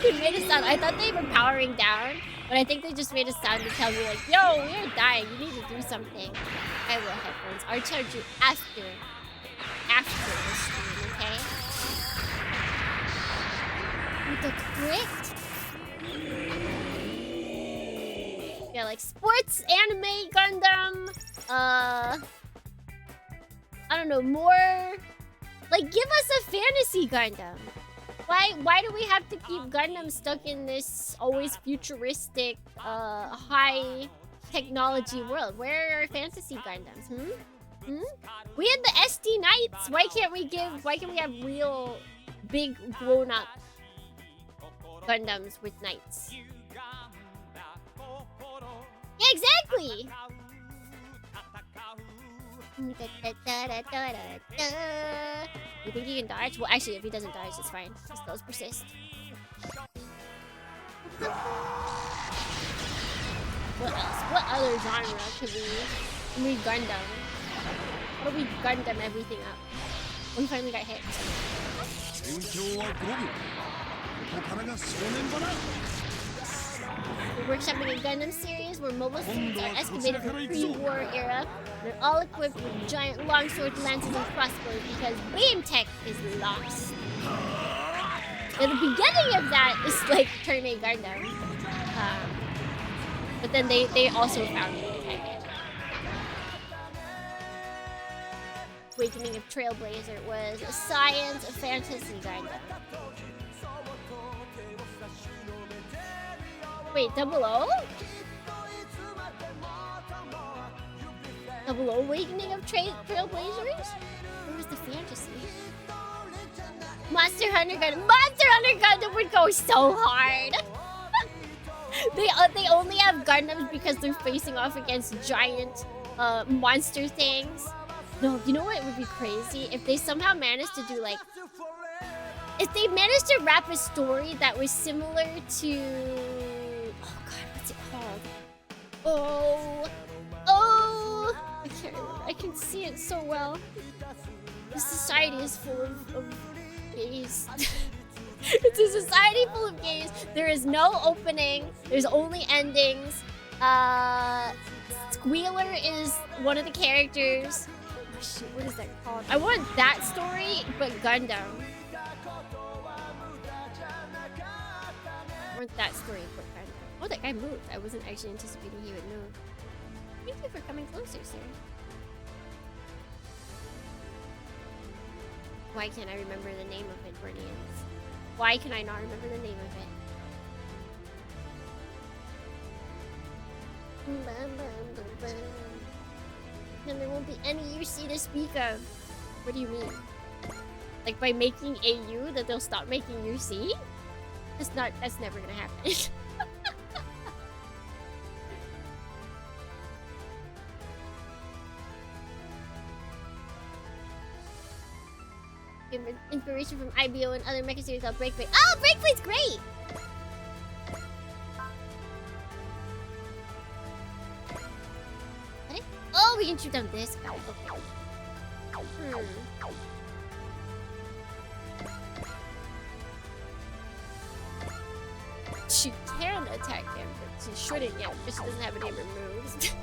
They made a sound. I thought they were powering down, but I think they just made a sound to tell me like, yo, we're dying. You need to do something. I will headphones. I'll charge you after the stream, okay? With the crit? Yeah, like sports, anime, Gundam, I don't know, more... Like, give us a fantasy Gundam. Why do we have to keep Gundam stuck in this always futuristic, high technology world? Where are fantasy Gundams, We had the SD Knights. Why can't we have real big grown up Gundams with knights? Yeah, exactly. You think he can dodge? Well, actually, if he doesn't dodge, it's fine. His spells persist. What else? What other genre could we Gundam? How do we Gundam everything up? Oh, he finally got hit. We're workshopping a Gundam series where mobile suits are excavated from the pre-war era. They're all equipped with giant longswords, lances, and crossbows because beam tech is lost. And the beginning of that is like Turn A Gundam. But then they also found beam tech. Awakening of Trailblazer was a science fantasy Gundam. Wait, 00? 00 Awakening of Trailblazers? Where was the fantasy? Monster Hunter Gundam. Monster Hunter Gundam would go so hard! They only have Gundams because they're facing off against giant monster things. No, you know what would be crazy? If they somehow managed to do like... If they managed to wrap a story that was similar to... Oh god, what's it called? Oh! I can't remember. I can see it so well. The society is full of gays. It's a society full of gays. There is no opening. There's only endings. Squealer is one of the characters. Oh shit, what is that called? I want that story, but Gundam. I want that story, but Gundam. Oh, that guy moved. I wasn't actually anticipating he would move. Thank you for coming closer, sir. Why can't I remember the name of it, DohrneXYz? Why can I not remember the name of it? And there won't be any UC to speak of. What do you mean? Like by making AU that they'll stop making UC? That's never gonna happen. Inspiration from IBO and other mecha series called Breakplate. Oh, Breakplate's great! What? Oh, we can shoot down this guy. Okay. She can attack him, but she shouldn't yet because she doesn't have any removed.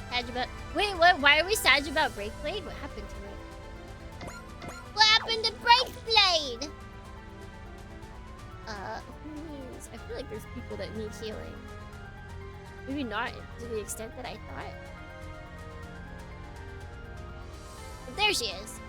Sad about. Wait, what? Why are we sad about Breakblade? What happened to it? What happened to Breakblade? Who needs? I feel like there's people that need healing. Maybe not to the extent that I thought. But there she is.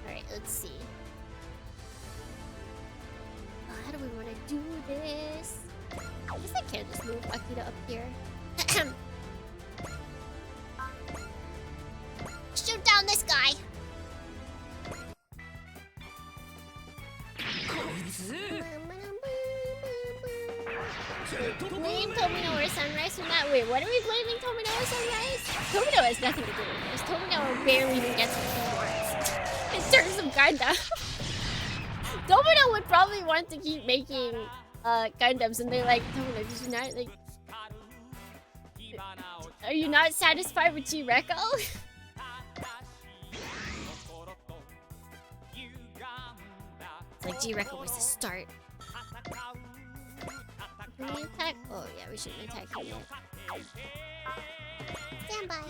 Alright, let's see. Oh, how do we want to do this? I guess I can't just move Akira up here. Shoot down this guy. Blame Tomino or Sunrise from that? Wait, what are we blaming Tomino or Sunrise? Tomino has nothing to do with this. Tomino barely even gets what he wants. In terms of Gundam. Tomino would probably want to keep making Gundams, and they're like, Tomino, did you not, like... Are you not satisfied with G-Reco? It's like G-Reco was the start. Can we attack? Oh yeah, we shouldn't attack him yet. Stand by.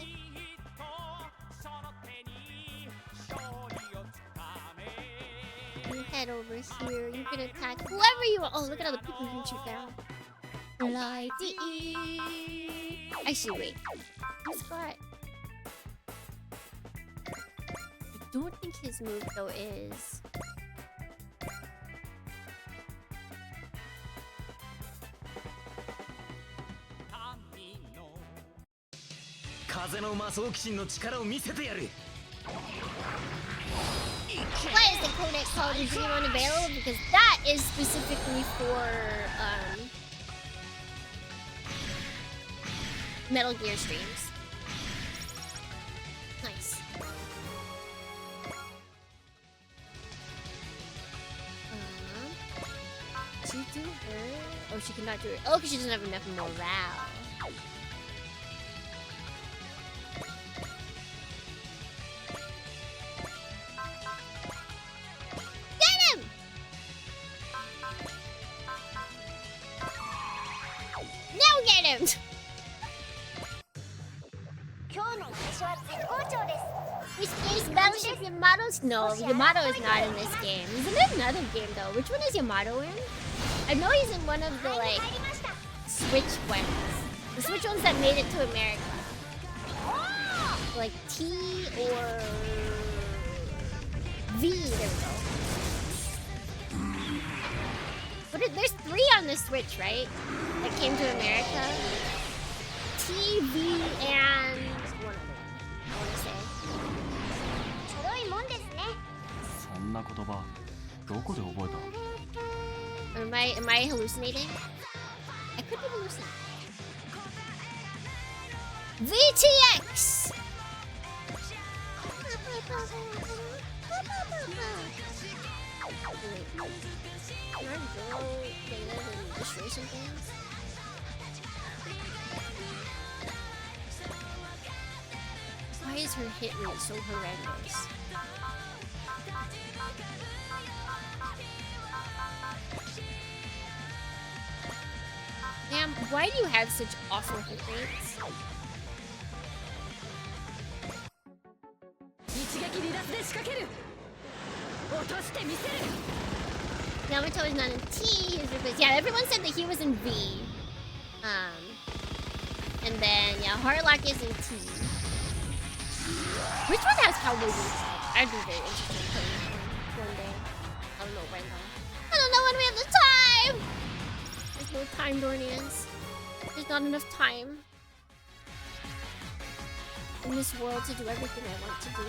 You head over here. You can attack whoever you want. Oh, look at all the people you can shoot down. Actually, wait. Who's got? I don't think his move though is. Why is the codex called the Dream Unavailable? Because that is specifically for Metal Gear streams. Nice. She do her? Oh, she cannot do it. Oh, because she doesn't have enough morale. Is Battleship Yamato's? No, Yamato is not in this game. He's in another game though. Which one is Yamato in? I know he's in one of the like Switch ones. The Switch ones that made it to America. Like T or V. There we go. There's 3 on the Switch, right? That came to America. T, V, and one other one. I want to say. Am I hallucinating? I could be hallucinating. VTX! Can I go data and destroy some things? Why is her hit rate so horrendous? Damn, why do you have such awful hit rates? Yamato is not in T, he's replaced. Yeah, everyone said that he was in V. And then, yeah, Harlock is in T. Which one has Cowboy Boots? I'd be very interested in playing one day. I don't know when though. I don't know when we have the time! There's no time, Dornians. There's not enough time in this world to do everything I want to do.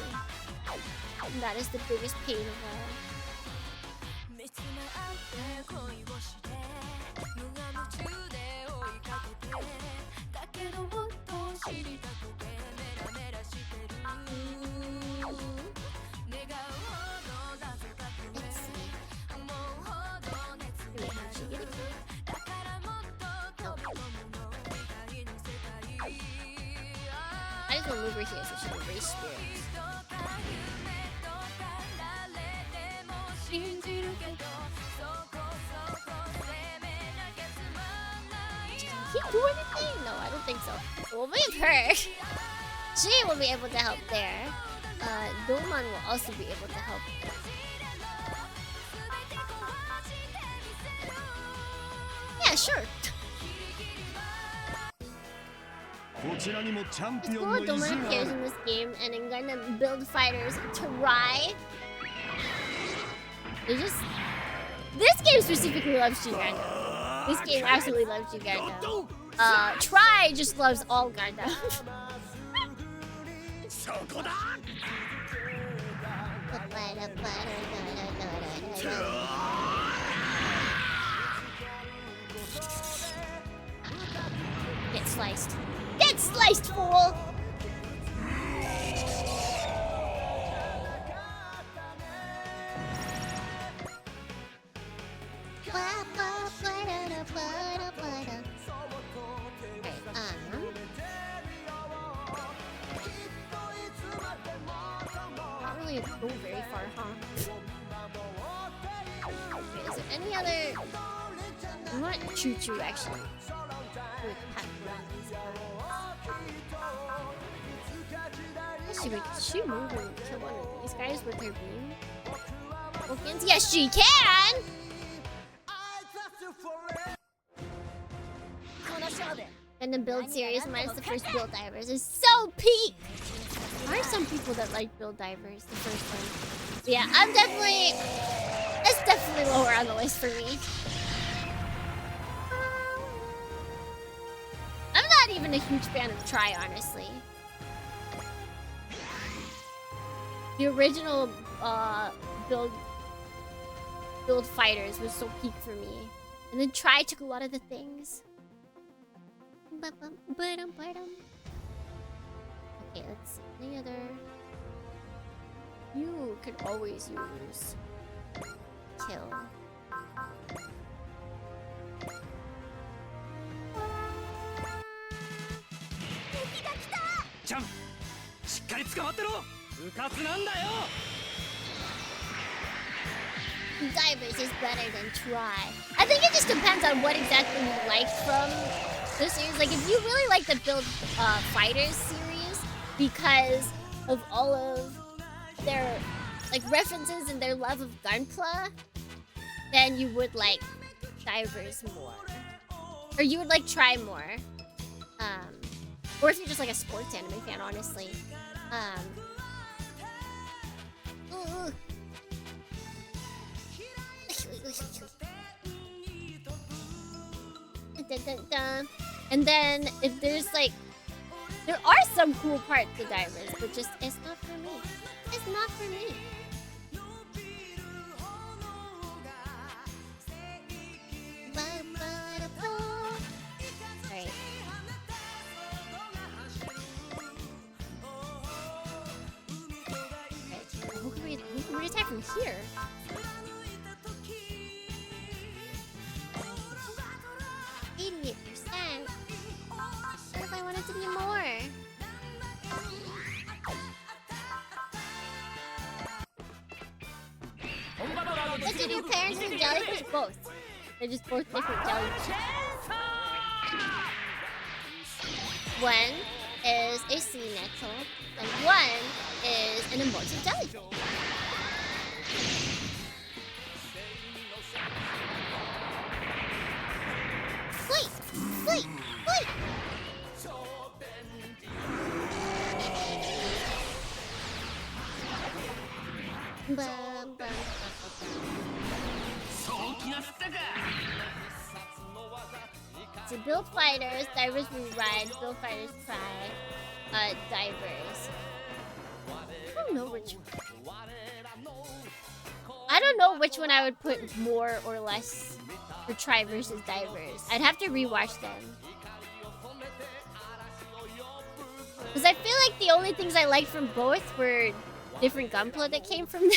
And that is the biggest pain of all. I just want to move her here so she can raise spirits. Can he do anything? No, I don't think so. We'll leave her. She will be able to help there. Doman will also be able to help. Yeah, sure. It's cool Doman appears in this game and I'm gonna build fighters try. They just... This game specifically loves Gundam. This game absolutely loves Gundam. Try just loves all Gundam. Get sliced. Get sliced, fool! Not really go very far, huh? Okay, is there any other... I want Choo-Choo, actually. With she move and kill one of these guys with her beam? Wilkins? Yes, she can! And the build series minus the first build divers is so peak! There are some people that like build divers, the first one. But yeah, it's definitely lower on the list for me. I'm not even a huge fan of Try, honestly. The original build fighters was so peak for me. And then Try took a lot of the things. Okay, let's see. Any other... You could always use... Kill. Jump! しっかり捕まってろ! 部活なんだよ! Divers is better than Try. I think it just depends on what exactly you like from the series. Like, if you really like the Build Fighters series because of all of their like references and their love of Gunpla, then you would like Divers more, or you would like Try more. Or if you're just like a sports anime fan, honestly. And then if there's like, there are some cool parts to Divers, but just it's not for me. It's not for me. Alright. Who can we attack from here? 88%. What if I wanted to be more? What did your parents do? Jellyfish? Both. They're just both different jellyfish. One is a sea nettle, and one is an immortal jellyfish. Wait! Wait! Wait! Bum, bum, so build fighters, divers rewrite, build fighters try, divers. I don't know which one. I don't don't know which one I would put more or less for Try versus Divers. I'd have to rewatch them. Because I feel like the only things I liked from both were different gunpla that came from them.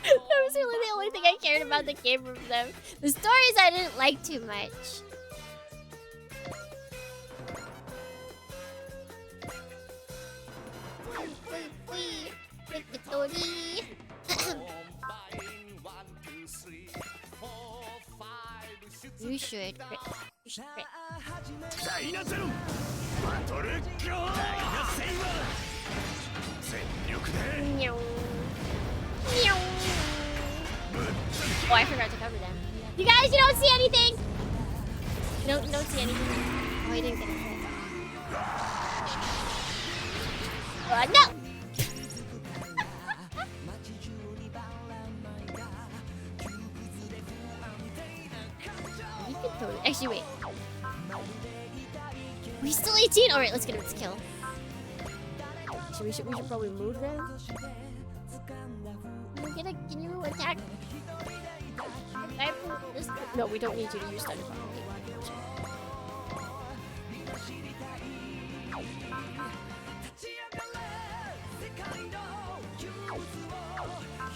That was really the only thing I cared about that came from them. The stories I didn't like too much. You should. Oh, I forgot to cover them. You guys, you don't see anything? You don't see anything? Oh, I didn't get it. No! You can totally... Actually, wait. We're still 18? Alright, let's get him to kill. We should probably move them. Can you attack? No, we don't need you to use Thunder Bomb.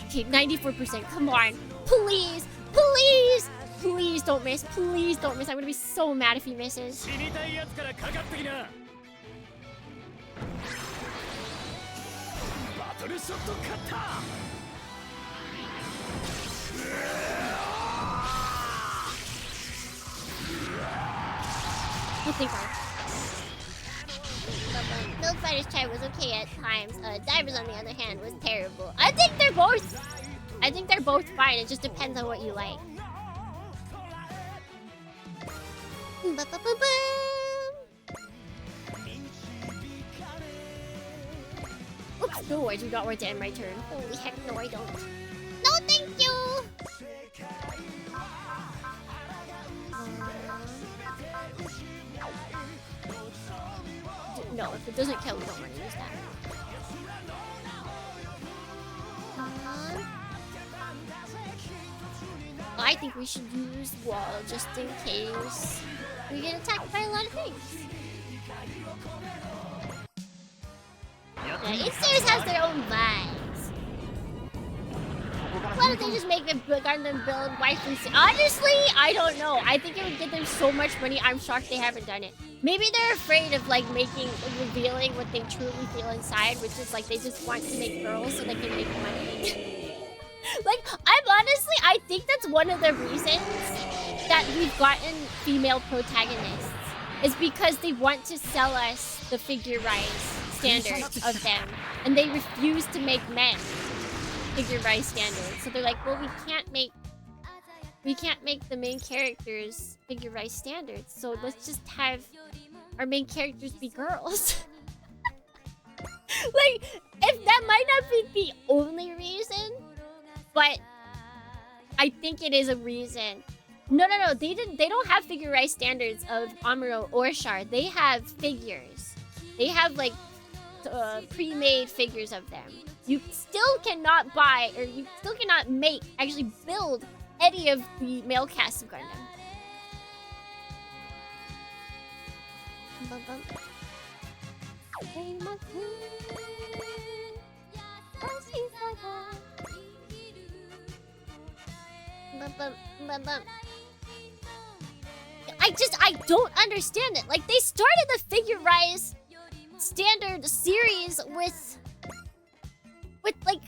Okay, 94%. Come on. Please. Please. Please don't miss. Please don't miss. I'm gonna be so mad if he misses. Nothing fine. Milk Fighter's try was okay at times. Divers, on the other hand, was terrible. I think they're both fine. It just depends on what you like. Oops, no, I do not want to end my turn. Holy heck, no, I don't. No, thank you! No, if it doesn't kill, we don't want to use that. I think we should use Wall just in case we get attacked by a lot of things. Yeah, each series has their own vibes. Why don't they just make a Gundam build waifu? Honestly, I don't know. I think it would get them so much money. I'm shocked they haven't done it. Maybe they're afraid of like revealing what they truly feel inside, which is like they just want to make girls so they can make money. Like, I think that's one of the reasons that we've gotten female protagonists is because they want to sell us the figure-rise standards of them, and they refuse to make men figure-rise standards. So they're like, well, we can't make the main characters figure-rise standards. So let's just have our main characters be girls. Like, if that might not be the only reason, but I think it is a reason. No, they don't have figure-rise standards of Amuro or Char. They have figures. They have like pre-made figures of them. You still cannot buy, or you still cannot actually build any of the male cast of Gundam. I don't understand it. Like, they started the figure-rise standard series with like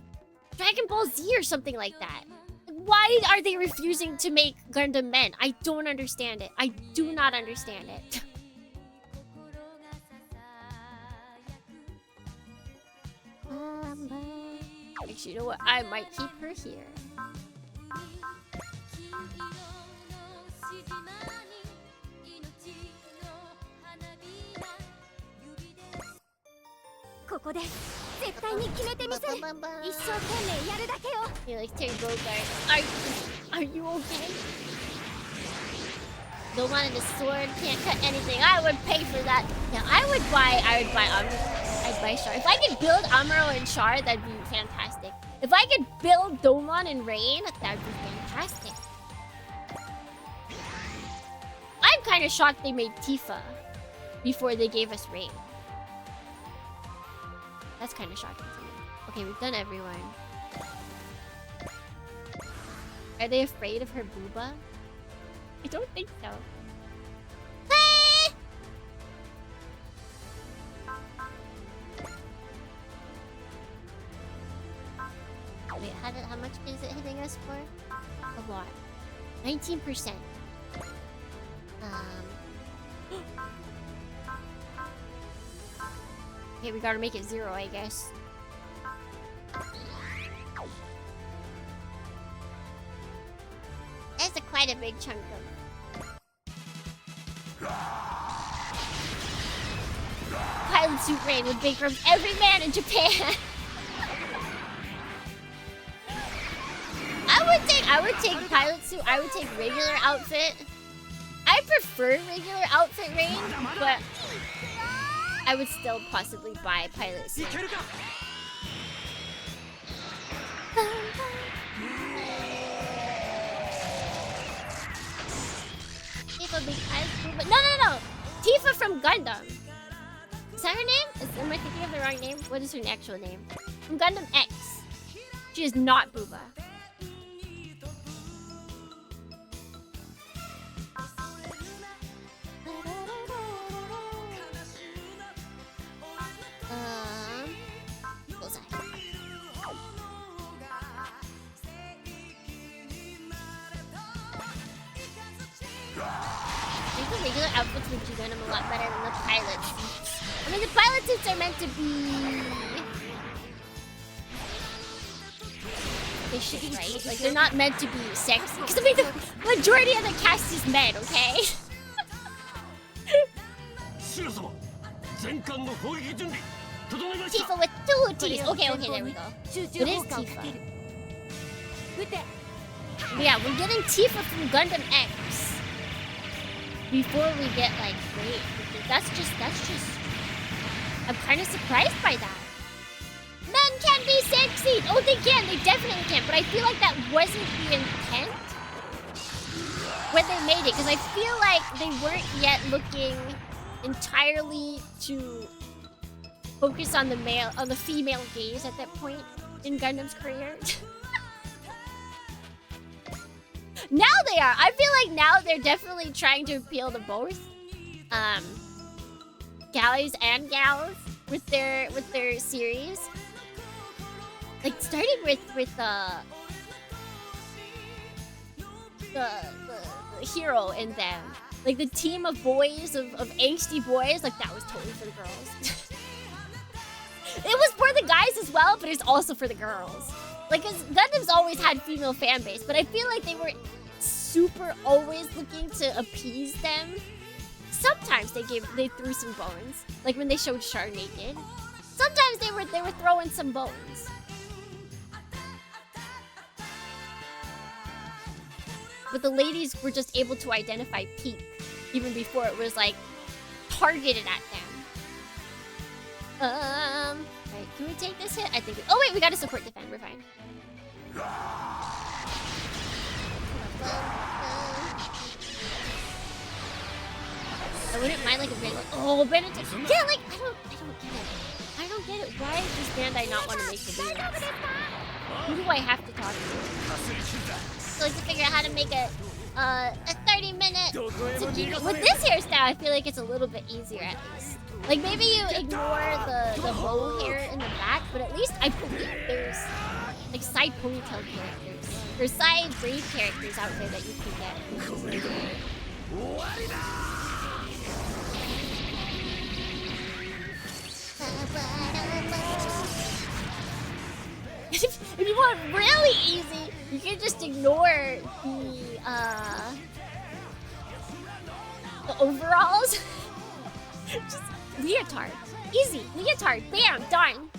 Dragon Ball Z or something like that. Why are they refusing to make Gundam men? I don't understand it. I do not understand it. Actually, you know what? I might keep her here. You're like Terry Bogard. Are you okay? The one in the sword can't cut anything. I would pay for that. Yeah, I would buy Amuro. I'd buy Char. If I could build Amuro and Char, that'd be fantastic. If I could build Domon and Rain, that would be fantastic. I'm kind of shocked they made Tifa before they gave us Rain. That's kind of shocking to me. Okay, we've done everyone. Are they afraid of her booba? I don't think so. Wait, how much is it hitting us for? A lot. 19%. Okay, we gotta make it 0, I guess. That's quite a big chunk of. Pilot suit Rain would bankrupt every man in Japan. I would take pilot suit. I would take regular outfit. I prefer regular outfit Rain, but I would still possibly buy pilot suit. Tifa big eyes. No. Tifa from Gundam. Is that her name? Am I thinking of the wrong name? What is her actual name? From Gundam X. She is not Booba. Regular outfits would do Gundam a lot better than the pilot suits. I mean, the pilot suits are meant to be... They should be right. Like, they're not meant to be sexy. Because I mean, the majority of the cast is men, okay? Tifa with 2 T's. Okay, there we go. What is Tifa? Yeah, we're getting Tifa from Gundam X. Before we get like Rain. That's just I'm kind of surprised by that. Men can be sexy! Oh, they can, they definitely can, but I feel like that wasn't the intent when they made it, because I feel like they weren't yet looking entirely to focus on the female gaze at that point in Gundam's career. Now they are. I feel like now they're definitely trying to appeal to both guys and gals with their series. Like starting with the hero in them. Like the team of boys of angsty boys, like that was totally for the girls. It was for the guys as well, but it's also for the girls. Like, cause Gundam's always had female fan base, but I feel like they were super always looking to appease them. Sometimes they threw some bones, like when they showed Char naked. Sometimes they were throwing some bones. But the ladies were just able to identify Peep even before it was like targeted at them. Right, can we take this hit? I think oh wait, we gotta support defend, we're fine. I wouldn't mind like a bit. Oh, Benedict. Yeah, like I don't get it. I don't get it. Why does Bandai not want to make the videos? Who do I have to talk to? So like to figure out how to make a 30-minute. With this hairstyle, I feel like it's a little bit easier at least. Like maybe you ignore the bow hair in the back, but at least I believe there's like side ponytail characters or side braid characters out there that you can get. If you want really easy, you can just ignore the overalls. Just leotard. Easy. Leotard. Bam. Done.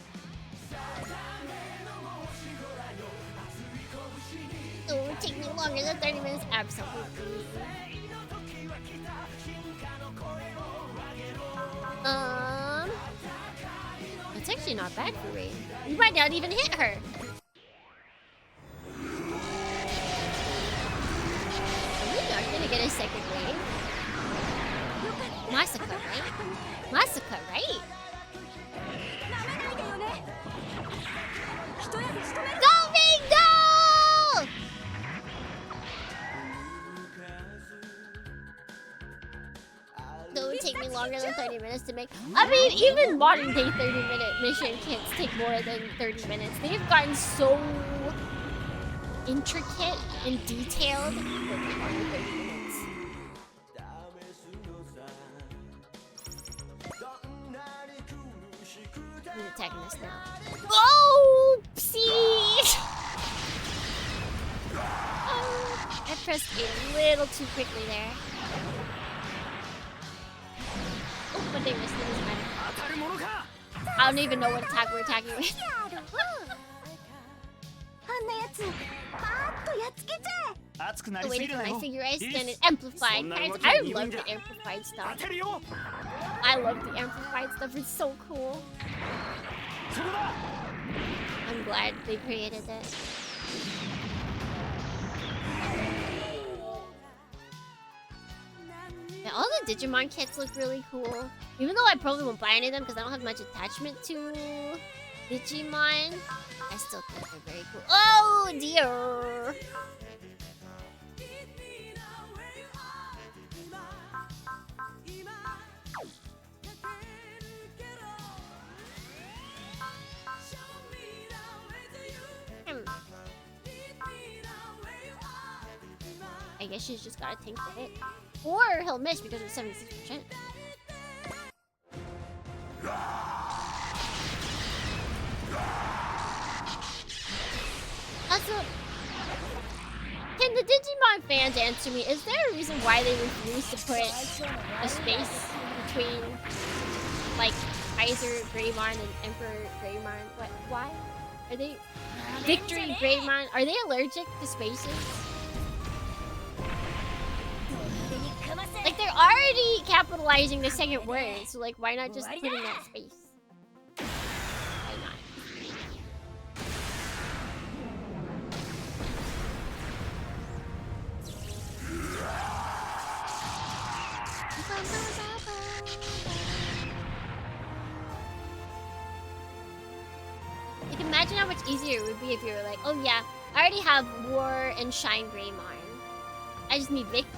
So it would take me longer than 30 minutes. Absolutely. That's actually not bad for Rain. You might not even hit her. get a second wave. Massacre, right? Massacre, right? Go, Bingo! It would take me longer than 30 minutes to make. I mean, even modern day 30-minute mission kits take more than 30 minutes. They've gotten so intricate and detailed. It will take longer than 30 minutes. Who's attacking us now? Oh, see! Oh, I pressed a little too quickly there. Oh, but they missed it. Doesn't matter. I don't even know what attack we're attacking with. Oh, wait, can I figure I stand it amplified? I love the amplified stuff. I love the amplified stuff. It's so cool. I'm glad they created it. Yeah, all the Digimon kits look really cool. Even though I probably won't buy any of them because I don't have much attachment to Digimon, I still think they're very cool. Oh dear! I guess she's just gotta tank the hit. Or he'll miss because it's 76%. Also, can the Digimon fans answer me? Is there a reason why they refuse to put a space between, like, Kaiser Greymon and Emperor Greymon? What? Why? Are they... Victory Greymon? Are they allergic to spaces? Like, they're already capitalizing the second word, so, like, why not just put in that space? Why not? Like, imagine how much easier it would be if you were like, oh yeah, I already have War and Shine Greymon. I just need Victory.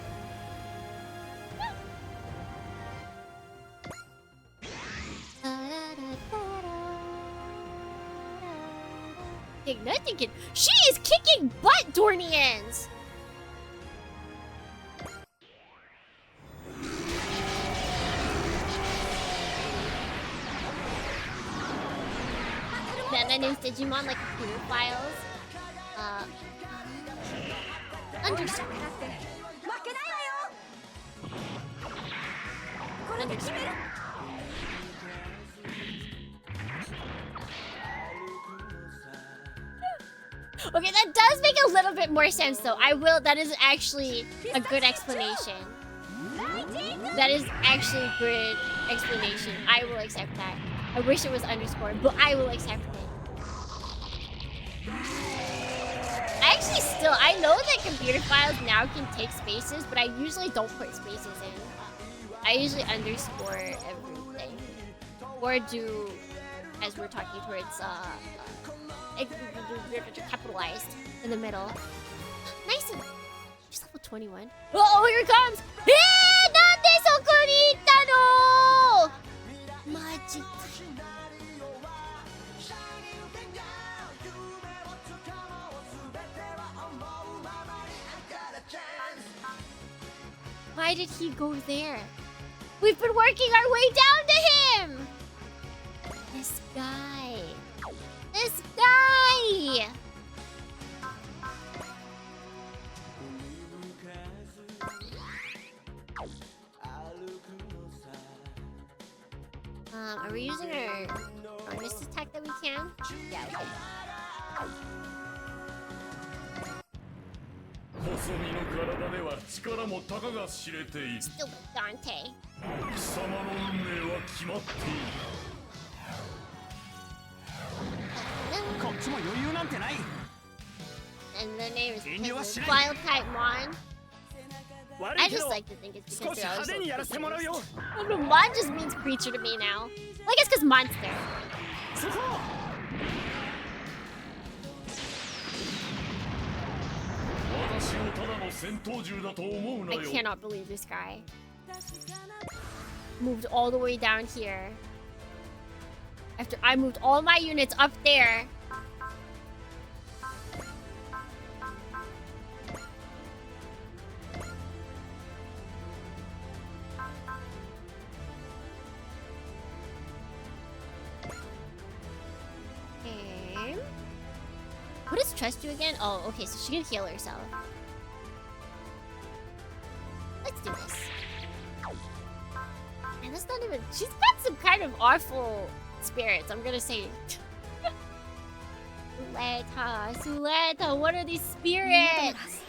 Nothing can. She is kicking butt, DohrneXYz! That name's Digimon, like computer files. Underscore. Underscore. Okay, that does make a little bit more sense though. That is actually a good explanation. That is actually a good explanation. I will accept that. I wish it was underscore, but I will accept it. I know that computer files now can take spaces, but I usually don't put spaces in. I usually underscore everything. Or do, as we're talking towards, capitalized in the middle. Nice. She's level 21. Oh, here it comes! Nande soko ni itta no! Maji. Why did he go there? We've been working our way down to him! This guy. This guy! Are we using our bonus attack that we can? Yeah, okay. Still with Dante. And the name is Wild Type Mon. I just like to think it's because they're always so creatures. I don't know, Mon just means creature to me now. Well, I guess because monster. I cannot believe this guy moved all the way down here after I moved all my units up there. Okay. What does Trust do again? Oh, okay, so she can heal herself. Let's do this. And that's not even... She's got some kind of awful spirits, I'm gonna say. Suleta, what are these spirits?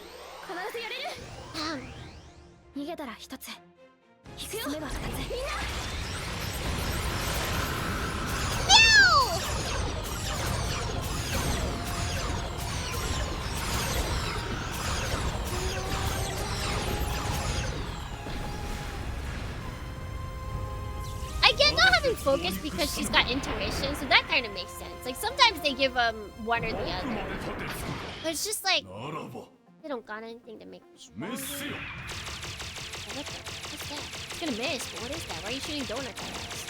I get not having focus because she's got intuition, so that kind of makes sense. Like sometimes they give one or the other, but it's just like they don't got anything to make me stronger. What's that? It's gonna miss, but what is that? Why are you shooting donuts at us?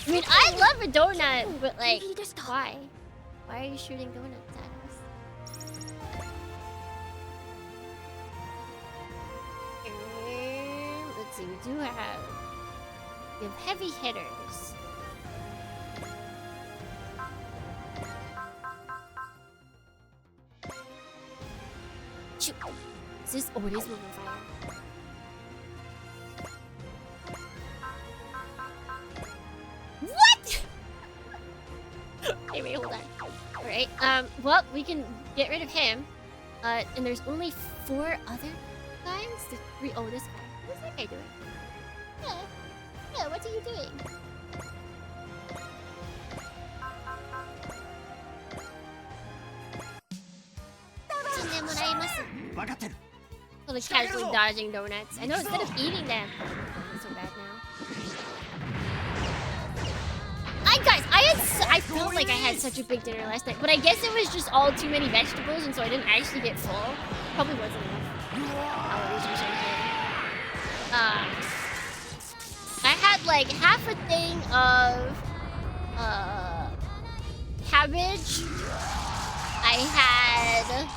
I mean, I love a donut, but like, why? Why are you shooting donuts at us? Let's see, we have heavy hitters. Shoot. Is this? Oh, it is moving fire. What? Okay, wait, hold on. Alright, well, we can get rid of him. And there's only 4 other guys? Oh, this guy. What's that guy doing? Yeah, what are you doing? Oh, like casually dodging donuts. I know, instead of eating them. It's so bad now. I felt like I had such a big dinner last night, but I guess it was just all too many vegetables, and so I didn't actually get full. Probably wasn't enough calories or something. I had like half a thing of cabbage. I had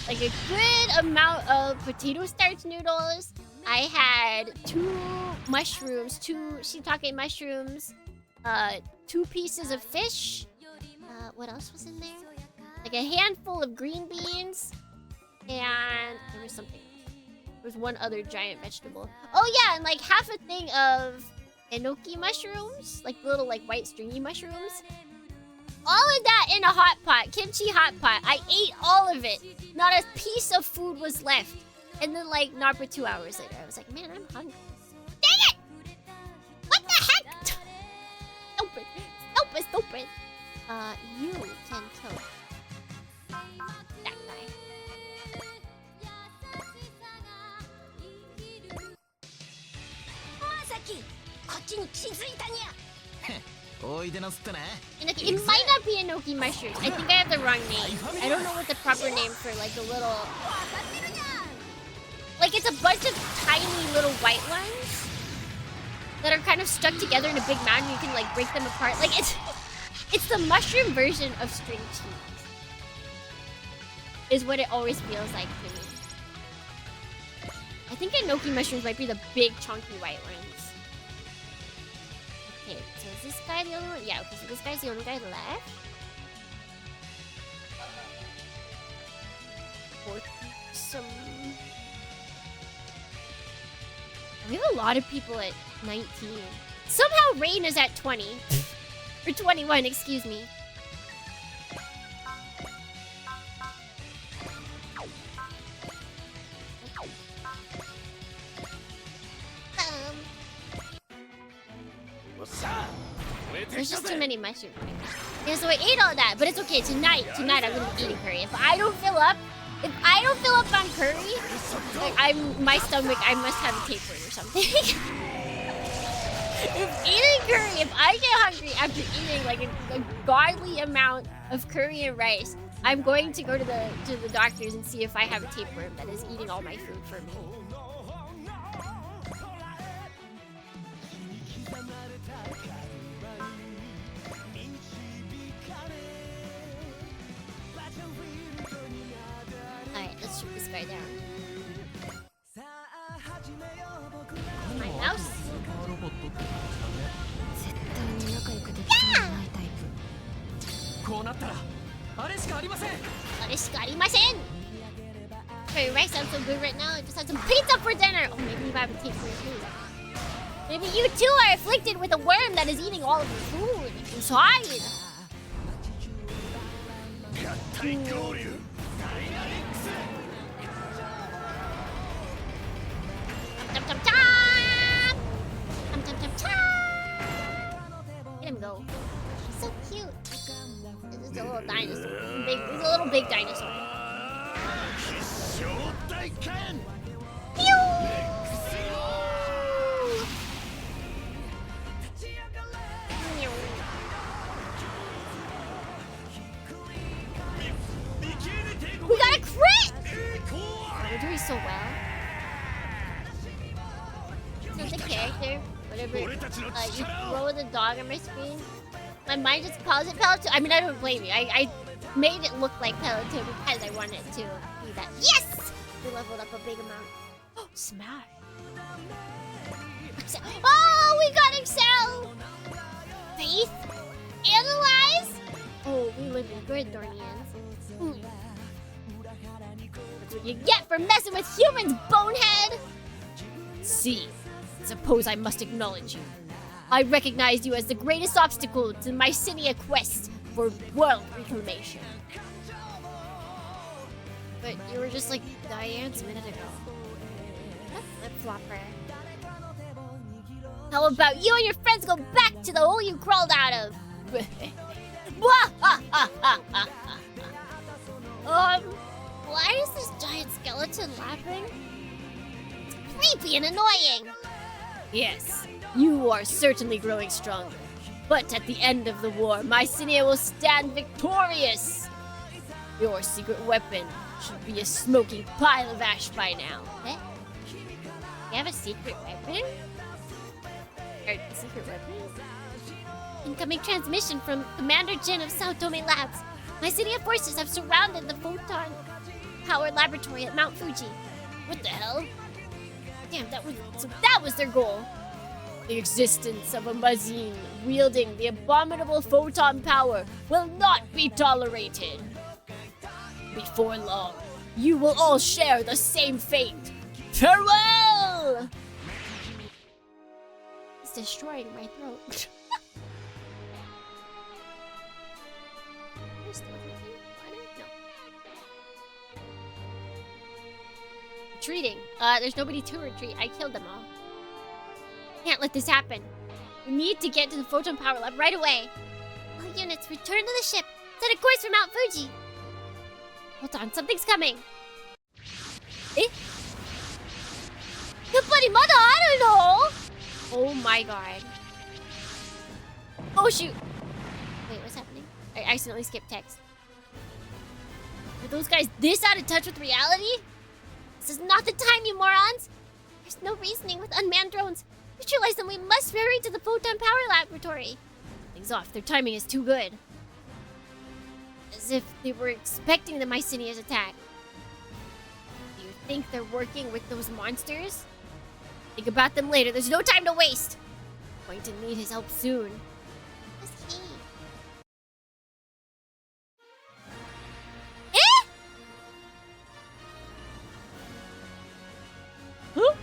like a good amount of potato starch noodles. I had 2 mushrooms, 2 shiitake mushrooms, 2 pieces of fish. What else was in there? Like a handful of green beans, and there was something. There was one other giant vegetable. Oh yeah, and like half a thing of enoki mushrooms, like little like white stringy mushrooms. All of that in a hot pot, kimchi hot pot. I ate all of it. Not a piece of food was left. And then like not for 2 hours later, I was like, man, I'm hungry. Dang it! What the heck? Stupid. You can kill that guy. こっちに気づいたにゃ。おいでなすってね。And it might not be enoki mushrooms. I think I have the wrong name. I don't know what the proper name for like the little... Like it's a bunch of tiny little white ones that are kind of stuck together in a big mountain. You can like break them apart. Like it's the mushroom version of string cheese. Is what it always feels like to me. I think enoki mushrooms might be the big chunky white ones. Okay, so is this guy the only one? Yeah, okay, so this guy's the only guy left. We have a lot of people at 19. Somehow Rain is at 20. Or 21, excuse me. There's just too many mushrooms. Yeah, so I ate all that, but it's okay. Tonight I'm gonna be eating her. If I don't fill up, If I don't fill up on curry, like my stomach, I must have a tapeworm or something. If eating curry, if I get hungry after eating like a godly amount of curry and rice, I'm going to go to the doctors and see if I have a tapeworm that is eating all my food for me. Alright, let's shoot this guy down. My mouse. こうなったらあれしかありません。Curry rice sounds so good right now. I just had some pizza for dinner. Oh, maybe you have a tapeworm too. Maybe you too are afflicted with a worm that is eating all of your food inside. Chom, chom, chom! Chom, chom, chom, chom! Let him go. So cute. This is a little dinosaur. He's a little big dinosaur. We got a crit! Oh, we're doing so well. So the character, whatever, you throw the dog on my screen. My mind just calls it Peloton. I mean, I don't blame you. I made it look like Peloton because I wanted to be that. Yes! We leveled up a big amount. Oh, smash. Oh, we got Excel! Faith? Analyze? Oh, we live in good, DohrneXYz. That's what you get for messing with humans, bonehead! See, suppose I must acknowledge you. I recognize you as the greatest obstacle to my Mycinia quest for world reclamation. But you were just like Diane's a minute ago. Flip-flopper. How about you and your friends go back to the hole you crawled out of? Why is this giant skeleton laughing? It's creepy and annoying. Yes, you are certainly growing stronger. But at the end of the war, Mycinia will stand victorious. Your secret weapon should be a smoking pile of ash by now. Eh? You have a secret weapon? Or secret weapon? Incoming transmission from Commander Jin of Sao Tome Labs. Mycinia forces have surrounded the photon power laboratory at Mount Fuji. What the hell? Damn, that was their goal. The existence of a Mazin wielding the abominable photon power will not be tolerated. Before long, you will all share the same fate. Farewell! It's destroying my throat. No. Retreating. There's nobody to retreat. I killed them all. Can't let this happen. We need to get to the photon power lab right away. All units, return to the ship. Set a course for Mount Fuji. Hold on, something's coming. Eh? Good buddy, mother, I don't know. Oh my god. Oh shoot. Wait, what's happening? I accidentally skipped text. Are those guys this out of touch with reality? This is not the time, you morons. There's no reasoning with unmanned drones. Neutralize them, we must hurry to the photon power laboratory. Things off, their timing is too good. As if they were expecting the Mycinia's attack. Do you think they're working with those monsters? Think about them later, there's no time to waste. I'm going to need his help soon. Who's he? Eh? Huh?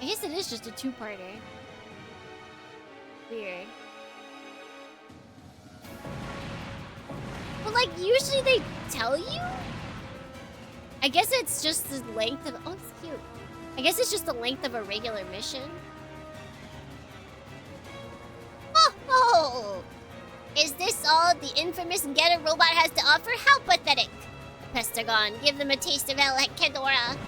I guess it is just a two-parter. Weird. But like, usually they tell you? I guess it's just the length of... Oh, it's cute. I guess it's just the length of a regular mission. Oh! Is this all the infamous Getter robot has to offer? How pathetic! The pests are gone. Give them a taste of hell at Kedora.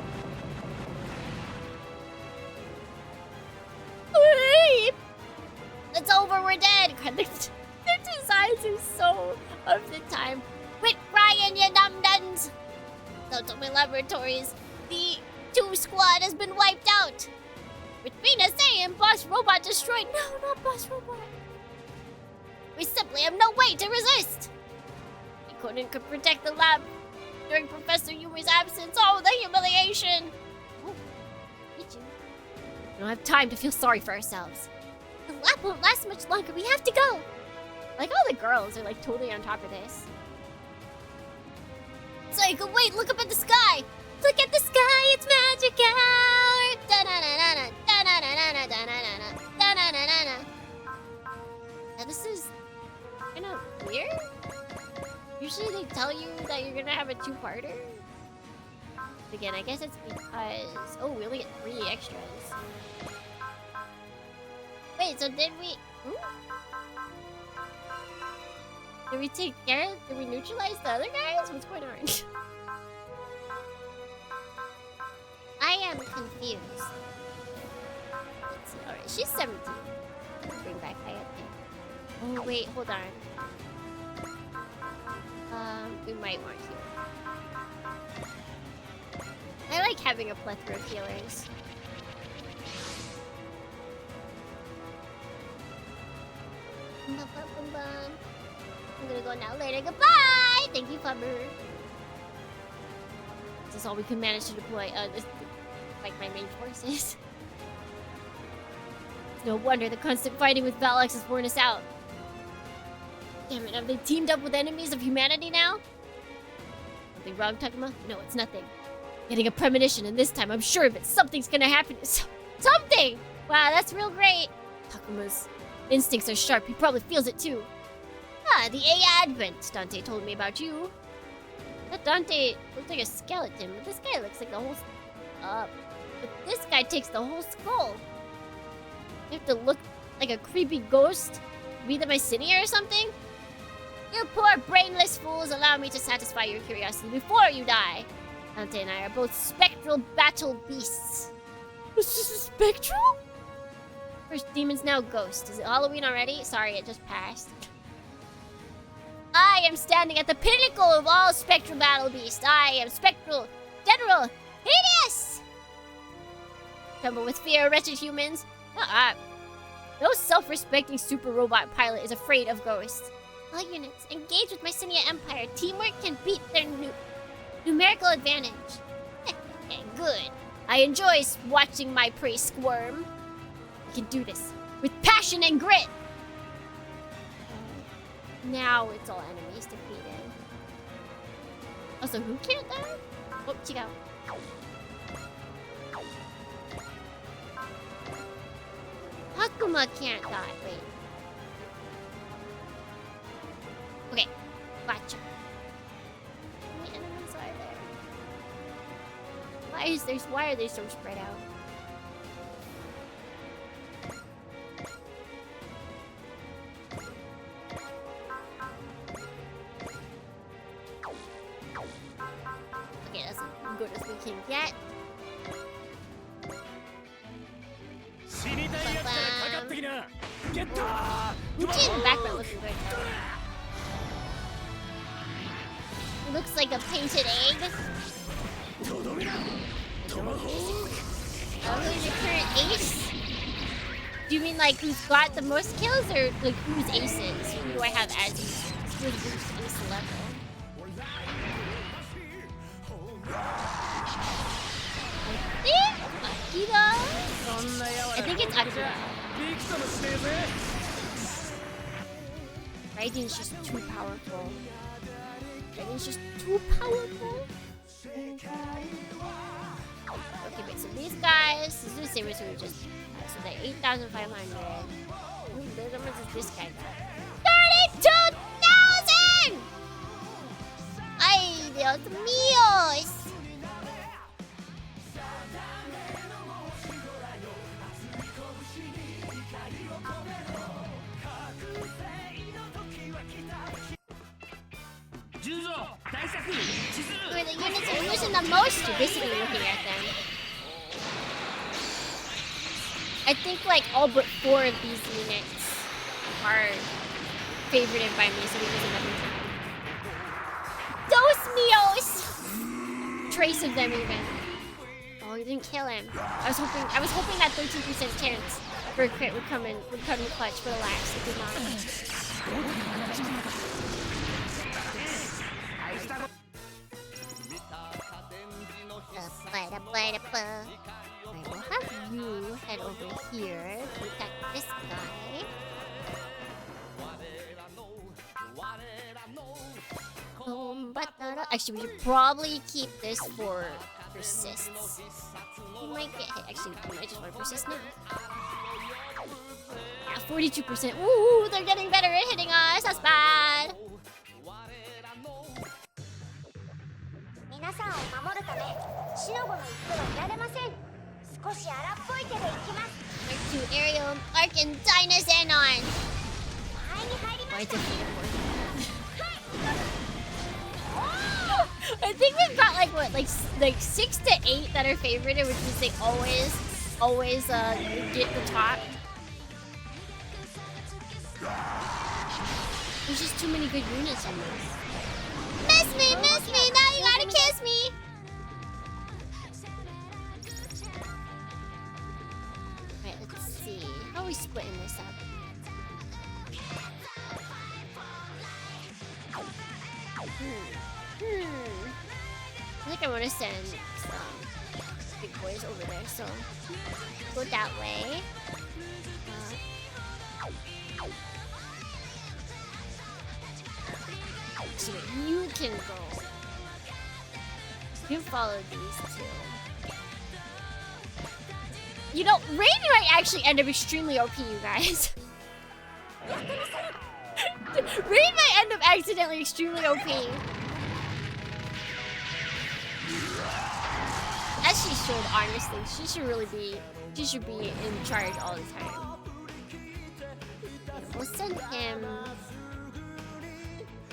It's over, we're dead! Their designs are so of the time. Quit crying, you dum-duns! Totomi Laboratories, the 2 squad has been wiped out! With Rena saying Boss Robot destroyed. No, not Boss Robot. We simply have no way to resist! We couldn't protect the lab during Professor Yumi's absence. Oh, the humiliation! Oh, did you? We don't have time to feel sorry for ourselves. The lab won't last much longer. We have to go. Like, all the girls are, like, totally on top of this. It's like, wait, look up at the sky. Look at the sky, it's magic hour. Da-na-na-na-na, da-na-na-na-na, da-na-na-na, da-na-na-na-na. Now, this is kind of weird. Usually they tell you that you're gonna have a 2-parter. Again, I guess it's because... Oh, we only get 3 extras. Wait, so did we... Did we take care of... Did we neutralize the other guys? What's going on? I am confused. Let's see. Alright, she's 17. Let's bring back Yippe. Oh, wait, hold on. We might want healing. I like having a plethora of healers. I'm gonna go now, later. Goodbye! Thank you, Flubber. This is all we can manage to deploy. This, like, my main forces. It's no wonder the constant fighting with Valex has worn us out. Damn it, have they teamed up with enemies of humanity now? Something wrong, Takuma? No, it's nothing. Getting a premonition, and this time I'm sure of it. Something's gonna happen. Something! Wow, that's real great. Takuma's instincts are sharp. He probably feels it too. Ah, the A Advent. Dante told me about you. That Dante looks like a skeleton, but this guy looks like the whole... but this guy takes the whole skull. You have to look like a creepy ghost? Be the Mycenae or something? You poor brainless fools, allow me to satisfy your curiosity before you die. Dante and I are both spectral battle beasts. This is spectral? First demons, now ghost. Is it Halloween already? Sorry, it just passed. I am standing at the pinnacle of all spectral battle beasts. I am spectral General Hideous! Tremble with fear, wretched humans. No self-respecting super robot pilot is afraid of ghosts. All units, engage with Mycenae Empire. Teamwork can beat their numerical advantage. Okay, good. I enjoy watching my prey squirm. We can do this with passion and grit. Now it's all enemies defeated. Also, who can't die? Oh, Chico. Takuma can't die. Wait. Okay, gotcha. How many enemies are there? Why are they so spread out? Okay, that's as good as we can get. Uchi in the background looking good. Looks like a painted egg. Who's your current ace? Do you mean like who's got the most kills, or like who's aces? Who do I have as aces? Who's ace level? I think it's Akira. Raiden's just too powerful. Raiden's just too powerful. Okay, wait, so these guys, this is the same as we just had. So they're 8,500. How much is this guy got? 32,000! Ay, Dios mío! Where the units are using the most, you're basically looking at them. I think like all but 4 of these units are favorited by me, so we use them every time. Dos mios! Trace of them even. Oh, you didn't kill him. I was hoping that 13% chance for a crit would come in clutch, but alas, it did not. Alright, we'll have you head over here to attack this guy. Actually, we should probably keep this for persists. You might get hit. Actually, we might just want to persist now. Yeah, 42%. Ooh, they're getting better at hitting us. That's bad. Mark 2 Aerial, Arc, and Dynazenon. Why did I think we've got like what, like 6 to 8 that are favorited, which means they always get the top. There's just too many good units in this. Miss me, now you gotta kiss me. Alright, let's see. How are we splitting this up? I think I want to send some big boys over there, so go that way. So you can go. You follow these two. You know, Rain might actually end up extremely OP, you guys. Rain might end up accidentally extremely OP. As she should, honestly. She should be in charge all the time. Okay, we'll send him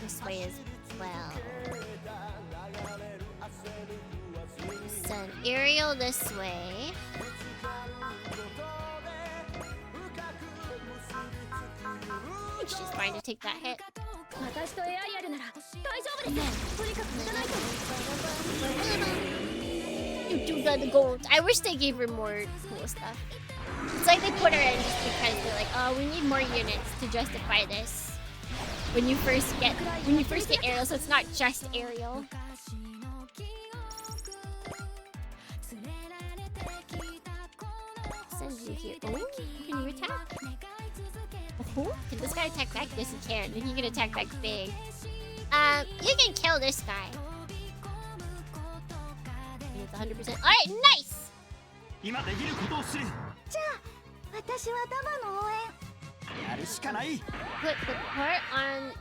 this way as well. We'll send Ariel this way. I think she's fine to take that hit. You do the gold. I wish they gave her more cool stuff. It's like they put her in just because they're like, oh, we need more units to justify this. When you first get Ariel, so it's not just Ariel. Send you here. Oh, can you attack? Oh, can this guy attack back? Yes, he can. Then he can attack back big. You can kill this guy. 100%. Alright, nice! Put the part on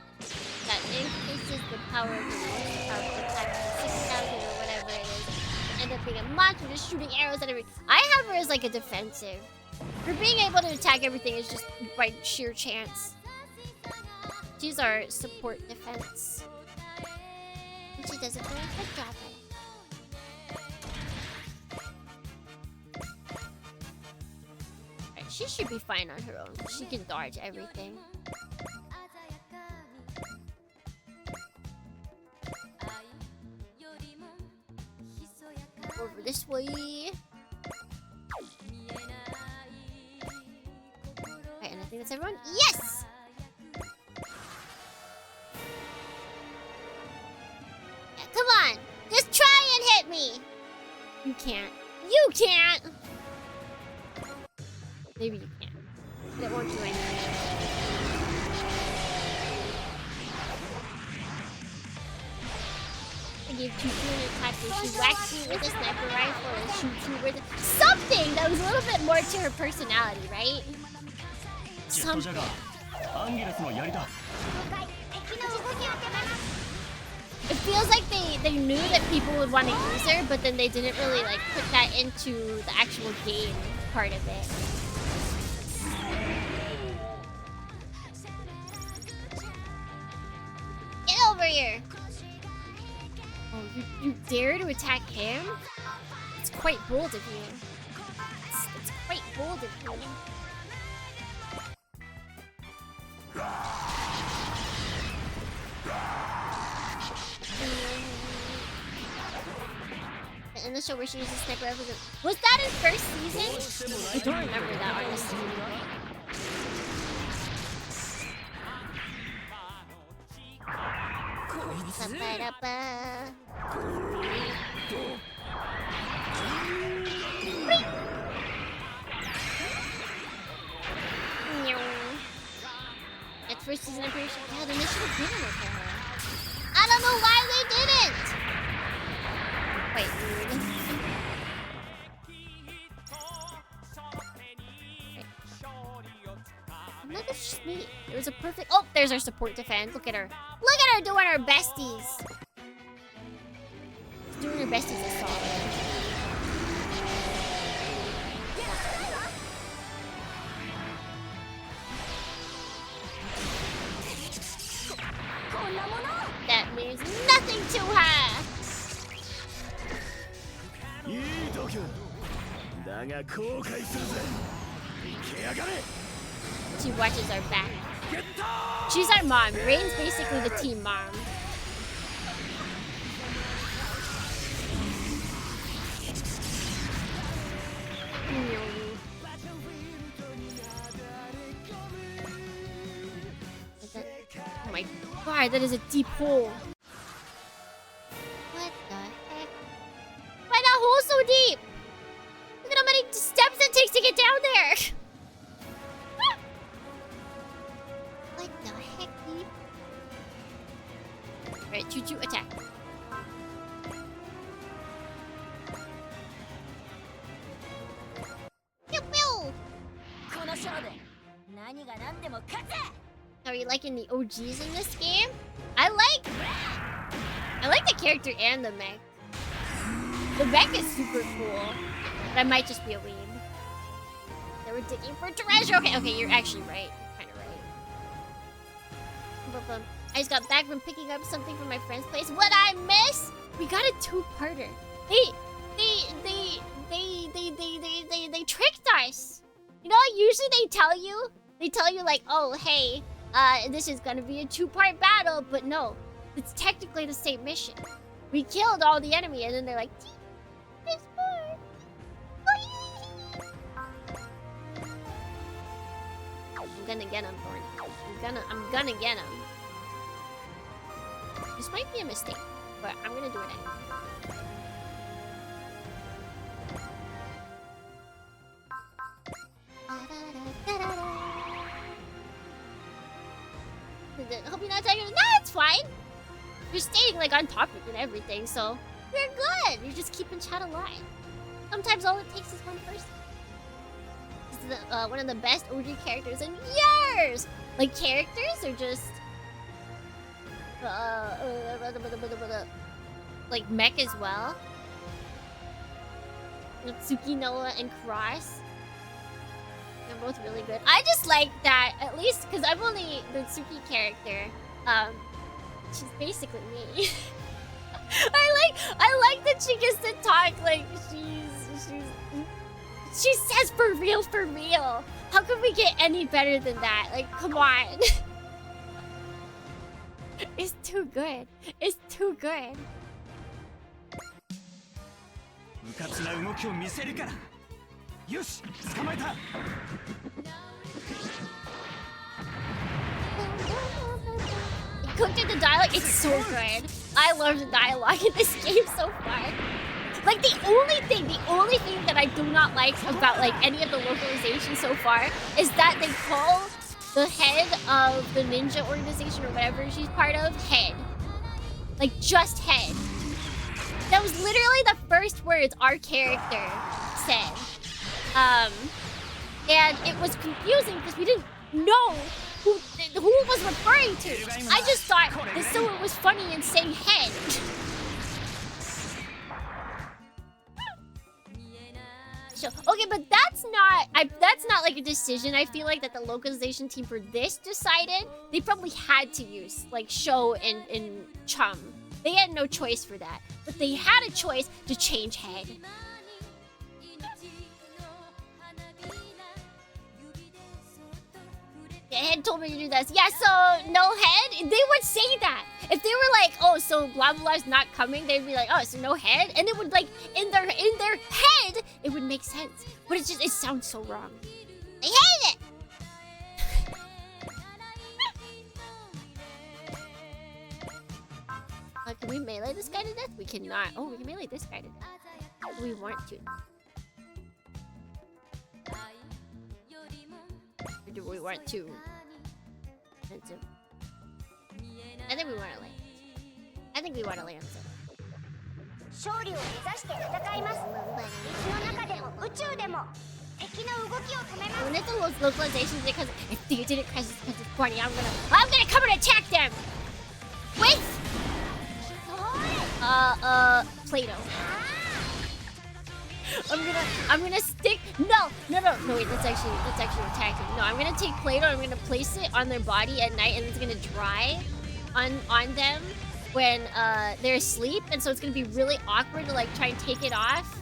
that increases the power of the attack to 6,000 or whatever it is. End up being a monster just shooting arrows at everything. I have her as like a defensive. For being able to attack everything is just by sheer chance. She's our support defense. And she does a very good job at it. She should be fine on her own. She can dodge everything. Over this way. Alright, and I think that's everyone. Yes! Yeah, come on! Just try and hit me! You can't. You can't! Maybe you can. But it won't do anything. I gave 2 unit attackers. She whacks you with a sniper rifle and shoots you with something that was a little bit more to her personality, right? Something. It feels like they knew that people would want to use her, but then they didn't really like put that into the actual game part of it. Get over here. You dare to attack him? It's quite bold of you. It's quite bold of you. In the show where she was a sniper rifle. Was that in first season? I don't remember that, honestly. At first season, I'm pretty sure. Yeah, then they should have given it to her. I don't know why they didn't. Wait, weird. Another sneak. It was a perfect. Oh, there's our support defense. Look at her. Look at her doing her besties. Doing her besties is solid. That means nothing to her. She watches our back. She's our mom. Rain's basically the team mom. Oh my god, that is a deep hole. What the heck? Why that hole so deep? Look at how many steps it takes to get down there. What the heck, dude? Alright, choo-choo, attack. Pew pew! Are you liking the OGs in this game? I like the character and the mech. The mech is super cool. But I might just be a weeb. They were digging for treasure. Okay, you're actually right. You're kind of right. I just got back from picking up something from my friend's place. What I miss? We got a two-parter. They tricked us. You know, usually they tell you like, oh, hey, this is gonna be a two-part battle, but no, it's technically the same mission. We killed all the enemy, and then they're like, there's more. I'm gonna get him, Thorn. I'm gonna get him. This might be a mistake, but I'm gonna do it anyway. Hope you're not talking. No, it's fine. You're staying like on topic and everything, so you're good. You're just keeping chat alive. Sometimes all it takes is one person. This is one of the best OG characters in years. Like characters are just like mech as well. Natsuki, Noah, and Cross. They're both really good. I just like that, at least, because I'm only the Natsuki character. She's basically me. I like that she gets to talk like she says for real. How can we get any better than that? Like, come on. It's too good. It's too good. Cooked in the dialogue, it's so good. I love the dialogue in this game so far. Like the only thing that I do not like about like any of the localization so far is that they call the head of the ninja organization or whatever she's part of head. Like just head. That was literally the first words our character said. And it was confusing because we didn't know who it was referring to. I just thought that someone was funny in saying head. So, okay, but that's not like a decision. I feel like that the localization team for this decided they probably had to use like Sho and Chum They had no choice for that. But they had a choice to change head. The head told me to do this. Yeah, so no head? They would say that. If they were like, oh, so blah blah is not coming, they'd be like, oh, so no head? And it would like in their head, it would make sense. But it sounds so wrong. I hate it! Can we melee this guy to death? We cannot. Oh, we can melee this guy to death. We want to. Or do we want to? I think we want to land. I think we want to land him. 勝利を目指して戦います。水の中でも宇宙でも敵の動きを止めます。 When it's a localization because if they didn't crash this because it's funny, I'm gonna come and attack them! Wait! Play-Doh. I'm gonna stick. No, wait, that's actually attacking. No, I'm gonna take Play-Doh, I'm gonna place it on their body at night, and it's gonna dry on them when they're asleep, and so it's gonna be really awkward to like try and take it off.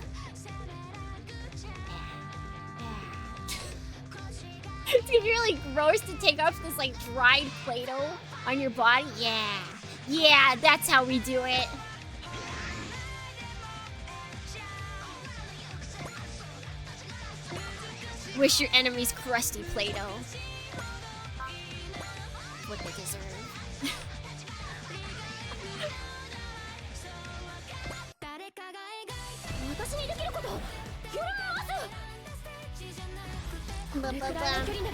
It's gonna be really gross to take off this like dried Play-Doh on your body. Yeah, that's how we do it. Wish your enemies crusty Play-Doh. What they deserve.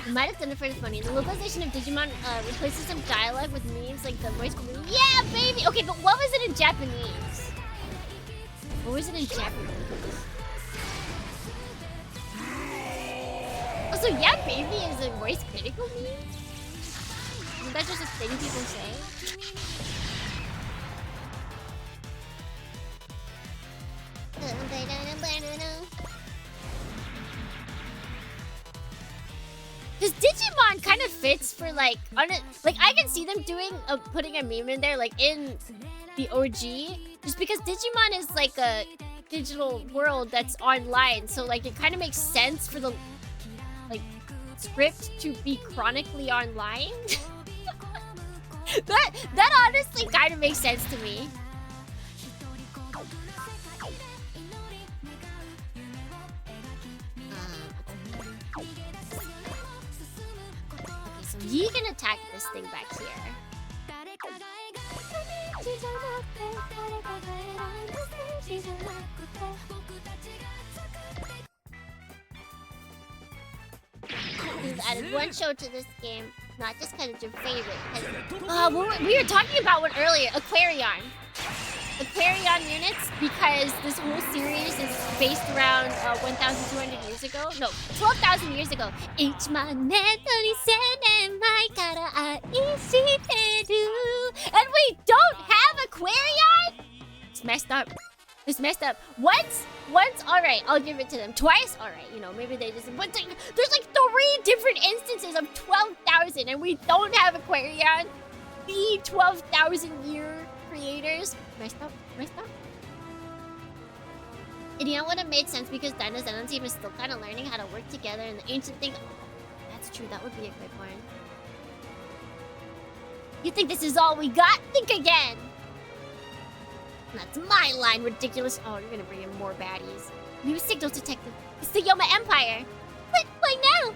Might have done it for the funny. The localization of Digimon replaces some dialogue with memes like the voice. Yeah, baby! Okay, but what was it in Japanese? What was it in Japanese? Also, yeah, baby is a voice critical meme? Isn't that just a thing people say? Because Digimon kind of fits for like, like I can see them doing putting a meme in there like in the OG, just because Digimon is like a digital world that's online, so like it kind of makes sense for the like script to be chronically online. that honestly kind of makes sense to me. You can attack this thing back here. We've added one show to this game, not just because it's your favorite. We were talking about one earlier, Aquarion. Aquarion units, because this whole series is based around 1,200 years ago. No, 12,000 years ago. And we don't have Aquarion? It's messed up. It's messed up. Once, alright, I'll give it to them. Twice, alright, you know, maybe they just... But there's like 3 different instances of 12,000 and we don't have Aquarion. The 12,000 year creators. Messed up. And you know what? It made sense because Dyna's Zenon team is still kind of learning how to work together and the ancient thing... That's true, that would be a good one. You think this is all we got? Think again! That's my line, ridiculous. Oh, you're gonna bring in more baddies. New signals detected. It's the Yoma Empire. But why now?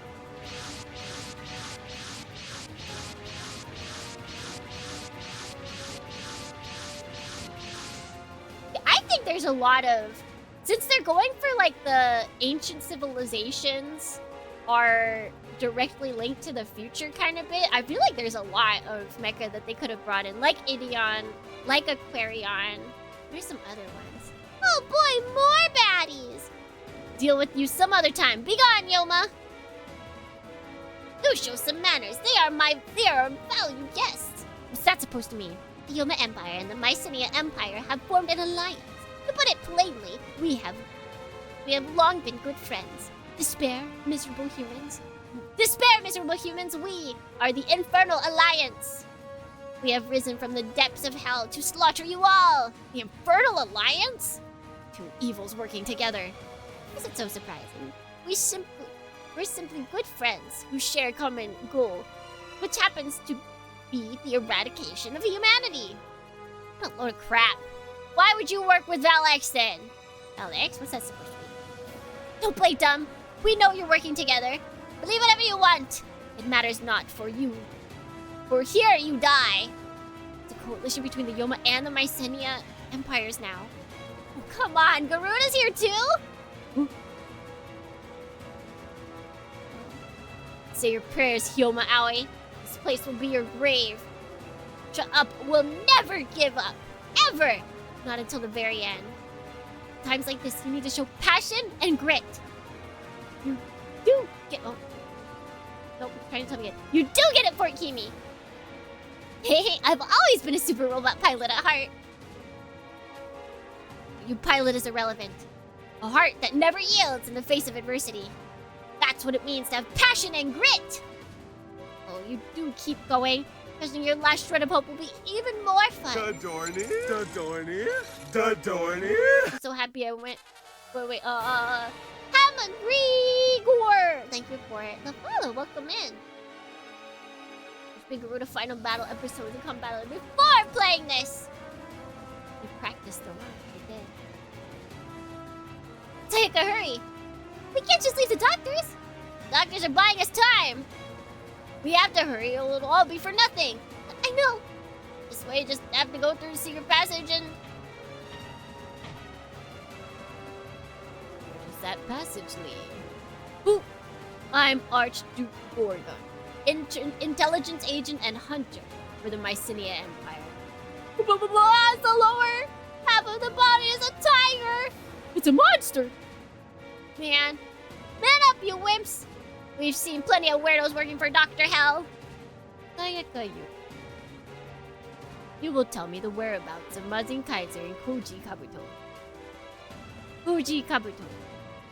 I think there's a lot of... Since they're going for, like, the ancient civilizations are directly linked to the future kind of bit, I feel like there's a lot of mecha that they could have brought in. Like Ideon, like Aquarion. There's some other ones. Oh boy, more baddies! Deal with you some other time. Be gone, Yoma! Do show some manners. They are a valued guest. What's that supposed to mean? The Yoma Empire and the Mycenae Empire have formed an alliance. To put it plainly, we have long been good friends. Despair, miserable humans. Despair, miserable humans, we are the Infernal Alliance. We have risen from the depths of hell to slaughter you all! The Infernal Alliance? Two evils working together. Is it so surprising? We're simply good friends who share a common goal, which happens to be the eradication of humanity. What a load of crap. Why would you work with Valx then? Valx? What's that supposed to be? Don't play dumb. We know you're working together. Believe whatever you want. It matters not for you. For here you die. It's a coalition between the Yoma and the Mycenae empires now. Oh, come on, Garuda's here too? Say your prayers, Hyoma Aoi. This place will be your grave. Shut up. We'll never give up. Ever. Not until the very end. Times like this, you need to show passion and grit. You do get... Oh. Nope, trying to tell me again. You do get it, Fort Kimi. Hey, I've always been a super robot pilot at heart. You pilot is irrelevant. A heart that never yields in the face of adversity. That's what it means to have passion and grit. Oh, you do keep going. Because your last shred of hope will be even more fun. Dohrne. I'm so happy I went. Wait. Hammond Rigor! Thank you for it. The follow, welcome in. This big Garuda final battle episode to come battle before playing this. We practiced a lot. We did. Sayaka, hurry! We can't just leave the doctors. The doctors are buying us time. We have to hurry or it'll all be for nothing. I know. This way, just have to go through the secret passage and... Where does that passage lead? Ooh, I'm Archduke Gorgon, intelligence agent and hunter for the Mycenae Empire. The lower half of the body is a tiger. It's a monster. Man up, you wimps. We've seen plenty of weirdos working for Dr. Hell. Sayaka, you will tell me the whereabouts of Mazin Kaiser and Koji Kabuto. Koji Kabuto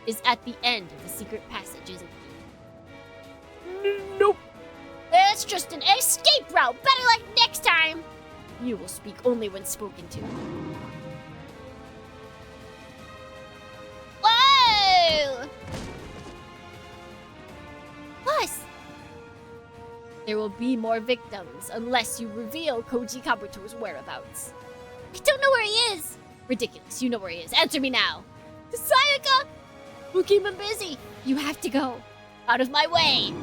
is at the end of the secret passage, isn't he? Nope. It's just an escape route. Better luck next time. You will speak only when spoken to. Whoa! Plus, there will be more victims unless you reveal Koji Kabuto's whereabouts. I don't know where he is. Ridiculous. You know where he is. Answer me now. Sayaka! We'll keep him busy. You have to go. Out of my way.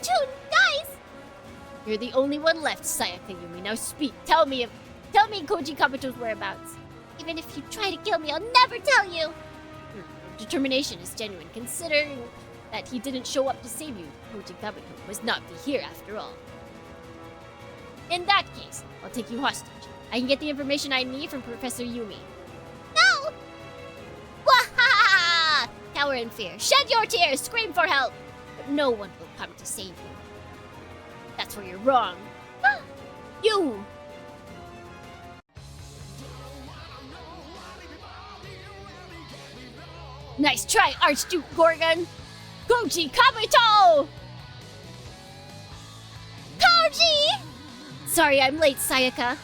Dude, guys! You're the only one left, Sayaka Yumi. Now speak. Tell me Koji Kabuto's whereabouts. Even if you try to kill me, I'll never tell you. Determination is genuine, considering that he didn't show up to save you. Koji Kabuto must not be here after all. In that case, I'll take you hostage. I can get the information I need from Professor Yumi. No! Wahaha! Cower in fear. Shed your tears. Scream for help. But no one will come to save you. That's where you're wrong. You! Nice try, Archduke Gorgon! Koji Kabuto! Koji! Sorry I'm late, Sayaka.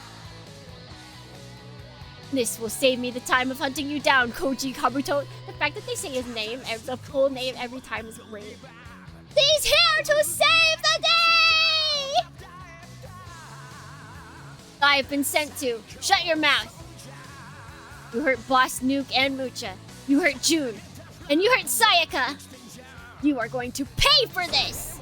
This will save me the time of hunting you down, Koji Kabuto. The fact that they say his name, the full name every time is great. He's here to save the day! I have been sent to. Shut your mouth. You hurt Boss Nuke and Mucha. You hurt June. And you hurt Sayaka. You are going to pay for this!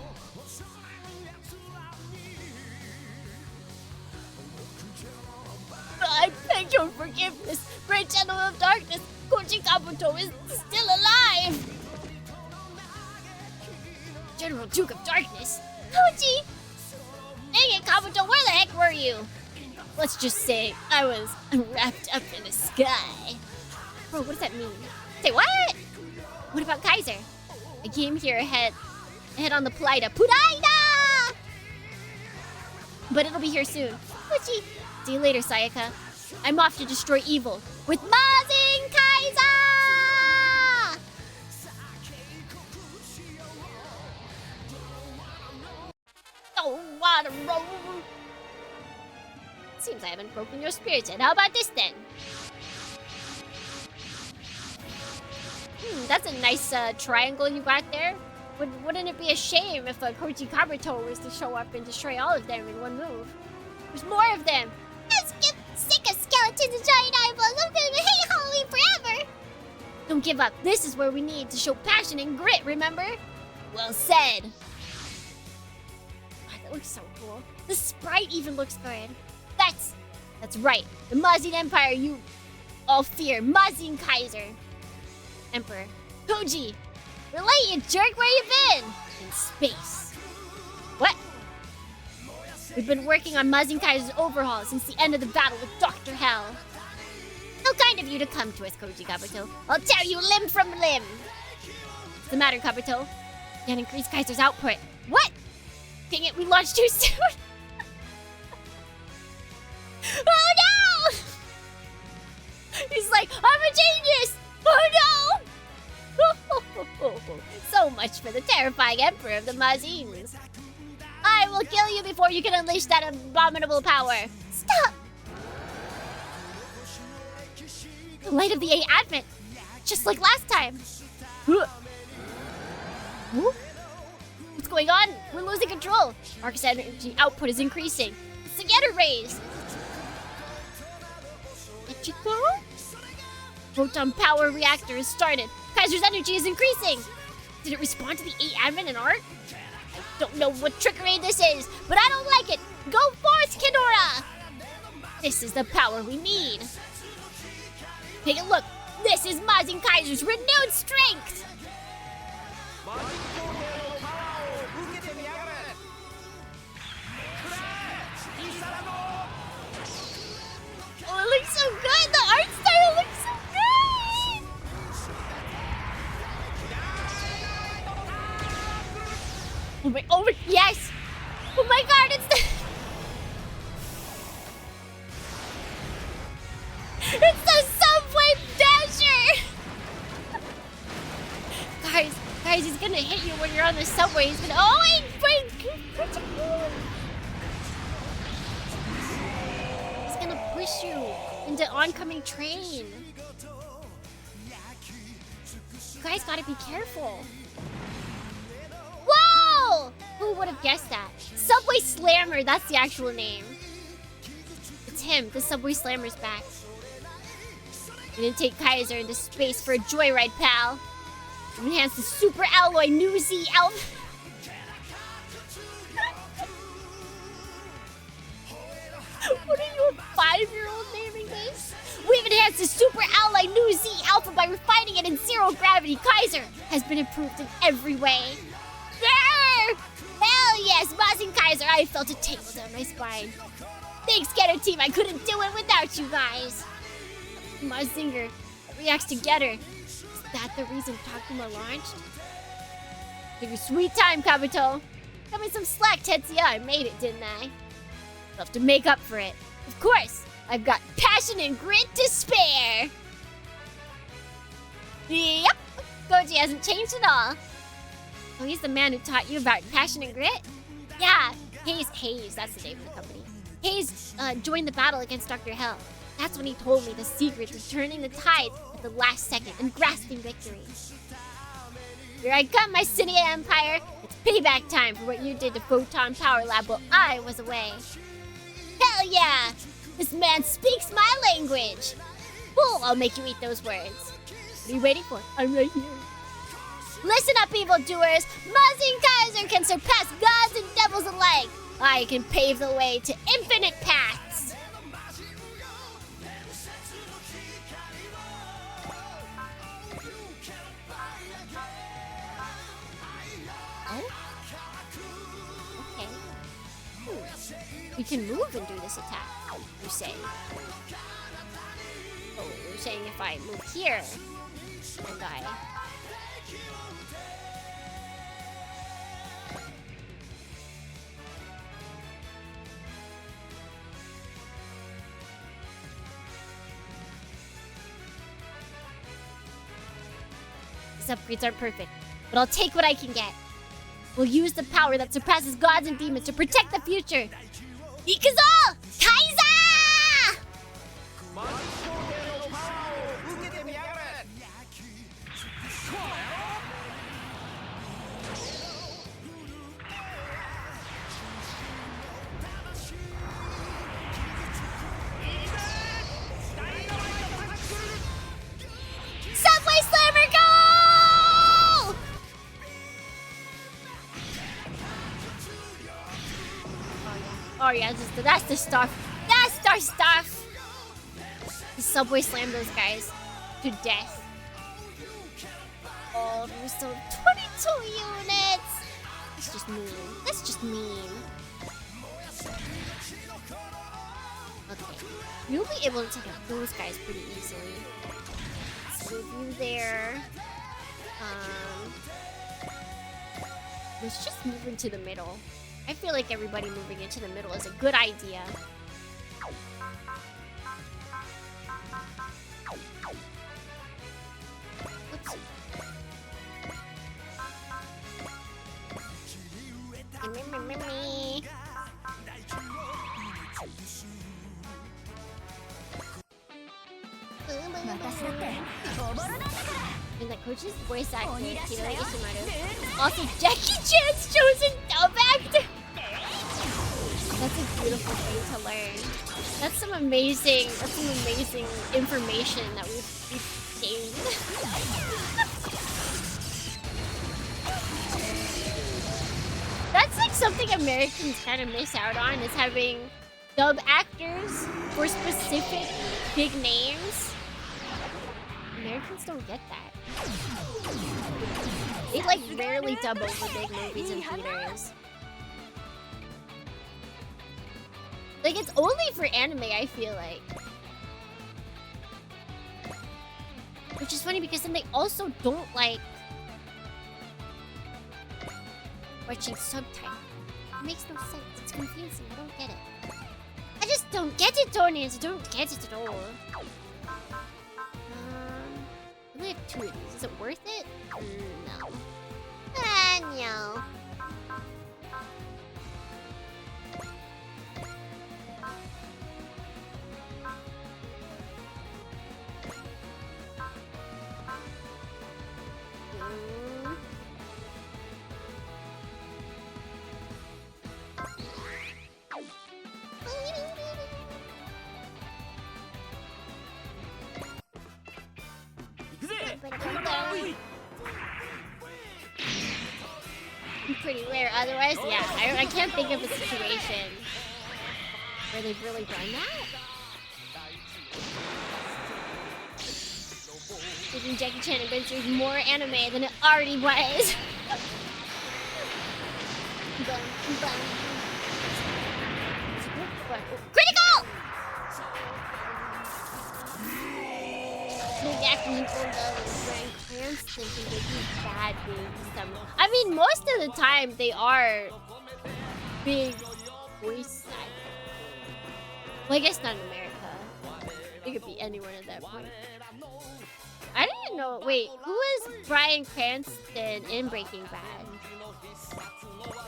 I beg your forgiveness, great gentleman of darkness. Koji Kabuto is still alive! General Duke of Darkness? Koji! Dang it, Kabuto, where the heck were you? Let's just say I was wrapped up in the sky. Bro, what does that mean? Say what? What about Kaiser? I came here ahead on the flight of Pudaida! But it'll be here soon. Koji! See you later, Sayaka. I'm off to destroy evil with Mazin Kaiser! Oh, what a roll! Seems I haven't broken your spirit yet. How about this then? That's a nice triangle you got there. Wouldn't it be a shame if Koji Kabuto was to show up and destroy all of them in one move? There's more of them. I'm sick of skeletons and giant eyeballs. I'm gonna hate Halloween forever. Don't give up. This is where we need to show passion and grit, remember? Well said. Wow, that looks so cool. The sprite even looks good. That's right. The Mazin Empire you all fear. Mazin Kaiser. Emperor. Koji! Relate, you jerk! Where you been? In space. What? We've been working on Mazin Kaiser's overhaul since the end of the battle with Dr. Hell. How kind of you to come to us, Koji Kabuto. I'll tear you limb from limb. What's the matter, Kabuto? Can't increase Kaiser's output. What? Dang it, we launched too soon. Oh no! He's like, I'm a genius! Oh no! So much for the terrifying Emperor of the Mazins. I will kill you before you can unleash that abominable power. Stop! The light of the 8th Advent. Just like last time. What's going on? We're losing control. Marcus energy output is increasing. It's the Getter rays. Ichiko? Photon power reactor is started. Kaiser's energy is increasing. Did it respond to the 8th Advent and art? I don't know what trickery this is, but I don't like it. Go forth, Kidora! This is the power we need. Take a look. This is Mazin Kaiser's renewed strength. Oh, it looks so good. The art style looks so good. Oh my, yes. Oh my god, it's the... It's the Subway Dasher! Guys, he's gonna hit you when you're on the subway. He's gonna... Oh, wait! He's gonna push you into oncoming train. You guys gotta be careful. Whoa! Who would have guessed that? Subway Slammer, that's the actual name. It's him. The Subway Slammer's back. Gonna take Kaiser into space for a joyride, pal. Enhance the Super Alloy New Z Alpha. What are you, a 5-year-old naming this? We've enhanced the Super Alloy New Z Alpha by refining it in zero gravity. Kaiser has been improved in every way. Grrr! Hell yes, Mazin Kaiser, I felt a tingle down my spine. Thanks, Getter Team, I couldn't do it without you guys. Mazinger reacts to Getter. Is that the reason Takuma launched? Give you sweet time, Kabuto. Cut me some slack, Tetsuya. I made it, didn't I? I'll have to make up for it. Of course, I've got passion and grit to spare. Yep, Koji hasn't changed at all. Oh, he's the man who taught you about passion and grit? Yeah, Hayes, that's the name of the company. Hayes joined the battle against Dr. Hell. That's when he told me the secret to turning the tides at the last second and grasping victory. Here I come, my Cynia Empire. It's payback time for what you did to Photon Power Lab while I was away. Hell yeah! This man speaks my language! Cool, I'll make you eat those words. What are you waiting for? I'm right here. Listen up, evildoers! Mazin Kaiser can surpass gods and devils alike! I can pave the way to infinite paths! Oh? Okay. We can move and do this attack, you say. Oh, you're saying if I move here, and I... These upgrades aren't perfect, but I'll take what I can get. We'll use the power that surpasses gods and demons to protect the future. Ikuzo! Kaiser! Subway Slammer, go! Oh yeah, that's the stuff. That's our stuff. The Subway Slam those guys to death. Oh, there's still 22 units. That's just mean. That's just mean. Okay, you'll be able to take out those guys pretty easily. Let's move you there. Let's just move into the middle. I feel like everybody moving into the middle is a good idea. Oops. And the coach's voice actor, Kira Ishimaru. Also, Jackie Chan's chosen dub actor. That's a beautiful thing to learn. That's some amazing information that we've gained. That's like something Americans kind of miss out on, is having dub actors for specific big names. Americans don't get that. They like rarely dub over big movies in theaters. Like, it's only for anime, I feel like. Which is funny because then they also don't like watching subtitles. It makes no sense. It's confusing. I don't get it. I just don't get it, DohrneXYz. I don't get it at all. I only have 2 of these. Is it worth it? No. No. Pretty rare. Otherwise, yeah, I can't think of a situation where they've really done that. Giving Jackie Chan Adventures more anime than it already was. Critical! Bad babies. I mean, most of the time they are big voice actors. Well, I guess not in America. It could be anyone at that point. I didn't know. Wait, who is Bryan Cranston in Breaking Bad?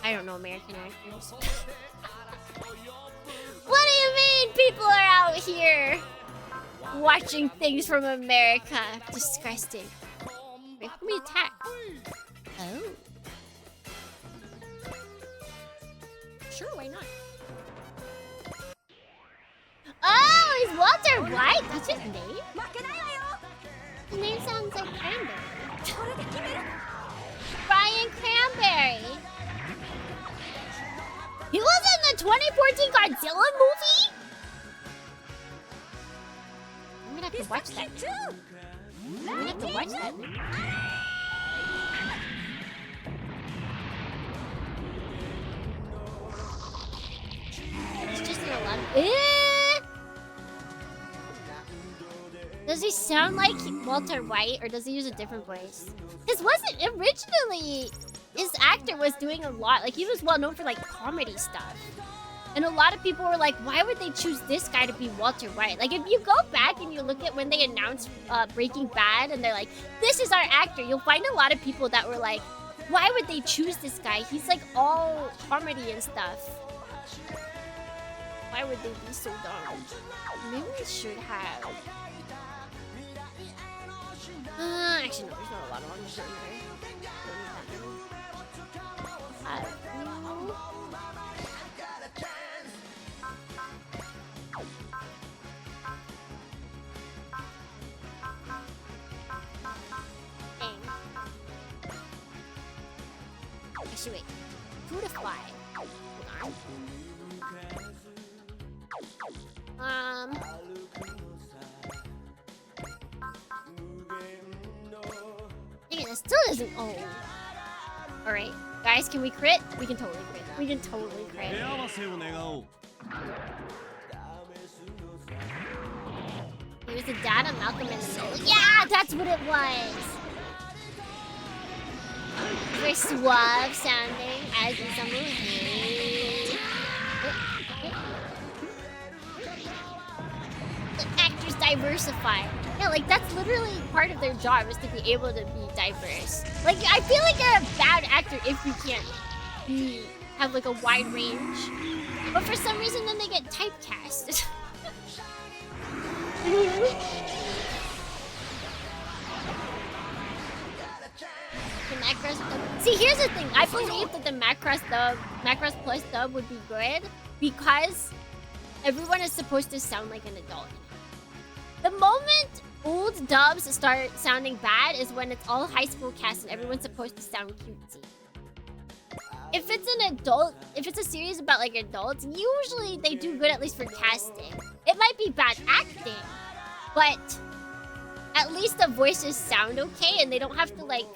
I don't know American actors. What do you mean people are out here watching things from America? Disgusting. Wait, who me attack? Oh. Sure, why not? Oh, it's Walter White? That's his name? His name sounds like Cranberry. Bryan Cranberry. He was in the 2014 Godzilla movie? I'm gonna have to watch that. I'm gonna have to watch that. It's just a lot of... Does he sound like Walter White, or does he use a different voice? This wasn't originally... His actor was doing a lot. Like, he was well known for, like, comedy stuff. And a lot of people were like, why would they choose this guy to be Walter White? Like, if you go back and you look at when they announced Breaking Bad and they're like, this is our actor, you'll find a lot of people that were like, why would they choose this guy? He's like all comedy and stuff. Why would they be so dumb? Maybe we should have. Actually, no, there's not a lot of ones in there. Actually, wait. Who to fly? Hold on. Dang it, that still doesn't. Oh. Alright. Guys, can we crit? We can totally crit. We can totally crit. There's a dad and Malcolm in the middle. Yeah, that's what it was. Very suave sounding as is on the The actors diversify. Yeah, like that's literally part of their job is to be able to be diverse. Like I feel like you're a bad actor if you can't have like a wide range. But for some reason then they get typecast. The Macross dub. See, here's the thing. I believe that the Macross Plus dub would be good because everyone is supposed to sound like an adult. The moment old dubs start sounding bad is when it's all high school cast and everyone's supposed to sound cutesy. If it's an adult, if it's a series about like adults, usually they do good at least for casting. It might be bad acting, but at least the voices sound okay and they don't have to like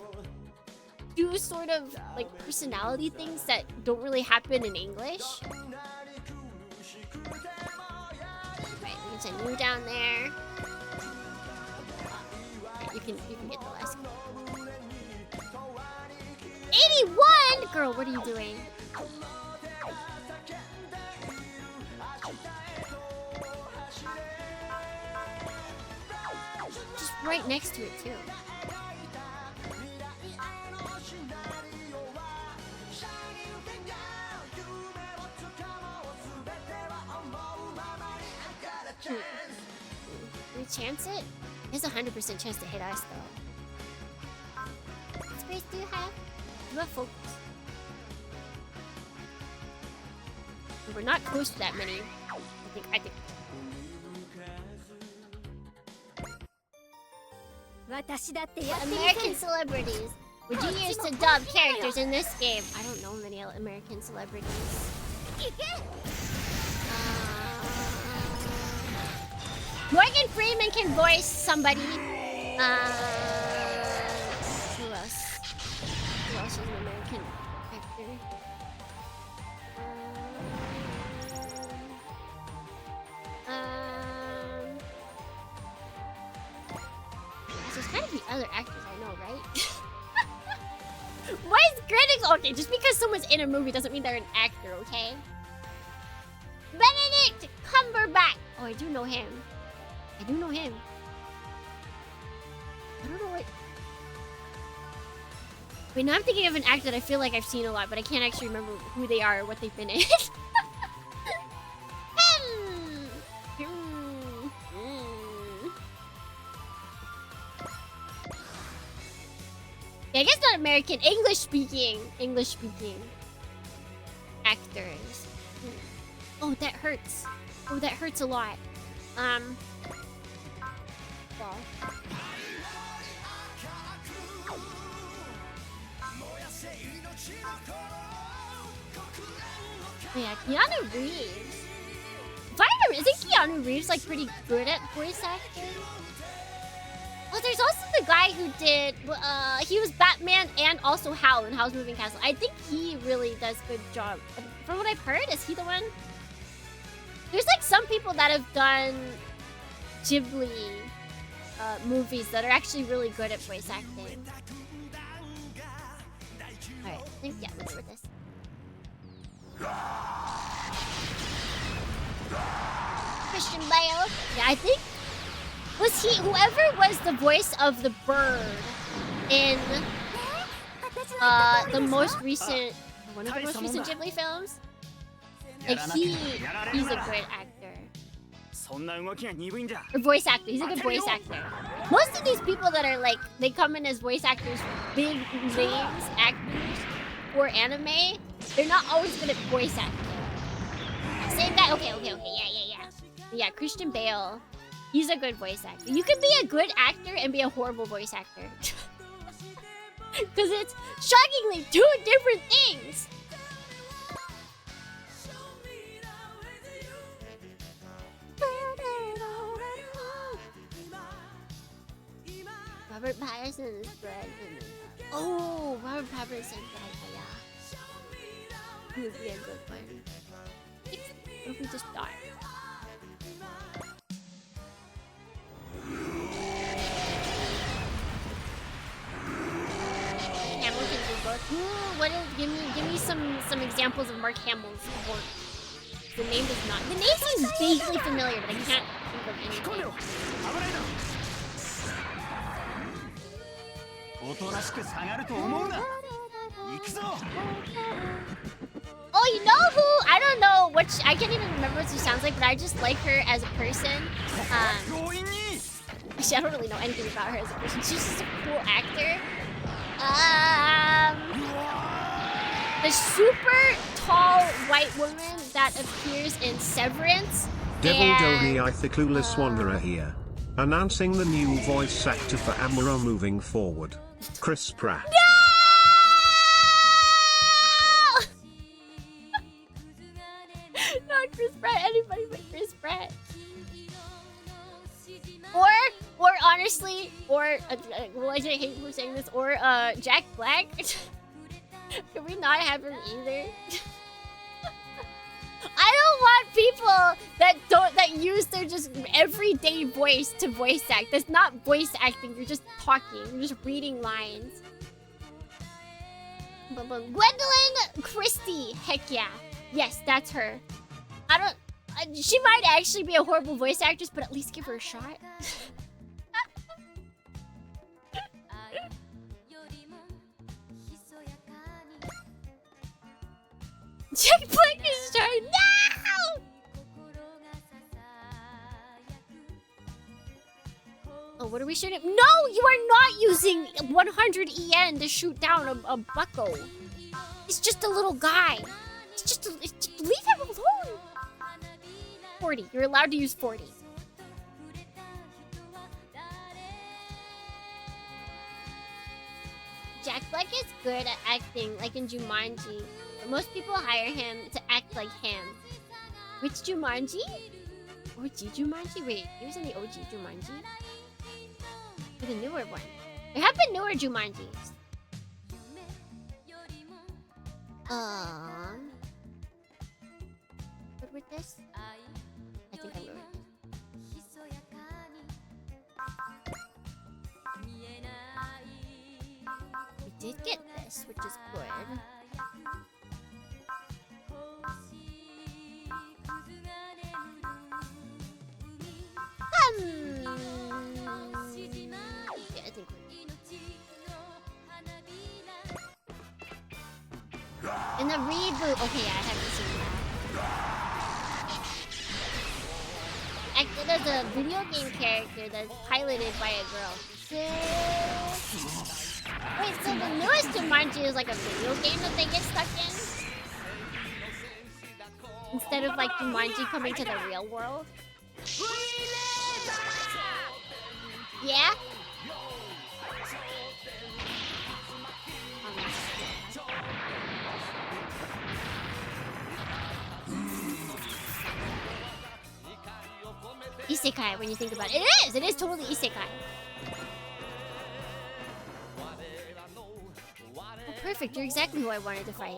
do sort of like personality things that don't really happen in English. Right, we can send you down there. Right, you can get the last one. 81! Girl, what are you doing? Just right next to it too. We chance it? There's a 100% chance to hit us though. What space do you have? You have focus. We're not close to that many. I think. American celebrities. Would you use to dub characters in this game? I don't know many American celebrities. Morgan Freeman can voice somebody. Who else? Who else is an American actor? There's gotta be other actors I know, right? Why is critics okay? Just because someone's in a movie doesn't mean they're an actor, okay? Benedict Cumberbatch. Oh, I do know him. I do know him. I don't know what. Wait, now I'm thinking of an actor that I feel like I've seen a lot, but I can't actually remember who they are or what they've been in. Yeah, I guess not American. English speaking actors. Oh, that hurts. Oh, that hurts a lot. Well. Yeah, Keanu Reeves. If I remember, isn't Keanu Reeves like pretty good at voice acting? Well, there's also the guy who did, he was Batman and also Hal in Howl's Moving Castle. I think he really does good job. From what I've heard, is he the one? There's like some people that have done Ghibli movies that are actually really good at voice acting. Alright, I think, yeah, let's do this. Yeah, I think was he whoever was the voice of the bird in the most recent one of the most recent Ghibli films. Like he's a great actor. Or voice actor. He's a good voice actor. Most of these people that are like they come in as voice actors, big names, actors for anime, they're not always good at voice acting. Same guy. Okay. Yeah, Christian Bale. He's a good voice actor. You can be a good actor and be a horrible voice actor. Because it's shockingly two different things. Robert Pattinson is good. Oh, Robert Pattinson. Yeah. He would be a good one. What if we just die? Hamill can do both. Ooh, give me some examples of Mark Hamill's work. The name does not. The name seems vaguely familiar, but I can't think of anything. Oh, you know who? I don't know which. I can't even remember what she sounds like, but I just like her as a person. Actually, I don't really know anything about her as a person. She's just a cool actor. The super tall white woman that appears in Severance. Devil DohrneXYz the Clueless Wanderer here. Announcing the new voice actor for Amuro moving forward. Chris Pratt. No! Not Chris Pratt, anybody but Chris Pratt. Or honestly, well, I hate for saying this, or Jack Black. Can we not have him either? I don't want people that use their just everyday voice to voice act. That's not voice acting. You're just talking. You're just reading lines. Gwendolyn Christie. Heck yeah. Yes, that's her. She might actually be a horrible voice actress, but at least give her a shot. Jack Black is trying. No! Oh, what are we shooting? No, you are not using 100 EN to shoot down a bucko. It's just a little guy. Leave him alone. 40. You're allowed to use 40. Jack Black is good at acting, like in Jumanji. But most people hire him to act like him. Which Jumanji? OG Jumanji? Wait, he was in the OG Jumanji? Or the newer one? There have been newer Jumanjis. Good with this? I think I'm good. We did get this, which is good. Yeah, I think we're... In the reboot... Okay, I haven't seen that. Acted as a video game character that's piloted by a girl. Wait, so the newest Jumanji is like a video game that they get stuck in? Instead of like Jumanji coming to the real world? Yeah? Isekai, when you think about it. It is totally isekai. Oh, perfect. You're exactly who I wanted to fight.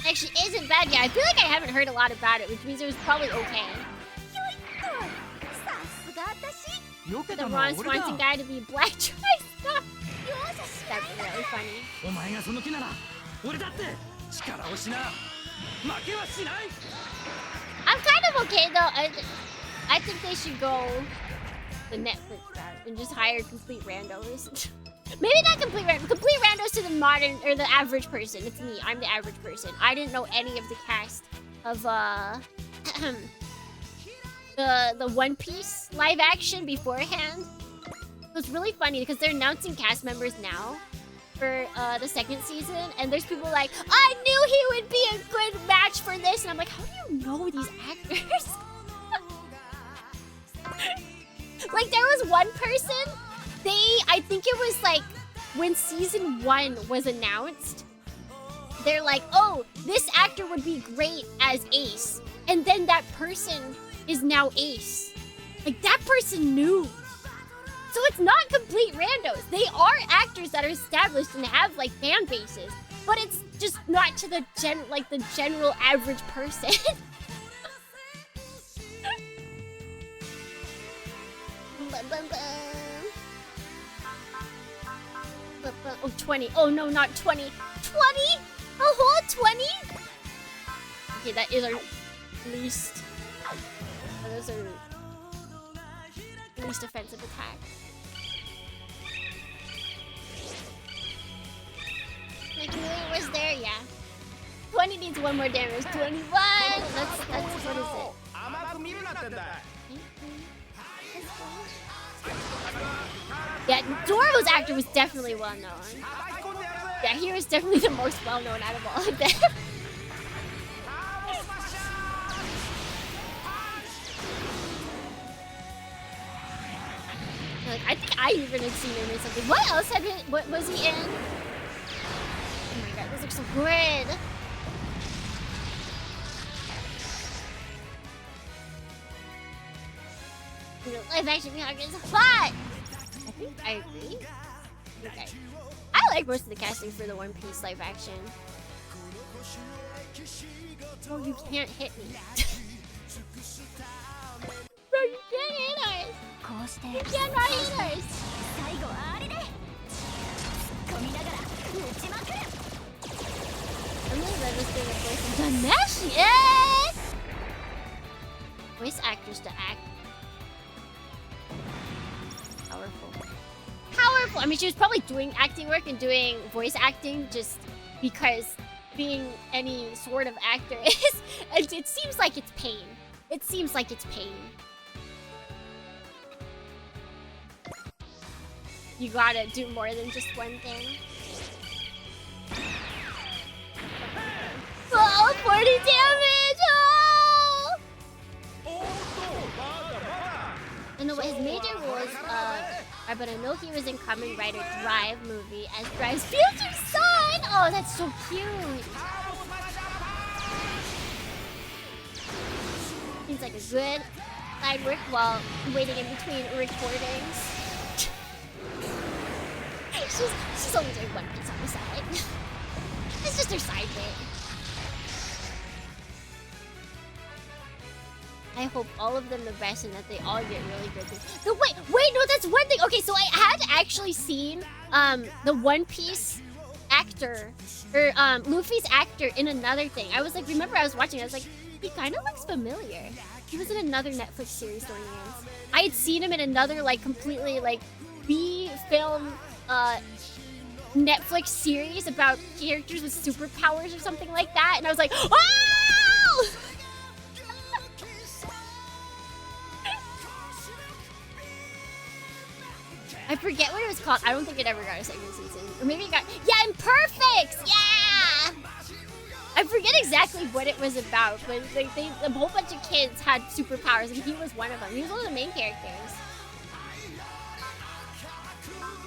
Actually, isn't bad yet. I feel like I haven't heard a lot about it, which means it was probably okay. The Ron Swanson guy to be black choice. That's really funny. お前がその気なら俺だって力をしな負けはしない I'm kind of okay though. I think they should go the Netflix route and just hire complete randos. Maybe not complete randos to the modern or the average person. It's me. I'm the average person. I didn't know any of the cast of the One Piece live action beforehand. So it's really funny because they're announcing cast members now for the second season, and there's people like, I knew he would be a good match for this, and I'm like, how do you know these actors? Like, there was one person, I think it was like when season 1 was announced, they're like, oh, this actor would be great as Ace, and then that person is now Ace. Like, that person knew. So it's not complete randos. They are actors that are established and have like fan bases, but it's just not to the general average person. Oh, 20. Oh no, not 20. 20? A whole 20? Okay, that is our least. Those are least offensive attack. Like, it was there, yeah. 20 needs one more damage. 21! That's what is it? Yeah, Doro's actor was definitely well known. Yeah, he was definitely the most well known out of all of them. Like, I think I even had seen him in something. What else what was he in? Oh my god, this looks so good. Live action Miyagi is hot! I think I agree. Okay. I like most of the casting for the One Piece live action. Oh, you can't hit me. Bro, you can't hit us! You cannot hit us! I'm really glad this thing of voice done Nashi! Yeah! Voice actors to act. Powerful! I mean, she was probably doing acting work and doing voice acting just because being any sort of actor is... It seems like it's pain. It seems like it's pain. You gotta do more than just one thing. Oh, 40 damage! Oh! I know what his major was, but I know he was in Kamen Rider Drive movie as Drive's future son! Oh, that's so cute! Seems like a good side work while waiting in between recordings. She's only doing One Piece on the side. It's just her side bit. I hope all of them the best and that they all get really good things. Wait, no, that's one thing. Okay, so I had actually seen the One Piece actor, or Luffy's actor in another thing. I was like, remember I was watching, I was like, he kind of looks familiar. He was in another Netflix series, DohrneXYz. I had seen him in another, like, completely, like, B-film Netflix series about characters with superpowers or something like that, and I was like, oh! I forget what it was called. I don't think it ever got a second season. Or maybe it got... Yeah, Imperfects! Yeah! I forget exactly what it was about, but a whole bunch of kids had superpowers, and he was one of them. He was one of the main characters.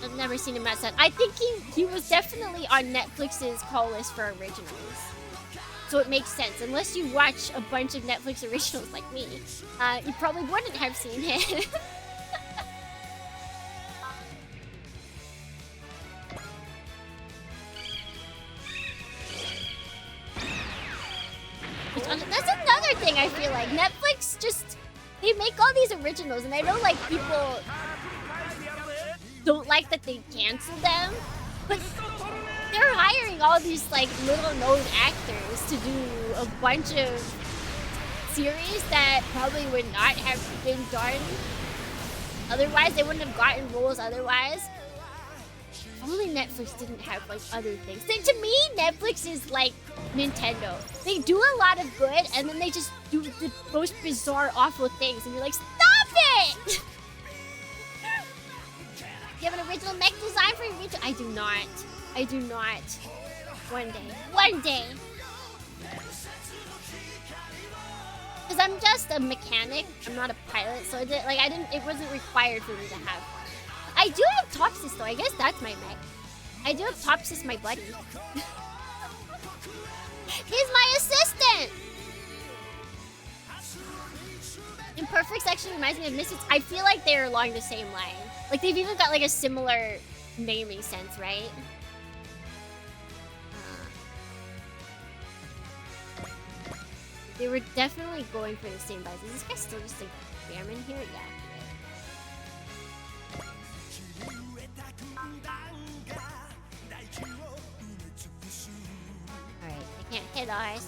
I've never seen him outside. I think he was definitely on Netflix's call list for originals. So it makes sense. Unless you watch a bunch of Netflix originals like me, you probably wouldn't have seen him. That's another thing I feel like. Netflix just... They make all these originals, and I know, like, people don't like that they cancel them. But they're hiring all these like little-known actors to do a bunch of series that probably would not have been done otherwise. They wouldn't have gotten roles otherwise. If only Netflix didn't have like other things. To me, Netflix is like Nintendo. They do a lot of good and then they just do the most bizarre, awful things, and you're like, stop it! You have an original mech design for your video? I do not. I do not. One day. One day. Because I'm just a mechanic. I'm not a pilot, so it wasn't required for me to have one. I do have Topsis though. I guess that's my mech. I do have Topsis, my buddy. He's my assistant! Imperfects actually reminds me of Misfits. I feel like they're along the same line. Like they've even got like a similar naming sense, right? They were definitely going for the same vibes. Is this guy still just like Bearman here? Yeah. Alright, I can't hit us.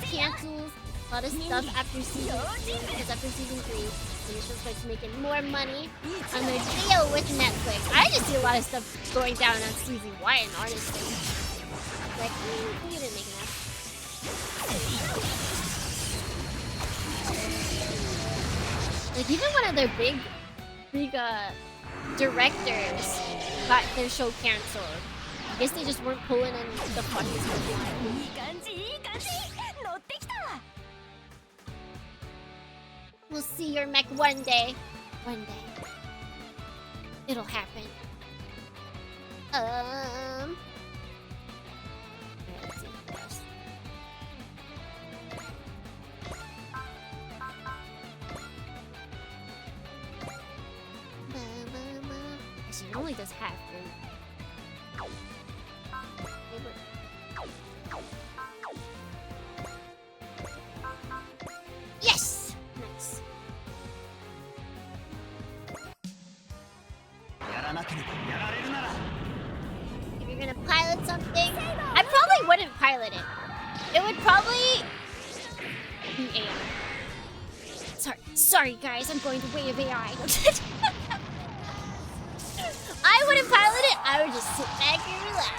Cancels a lot of stuff after season 3 because after season 3, Initial starts making more money on their deal with Netflix. I just see a lot of stuff going down on season 1, honestly. Like, we didn't make enough. Like, even one of their big directors got their show canceled. I guess they just weren't pulling in the funniest movie. We'll see your mech one day. One day. It'll happen. Let's see first. Actually, it only does half. Yes! Nice. If you're gonna pilot something, I probably wouldn't pilot it. It would probably be AI. Sorry guys, I'm going the way of AI. I wouldn't pilot it, I would just sit back and relax.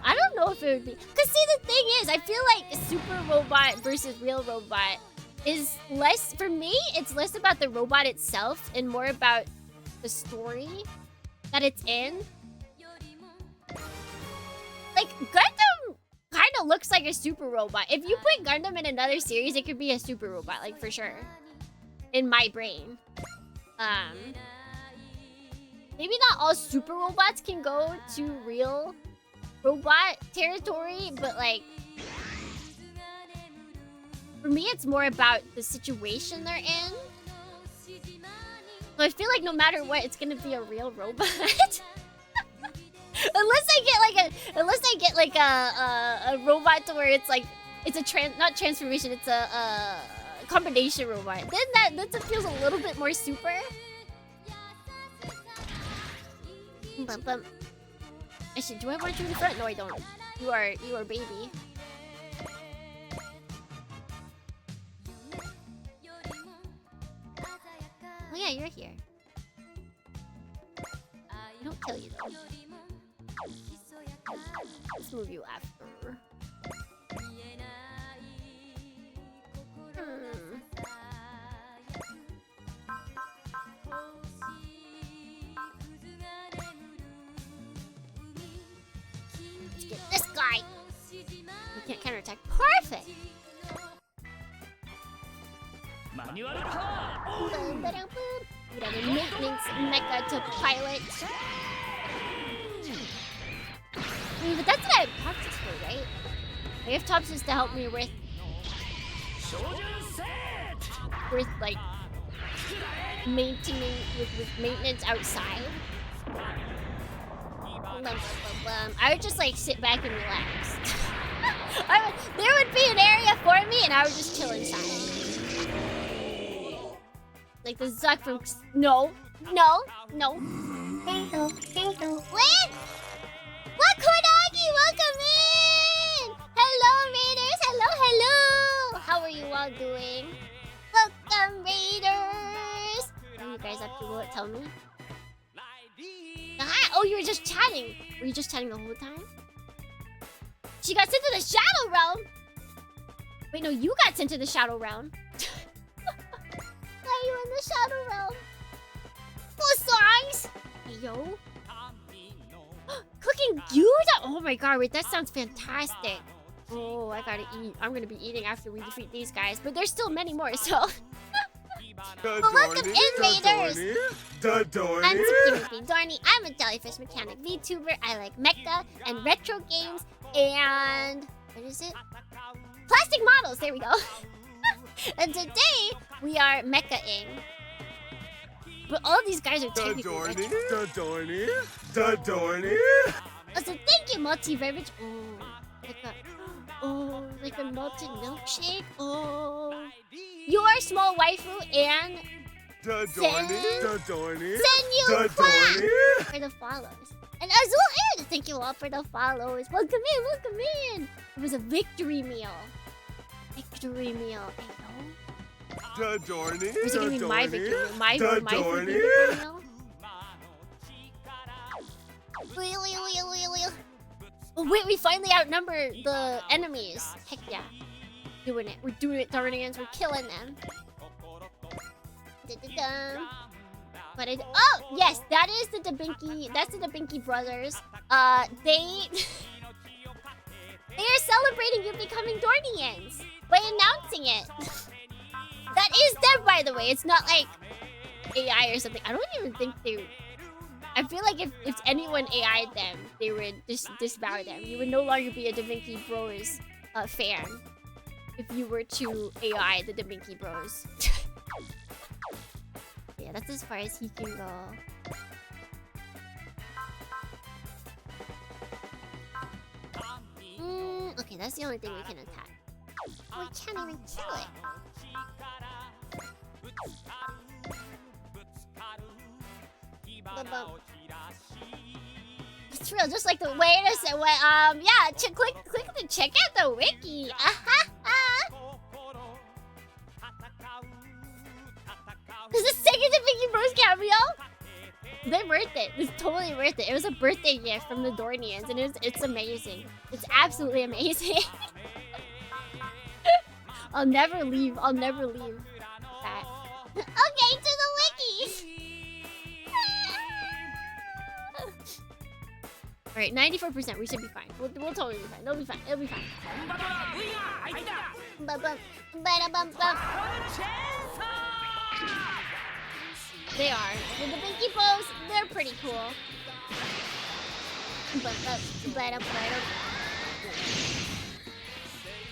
I don't know if it would be... Because see, the thing is, I feel like super robot versus real robot is less... For me, it's less about the robot itself and more about the story that it's in. Like, Gundam kind of looks like a super robot. If you put Gundam in another series, it could be a super robot, like, for sure. In my brain. Maybe not all super robots can go to real robot territory, but like for me it's more about the situation they're in. So I feel like no matter what, it's gonna be a real robot. unless I get like a robot to where it's like it's a not transformation, it's a combination robot. Then that feels a little bit more super. Actually, do I want you in the front? No, I don't. You are baby. Oh yeah, you're here. I don't kill you though. Let's move you after. Let's get this guy. You can't counterattack. Perfect. We got a maintenance mecha to pilot. But that's what I have Topsis for, right? I have Topsis to help me with like maintaining with maintenance outside. I would just like sit back and relax. There would be an area for me and I would just chill inside. Like like the Zuck from... No. No. No. What? Wakonagi, welcome in! Hello, Raiders! Hello! How are you all doing? Welcome, Raiders! What are you guys up to? Will it tell me? Hi! Oh, you were just chatting. Were you just chatting the whole time? She got sent to the Shadow Realm! Wait, no, you got sent to the Shadow Realm. Why are you in the Shadow Realm? Full songs! Hey, yo. Cooking gyuda! Oh my god, wait, that sounds fantastic. Oh, I gotta eat. I'm gonna be eating after we defeat these guys, but there's still many more, so... Well, welcome in, Raiders! I'm Security Dohrne. I'm a jellyfish mechanic VTuber. I like mecha and retro games and... what is it? Plastic models! There we go. And today, we are mecha-ing. But all of these guys are technically Dohrne. Oh, so thank you, multi beverage. Like a malted milkshake. Oh, your small waifu and Dohrne. send you clap for the follows. And Azul Air, thank you all for the follows. Welcome in, welcome in. It was a victory meal. Victory meal. Hey, no. Dohrne. Or is it gonna be my victory meal? My Dohrne. victory meal? Oh wait, we finally outnumbered the enemies. Heck yeah. Doing it. We're doing it, Dohrnians. We're killing them. But oh, yes, that is the Dabinki. That's the Dabinki brothers. They are celebrating you becoming Dohrnians by announcing it. That is them, by the way. It's not like AI or something. I don't even think they... I feel like if anyone AI'd them, they would disavow them. You would no longer be a Dabinki Bros fan if you were to AI the Dabinki Bros. Yeah, that's as far as he can go. Okay, that's the only thing we can attack. We can't even kill it. It's real, just like the wait a second. Yeah, click to check out the wiki. This is the second Dabinki Bros cameo. They're worth it. It's totally worth it. It was a birthday gift from the Dohrnians, and it's amazing. It's absolutely amazing. I'll never leave that. Okay, to the wiki. Alright, 94%. We should be fine. We'll totally be fine. They'll be fine. It'll be fine. They are. The Dabinki Bros, they're pretty cool.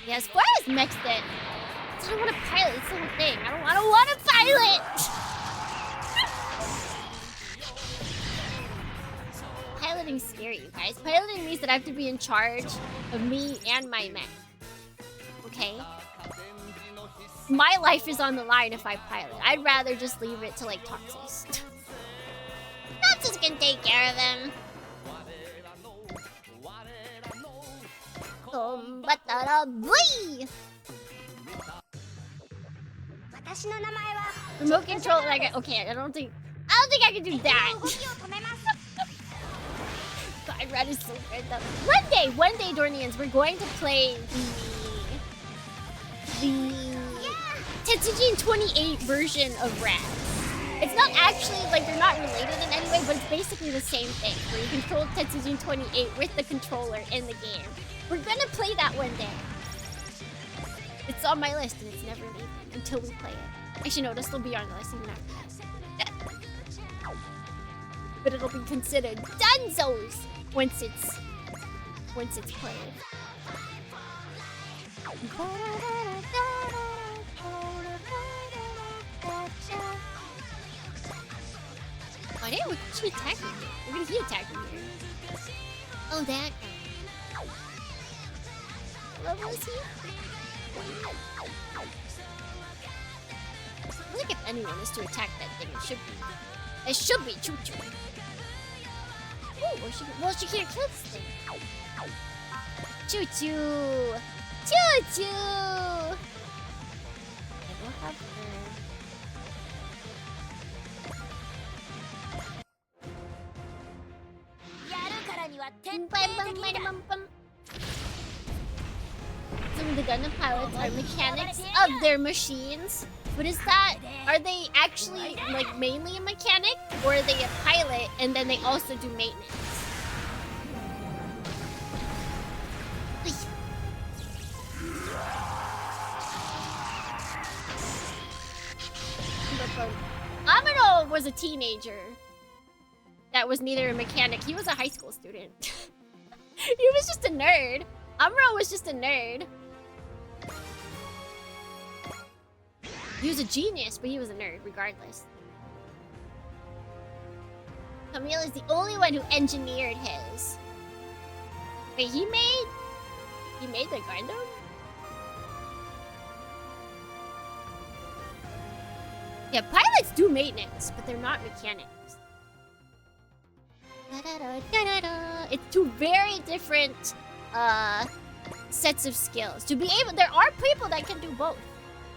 Yeah, Square has mixed it. I don't want to pilot. It's the whole thing. I don't want to pilot. Piloting's scary, you guys. Piloting means that I have to be in charge of me and my mech. Okay? My life is on the line if I pilot. I'd rather just leave it to, like, Toxis. Toxis can take care of him. Remote control, like, okay, I don't think I can do that. God, Red is so good though. One day, Dohrnians, we're going to play the Tetsujin 28 version of Red. It's not actually, like, they're not related in any way, but it's basically the same thing, where you control Tetsujin 28 with the controller in the game. We're gonna play that one day. It's on my list, and it's never leaving until we play it. Actually, no, it'll still be on the list even after. But it'll be considered Dunzos once it's played. Oh, damn, we should attack him. We're gonna heat attack him here. Oh, that guy. What level is he? I feel like if anyone is to attack that thing. It should be Choo Choo. Ooh, well, she can't kill this thing. Choo Choo! Choo Choo! I don't have her. Some of the Gundam pilots are mechanics of their machines. But is that, are they actually like mainly a mechanic, or are they a pilot and then they also do maintenance? Amuro was a teenager that was neither a mechanic. He was a high school student. He was just a nerd. Amuro was just a nerd. He was a genius, but he was a nerd regardless. Camille is the only one who engineered his. Wait, he made the Gundam? Yeah, pilots do maintenance, but they're not mechanics. It's two very different sets of skills. To be able, there are people that can do both.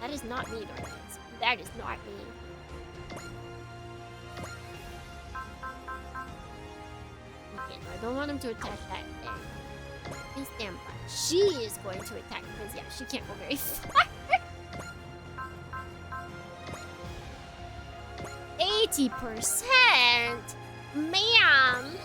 That is not me, DohrneXYz. That is not me. Okay, no, I don't want him to attack that thing. Please stand by. She is going to attack because, yeah, she can't go very far. 80%? Ma'am!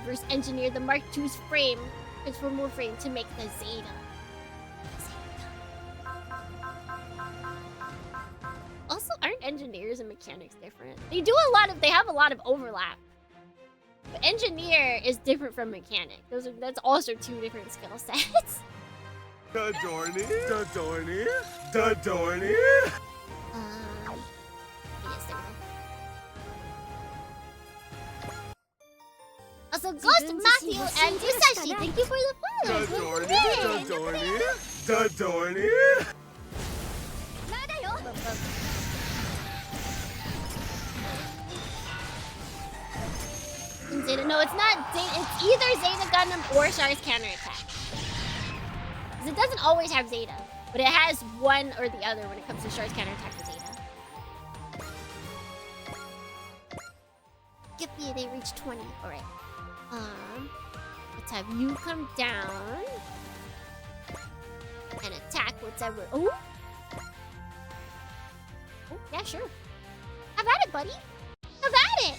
First engineer the Mark II's frame, transform more frame to make the Zeta. Also, aren't engineers and mechanics different? They have a lot of overlap. But engineer is different from mechanic. That's also two different skill sets. Da Dohrny, da Dohrny, da Dohrny. Yes, there we go. Also, Ghost, Matthew, and Musashi, thank you for the Da follow. Dohrny, da Dohrny, da Dohrny. Zeta, no, it's not Zeta. It's either Zeta Gundam or Char's counterattack. Because it doesn't always have Zeta, but it has one or the other when it comes to Char's counterattack with Zeta. Yippe, they reached 20. Alright. Let's have you come down and attack whatever. Oh! Oh, yeah, sure. Have at it, buddy. Have at it!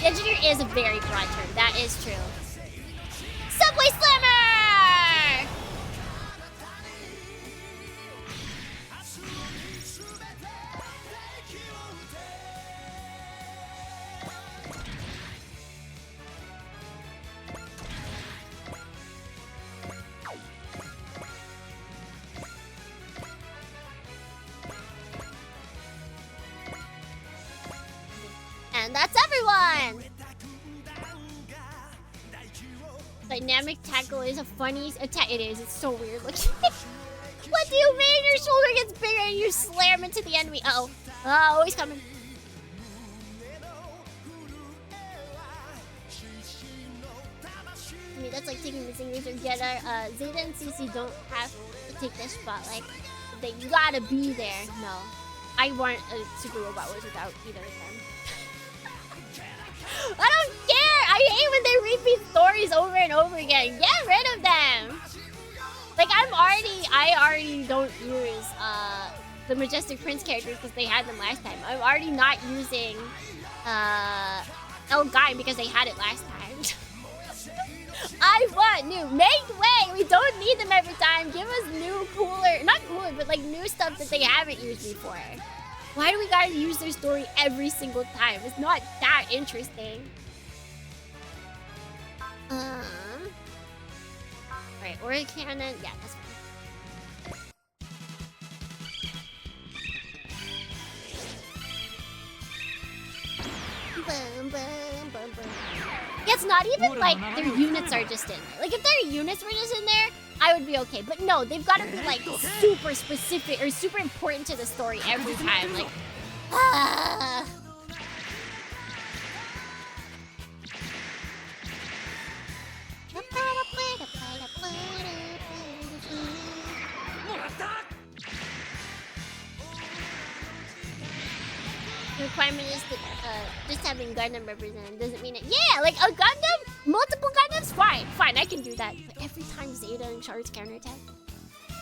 Engineer is a very broad term. That is true. Subway Slammer! And that's everyone! Dynamic tackle is a funny attack. It is. It's so weird looking. What do you mean? Your shoulder gets bigger and you slam into the enemy. Uh-oh. Oh, he's coming. I mean, that's like taking the singers or Getter. Zeta and CC don't have to take this spotlight. They gotta be there. No. I want a Super Robot Wars without either of them. I don't care! I hate when they repeat stories over and over again. Get rid of them! Like, I already don't use, the Majestic Prince characters because they had them last time. I'm already not using, El Guy because they had it last time. I want new. Make way! We don't need them every time. Give us new, cooler, not cooler, but like new stuff that they haven't used before. Why do we gotta use their story every single time? It's not that interesting. Alright, or cannon. Yeah, that's fine. Boom, boom, boom, boom. Yeah, it's not even like their units are just in there. Like, if their units were just in there, I would be okay. But no, they've got to be like super specific or super important to the story every time. Like, Ah. the requirement is that just having Gundam represented doesn't mean it. Yeah, like a Gundam, multiple Gundams, fine, I can do that. But every time Zeta and Char's counterattack,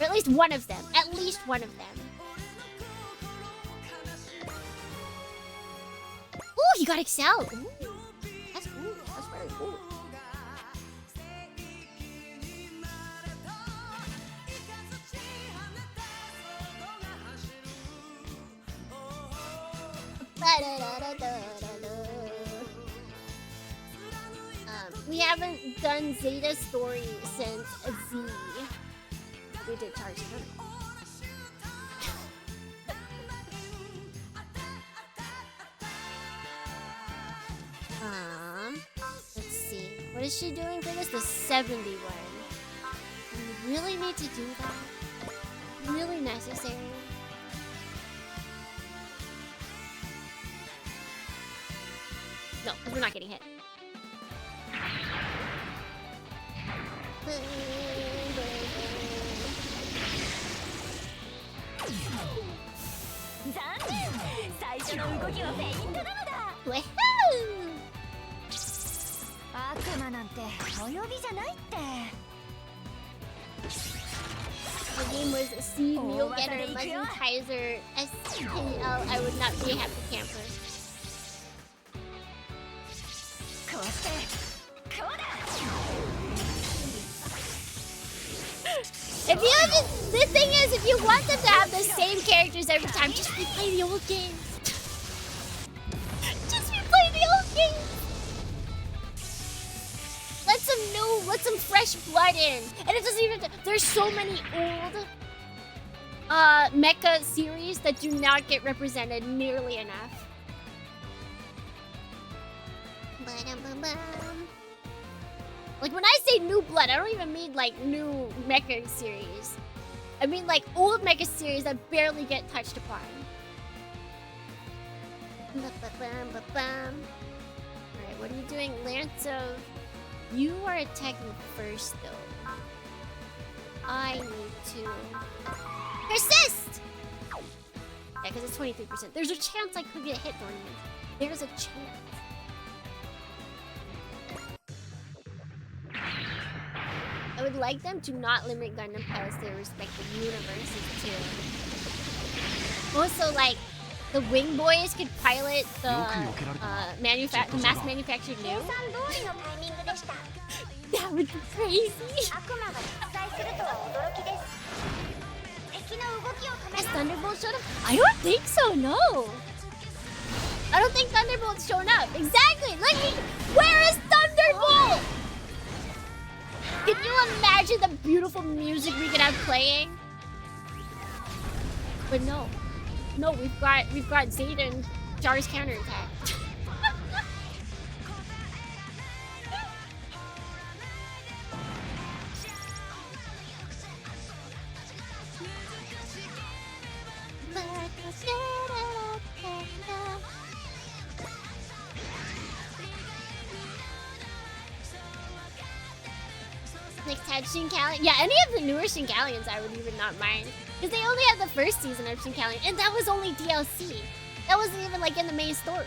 or at least one of them, Ooh, he got Excel. Ooh, that's cool. That's very cool. We haven't done Zeta story since Z. We did Char's counter. Let's see. What is she doing for this? The 71. We really need to do that? Really necessary? No, because we're not getting hit. Woohoo! The game was C, Meal Getter, Mazin, Kaiser, SKL. I would not be a happy camper. If you just, the thing is, if you want them to have the same characters every time, just replay the old games. Just replay the old games. Let some fresh blood in. And it doesn't even, there's so many old mecha series that do not get represented nearly enough. Like, when I say new blood, I don't even mean like new mecha series. I mean like old mecha series that barely get touched upon. Alright, what are you doing? Lance of... You are attacking first though. I need to... Persist! Yeah, because it's 23%. There's a chance I could get hit, Dohrne. There's a chance. I would like them to not limit Gundam pilots to their respective universes too. Also, like, the Wing Boys could pilot the mass manufactured new. That would be crazy. Has Thunderbolt shown up? I don't think so, no. I don't think Thunderbolt's shown up. Exactly. Where is Thunderbolt? Can you imagine the beautiful music we could have playing? But no. No, we've got Zeta and Char's counterattack. Next had Shinkalion. Yeah, any of the newer Shinkalions I would even not mind. Because they only had the first season of Shinkalion, and that was only DLC. That wasn't even like in the main story.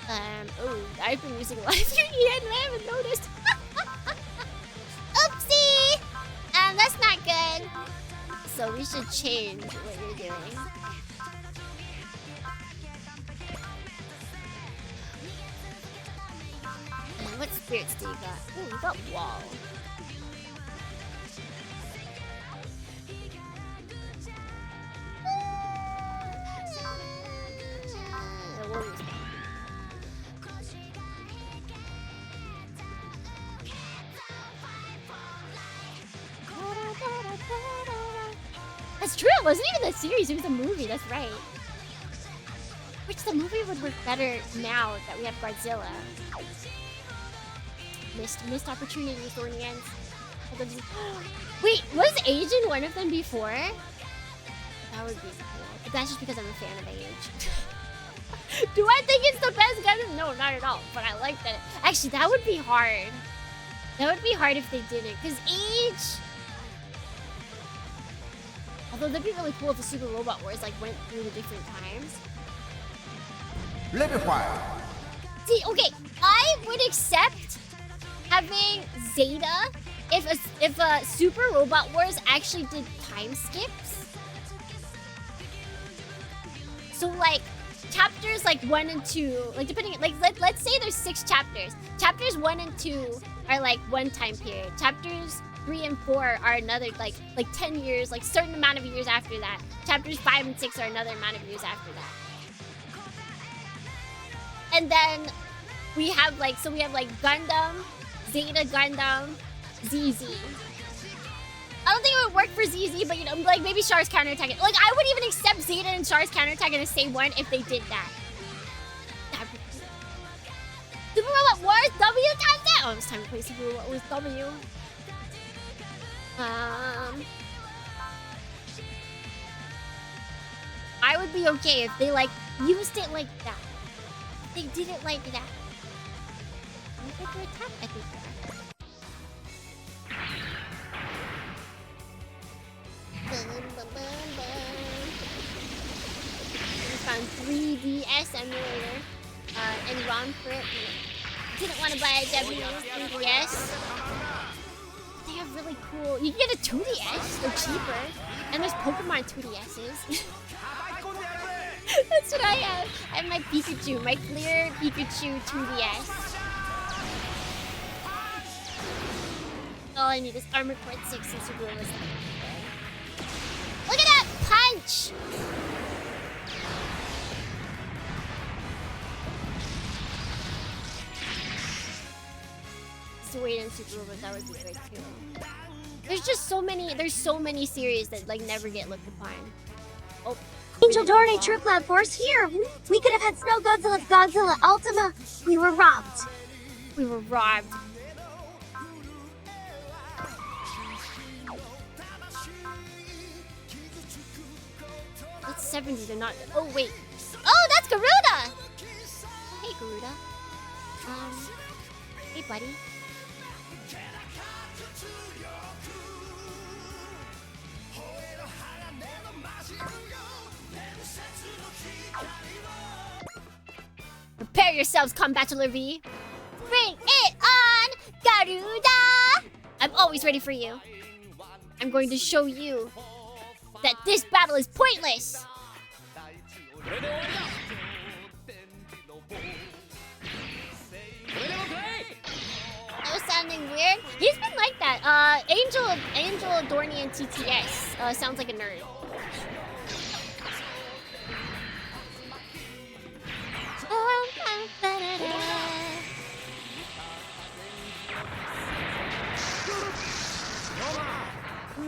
Oh, I've been using a lot of your EN and I haven't noticed. Oopsie! That's not good. So we should change what you're doing. And what spirits do you got? Ooh, you got Wall. That's true. It wasn't even a series. It was a movie. That's right. Which the movie would work better now that we have Godzilla. Missed opportunities, DohrneXYz. Wait, was Asian one of them before? That would be cool. But that's just because I'm a fan of Age. Do I think it's the best Gundam? No, not at all. But I like that. Actually, that would be hard. That would be hard if they didn't. Because Age... Although that'd be really cool if the Super Robot Wars like went through the different times. Level 5. See, okay, I would accept having Zeta if a Super Robot Wars actually did time skips. So like chapters like 1 and 2, like depending, like let's say there's 6 chapters. Chapters 1 and 2 are like one time period. Chapters 3 and 4 are another like 10 years, like certain amount of years after that. Chapters 5 and 6 are another amount of years after that. And then we have like Gundam, Zeta Gundam, ZZ. I don't think it would work for ZZ, but you know, like maybe Char's counterattack. Like I would even accept Zeta and Char's counterattack in the same one if they did that. That'd be cool. Super Robot Wars W times that. Oh, it's time to play Super Robot Wars W. I would be okay if they like used it like that. They did it like that. I think we're attack everywhere. We found 3DS emulator and ROM for it. Didn't want to buy a Japanese 3DS. They have really cool. You can get a 2DS. They're cheaper. And there's Pokemon 2DSs. That's what I have. I have my Pikachu, my clear Pikachu 2DS. All I need is Armor Core 6 and Super Robot. Look at that punch! Wait and Super Robot, that would be great too. There's just so many series that like never get looked upon. Oh. Angel Dohrne True Cloud Force here. We could have had Snow Godzilla's Godzilla Ultima. We were robbed. We were robbed. It's 70, they're not. Oh, wait. Oh, that's Garuda! Oh, hey, Garuda. Hey, buddy. Prepare yourselves, Combattler V. Bring it on, Garuda! I'm always ready for you. I'm going to show you that this battle is pointless. That was sounding weird. He's been like that. Angel, Dohrne, and TTS sounds like a nerd.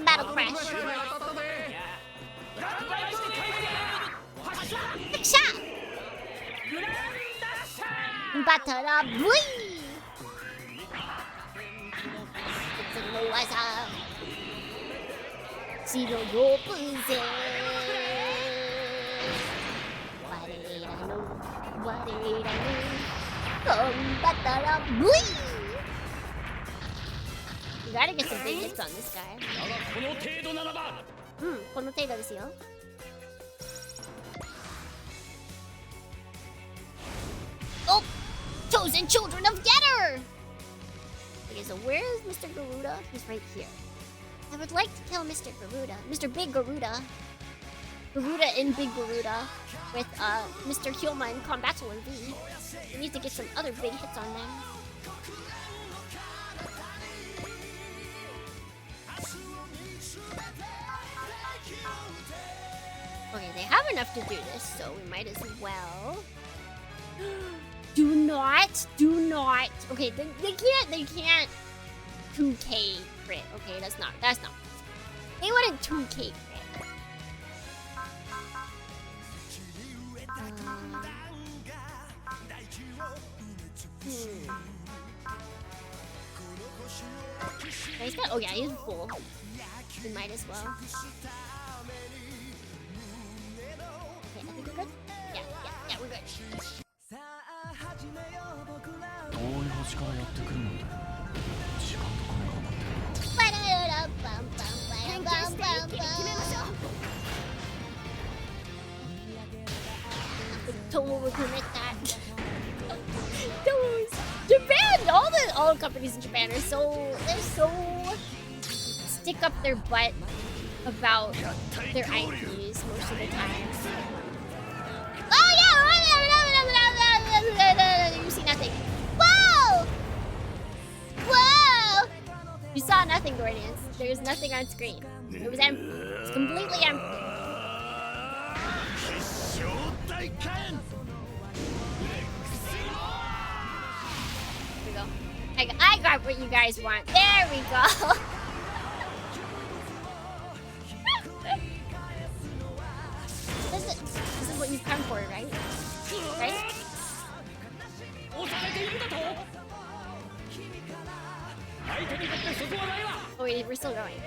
Battle crash. Shot. Batara boy. Zero yo puze. You gotta get some big hits on this guy. この程度ですよ. Oh! Chosen children of Getter! Okay, so where is Mr. Garuda? He's right here. I would like to kill Mr. Garuda. Mr. Big Garuda. Garuda in Big Garuda. With Mr. Hyoma and Combattler V. We need to get some other big hits on them. Okay, they have enough to do this, so we might as well. Do not. Okay, they can't 2K crit. Okay, that's not. They wouldn't 2K crit. He's got, oh yeah, he's full. We might as well. Okay, I think we're good. Yeah, we're good. 遠い星からやってくるなんて時間と金が持ってる Total will commit that. Those Japan, all the companies in Japan are so stick up their butt about their IPs most of the time. Oh yeah, you see nothing. Whoa! Whoa! You saw nothing, Guardians. There's nothing on screen. It was empty. It's completely empty. There we go. I got what you guys want. There we go. This is what you've come for, right? Right? Oh wait, we're still going.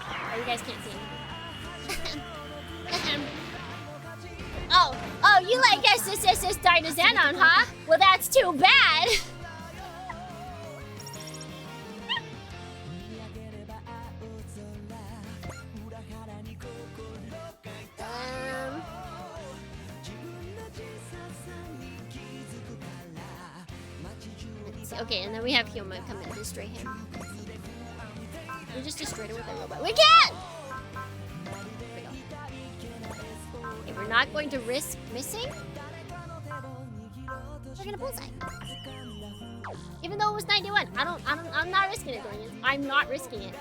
Oh, you guys can't see me. Oh, you like SSSS Dinozanon, huh? Well, that's too bad. Let's see. Okay, and then we have Hyoma come and destroy him. We just destroyed him with a robot. We can! Okay, we're not going to risk missing. We're gonna bullseye. Even though it was 91, I'm not risking it, Dorian. I'm not risking it.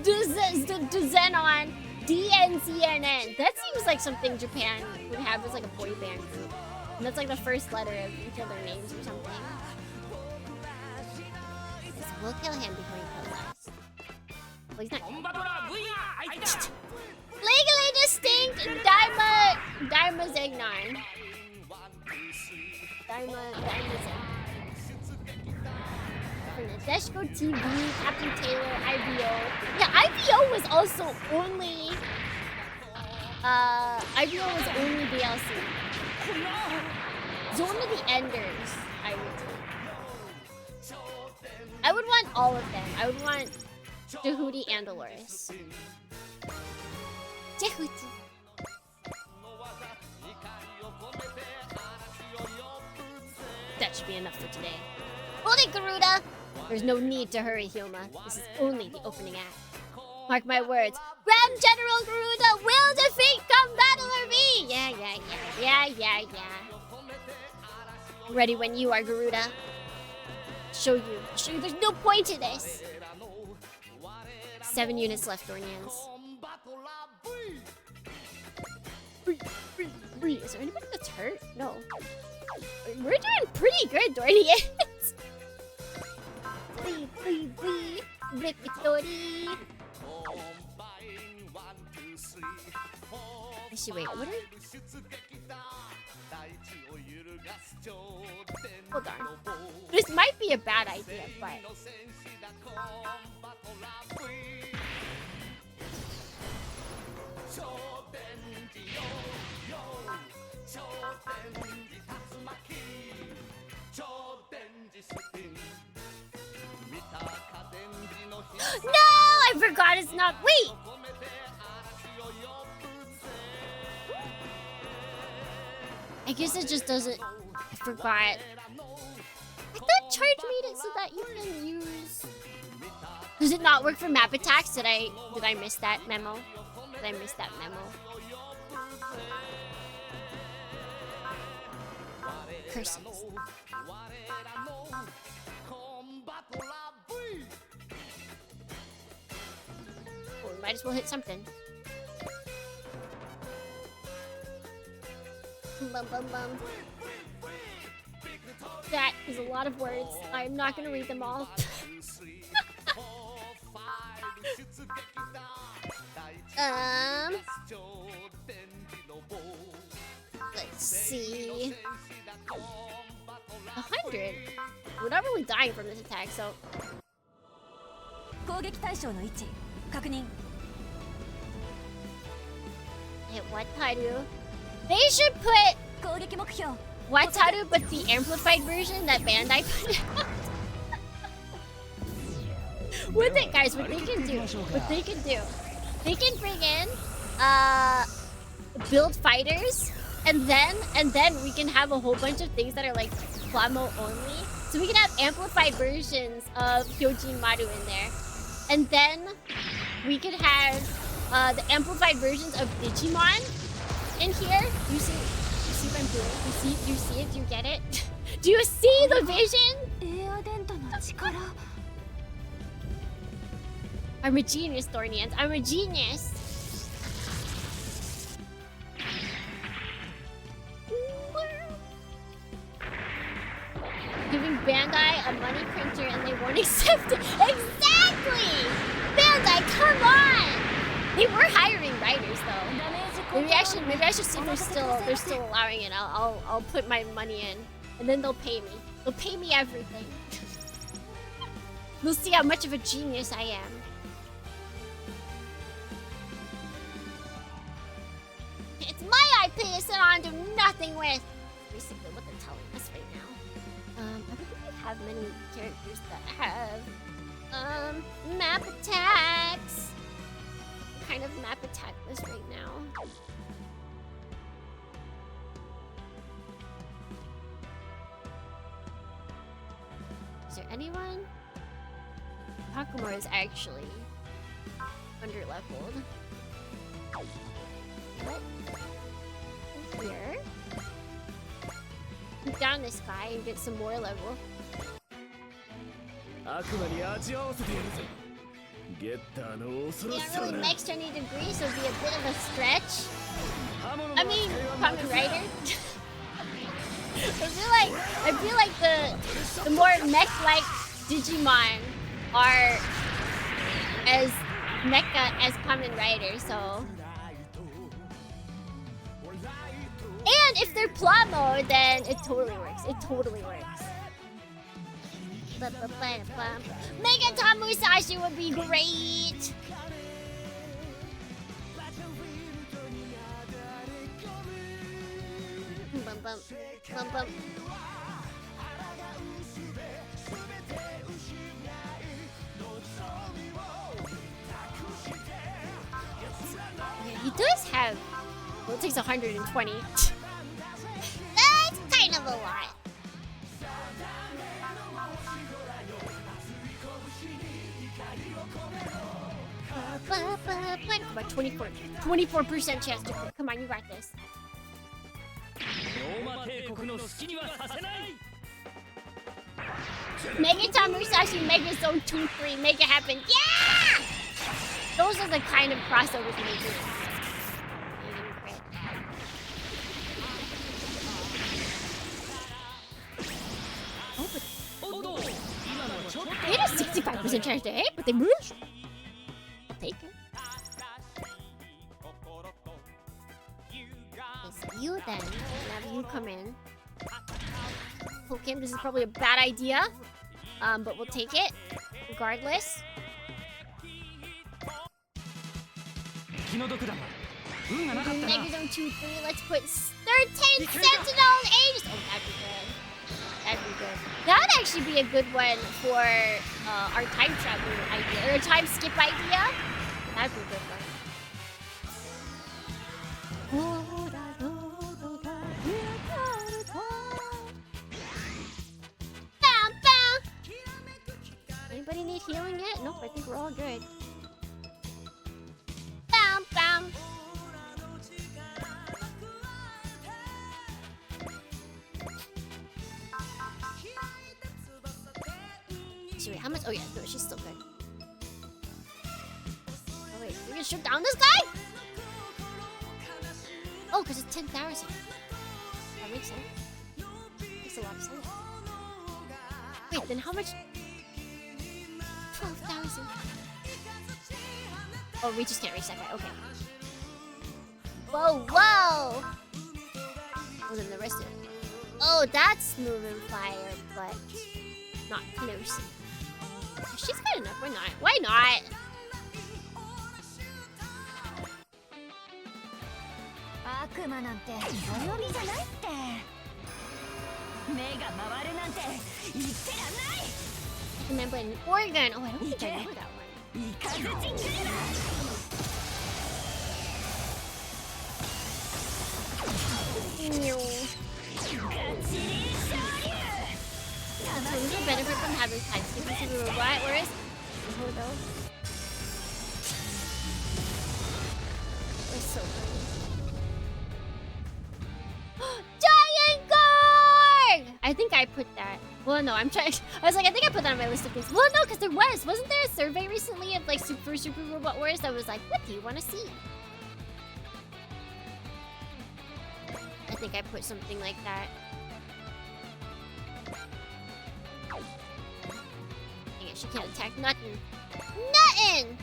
Zenon, DNCNN. That seems like something Japan would have as like a boy band group. And that's like the first letter of each of their names or something. So we'll kill him before he kills us. Well, he's not. Legally distinct Dharma Zegnar. Dharma Zegnar. From the Deshko TV, Captain Taylor, IBO. Yeah, IBO was also only DLC. Zone of the Enders, I would say. I would want all of them. I would want Jehuti and Dolores. Jehuti. That should be enough for today. Hold it, Garuda! There's no need to hurry, Hyoma. This is only the opening act. Mark my words. Grand General Garuda will defeat Come Battler V! Yeah. Ready when you are, Garuda. Show you there's no point to this. 7 units left, Dornians. Is there anybody that's hurt? No. We're doing pretty good, Dornians. Victory. Actually, wait, what are we? Oh darn. This might be a bad idea, but... No! I forgot it's not... Wait! I guess it just doesn't... I forgot. I thought Charge made it so that you can use... Does it not work for map attacks? Did I miss that memo? Did I miss that memo? Curses. Well, we might as well hit something. Bum bum bum. That is a lot of words. I'm not gonna read them all. see. 100. We're not really dying from this attack, so. 攻撃対象の位置確認 Hit Wataru. They should put 攻撃目標 Wataru, but the amplified version that Bandai put out. What they guys, what they can do, they can bring in build fighters, and then we can have a whole bunch of things that are like Flamo only. So we can have amplified versions of Hyojin Maru in there. And then we could have the amplified versions of Digimon in here. You see what I'm doing? You see it? Do you get it? Do you see the vision? エアデントの力 I'm a genius, DohrneXYz. I'm a genius. Giving Bandai a money printer and they won't accept it. Exactly! Bandai, come on! They were hiring writers though. Maybe I should see if they're still allowing it. I'll put my money in, and then they'll pay me. They'll pay me everything. We'll see how much of a genius I am. It's my IP to sit on and do nothing with. Basically what they're telling us right now. I don't think we have many characters that have map attacks. What kind of map attack list right now? Is there anyone? Pakumar is actually under-leveled. What? Here? Move down this guy and get some more level. Yeah, really next 20 degrees will be a bit of a stretch. I mean, Kamen Rider. I feel like the more mech-like Digimon are as mecha as Kamen Rider, so. And if they're Plamo, then it totally works. It totally works. Megaton Musashi would be great! Bum bum. Bum bum. Yeah, he does have. Well, it takes 120. That's kind of a lot. About 24% chance to crit. Come on, you got this. Megaton Musashi, Mega Zone 2-3, make it happen. Yeah! Those are the kind of crossovers we do. They had a 65% chance to hit, but they moved. I'll take it. It's you then. Have you come in. Poke him. This is probably a bad idea. But we'll take it. Regardless. Megazone 2-3. Let's put 13 Sentinel Aegis. Oh, that'd be good. That'd be good. That would actually be a good one for our time travel idea. Or a time skip idea. That'd be a good one. Bam, bam. Anybody need healing yet? Nope, I think we're all good. Bam, bam. Wait, how much? Oh yeah, no, she's still good. Oh wait, we're gonna shoot down this guy? Oh, because it's 10,000. That makes sense. Makes a lot of sense. Wait, then how much? 12,000. Oh, we just can't reach that guy. Okay. Whoa, whoa! Well, then the rest of it. Oh, that's moving fire, but not close. She's good enough. Why not? Why not? Remember an organ. Oh, I don't think I remember that one. No. So there's a benefit from having types. You can see the robot, whereas hold on. It's so funny. Giant guard! I think I put that. Well, no, I'm trying. I was like, I think I put that on my list of things. Well, no, because wasn't there a survey recently of like super robot wars that was like, what do you want to see? I think I put something like that. Dang it, she can't attack nothing. Nothing!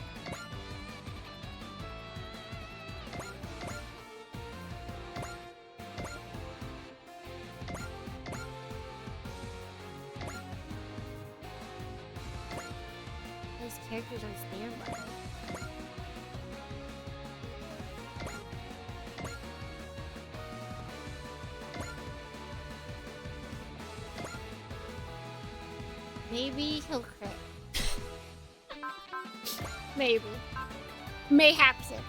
Those characters on standby. Maybe he'll crit. Maybe. Mayhaps it.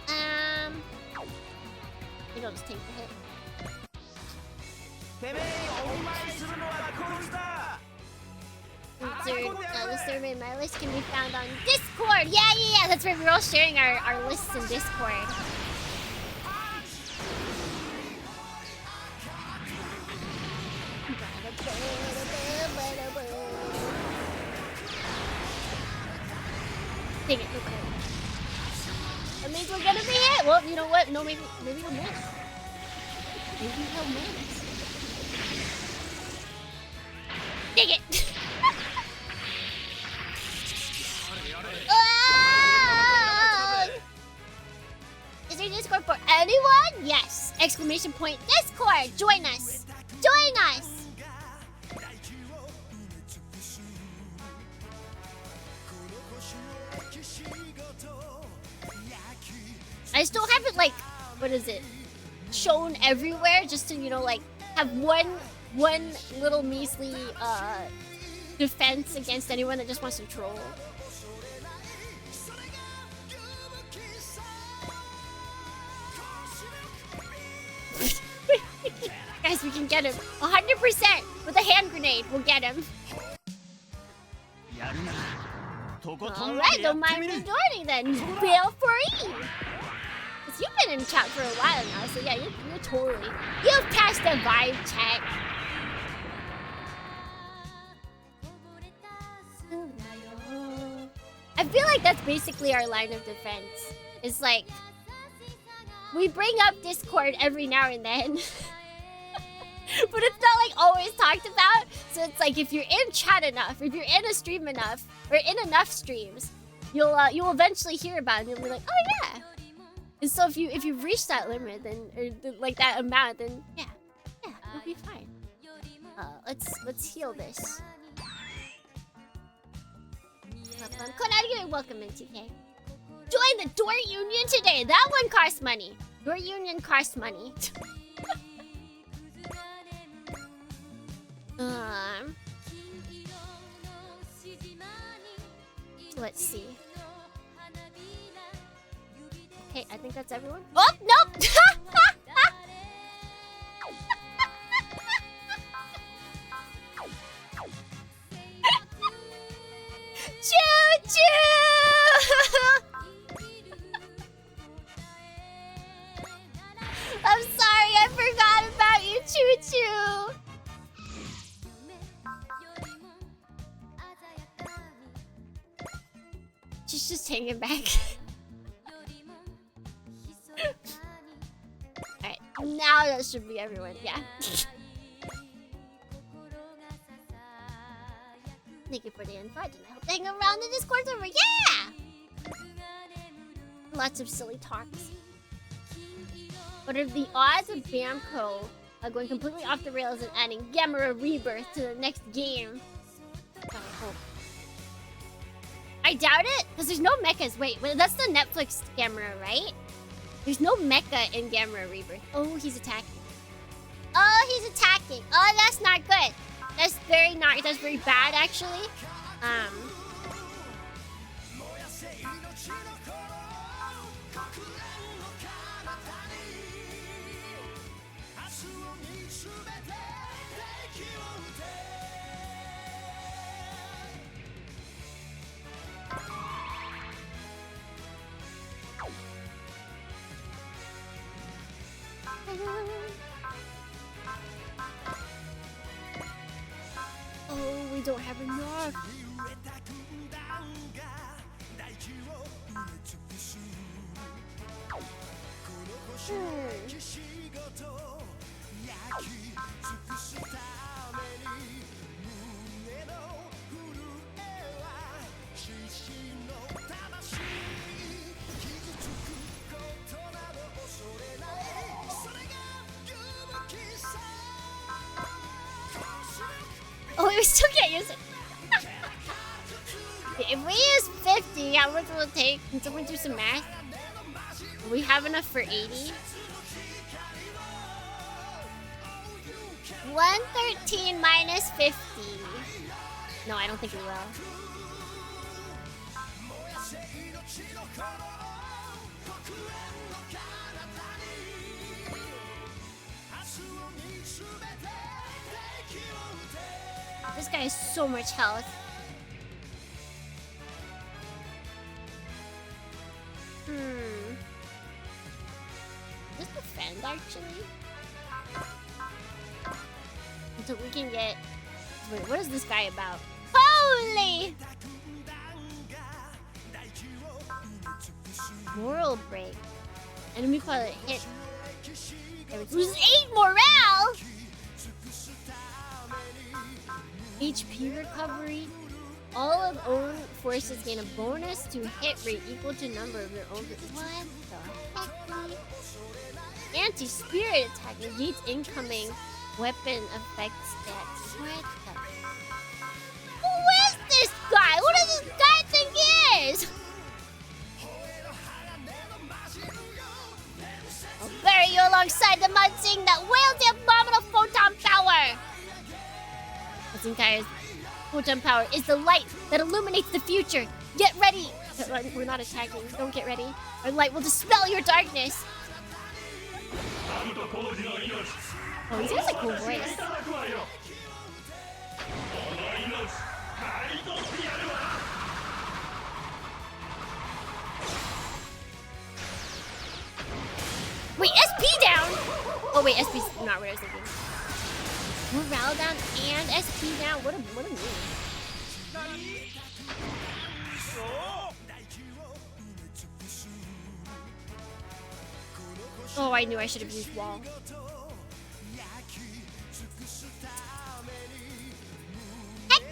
I think I'll just take the hit. The survey in my list can be found on Discord. Yeah. That's right. We're all sharing our lists in Discord. Dang it, okay. That means we're gonna be hit. Well, you know what? No, maybe he'll miss. Maybe he'll miss. Dang it! Is there Discord for anyone? Yes! Exclamation point Discord! Join us! Join us! I still haven't, like, what is it? Shown everywhere just to, you know, like, have one little measly, defense against anyone that just wants to troll. Guys, we can get him. 100% with a hand grenade, we'll get him. Alright, don't mind me joining then. Feel free! Because you've been in chat for a while now, so yeah, you're totally... You've passed the vibe check. I feel like that's basically our line of defense. It's like... We bring up Discord every now and then. But it's not like always talked about. So it's like if you're in chat enough, if you're in a stream enough, or in enough streams, you'll eventually hear about it and you'll be like, oh yeah. And so if you've reached that limit, then or like that amount, then yeah, you'll be fine. Let's heal this. Konagi, welcome in, TK. Join the Door Union today. That one costs money. Door Union costs money. Let's see. Okay, I think that's everyone. Oh, nope! Choo-choo! I'm sorry, I forgot about you, Choo-choo! She's just hanging back. Alright, now that should be everyone, yeah. Thank you for the invite, and I hope to hang around the Discord server, yeah! Lots of silly talks. What are the odds of Bamco going completely off the rails and adding Gamera Rebirth to the next game. God, I hope. I doubt it, because there's no mechas. Wait, that's the Netflix Gamera, right? There's no mecha in Gamera Rebirth. Oh, he's attacking. Oh, he's attacking. Oh, that's not good. That's very bad, actually. Oh, we don't have enough. Oh, we still can't use it. If we use 50, how much will it take? Can someone do some math? Do we have enough for 80? 113 minus 50. No, I don't think we will. This guy has so much health. Just defend, actually. Until we can get... Wait, what is this guy about? Holy! Moral break. Enemy pilot hit. Loses 8 morale! HP recovery. All of own forces gain a bonus to hit rate equal to number of their own. What the heck? Anti-spirit attack negates incoming weapon effect stats. What the? Who is this guy? What does this guy think he is? I'll bury you alongside the Mazin that wields the abominable photon power. Mazin's photon power is the light that illuminates the future. Get ready! We're not attacking. Don't get ready. Our light will dispel your darkness. Oh, he has a cool voice. Wait, SP down? Oh wait, SP's not what I was thinking. Morale down and SP down. What a move. Oh, I knew I should have used wall. Heck.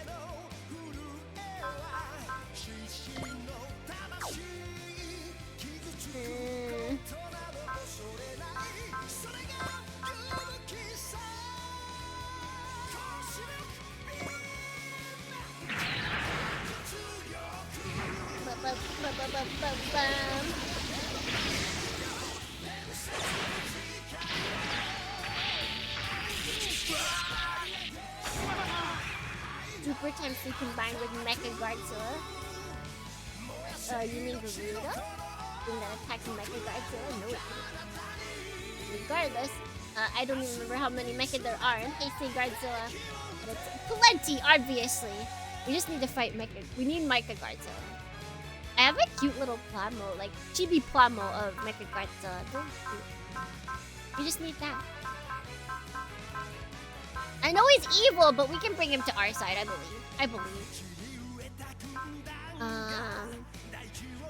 Super times 3 combined with Mecha Godzilla. You mean Garuda? Thing that attacks Mecha Godzilla? No, it didn't. Regardless, I don't even remember how many mecha there are in Heisei Godzilla. But it's plenty, obviously. We just need to fight Mecha. We need Mecha Godzilla. I have a cute little Plamo, like chibi Plamo of Mecha Godzilla. Very cute. We just need that. I know he's evil, but we can bring him to our side, I believe.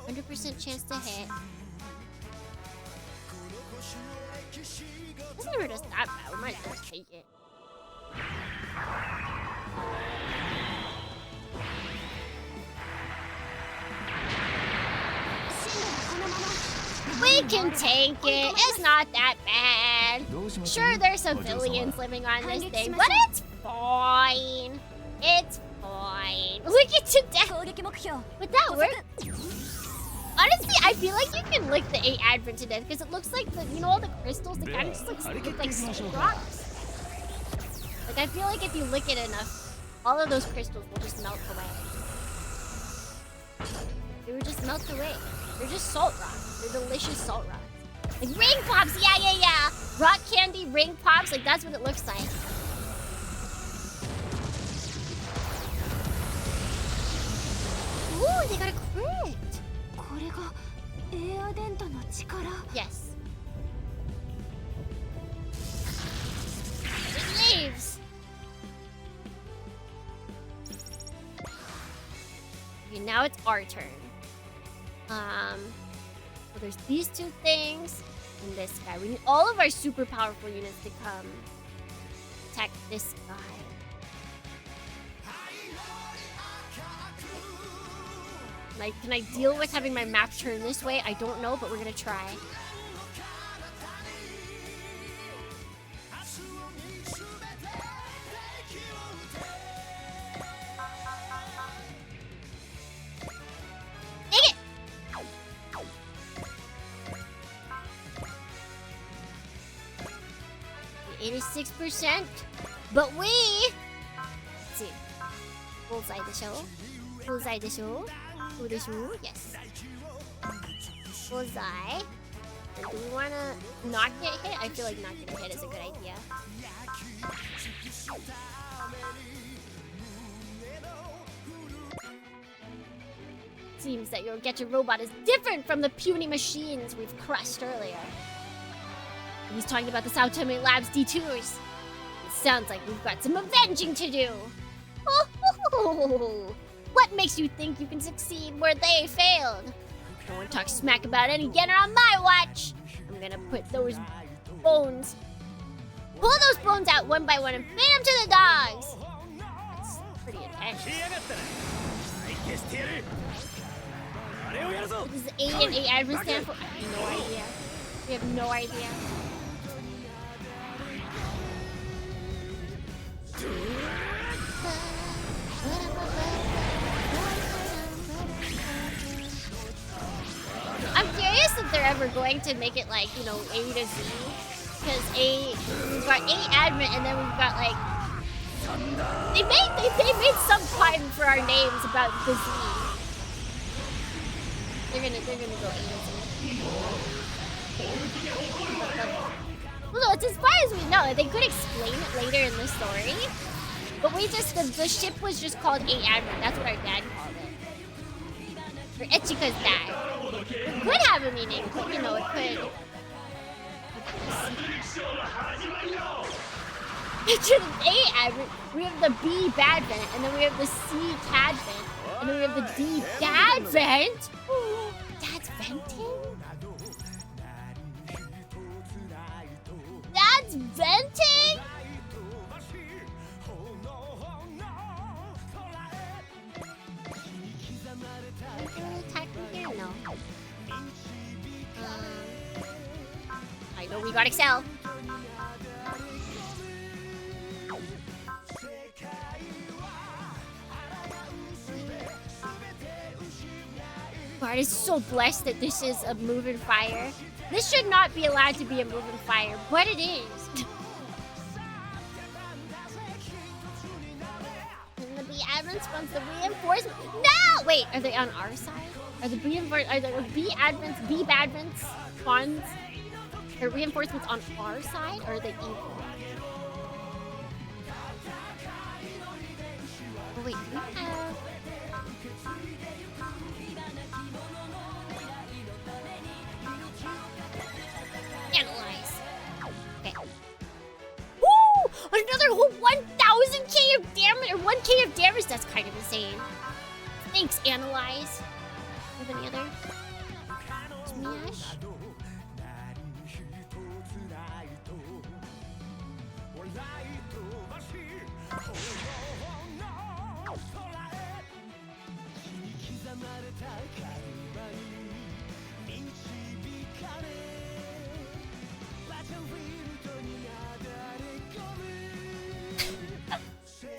100% chance to hit. Doesn't hurt us that bad. We might as well take it. We can take it. It's not that bad. Sure, there's civilians living on this thing, but it's fine. It's fine. Look at to death. Would that work? Honestly, I feel like you can lick the 8 advent to death because it looks like the, you know, all the crystals, they kind of just look like salt rocks. Like, I feel like if you lick it enough, all of those crystals will just melt away. They would just melt away. They're just salt rocks. They're delicious salt rocks. Like ring pops, yeah. Rock candy ring pops, like that's what it looks like. Ooh, they got a crit. Yes. It leaves. Okay, now it's our turn. So there's these 2 things and this guy. We need all of our super powerful units to come attack this guy. Like, can I deal with having my map turn this way? I don't know, but we're gonna try. Dang it! 86%, but we... Let's see. Bullseye the show. Bullseye the show. Yes. Bullseye. And do we want to not get hit? I feel like not getting hit is a good idea. Seems that your Get Your Robot is different from the puny machines we've crushed earlier. He's talking about the South Tome Labs D2s. It sounds like we've got some avenging to do. Oh, what makes you think you can succeed where they failed? No one talks smack about any Getter on my watch. I'm gonna put those bones, pull those bones out one by one and feed them to the dogs. That's pretty intense. What does the A and A admin stand for? I have no idea. We have no idea. I'm curious if they're ever going to make it like, you know, A to Z. Because we've got A admin and then we've got like... They made some time for our names about the Z. They're gonna go A to Z. Well, it's as far as we know. They could explain it later in the story. But we just, the ship was just called A admin. That's what our dad called it. Or Echika's dad. It could have a meaning, but you know, it could. To the A advent, we have the B badvent, and then we have the C cadvent, and then we have the D dadvent. Dad's venting? Dad's venting? No. I know we got Excel. Bart is so blessed that this is a moving fire. This should not be allowed to be a moving fire, but it is. And the B advents wants the reinforcement. No! Wait, are they on our side? Are the B advents, B badvents, funds, or reinforcements on our side, or are they equal? Oh wait, we have... Analyze. Okay. Woo! Another whole 1,000k of damage, or 1k of damage. That's kind of insane. Thanks, Analyze. Have any other? Smash.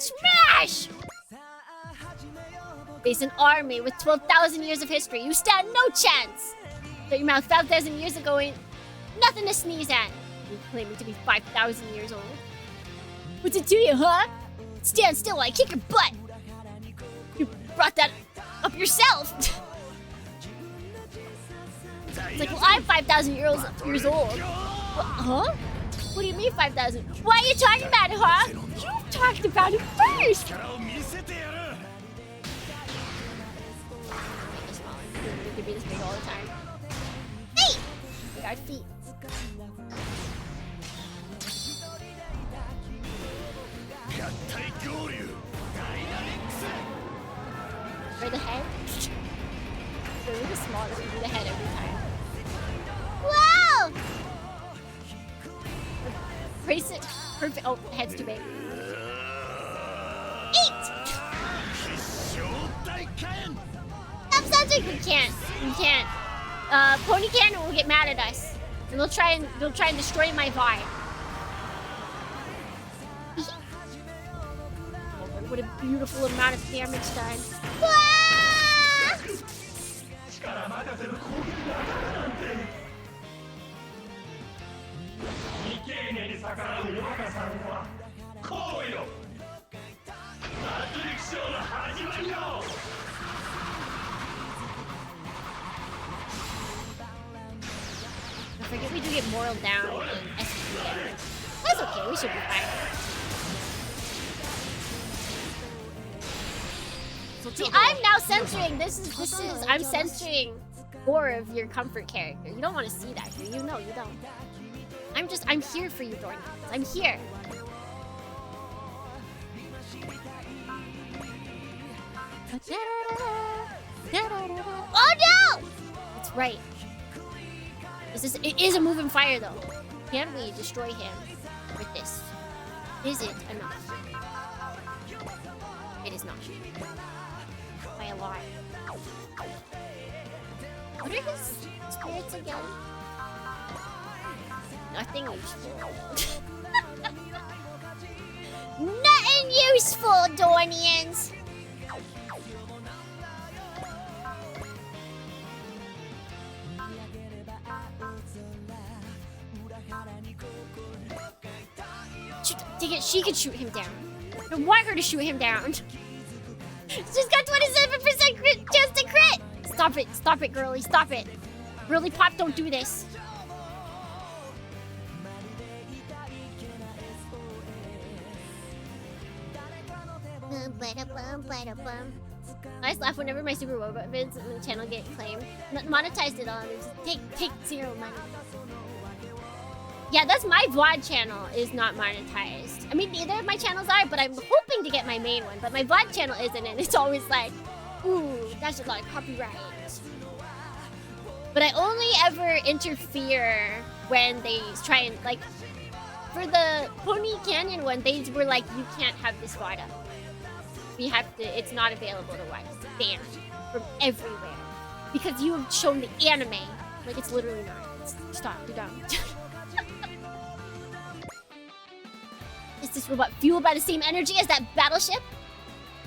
Smash! Face an army with 12,000 years of history. You stand no chance! Shut your mouth 5,000 years ago ain't nothing to sneeze at. You claiming to be 5,000 years old. What's it to you, huh? Stand still while I kick your butt! You brought that up yourself! It's like, well, I'm 5,000 years old. Huh? What do you mean 5,000? Why are you talking about it, huh? You talked about it first! We could be this big all the time. Hey! We got feet. For the head? They're really small to do the head every time. Wow! Brace it. Perfect. Oh, the head's too big. Eat! Stop censoring! We can't. We can't. Pony Cannon will get mad at us. And they'll try and destroy my vibe. What a beautiful amount of damage done. I forget we do get moral down in SPK. That's okay, we should be fine. See, I'm now censoring. I'm censoring more of your comfort character. You don't want to see that, do you? No, you don't. I'm here for you, DohrneXYz. I'm here. Oh no! That's right. It is a moving fire, though. Can we destroy him with this? Is it enough? It is not. By a lot. What are his spirits again? Nothing useful. Nothing useful, Dornians! She could shoot him down. I want her to shoot him down. She's got 27% crit chance to crit! Stop it, girlie, stop it. Girly Pop, don't do this. I just laugh whenever my Super Robot vids on the channel get claimed. Monetized it all. Take zero money. Yeah, that's my VOD channel is not monetized. I mean, neither of my channels are, but I'm hoping to get my main one. But my VOD channel isn't, and it's always like, ooh, that's a lot of copyright. But I only ever interfere when they try and, like, for the Pony Canyon one, they were like, you can't have this VOD up. We have to, it's not available to watch. It's banned from everywhere. Because you have shown the anime. Like, it's literally not. Stop, you're dumb. Is this robot fueled by the same energy as that battleship?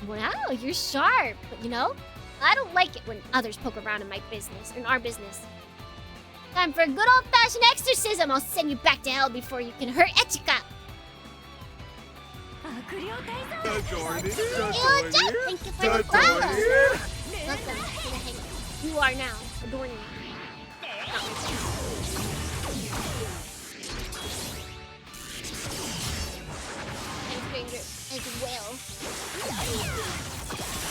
Wow, you're sharp. But you know, I don't like it when others poke around in my business, in our business. Time for a good old-fashioned exorcism. I'll send you back to hell before you can hurt Echika. Thank you for the follow. Welcome to the hangout. You are now adorning. As well.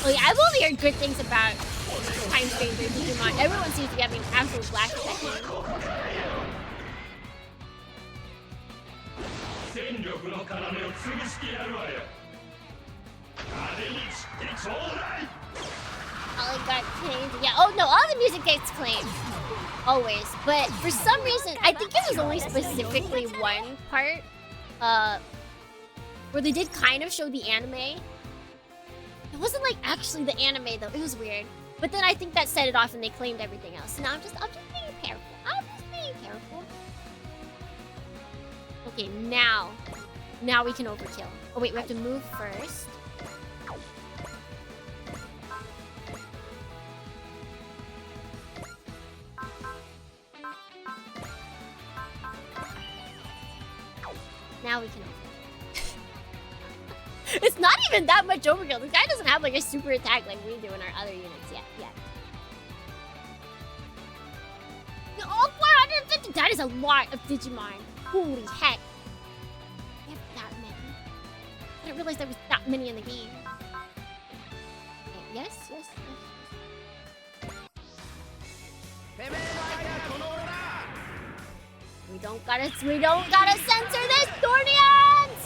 Oh yeah, I've only heard good things about Time Stranger Digimon. Everyone seems to be having absolute blast with that game. All it got claimed. Yeah, oh no, all the music gets claimed. Always. But for some reason, I think it was only specifically one part, where they did kind of show the anime. It wasn't like actually the anime though. It was weird. But then I think that set it off and they claimed everything else. So now I'm just being careful. I'm just being careful. Okay, now we can overkill. Oh wait, we have to move first. Now we can overkill. It's not even that much overkill. This guy doesn't have like a super attack like we do in our other units yet. Oh, 450! That is a lot of Digimon. Holy heck. We have that many. I didn't realize there was that many in the game. Okay, yes. We don't gotta censor this, Dornians!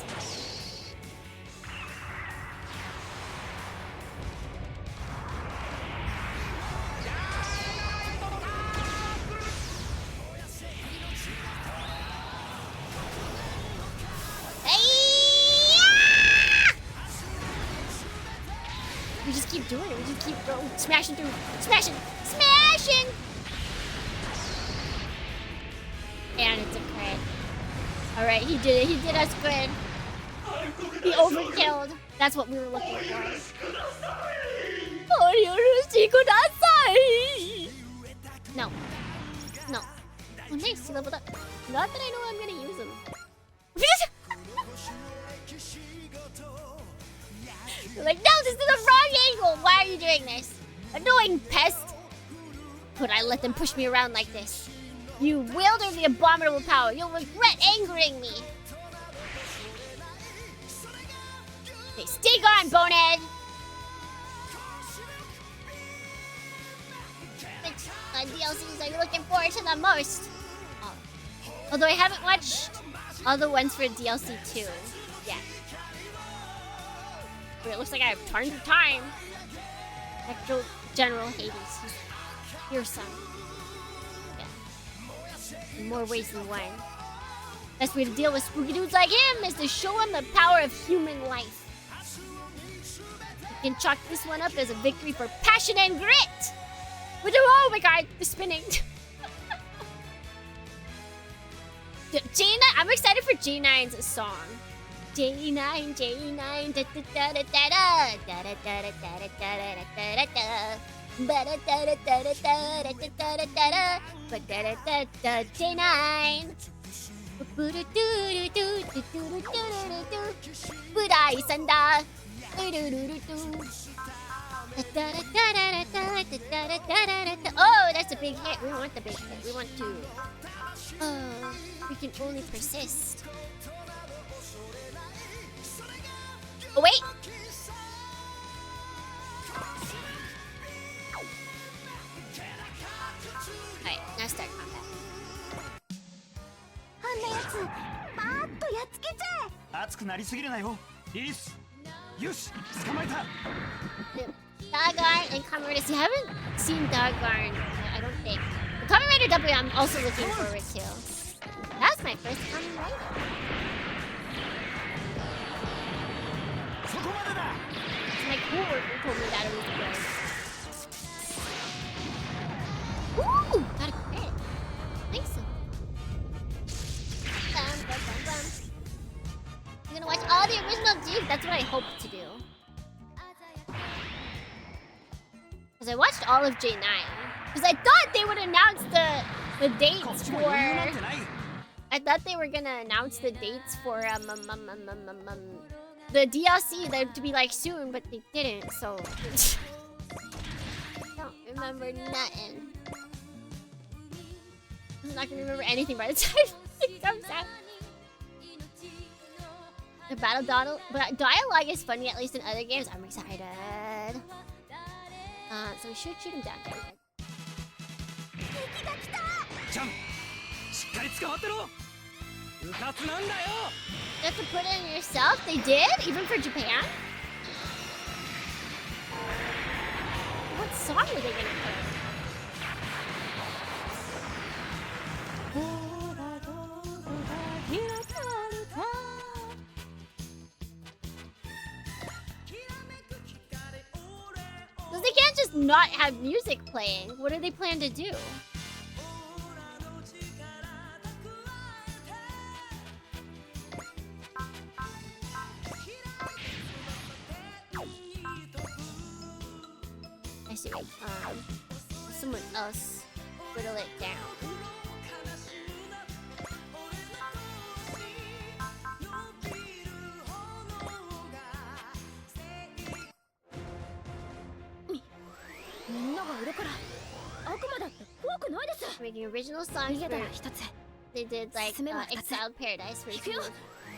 We just keep doing it. We just keep going, smashing through, smashing! And it's a crit. Alright, he did it. He did us good. He overkilled. That's what we were looking for. No. Oh, nice. He leveled up. Not that I know I'm gonna use him. You're like, no, this is the wrong angle. Why are you doing this? Annoying pest. Could I let them push me around like this? You wielder the abominable power. You'll regret angering me. Okay, stay gone, bonehead. Which DLCs are you looking forward to the most? Oh. Although I haven't watched all the ones for DLC 2 yet. But it looks like I have tons of time. Actual General Hades. He's fearsome. In more ways than one. Best way to deal with spooky dudes like him is to show him the power of human life. You can chalk this one up as a victory for passion and grit! Oh my god, the spinning. J9, I'm excited for J9's song. J9, da da da da da da da da da da da da da. J9 Budai Sanda. Oh, that's a big hit. We want the big hit. We want to. Oh, we can only persist. Oh, wait. Alright, now start combat. あんなやつパーッとやっつけちゃえ。熱くなりすぎるなよリリスよし捕まえた Doggone and Kamen Rider. You haven't seen Doggone, I don't think. The Kamen Rider W I'm also looking forward to. That's my first Kamen Rider. My coworker told me that it was good. Ooh, got a crit. Nice. I'm gonna watch all the original Dukes. That's what I hope to do. Because I watched all of J9. Because I thought they would announce the dates for... I thought they were gonna announce the dates for the DLC that to be like soon, but they didn't, so... I don't remember nothing. I'm not gonna remember anything by the time it comes out. The battle dialogue is funny, at least in other games. I'm excited. So we should shoot him down there. You have to put it in yourself? They did? Even for Japan? What song are they gonna Because they can't just not have music playing. What do they plan to do? I see. Someone else whittle it down. Making original songs for... They did like Exiled Paradise for you.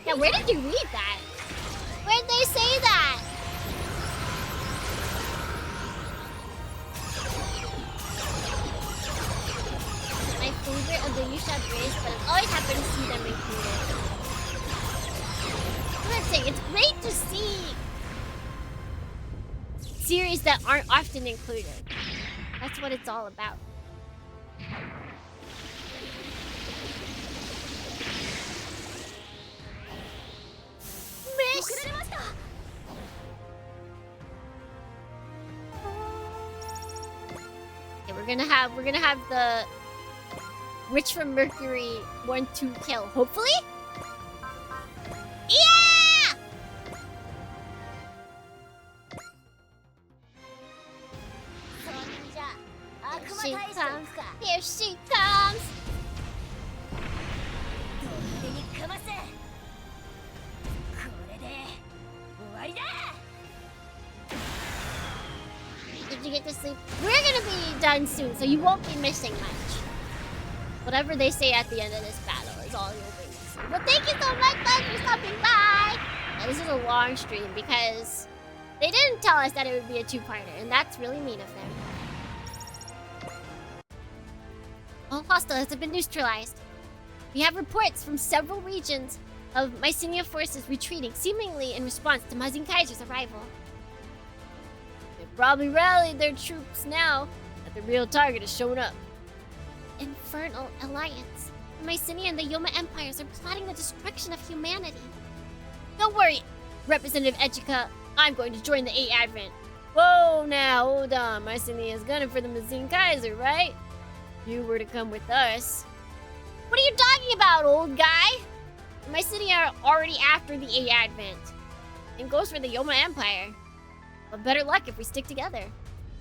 Yeah, where did you read that? Where did they say that? My favorite of the Yusha Brace, but I'm always happy to see them included. I'm saying it's great to see series that aren't often included. That's what it's all about. Miss! Okay, we're gonna have the Witch from Mercury 1-2 kill, hopefully? Yeah! Here she comes. Here she comes. Did you get to sleep? We're gonna be done soon, so you won't be missing much. Whatever they say at the end of this battle is all you'll be missing. But thank you so much, guys, for stopping by. Now, this is a long stream because they didn't tell us that it would be a two-parter, and that's really mean of them. All hostiles have been neutralized. We have reports from several regions of Mycenaean forces retreating, seemingly in response to Mazin Kaiser's arrival. They've probably rallied their troops now that the real target has shown up. Infernal alliance. The Mycenaean and the Yoma empires are plotting the destruction of humanity. Don't worry, Representative Echika. I'm going to join the 8 Advent. Whoa, now, hold on. Mycenaean is gunning for the Mazin Kaiser, right? If you were to come with us. What are you talking about, old guy? The Mycenaean are already after the 8 Advent. And goes for the Yoma Empire. But better luck if we stick together.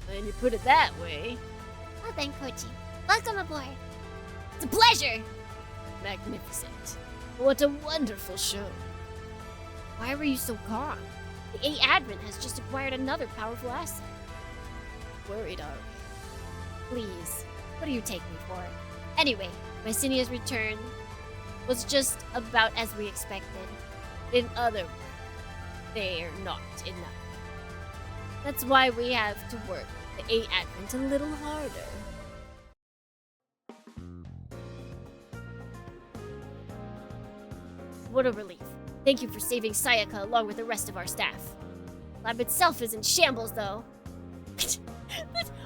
When you put it that way. Well then, Koji. Welcome aboard. It's a pleasure! Magnificent. What a wonderful show. Why were you so calm? The 8 Advent has just acquired another powerful asset. Worried, are we? Please, what do you take me for? Anyway, Mycenaean's return was just about as we expected. In other words, they're not enough. That's why we have to work the 8 Advent a little harder. What a relief. Thank you for saving Sayaka along with the rest of our staff. Lab itself is in shambles, though.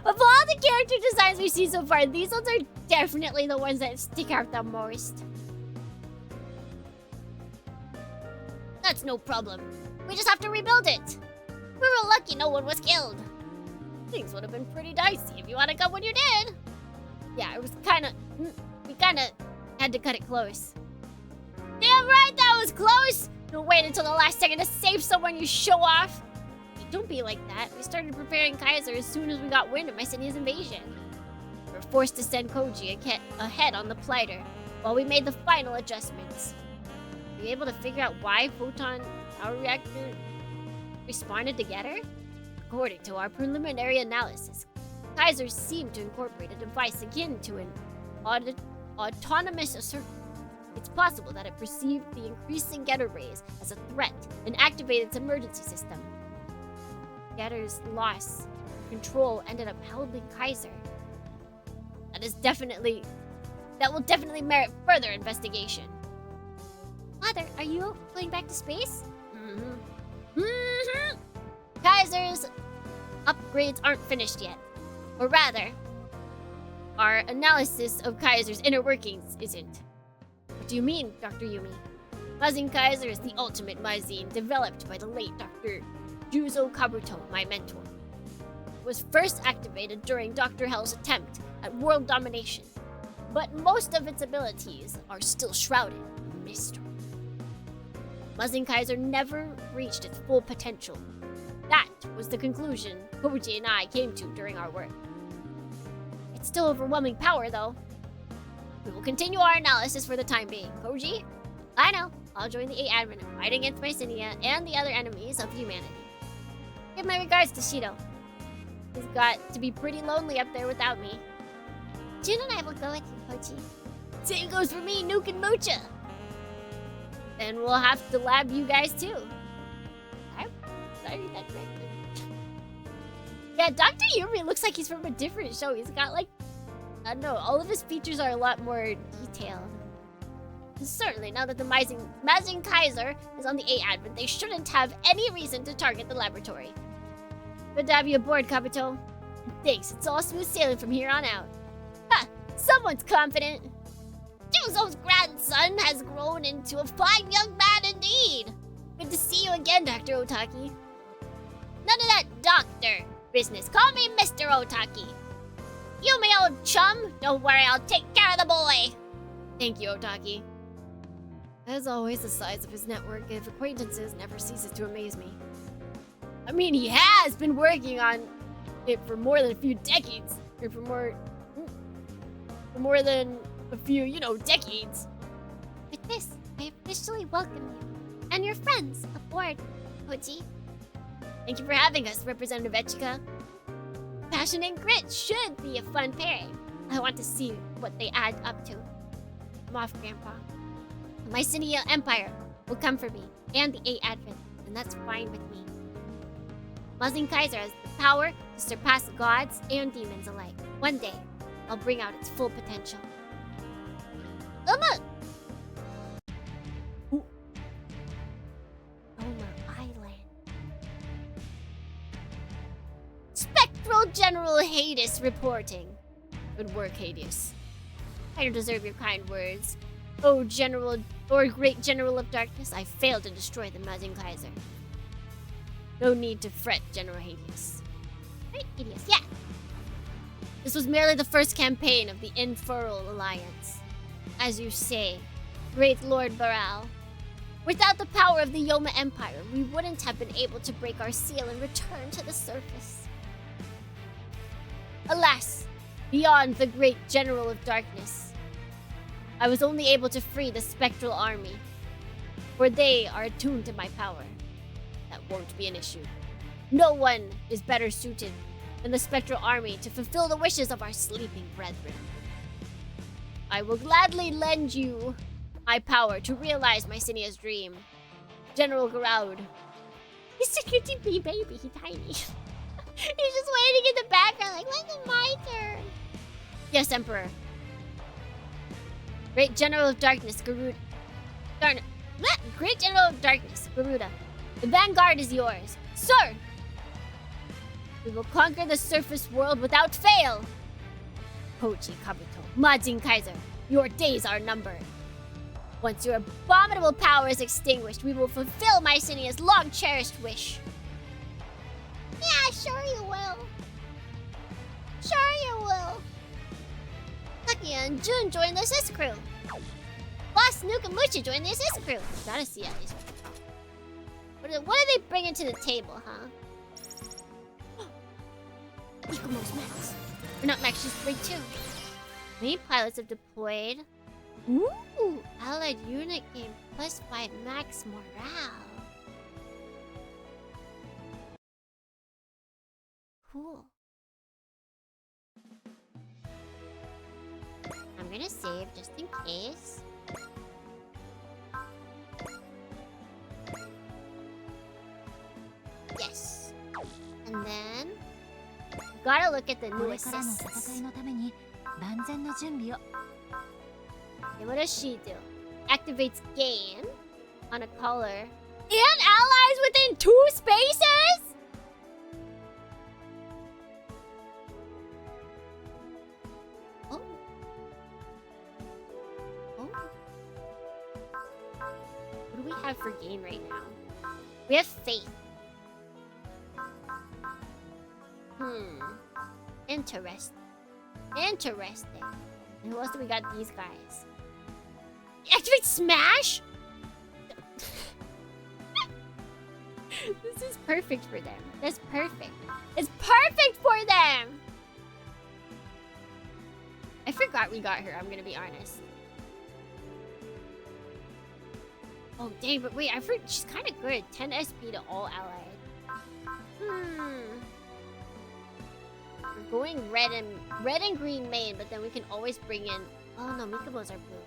Of all the character designs we've seen so far, these ones are definitely the ones that stick out the most. That's no problem. We just have to rebuild it. We were lucky no one was killed. Things would have been pretty dicey if you hadn't come when you did. Yeah, it was we kinda had to cut it close. Damn right that was close! Don't wait until the last second to save someone, you show off. Hey, don't be like that. We started preparing Kaiser as soon as we got wind of Mycenaean's invasion. We were forced to send Koji ahead on the Plighter while we made the final adjustments. Were you able to figure out why Photon Power Reactor responded together? According to our preliminary analysis, Kaiser seemed to incorporate a device akin to an autonomous assertion. It's possible that it perceived the increasing Getter rays as a threat and activated its emergency system. Getter's loss of control ended up helping Kaiser. That will definitely merit further investigation. Father, are you going back to space? Kaiser's upgrades aren't finished yet. Or rather, our analysis of Kaiser's inner workings isn't. What do you mean, Dr. Yumi? Mazin Kaiser is the ultimate Mazin developed by the late Dr. Juzo Kabuto, my mentor. It was first activated during Dr. Hell's attempt at world domination, but most of its abilities are still shrouded in mystery. Mazin Kaiser never reached its full potential. That was the conclusion Koji and I came to during our work. It's still overwhelming power, though. We will continue our analysis for the time being. Koji? I know. I'll join the 8 Advent and fight against Mycenaean and the other enemies of humanity. Give my regards to Shido. He's got to be pretty lonely up there without me. June and I will go with you, Pochi. Same goes for me, Nuke and Mocha. Then we'll have to lab you guys too. Did I read that correctly? Yeah, Dr. Yuri looks like he's from a different show. He's got like, I don't know, all of his features are a lot more detailed. And certainly, now that the Mazin Kaiser is on the A advent, they shouldn't have any reason to target the laboratory. Good to have you aboard, Kabuto. Thanks, it's all smooth sailing from here on out. Ha! Someone's confident. Juzo's grandson has grown into a fine young man indeed. Good to see you again, Dr. Otaki. None of that doctor business. Call me Mr. Otaki. You, my old chum. Don't worry, I'll take care of the boy. Thank you, Otaki. As always, the size of his network of acquaintances never ceases to amaze me. I mean, he has been working on it for more than a few decades. Or for more than a few, you know, decades. With this, I officially welcome you and your friends aboard, Pochi. Thank you for having us, Representative Echika. Passion and grit should be a fun pairing. I want to see what they add up to. I'm off, Grandpa. The Mycenae Empire will come for me and the 8 Advent, and that's fine with me. Mazin Kaiser has the power to surpass gods and demons alike. One day, I'll bring out its full potential. Uma! Omer Island. Spectral General Hades reporting. Good work, Hades. I deserve your kind words. Oh, Great General of Darkness, I failed to destroy the Mazin Kaiser. No need to fret, General Hades. Right, Hades, yeah. This was merely the first campaign of the Infernal Alliance. As you say, Great Lord Baral. Without the power of the Yoma Empire, we wouldn't have been able to break our seal and return to the surface. Alas, beyond the Great General of Darkness, I was only able to free the Spectral Army, for they are attuned to my power. That won't be an issue. No one is better suited than the Spectral Army to fulfill the wishes of our sleeping brethren. I will gladly lend you my power to realize Mycenia's dream. General Garaud. He's a cutie bee baby, he's tiny. He's just waiting in the background like, when's it my turn? Yes, Emperor. Great General of Darkness, Garuda. Great General of Darkness, Garuda. The vanguard is yours. Sir! We will conquer the surface world without fail. Pochi Kabuto, Mazin Kaiser, your days are numbered. Once your abominable power is extinguished, we will fulfill Mycenia's long-cherished wish. Yeah, sure you will. Sure you will. Takia and Jun join the assist crew. Boss Nuke and Mucha join the assist crew. Gotta see at least. What do they bring to the table, huh? Ikomo's Max. Or not Max, she's great too. Many pilots have deployed. Ooh, allied unit gain +5 max morale. Cool. I'm gonna save just in case. Yes. And then gotta look at the new assists. Okay, what does she do? Activates gain on a color. And allies within 2 spaces? Oh. Oh. What do we have for gain right now? We have faith. Interesting. Interesting. And who else do we got? These guys. Activate Smash? This is perfect for them. That's perfect. It's perfect for them! I forgot we got her, I'm gonna be honest. Oh, dang, but wait, I forgot. She's kind of good. 10 SP to all allied. going red and green main, but then we can always bring in. Oh no, Mikabos are blue.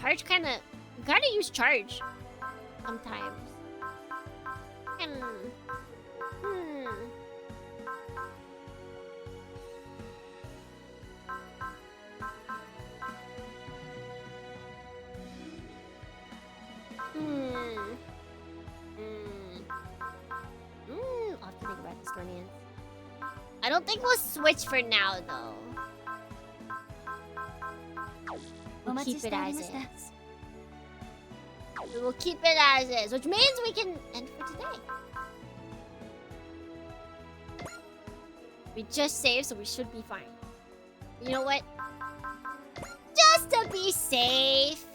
Charge kinda. We gotta use charge sometimes. I'll have to think about this one, Ian. I don't think we'll switch for now, though. We'll keep it as is. We will keep it as is, which means we can end for today. We just saved, so we should be fine. You know what? Just to be safe.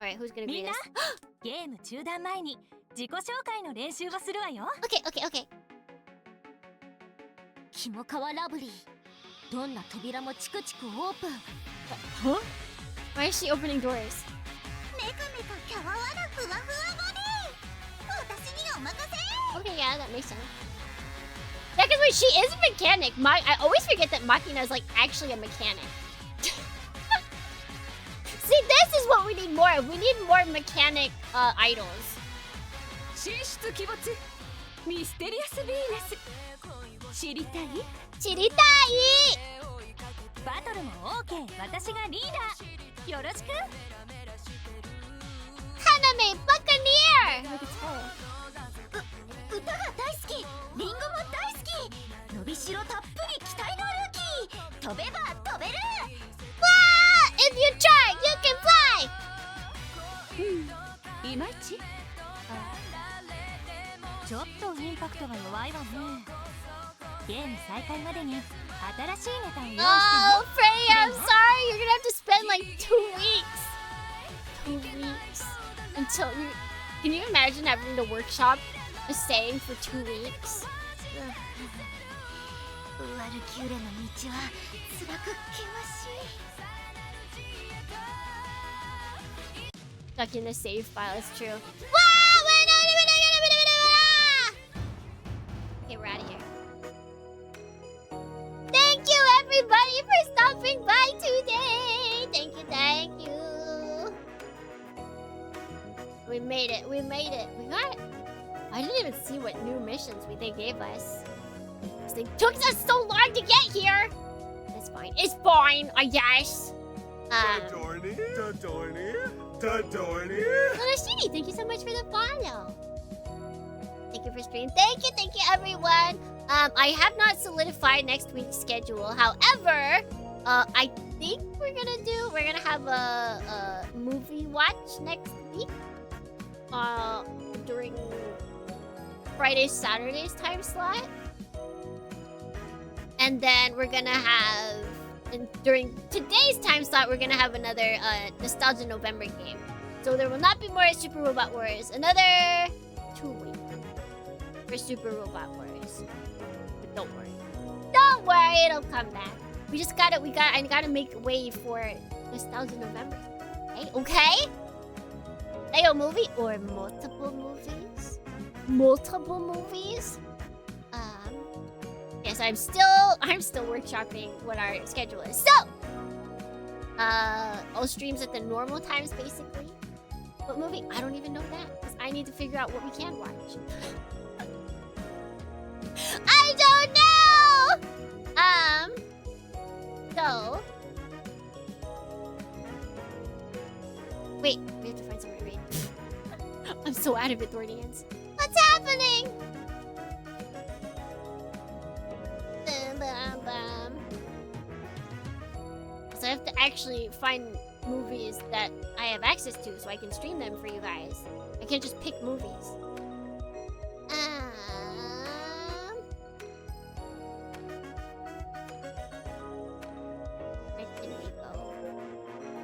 Alright, who's gonna greet us? Okay. Huh? Why is she opening doors? Okay, yeah, that makes sense. Yeah, because wait, she is a mechanic. I always forget that Makina is like actually a mechanic. See, this is what we need more of. We need more mechanic idols. Chiritai! Haname Buccaneer! Look at her. Wow! If you try, you can fly! Oh, Freya, I'm sorry. You're gonna have to spend like 2 weeks. 2 weeks. Until you... Can you imagine having to workshop a saying for 2 weeks? Stuck in the save file, it's true. Okay, we're out of here. Thank you, everybody, for stopping by today. Thank you, thank you. We made it. We made it. We got it. I didn't even see what new missions they gave us. This thing took us so long to get here. It's fine. It's fine, I guess. Dohrne. Shini, thank you so much for the follow. Thank you for streaming. Thank you, everyone. I have not solidified next week's schedule. However, I think we're gonna have a movie watch next week. During Friday, Saturday's time slot. And then we're gonna have, during today's time slot, we're gonna have another Nostalgia November game. So there will not be more Super Robot Wars. Another 2 weeks for Super Robot Wars. But don't worry. Don't worry, it'll come back. I gotta make way for Nostalgia November. Okay? A movie or multiple movies? Multiple movies? Yes, I'm still workshopping what our schedule is. So, all streams at the normal times, basically. What movie? I don't even know that, because I need to figure out what we can watch. I don't know! So... Wait, we have to find somewhere to read. I'm so out of it, Dohrnians. What's happening? So I have to actually find movies that I have access to so I can stream them for you guys. I can't just pick movies.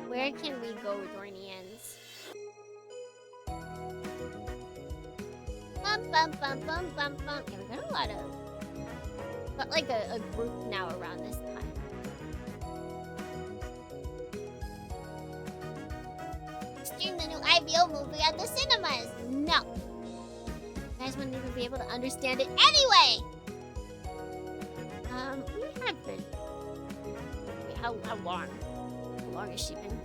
Where can we go, Dohrnians? Bum bum bum bum bum bum. Yeah, we got a lot of... Got like a group now around this time. Stream the new IBO movie at the cinemas. No. You guys wouldn't even be able to understand it anyway. We have been. Wait, how long? How long has she been?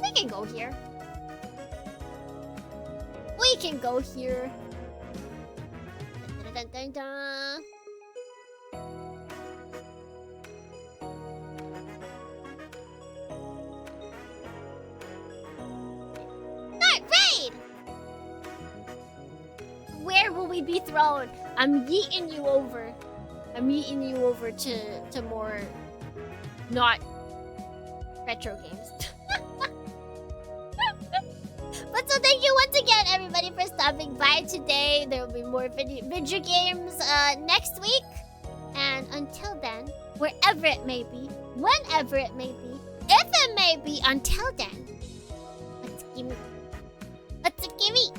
We can go here. We can go here. Dun, dun, dun, dun. Start raid! Where will we be thrown? I'm yeeting you over. I'm yeeting you over to more not retro games. But so thank you once again, everybody, for stopping by today. There will be more video games next week. And until then, wherever it may be, whenever it may be, if it may be, until then, let's gimme.